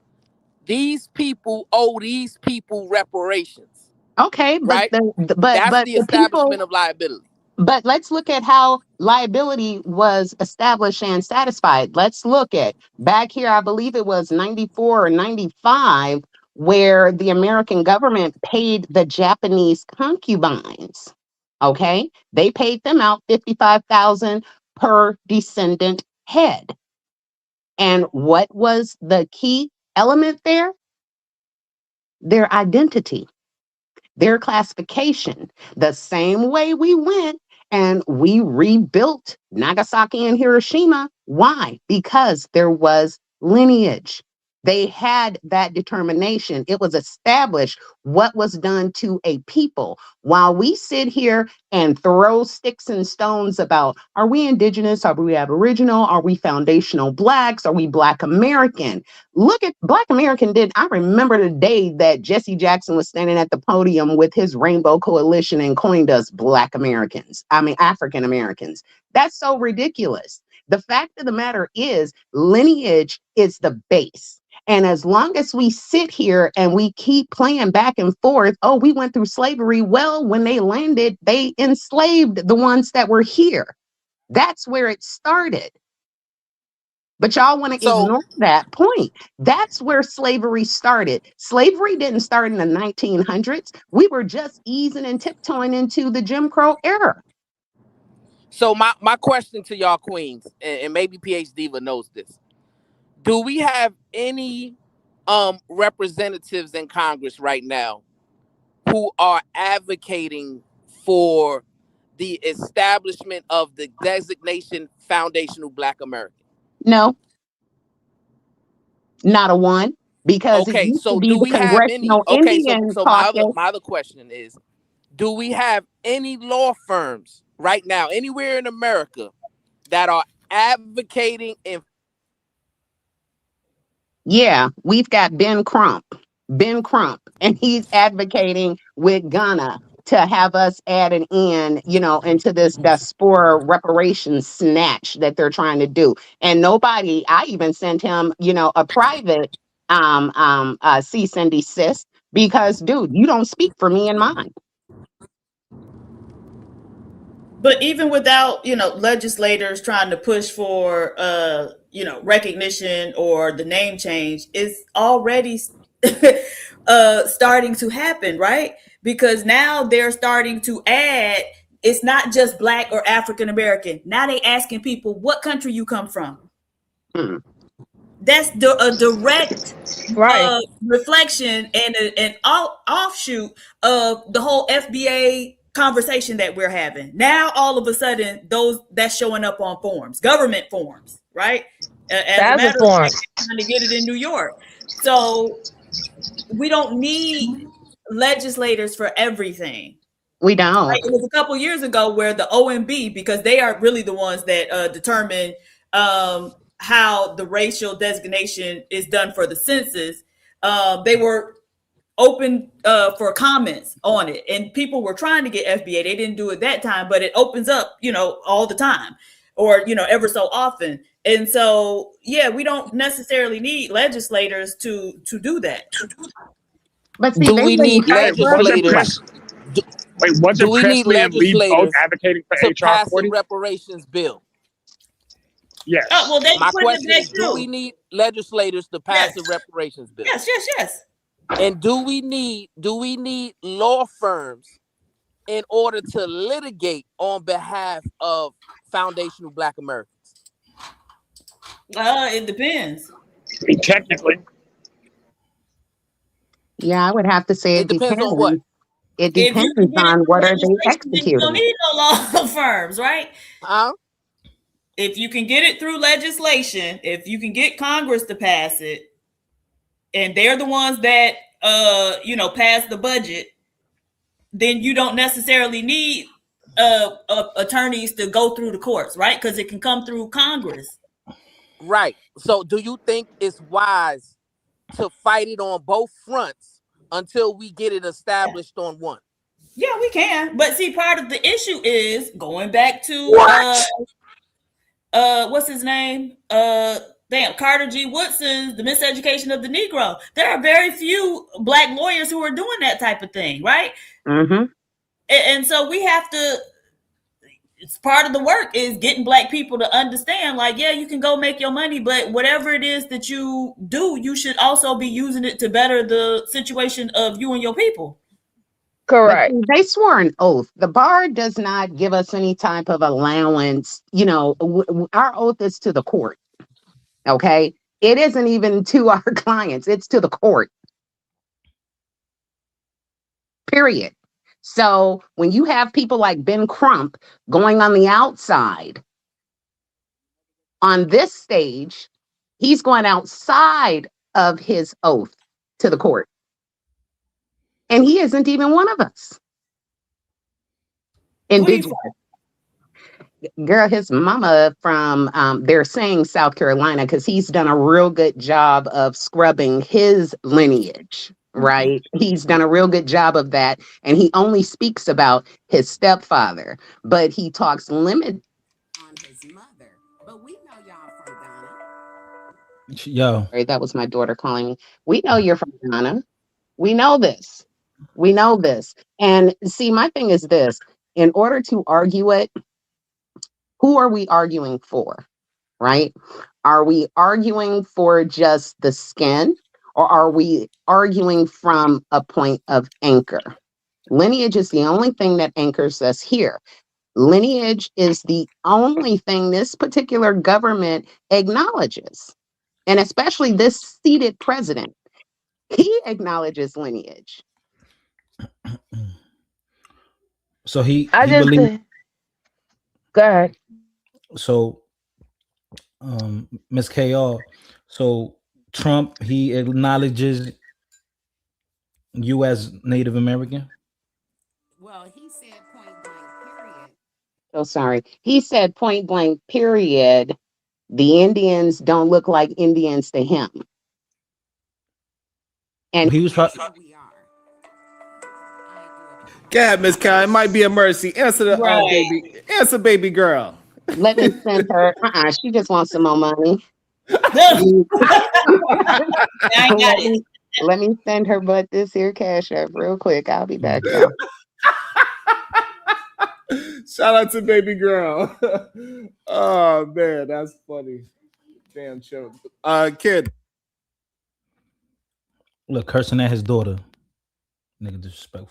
These people owe these people reparations. Okay, but right? but That's the the people. establishment of liability. But let's look at how liability was established and satisfied. Let's look at back here, I believe it was 94 or 95, where the American government paid the Japanese concubines. Okay, they paid them out 55,000 per descendant head. And what was the key element there? Their identity, their classification. The same way we went and we rebuilt Nagasaki and Hiroshima. Why? Because there was lineage. They had that determination. It was established what was done to a people. While we sit here and throw sticks and stones about, are we indigenous? Are we aboriginal? Are we foundational Blacks? Are we Black American? Look at Black American I remember the day that Jesse Jackson was standing at the podium with his Rainbow Coalition and coined us Black Americans. I mean, African Americans. That's so ridiculous. The fact of the matter is, lineage is the base. And as long as we sit here and we keep playing back and forth, oh, we went through slavery. Well, when they landed, they enslaved the ones that were here. That's where it started. But y'all want to ignore that point. That's where slavery started. Slavery didn't start in the 1900s. We were just easing and tiptoeing into the Jim Crow era. So my question to y'all queens, and maybe PhD Diva knows this. Do we have any representatives in Congress right now who are advocating for the establishment of the designation foundational Black American? No, not a one. Because it Okay, used to so be do the we have any? Congressional Okay, Indian so Caucus. my other question is, do we have any law firms right now anywhere in America that are advocating in? Yeah, we've got Ben Crump, and he's advocating with Ghana to have us add an end, into this diaspora reparations snatch that they're trying to do. And nobody, I even sent him, a private cease and desist because, dude, you don't speak for me and mine. But even without, legislators trying to push for, recognition or the name change, it's already starting to happen, right? Because now they're starting to add, it's not just Black or African American. Now they asking people, what country you come from? That's a direct reflection and an offshoot of the whole FBA conversation that we're having. Now, all of a sudden, that's showing up on forms, government forms, right? As a matter of fact, trying to get it in New York. So we don't need legislators for everything. We don't. Right? It was a couple years ago where the OMB, because they are really the ones that determine how the racial designation is done for the census, they were open for comments on it, and people were trying to get FBA. They didn't do it that time, but it opens up, all the time, or ever so often. And so, yeah, we don't necessarily need legislators to do that. But see, Do they we wouldn't need cut it right Wasn't legislators? there. Press? Wait, Do wasn't we need Presley and Lee both legislators advocating for to HR pass a 40? reparations bill? Yes. Oh, well, they My put it question back is, do we too. need legislators to pass Yes. a reparations bill? Yes. And do we need law firms in order to litigate on behalf of foundational Black Americans? It depends. Technically. Yeah, I would have to say It it depends on what? depends. It If you depends can get it on through what are they legislation, then you don't executing. need no law firms, right? Huh? If you can get it through legislation, if you can get Congress to pass it, and they're the ones that pass the budget, then you don't necessarily need attorneys to go through the courts, right? Because it can come through Congress. Right. So do you think it's wise to fight it on both fronts until we get it established on one? Yeah, we can. But see, part of the issue is going back to what's his name? Carter G. Woodson's The Miseducation of the Negro. There are very few Black lawyers who are doing that type of thing, right? Mm-hmm. And so we have to, it's part of the work is getting Black people to understand, like, yeah, you can go make your money, but whatever it is that you do, you should also be using it to better the situation of you and your people. Correct. But they swore an oath. The bar does not give us any type of allowance. Our oath is to the court. Okay. It isn't even to our clients, it's to the court. Period. So when you have people like Ben Crump going on the outside on this stage, he's going outside of his oath to the court. And he isn't even one of us. Indigenous. Girl, his mama from, they're saying South Carolina, because he's done a real good job of scrubbing his lineage, right? He's done a real good job of that. And he only speaks about his stepfather, but he talks limited on his mother. But we know y'all from Ghana. Yo. Sorry, that was my daughter calling me. We know you're from Ghana. We know this. We know this. And see, my thing is this, in order to argue it, who are we arguing for, right? Are we arguing for just the skin, or are we arguing from a point of anchor? Lineage is the only thing that anchors us here. Lineage is the only thing this particular government acknowledges, and especially this seated president. He acknowledges lineage. So he I just believes. go ahead. So, Ms. KR, so Trump, he acknowledges you as Native American? Well, he said point blank, period. Oh, sorry. He said point blank, period. The Indians don't look like Indians to him. And he was trying. God, Miss Kyle, it might be a mercy. Answer the baby. Answer, baby girl. Let me send her. She just wants some more money. Let me send her but this here cash app real quick. I'll be back, y'all. Shout out to baby girl. Oh man, that's funny. Damn show. Kid. Look, cursing at his daughter. Nigga disrespectful.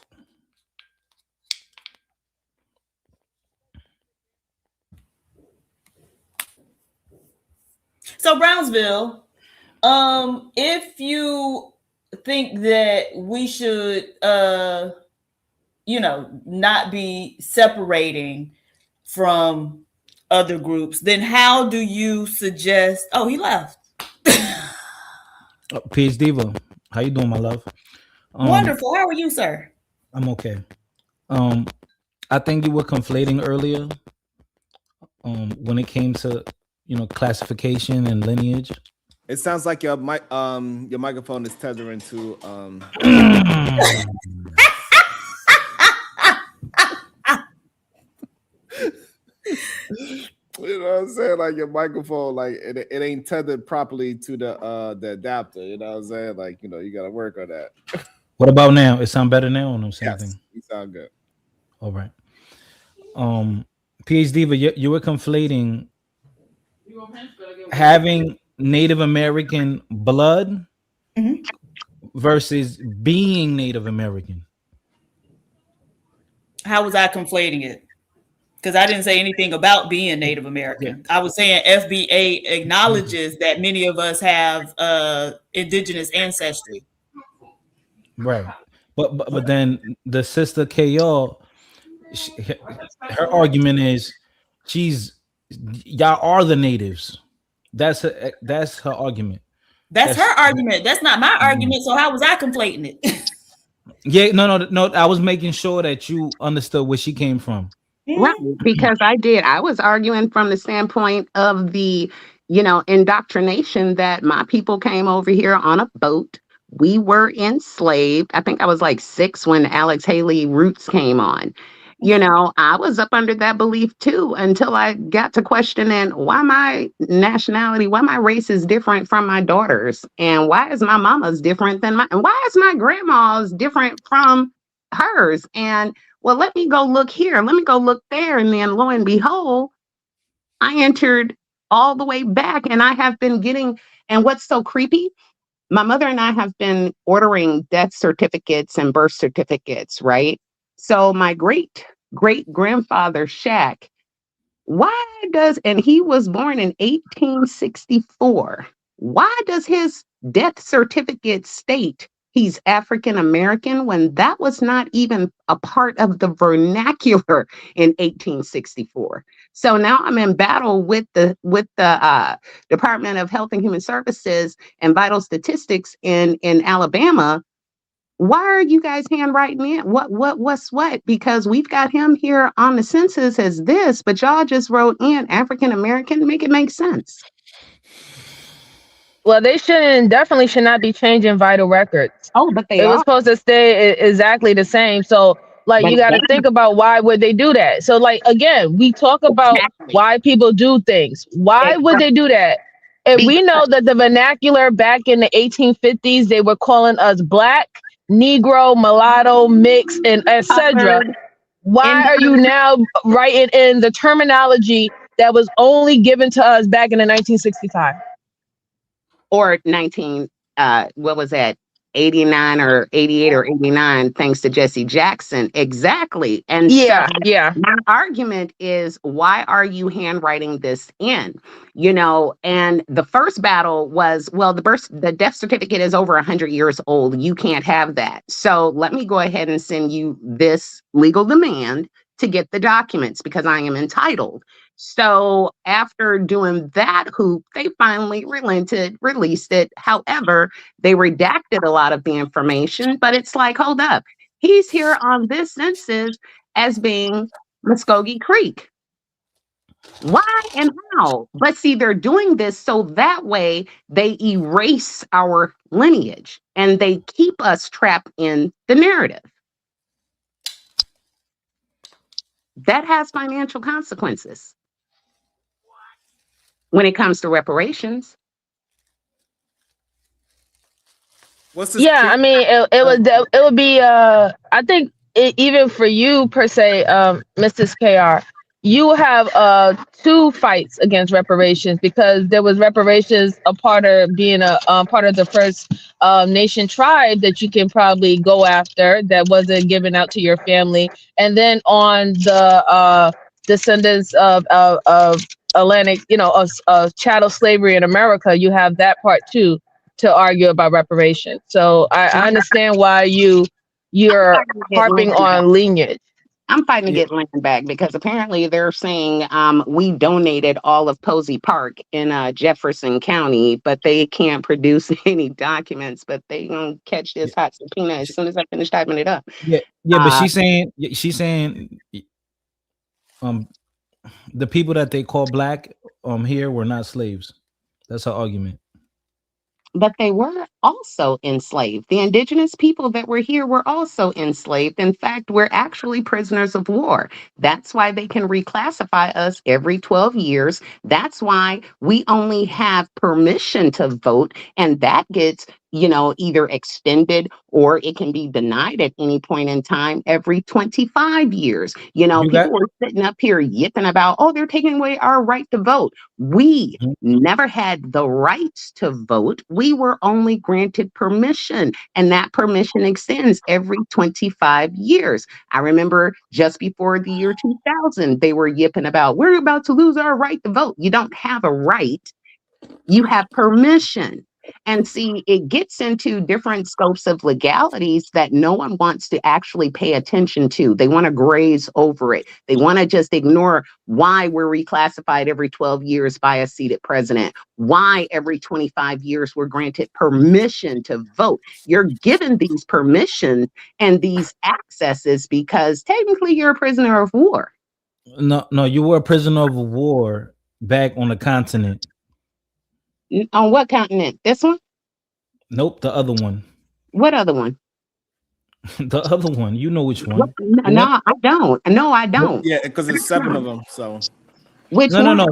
So Brownsville, if you think that we should not be separating from other groups, then how do you suggest? Oh, he left. Peace Diva. How you doing, my love? Wonderful. How are you, sir? I'm okay. I think you were conflating earlier when it came to classification and lineage. It sounds like your microphone is tethering to you know what I'm saying? Like your microphone, like it ain't tethered properly to the adapter. You know what I'm saying? Like, you gotta work on that. What about now? It sound better now or no? Same Yes, thing. you sound good. All right. PhD, but you were conflating having Native American blood Mhm. versus being Native American. How was I conflating it? Because I didn't say anything about being Native American. I was saying FBA acknowledges that many of us have indigenous ancestry. Right. But then the sister KO, her argument is she's y'all are the natives. That's her argument. That's That's her argument. That's not my argument. So how was I conflating it? yeah, no. I was making sure that you understood where she came from. Right, because I did. I was arguing from the standpoint of the, indoctrination that my people came over here on a boat. We were enslaved. I think I was like 6 when Alex Haley Roots came on. I was up under that belief too until I got to questioning why my nationality, why my race is different from my daughter's, and why is my mama's different than and why is my grandma's different from hers? And well, let me go look here, let me go look there. And then lo and behold, I entered all the way back and I have been getting, and what's so creepy, my mother and I have been ordering death certificates and birth certificates, right? So my great great grandfather, Shaq, and he was born in 1864. Why does his death certificate state he's African American when that was not even a part of the vernacular in 1864? So now I'm in battle with the Department of Health and Human Services and Vital Statistics in Alabama. Why are you guys handwriting it? What's what? Because we've got him here on the census as this, but y'all just wrote in African American. Make it make sense. Well, they definitely should not be changing vital records. Oh, but they It was are. supposed to stay exactly the same. So, like, But you got to think about why would they do that? So, like, again, we talk about exactly. why people do things. Why would they do that? And we know that the vernacular back in the 1850s, they were calling us black, Negro, mulatto, mixed, and etc. Why are you now writing in the terminology that was only given to us back in the 1965? Or 19, what was that? 89 or 88 or 89, thanks to Jesse Jackson. Exactly. And yeah, so my argument is, why are you handwriting this in? And the first battle was, well, the death certificate is over 100 years old. You can't have that. So let me go ahead and send you this legal demand to get the documents because I am entitled. So after doing that hoop, they finally relented, released it. However, they redacted a lot of the information, but it's like, hold up. He's here on this census as being Muskogee Creek. Why and how? But see, they're doing this so that way they erase our lineage and they keep us trapped in the narrative. That has financial consequences when it comes to reparations. I mean, it would be I think even for you per se, Mrs. KR, you have 2 fights against reparations because there was reparations a part of being a part of the first nation tribe that you can probably go after that wasn't given out to your family, and then on the descendants of Atlantic, of chattel slavery in America, you have that part too to argue about reparations. So I understand why you're harping on lineage. I'm fighting to get land back because apparently they're saying we donated all of Posey Park in Jefferson County, but they can't produce any documents. But they gonna catch this hot subpoena as soon as I finish typing it up. Yeah, but she's saying the people that they call black here were not slaves. That's her argument. But they were also enslaved. The indigenous people that were here were also enslaved. In fact, we're actually prisoners of war. That's why they can reclassify us every 12 years. That's why we only have permission to vote. And that gets, either extended or it can be denied at any point in time every 25 years. People were sitting up here yipping about, oh, they're taking away our right to vote. We never had the rights to vote. We were only granted permission, and that permission extends every 25 years. I remember just before the year 2000, they were yipping about, we're about to lose our right to vote. You don't have a right. You have permission. And see, it gets into different scopes of legalities that no one wants to actually pay attention to. They want to graze over it. They want to just ignore why we're reclassified every 12 years by a seated president, why every 25 years we're granted permission to vote. You're given these permissions and these accesses because technically you're a prisoner of war. No, you were a prisoner of war back on the continent. On what continent? This one? Nope, the other one. What other one? The other one. You know which one. No, I don't. No, I don't. Yeah, because there's 7 of them. So which one? No.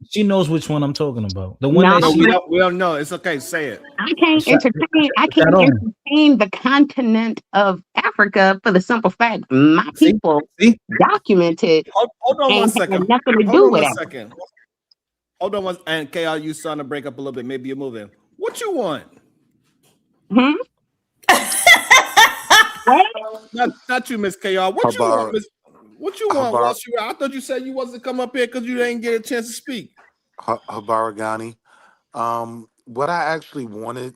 She knows which one I'm talking about. The one that we don't know. It's okay. Say it. I can't entertain the continent of Africa for the simple fact my people documented. Hold on 1 second. Nothing to do with it. Hold on and KR, you starting to break up a little bit. Maybe you're moving. What you want? Not you, Miss KR. What you want, Miss? What you want, I thought you said you wasn't come up here because you didn't get a chance to speak. Habaragani. What I actually wanted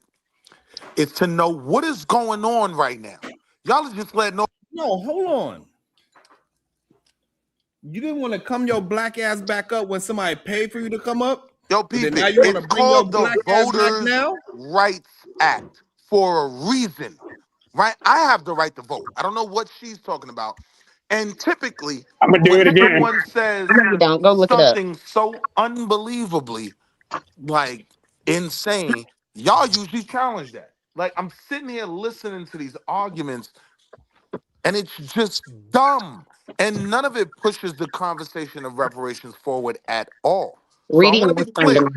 is to know what is going on right now. Y'all are just letting know. No, hold on. You didn't want to come your black ass back up when somebody paid for you to come up? Yo, people, now you want to it's bring your called black the ass back Voters' now? Rights Act for a reason, right? I have the right to vote. I don't know what she's talking about. And typically, I'm gonna do it again. Someone says something so unbelievably insane, y'all usually challenge that. Like, I'm sitting here listening to these arguments, and it's just dumb. And none of it pushes the conversation of reparations forward at all. So I want to be clear.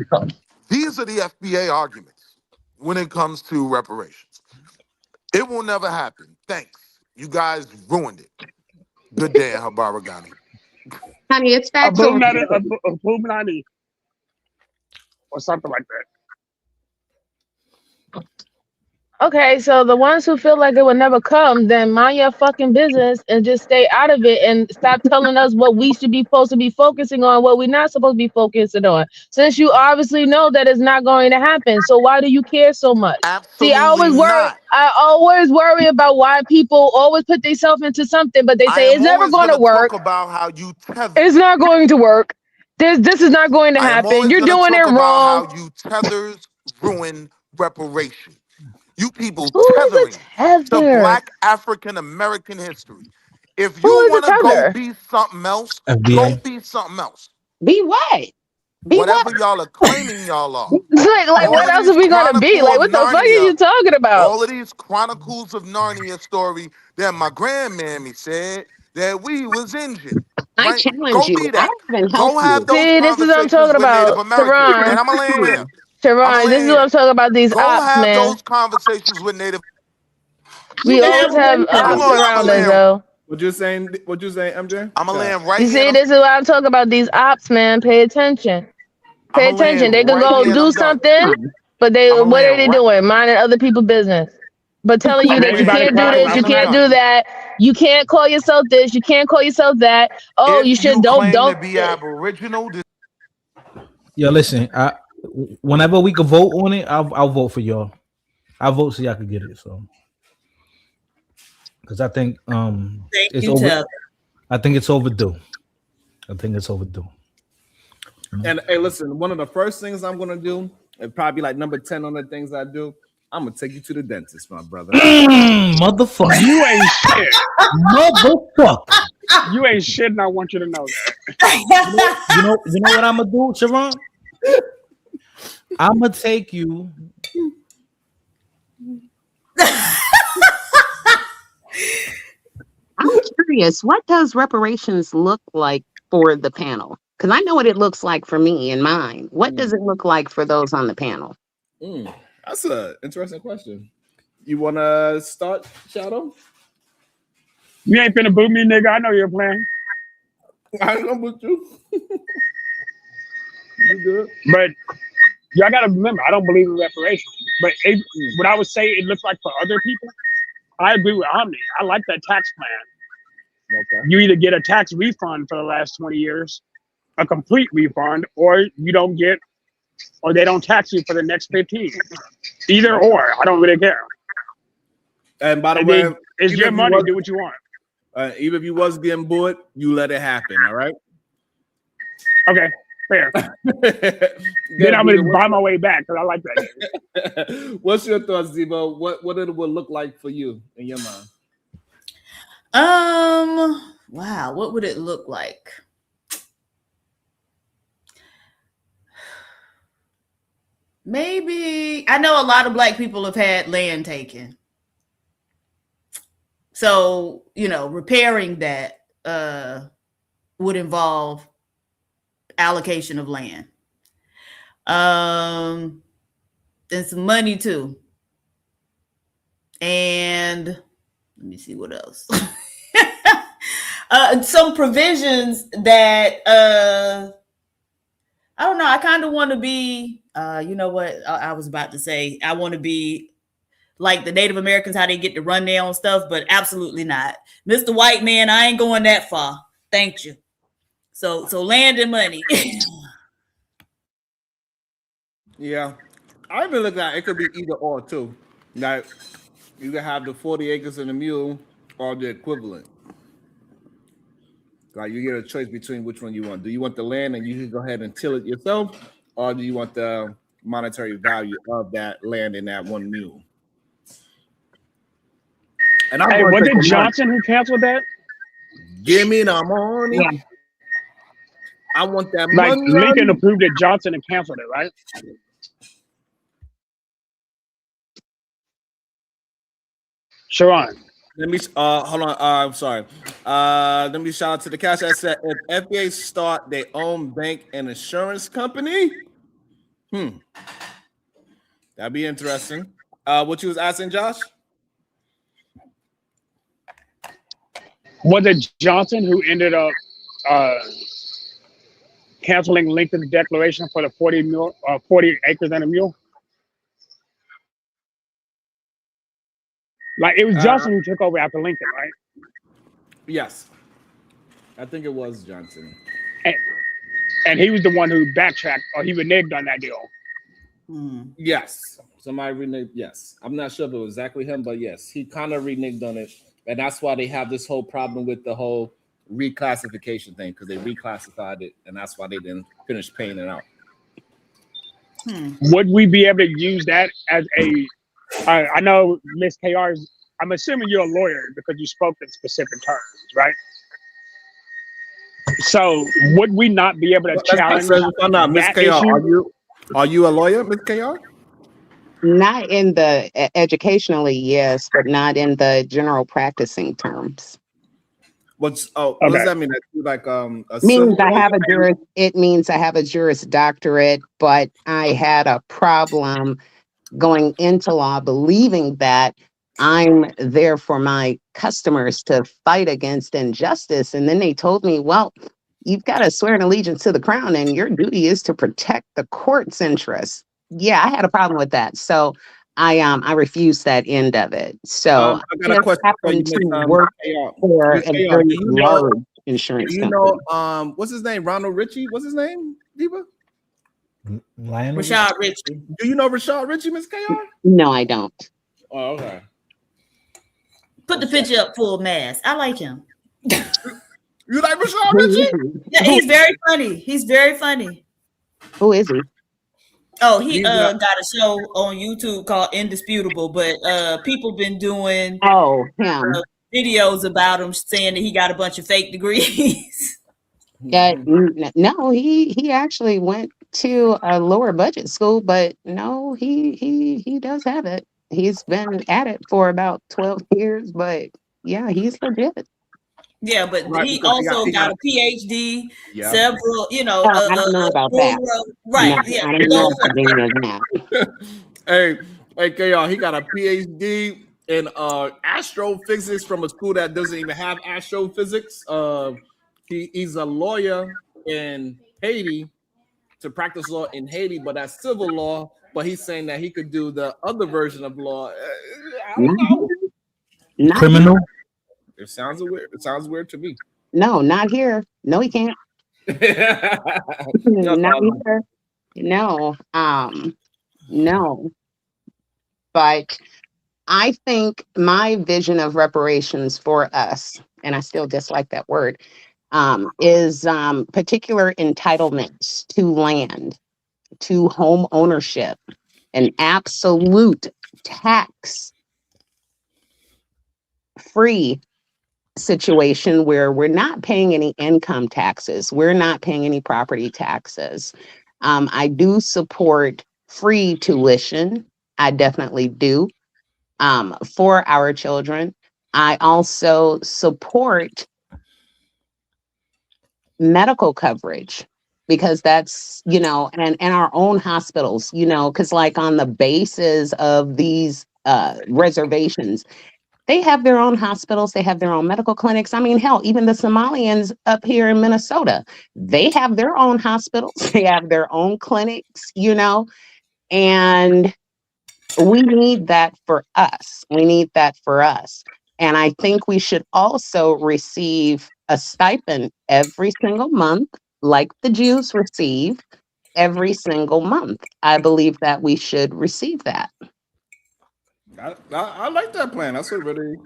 These are the FBA arguments when it comes to reparations. It will never happen. Thanks. You guys ruined it. Good day, Habaragani. Honey, it's facts. Illuminati, or something like that. Okay, so the ones who feel like it would never come, then mind your fucking business and just stay out of it and stop telling us what we should be supposed to be focusing on, what we're not supposed to be focusing on. Since you obviously know that it's not going to happen, so why do you care so much? Absolutely. See, I always worry about why people always put themselves into something, but they say it's never going to work. Talk about how you tether. It's not going to work. This is not going to happen. You're doing it wrong. How you tethers ruin reparation. You people Who's tethering to Black African American history. If you want to go be something else, go be something else. Be what? Whatever y'all are claiming y'all are. Like what else are we gonna be? Like, what the fuck are you talking about? All of these Chronicles of Narnia story that my grandmammy said that we was injured. I challenge you. Go have those this is what I'm talking about. Sharon, and I'm gonna land here. Sharon, this is what I'm talking about. These ops, man. Those conversations with Native. We always have ops around us, though. What you saying, MJ? I'm gonna land right here. You see, this is what I'm talking about. These ops, man. Pay attention. Pay attention. They can go do something, but what are they doing? Minding other people's business. But telling you that you can't do this, you can't do that, you can't call yourself this, you can't call yourself that. Oh, you should don't be Aboriginal. Yo, listen. Whenever we can vote on it, I'll vote for y'all. I'll vote so y'all can get it. So, because I think it's over. I think it's overdue. And hey, listen, one of the first things I'm gonna do, and probably like number 10 on the things I do, I'm gonna take you to the dentist, my brother. Motherfucker, you ain't shit. Motherfucker, you ain't shit, and I want you to know that. you know what I'm gonna do, Sharon? I'm gonna take you. I'm curious, what does reparations look like for the panel? Because I know what it looks like for me and mine. What does it look like for those on the panel? That's an interesting question. You want to start, Shadow? You ain't finna boot me, nigga. I know you're playing. I ain't gonna boot you. You good? But y'all gotta remember, I don't believe in reparations. But what I would say it looks like for other people, I agree with Omni. I like that tax plan. Okay. You either get a tax refund for the last 20 years, a complete refund, or you don't get, or they don't tax you for the next 15. Either or, I don't really care. And by the way, it's your money. Do what you want. Even if you was getting bored, you let it happen. All right. Okay, fair. Then I'm gonna buy my way back because I like that. What's your thoughts, Zebo? What it would look like for you in your mind? Wow, what would it look like? Maybe I know a lot of Black people have had land taken. So, repairing that would involve allocation of land. And some money too. And let me see what else. Some provisions that I don't know. I kind of want to be, you know what I was about to say. I want to be like the Native Americans, how they get to run their own stuff, but absolutely not. Mr. White Man, I ain't going that far. Thank you. So land and money. Yeah. I've been looking at it could be either or too. Like you can have the 40 acres and a mule or the equivalent. Like you get a choice between which one you want. Do you want the land and you can go ahead and till it yourself, or do you want the monetary value of that land in that one mule? And hey, was it Johnson who canceled that? Give me the money. Yeah. I want that like money. Lincoln approved it, Johnson and canceled it, right? Sharon. Let me hold on. I'm sorry. Let me shout out to the cash. I said if FBA start their own bank and insurance company, that'd be interesting. What you was asking, Josh? Was it Johnson who ended up canceling Lincoln's declaration for the 40 acres and a mule? Like it was Johnson who took over after Lincoln, right? Yes, I think it was Johnson. And he was the one who backtracked, or he reneged on that deal. Yes, somebody reneged. Yes, I'm not sure if it was exactly him, but yes, he kind of reneged on it, and that's why they have this whole problem with the whole reclassification thing, because they reclassified it, and that's why they didn't finish paying it out. Would we be able to use that as a? I know Ms. KR's. I'm assuming you're a lawyer because you spoke in specific terms, right? So would we not be able to challenge Ms. that KR, issue? Are you a lawyer, Ms. KR? Not in the educationally, yes, but not in the general practicing terms. What does that mean? That you like a means civil I have a lawyer? it means I have a Juris Doctorate, but I had a problem going into law believing that I'm there for my customers to fight against injustice. And then they told me, well, you've got to swear an allegiance to the crown and your duty is to protect the court's interests. Yeah, I had a problem with that. So I refused that end of it. So I got a question for you, to work for a very large insurance do you company. know what's his name? Ronald Richie? What's his name, Diva? Rashad Richie. Do you know Rashad Richie, Ms. KR? No, I don't. Oh, okay. Put the picture up full mask. I like him. You like Rashad Richie? Yeah, he's very funny. He's very funny. Who is he? Oh, he got a show on YouTube called Indisputable, but people been doing him videos about him saying that he got a bunch of fake degrees. No, he actually went to a lower budget school, but no, he does have it. He's been at it for about 12 years, but yeah, he's legit. Yeah, but Right, he because also he got got a PhD, Yeah. several, I don't know about that. right. No, Yeah, I don't know about any of that. Hey, Hey, KR, he got a PhD in astrophysics from a school that doesn't even have astrophysics. He's a lawyer in Haiti to practice law in Haiti, but that's civil law. But he's saying that he could do the other version of law. I don't know. Not Criminal. It sounds weird. It sounds weird to me. No, not here. No, he can't. Not here. No. No. But I think my vision of reparations for us, and I still dislike that word, is particular entitlements to land, to home ownership, an absolute tax free situation where we're not paying any income taxes, we're not paying any property taxes. I do support free tuition. I definitely do, for our children. I also support medical coverage because that's, and our own hospitals, because like on the bases of these reservations, they have their own hospitals, they have their own medical clinics. I mean, hell, even the Somalians up here in Minnesota, they have their own hospitals, they have their own clinics, and we need that for us. We need that for us. And I think we should also receive a stipend every single month, like the Jews receive every single month. I believe that we should receive that. I like that plan. That's a really.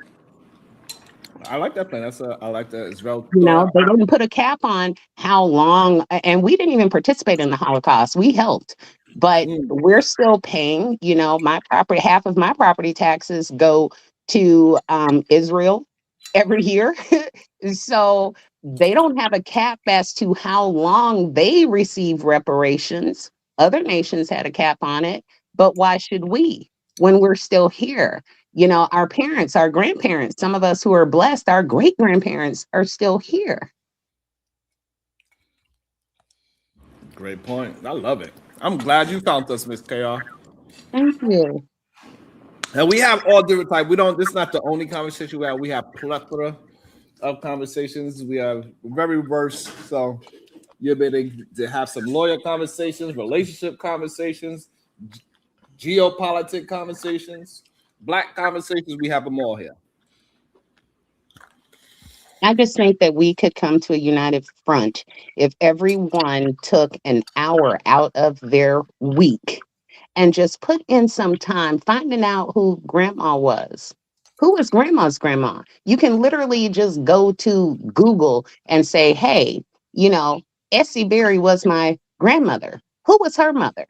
I like that plan. I like that as well. They didn't put a cap on how long, and we didn't even participate in the Holocaust. We helped, but we're still paying. My property, half of my property taxes go to Israel every year. So they don't have a cap as to how long they receive reparations. Other nations had a cap on it, but why should we when we're still here? Our parents, our grandparents, some of us who are blessed, our great grandparents are still here. Great point. I love it. I'm glad you found us, Miss KR. Thank you. And we have all different types. This is not the only conversation we have. We have plethora of conversations. We have very diverse. So you'll be able to have some lawyer conversations, relationship conversations, geopolitical conversations, Black conversations. We have them all here. I just think that we could come to a united front if everyone took an hour out of their week and just put in some time finding out who grandma was. Who was grandma's grandma? You can literally just go to Google and say, hey, Essie Berry was my grandmother. Who was her mother?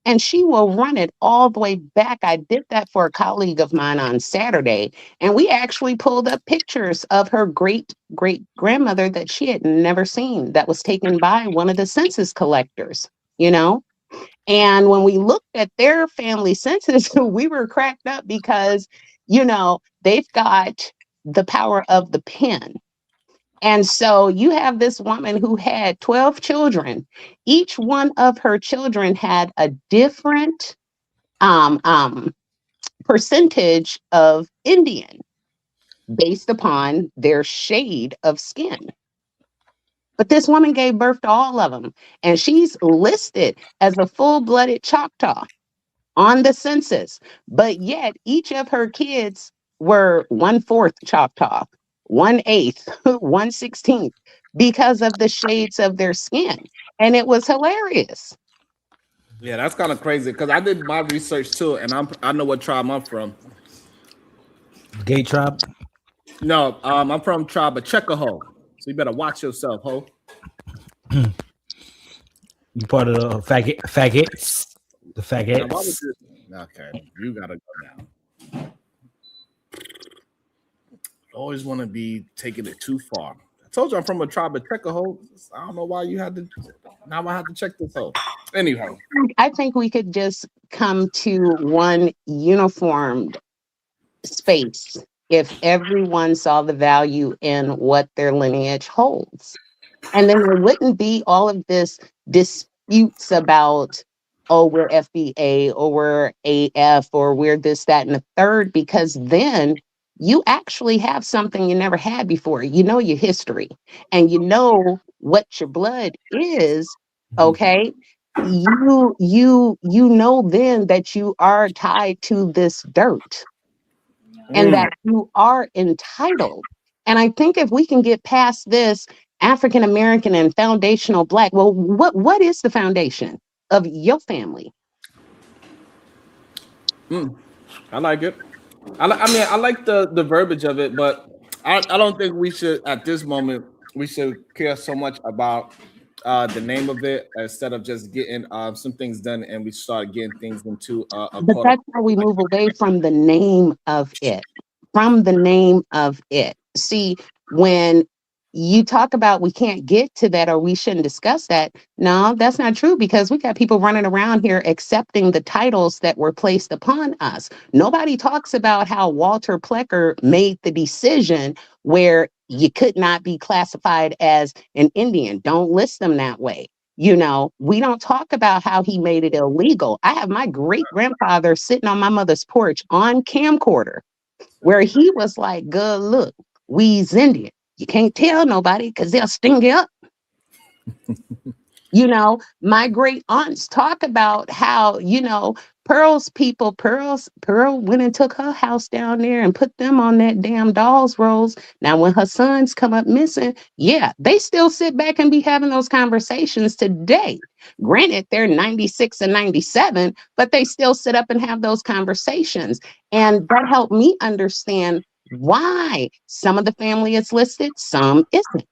And she will run it all the way back. I did that for a colleague of mine on Saturday, and we actually pulled up pictures of her great great grandmother that she had never seen, that was taken by one of the census collectors, And when we looked at their family census, we were cracked up because, they've got the power of the pen. And so you have this woman who had 12 children. Each one of her children had a different percentage of Indian based upon their shade of skin. But this woman gave birth to all of them, and she's listed as a full-blooded Choctaw on the census. But yet each of her kids were 1/4 Choctaw, 1/8, 1/16, because of the shades of their skin. And it was hilarious. Yeah, that's kind of crazy because I did my research too, and I know what tribe I'm from. Gay tribe? No, I'm from tribe of Checkahoe. So you better watch yourself, ho. You part of the faggots? The faggots? Okay, you gotta go now. Always want to be taking it too far. I told you I'm from a tribe of Checkahoe. I don't know why you had to. Now I have to check this out. Anyhow, I think we could just come to one uniformed space if everyone saw the value in what their lineage holds. And then there wouldn't be all of this disputes about oh, we're FBA or we're AF or we're this, that, and the third, because then you actually have something you never had before. You know your history and you know what your blood is, okay? You know then that you are tied to this dirt and that you are entitled. And I think if we can get past this African American and foundational Black, well, what is the foundation of your family? I like it. I mean, I like the verbiage of it, but I don't think we should at this moment we should care so much about the name of it instead of just getting some things done, and we start getting things into a But quote. that's how we move away from the name of it. From the name of it. See, when you talk about we can't get to that or we shouldn't discuss that, no, that's not true, because we got people running around here accepting the titles that were placed upon us. Nobody talks about how Walter Plecker made the decision where you could not be classified as an Indian. Don't list them that way. You know, we don't talk about how he made it illegal. I have my great grandfather sitting on my mother's porch on camcorder where he was like, good, look, we's Indian. You can't tell nobody because they'll sting you up. You know, my great aunts talk about how, you know, Pearl went and took her house down there and put them on that damn dolls rolls. Now, when her sons come up missing, yeah, they still sit back and be having those conversations today. Granted, they're 96 and 97, but they still sit up and have those conversations. And that helped me understand why some of the family is listed, some isn't.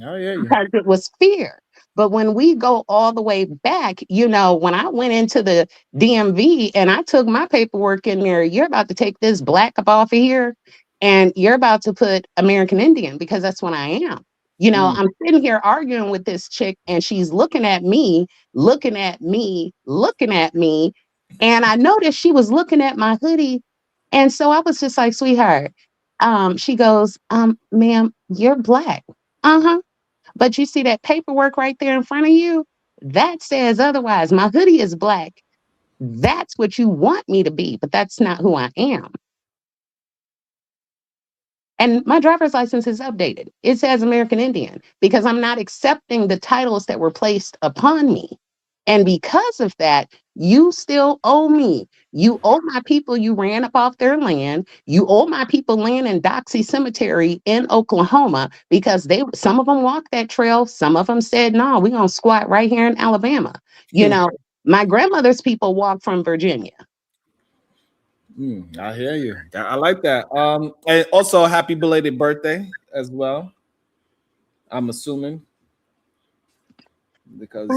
Oh, yeah, Because it was fear. But when we go all the way back, you know, when I went into the DMV and I took my paperwork in there, you're about to take this Black up off of here and you're about to put American Indian, because that's what I am. You know, I'm sitting here arguing with this chick and she's looking at me, looking at me, looking at me. And I noticed she was looking at my hoodie. And so I was just like, sweetheart, she goes, ma'am, you're Black. Uh-huh. But you see that paperwork right there in front of you? That says otherwise. My hoodie is Black. That's what you want me to be, but that's not who I am. And my driver's license is updated. It says American Indian because I'm not accepting the titles that were placed upon me. And because of that, you still owe me. You owe my people you ran up off their land. You owe my people land in Doxy Cemetery in Oklahoma because some of them walked that trail. Some of them said, no, we're going to squat right here in Alabama. You know, my grandmother's people walked from Virginia. I hear you. I like that. And also happy belated birthday as well. I'm assuming because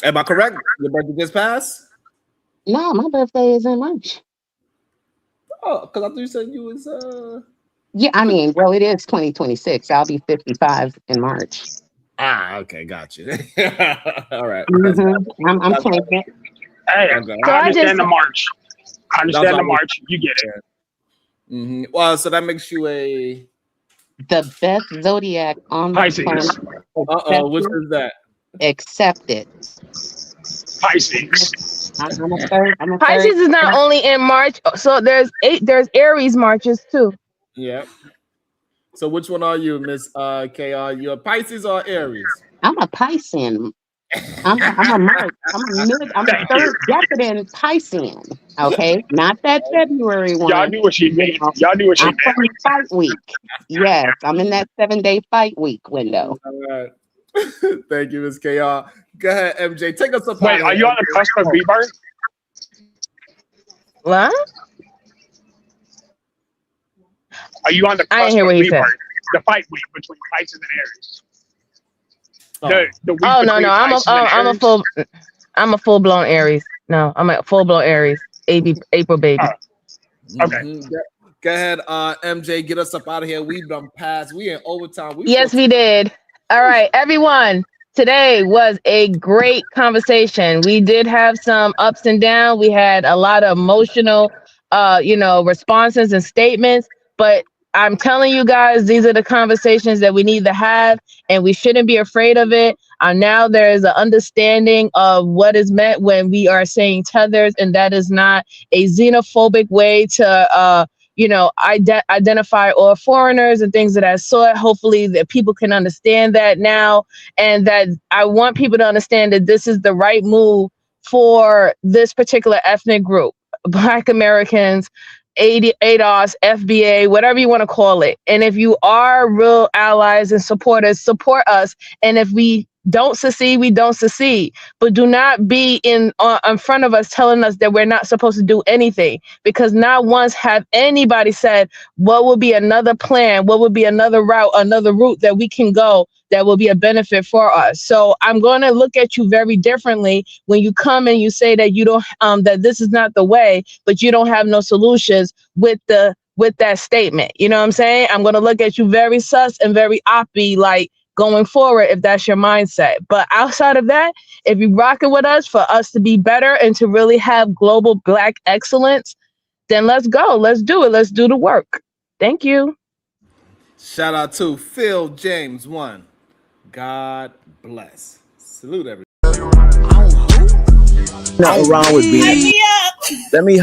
am I correct? Your birthday just passed? No, my birthday is in March. Oh, because I thought you said you was Yeah, I mean, well, it is 2026. I'll be 55 in March. Okay, got you. All right. I'm playing. Hey, I understand the March. I understand the March. You get it. Well, so that makes you the best zodiac on the Pisces. planet. Which is that? Accept it. Pisces. I'm a third. Pisces is not only in March, so there's Aries Marches too. Yeah. So which one are you, Miss KR? You a Pisces or Aries? I'm a Piscean. I'm a March. I'm a third decadent Piscean. Okay, not that February one. Y'all knew what she meant. Y'all knew what she meant. I'm from fight week. Yes, I'm in that 7-day fight week window. All right. Thank you, Miss KR. Go ahead, MJ. Take us up. Wait, are you on the cusp of rebirth? What? Are you on the I didn't cusp hear of what you said. rebirth? The fight week between Pisces and Aries. The week Oh no, between Pisces and Aries. I'm a full blown Aries. No, I'm a full blown Aries. April baby. Okay. Go ahead, MJ. Get us up out of here. We've done past. We in overtime. Yes, we did. All right, everyone. Today was a great conversation. We did have some ups and downs. We had a lot of emotional, responses and statements. But I'm telling you guys, these are the conversations that we need to have, and we shouldn't be afraid of it. Now there is an understanding of what is meant when we are saying tethers, and that is not a xenophobic way to identify all foreigners and things of that sort. Hopefully that people can understand that now, and that I want people to understand that this is the right move for this particular ethnic group, Black Americans, ADOS, FBA, whatever you want to call it. And if you are real allies and supporters, support us. And if we don't succeed, we don't succeed. But do not be in front of us telling us that we're not supposed to do anything, because not once have anybody said what will be another plan, what would be another route, another route that we can go that will be a benefit for us. So I'm going to look at you very differently when you come and you say that you don't, that this is not the way, but you don't have no solutions with that statement. You know what I'm saying? I'm going to look at you very sus and very oppy, like, going forward, if that's your mindset. But outside of that, if you're rocking with us for us to be better and to really have global Black excellence, then let's go. Let's do it. Let's do the work. Thank you. Shout out to Phil James 1. God bless. Salute everybody. Nothing wrong with being. Let me up. Let me.